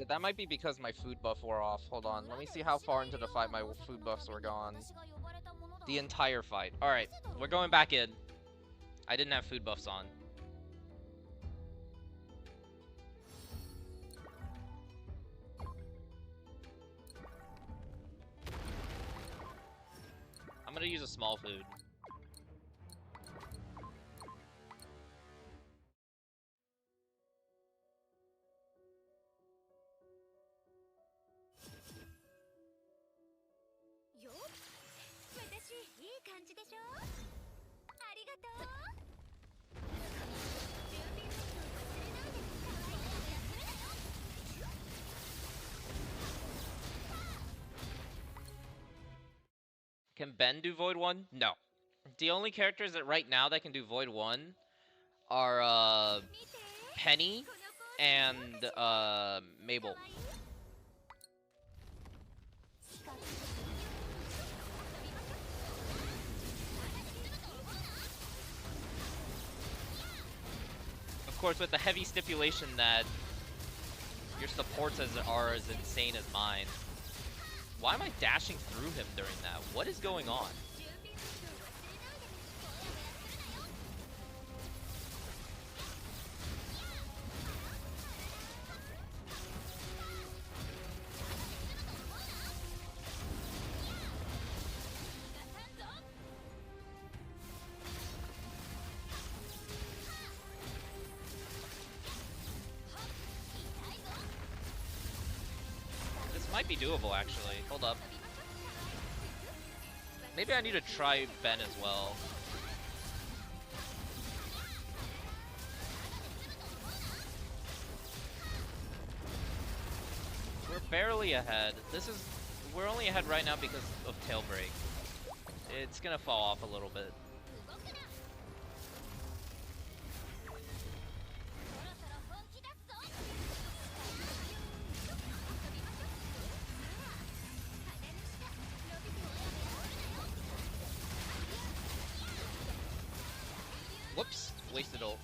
That might be because my food buff wore off. Hold on, let me see how far into the fight my food buffs were gone. The entire fight. Alright, we're going back in. I didn't have food buffs on. I'm gonna use a small food. Can Ben do Void 1? No. The only characters that right now that can do Void 1 are Penny and Mabel. Of course, with the heavy stipulation that your supports are as insane as mine. Why am I dashing through him during that? What is going on? Might be doable, actually. Hold up. Maybe I need to try Ben as well. We're barely ahead. We're only ahead right now because of tail break. It's gonna fall off a little bit. Whoops, wasted ult.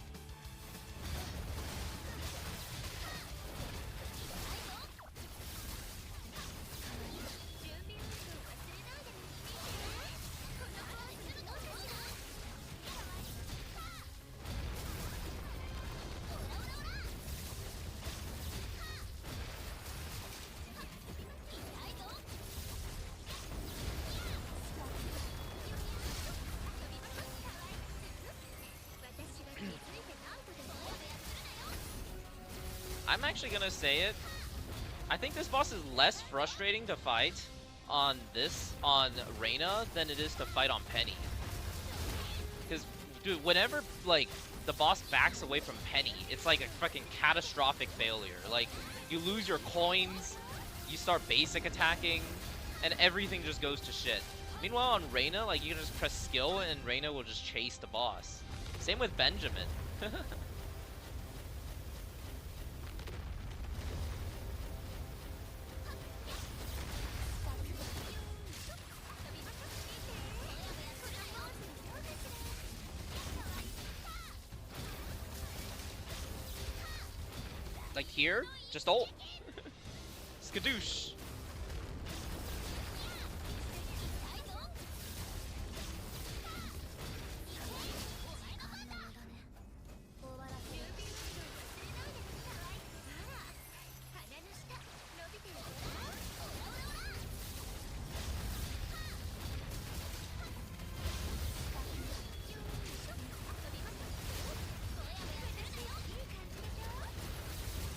I'm actually gonna say it. I think this boss is less frustrating to fight on Reyna than it is to fight on Penny. Because, dude, whenever, like, the boss backs away from Penny, it's like a fucking catastrophic failure. Like, you lose your coins, you start basic attacking, and everything just goes to shit. Meanwhile, on Reyna, like, you can just press skill and Reyna will just chase the boss. Same with Benjamin. Like here, just ult. Skadoosh.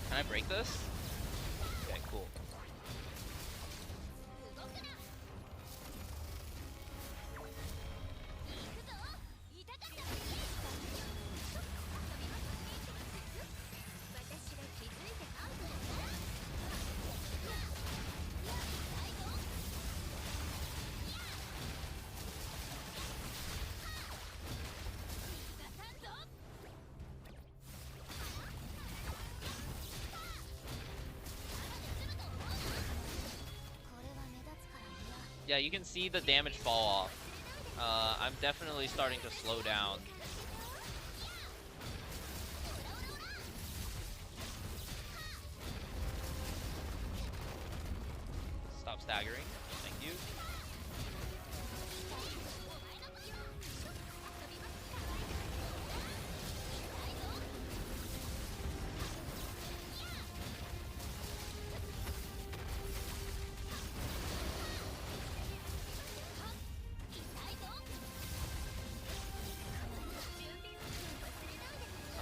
Can I break this? Okay, cool. Yeah, you can see the damage fall off. I'm definitely starting to slow down. Stop staggering. Thank you.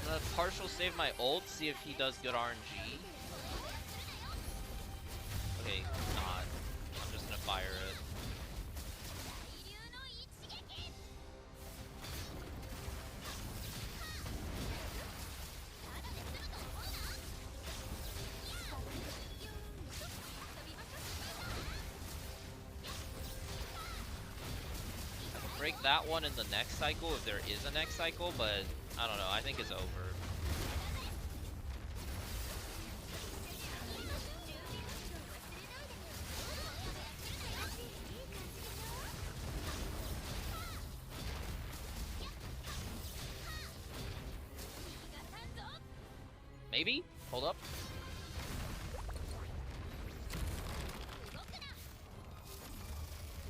I'm gonna partial save my ult, see if he does good RNG. Okay, not. I'm just gonna fire it. I can break that one in the next cycle if there is a next cycle, but I don't know, I think it's over. Maybe? Hold up.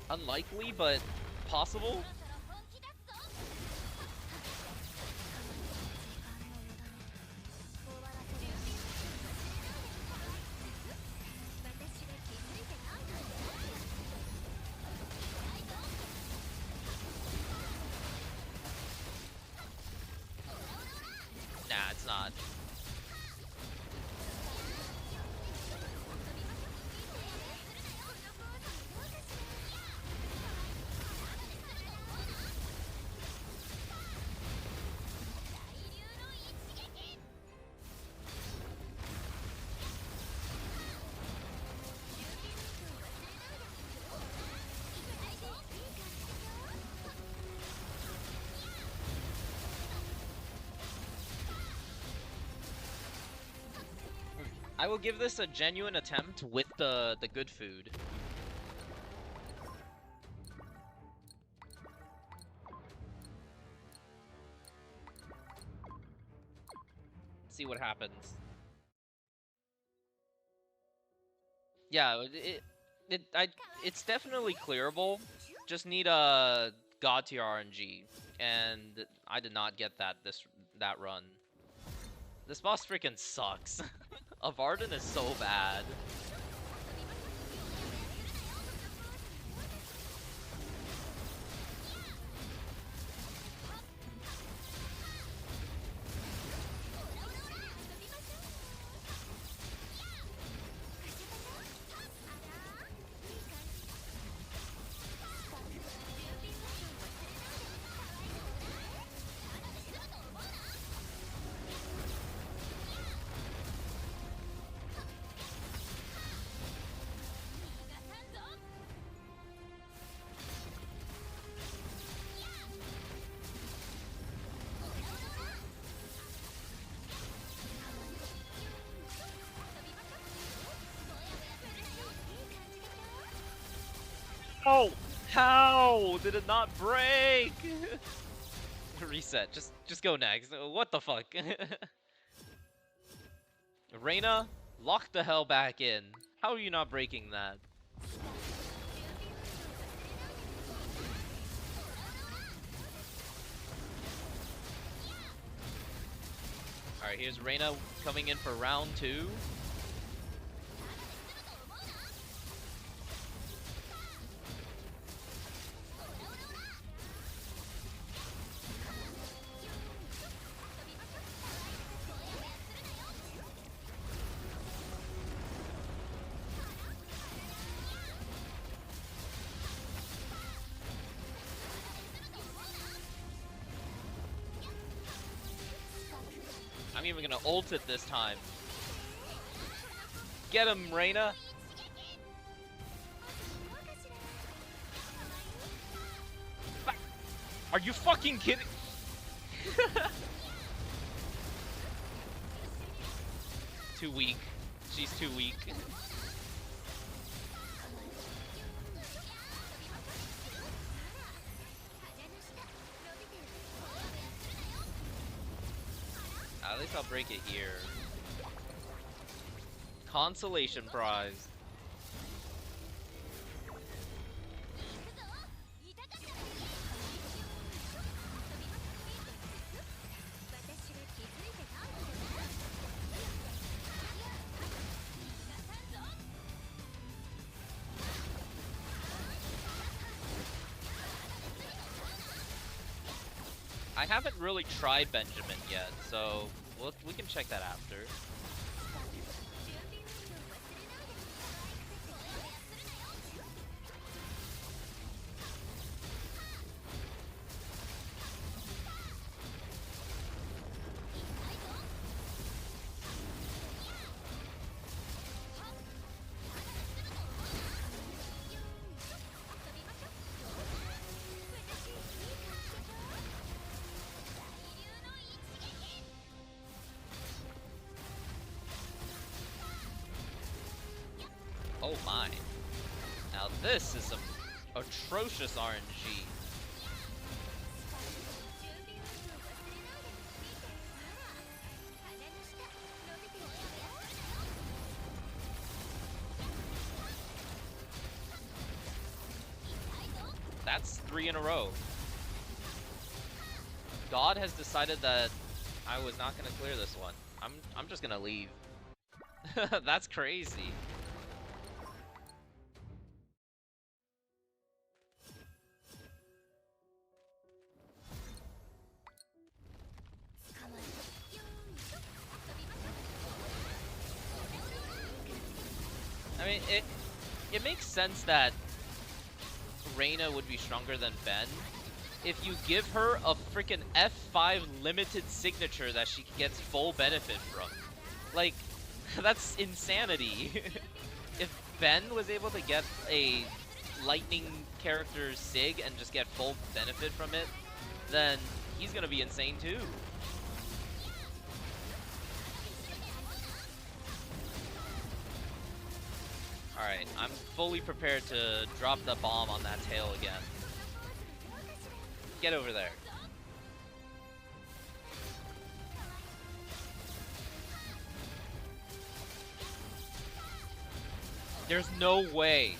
Unlikely, but possible? Nah, it's not. I will give this a genuine attempt with the good food. See what happens. Yeah, it's definitely clearable. Just need a god tier RNG, and I did not get that run. This boss freaking sucks. Avarden is so bad. How did it not break? Reset. Just go next. What the fuck? Reina, lock the hell back in. How are you not breaking that? Alright, here's Reina coming in for round 2. I'm even gonna ult it this time. Get him, Reina! Are you fucking kidding? Too weak. She's too weak. At least I'll break it here. Consolation prize. I haven't really tried Benjamin yet, so we can check that after. Oh my. Now this is some atrocious RNG. That's 3 in a row. God has decided that I was not gonna clear this one. I'm just gonna leave. That's crazy. I mean, it makes sense that Reina would be stronger than Ben if you give her a freaking F5 limited signature that she gets full benefit from. Like, that's insanity. If Ben was able to get a lightning character sig and just get full benefit from it, then he's gonna be insane too. Alright, I'm fully prepared to drop the bomb on that tail again. Get over there. There's no way.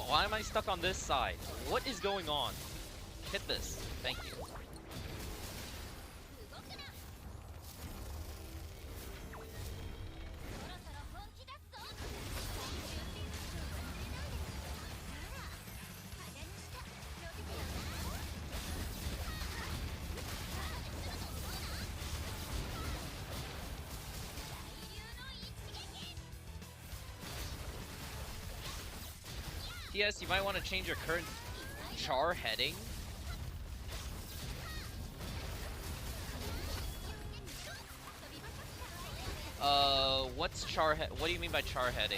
Why am I stuck on this side? What is going on? Hit this. Thank you. Yes, you might want to change your current char heading. What What's char head? What do you mean by char heading?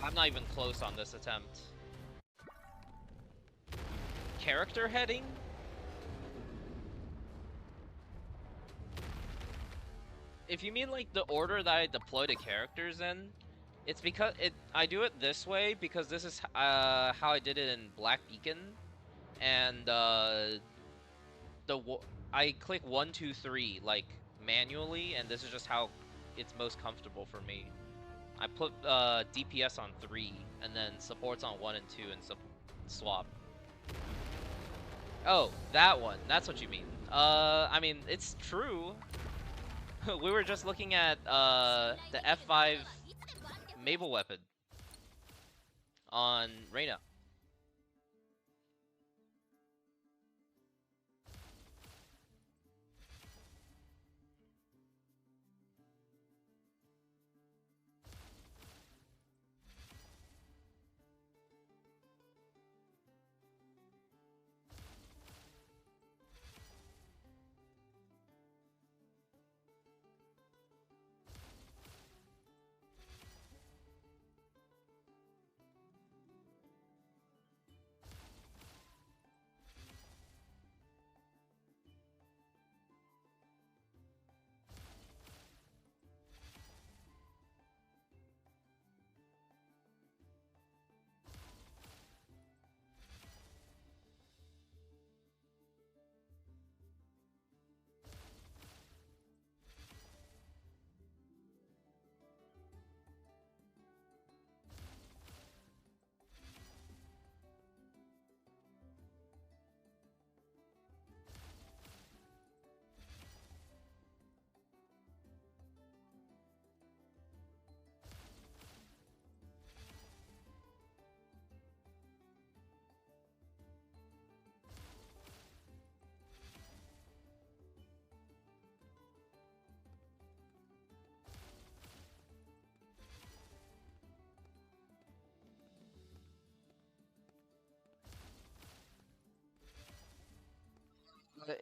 I'm not even close on this attempt. Character heading? If you mean like the order that I deploy the characters in, it's because I do it this way because this is how I did it in Black Beacon, and I click 1, 2, 3 like manually, and this is just how it's most comfortable for me. I put DPS on 3 and then supports on 1 and 2 and swap. Oh, that one. That's what you mean. I mean, it's true. We were just looking at the F5 Mabel weapon on Reyna.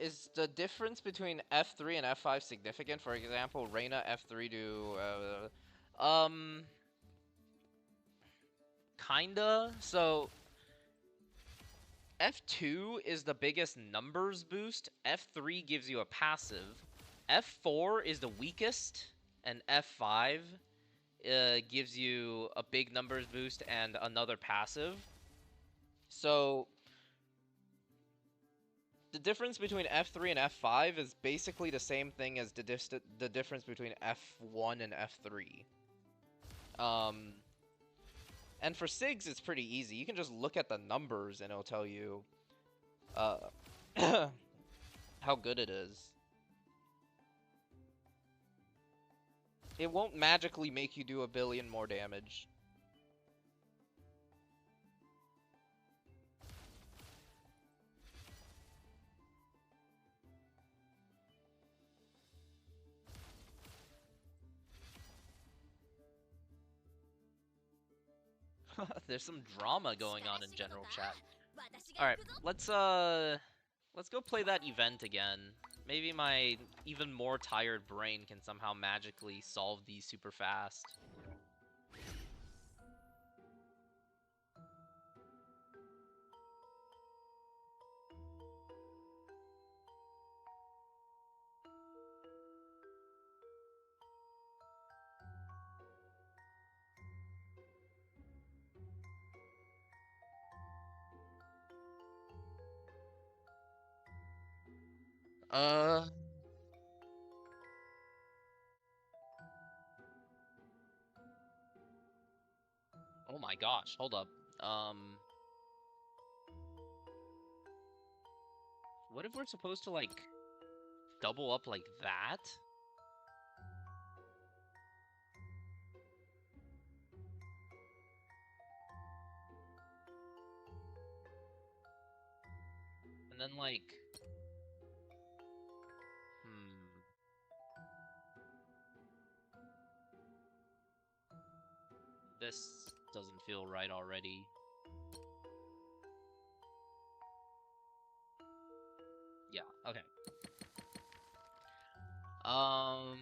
Is the difference between F3 and F5 significant? For example, Reyna F3 to kinda. So F2 is the biggest numbers boost. F3 gives you a passive. F4 is the weakest, and F5 gives you a big numbers boost and another passive. So the difference between F3 and F5 is basically the same thing as the difference between F1 and F3. And for SIGs, it's pretty easy. You can just look at the numbers and it'll tell you how how good it is. It won't magically make you do 1 billion more damage. There's some drama going on in general chat. Alright, let's go play that event again. Maybe my even more tired brain can somehow magically solve these super fast. Oh my gosh, hold up. What if we're supposed to, like, double up like that? And then, like... This doesn't feel right already. Yeah, okay. I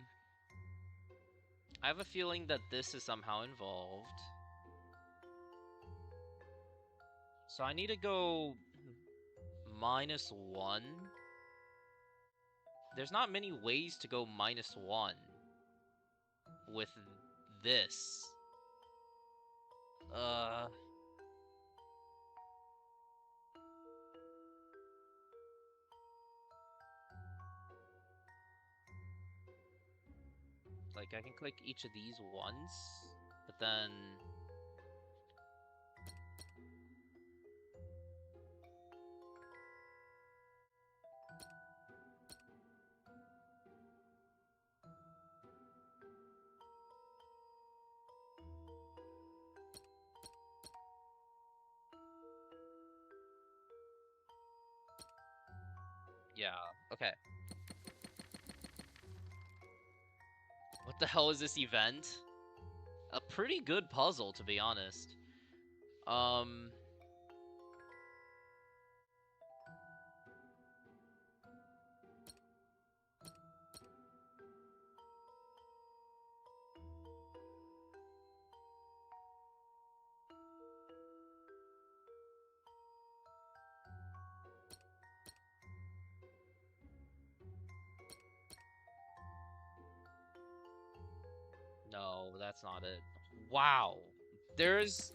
have a feeling that this is somehow involved. So I need to go -1. There's not many ways to go -1 with this. Like, I can click each of these once, but then... Yeah, okay. What the hell is this event? A pretty good puzzle, to be honest. No, that's not it. Wow. There's...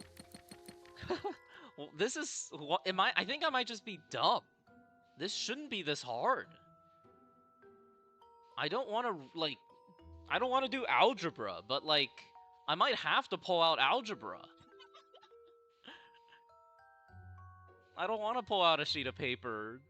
Well, this is... What am I think I might just be dumb. This shouldn't be this hard. I don't want to, like... I don't want to do algebra, but, like... I might have to pull out algebra. I don't want to pull out a sheet of paper.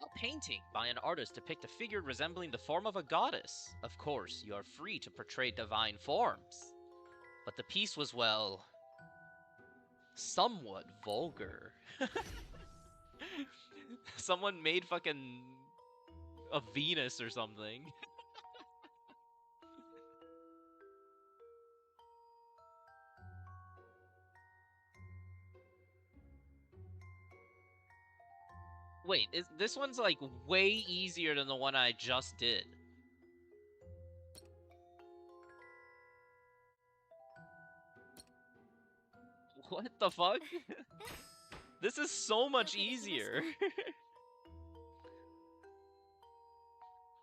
A painting by an artist depict a figure resembling the form of a goddess. Of course, you are free to portray divine forms. But the piece was, well... somewhat vulgar. Someone made fucking... a Venus or something. Wait, this one's, like, way easier than the one I just did. What the fuck? This is so much easier.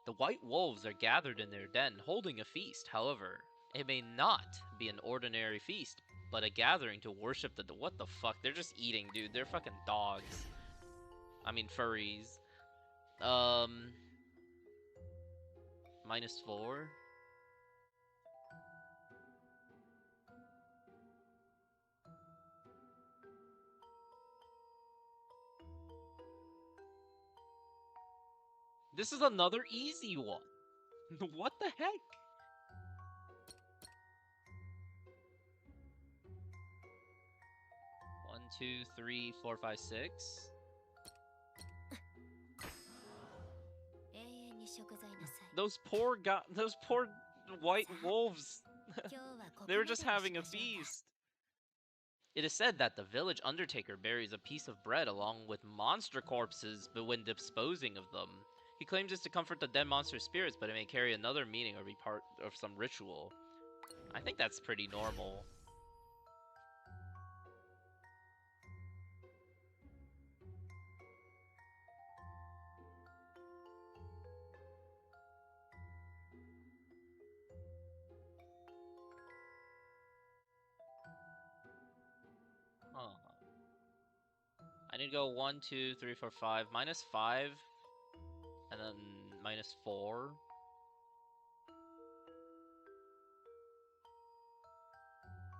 The white wolves are gathered in their den, holding a feast. However, it may not be an ordinary feast, but a gathering to worship the... What the fuck? They're just eating, dude. They're fucking dogs. I mean, furries. -4? This is another easy one. What the heck? One, two, three, four, five, six. Those poor white wolves. They were just having a feast. It is said that the village undertaker buries a piece of bread along with monster corpses, but when disposing of them, he claims this to comfort the dead monster spirits, but it may carry another meaning or be part of some ritual. I think that's pretty normal. Huh. I need to go 1, 2, 3, 4, 5. -5. And then -4.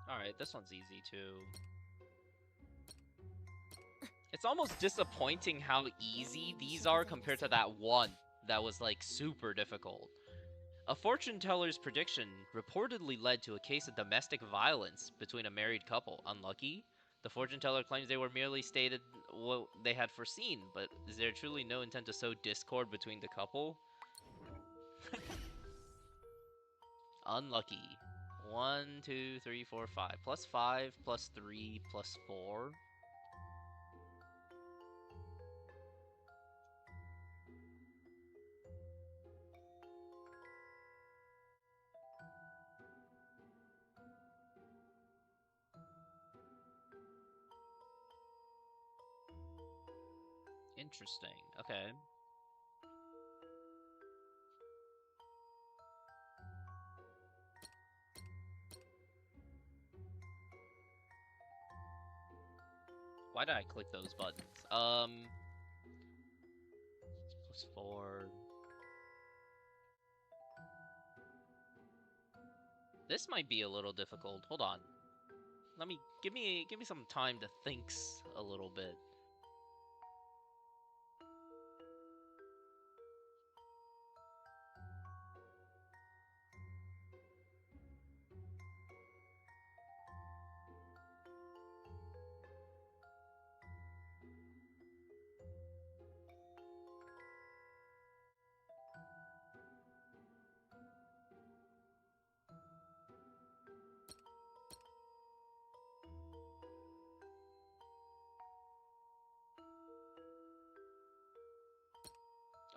Alright, this one's easy too. It's almost disappointing how easy these are compared to that one that was like super difficult. A fortune teller's prediction reportedly led to a case of domestic violence between a married couple. Unlucky? The fortune teller claims they were merely stated what they had foreseen, but is there truly no intent to sow discord between the couple? Unlucky. 1, 2, 3, 4, 5. +5, +3, +4. Interesting. Okay. Why did I click those buttons? +4. This might be a little difficult. Hold on. Give me some time to think a little bit.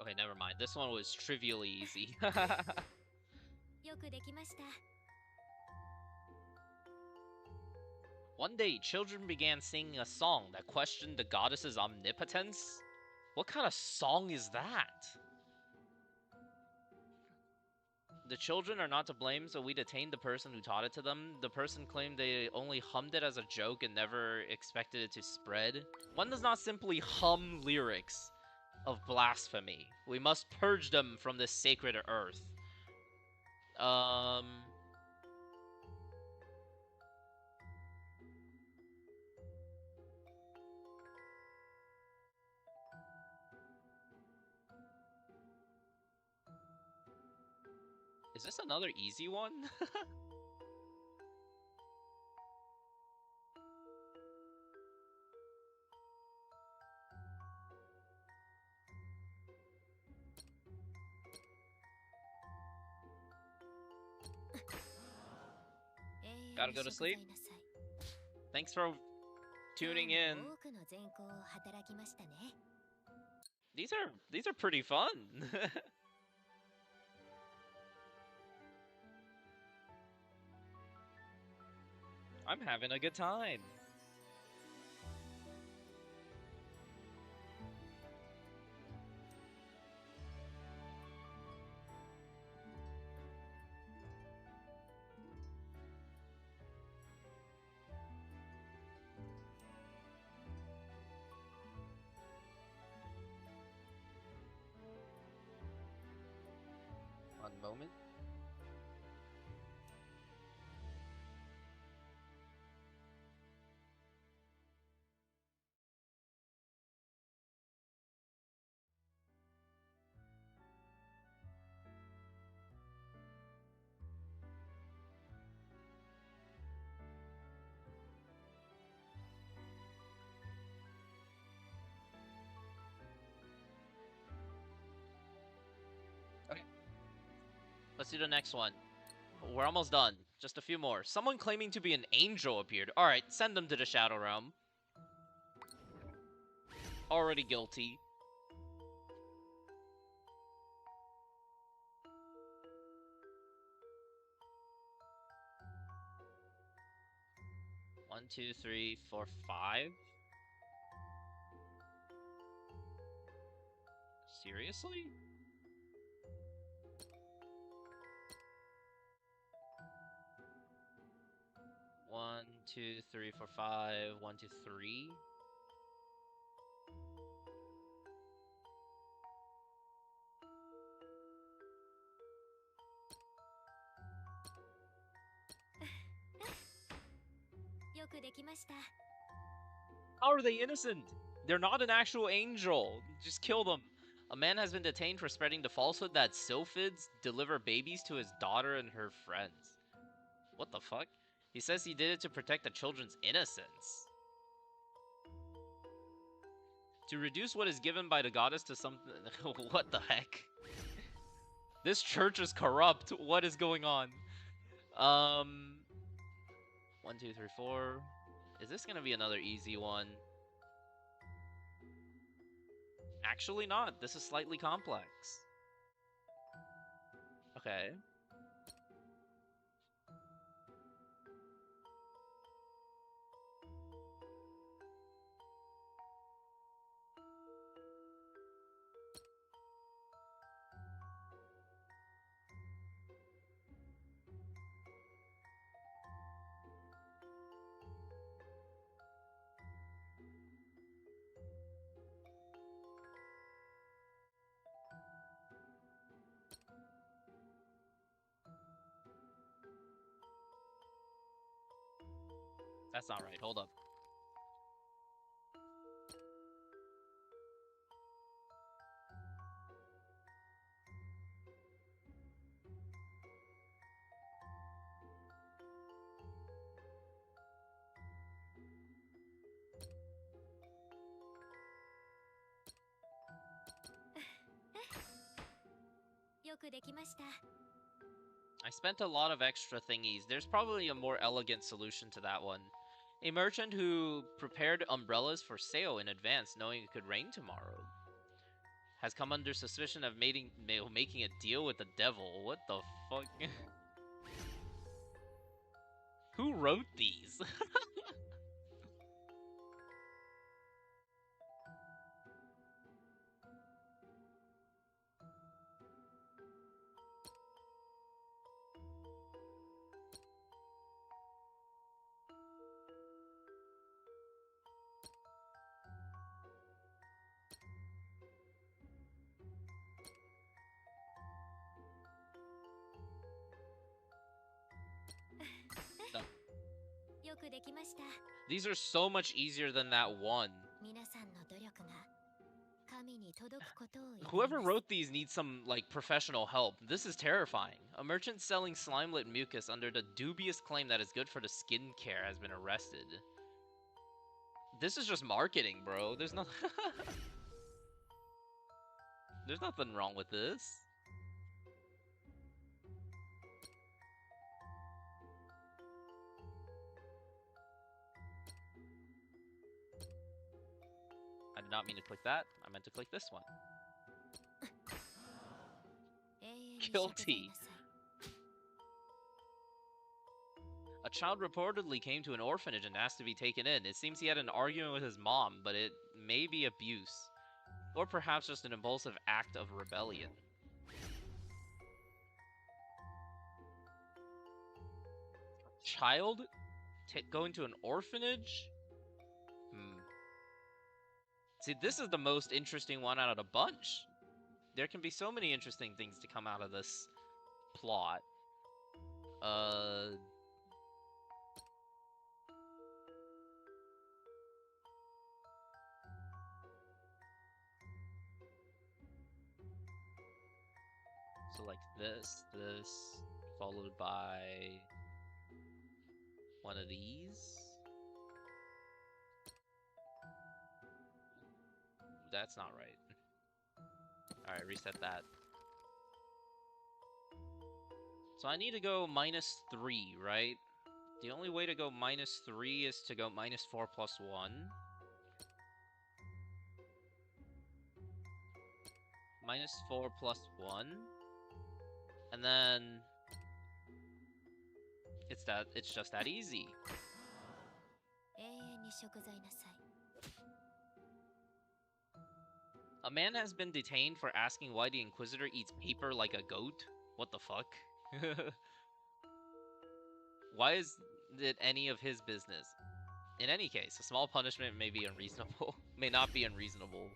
Okay, never mind. This one was trivially easy. One day, children began singing a song that questioned the goddess's omnipotence. What kind of song is that? The children are not to blame, so we detained the person who taught it to them. The person claimed they only hummed it as a joke and never expected it to spread. One does not simply hum lyrics of blasphemy. We must purge them from this sacred earth. Is this another easy one? Gotta go to sleep. Thanks for tuning in. These are pretty fun. I'm having a good time. moment. Let's do the next one. We're almost done. Just a few more. Someone claiming to be an angel appeared. Alright, send them to the Shadow Realm. Already guilty. One, two, three, four, five. Seriously? One, two, three, four, five. One, two, three. How are they innocent? They're not an actual angel. Just kill them. A man has been detained for spreading the falsehood that sylphids deliver babies to his daughter and her friends. What the fuck? He says he did it to protect the children's innocence. To reduce what is given by the goddess to something... What the heck? This church is corrupt. What is going on? 1, 2, 3, 4. Is this gonna be another easy one? Actually not. This is slightly complex. Okay. That's not right. Hold up. I spent a lot of extra thingies. There's probably a more elegant solution to that one. A merchant who prepared umbrellas for sale in advance, knowing it could rain tomorrow, has come under suspicion of making a deal with the devil. What the fuck? Who wrote these? No. These are so much easier than that one. Whoever wrote these needs some, like, professional help. This is terrifying. A merchant selling slimelet mucus under the dubious claim that it's good for the skincare has been arrested. This is just marketing, bro. There's no... There's nothing wrong with this. I did not mean to click that. I meant to click this one. Guilty. A child reportedly came to an orphanage and asked to be taken in. It seems he had an argument with his mom, but it may be abuse. Or perhaps just an impulsive act of rebellion. Child going to an orphanage? See, this is the most interesting one out of the bunch. There can be so many interesting things to come out of this. plot. So like this, followed by one of these. That's not right. Alright, reset that. So I need to go -3, right? The only way to go -3 is to go -4 plus 1. -4 plus 1. And then it's just that easy. A man has been detained for asking why the Inquisitor eats paper like a goat. What the fuck? Why is it any of his business? In any case, a small punishment may be unreasonable. May not be unreasonable.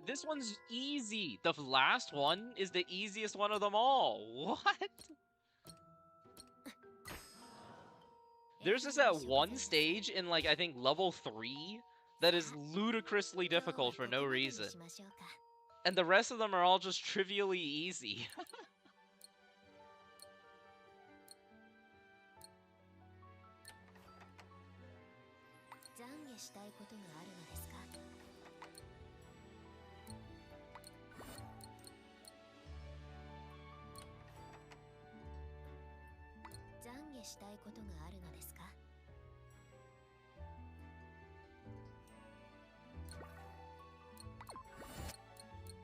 This one's easy. The last one is the easiest one of them all. What? There's just that one stage in, like, I think level 3 that is ludicrously difficult for no reason. And the rest of them are all just trivially easy.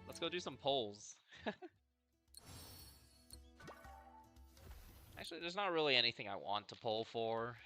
Let's go do some polls. Actually, there's not really anything I want to poll for.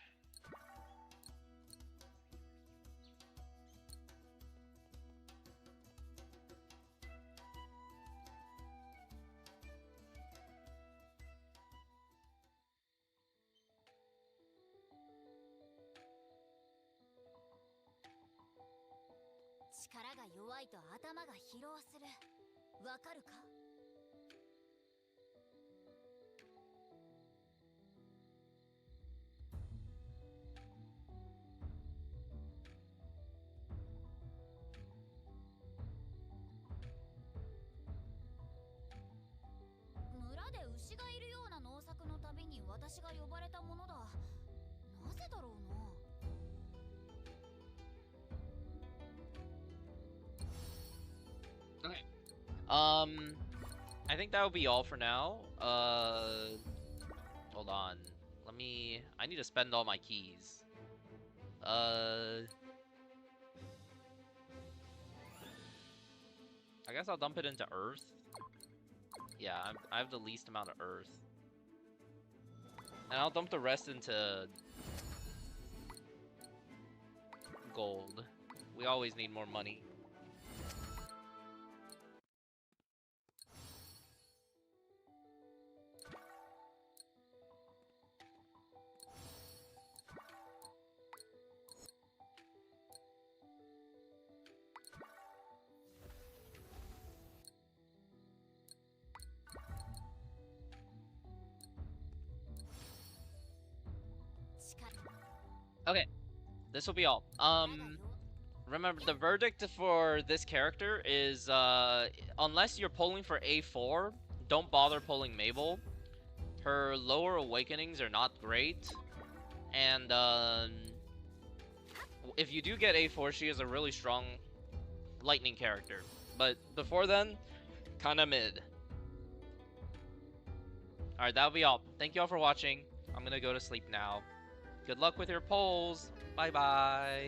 Okay. I think that will be all for now. Hold on. I need to spend all my keys. I guess I'll dump it into Earth. Yeah, I have the least amount of Earth. And I'll dump the rest into gold. We always need more money. Okay, this will be all. Remember, the verdict for this character is, unless you're pulling for A4, don't bother pulling Mabel. Her lower awakenings are not great. And, if you do get A4, she is a really strong lightning character. But before then, kinda mid. Alright, that'll be all. Thank you all for watching. I'm gonna go to sleep now. Good luck with your polls. Bye-bye.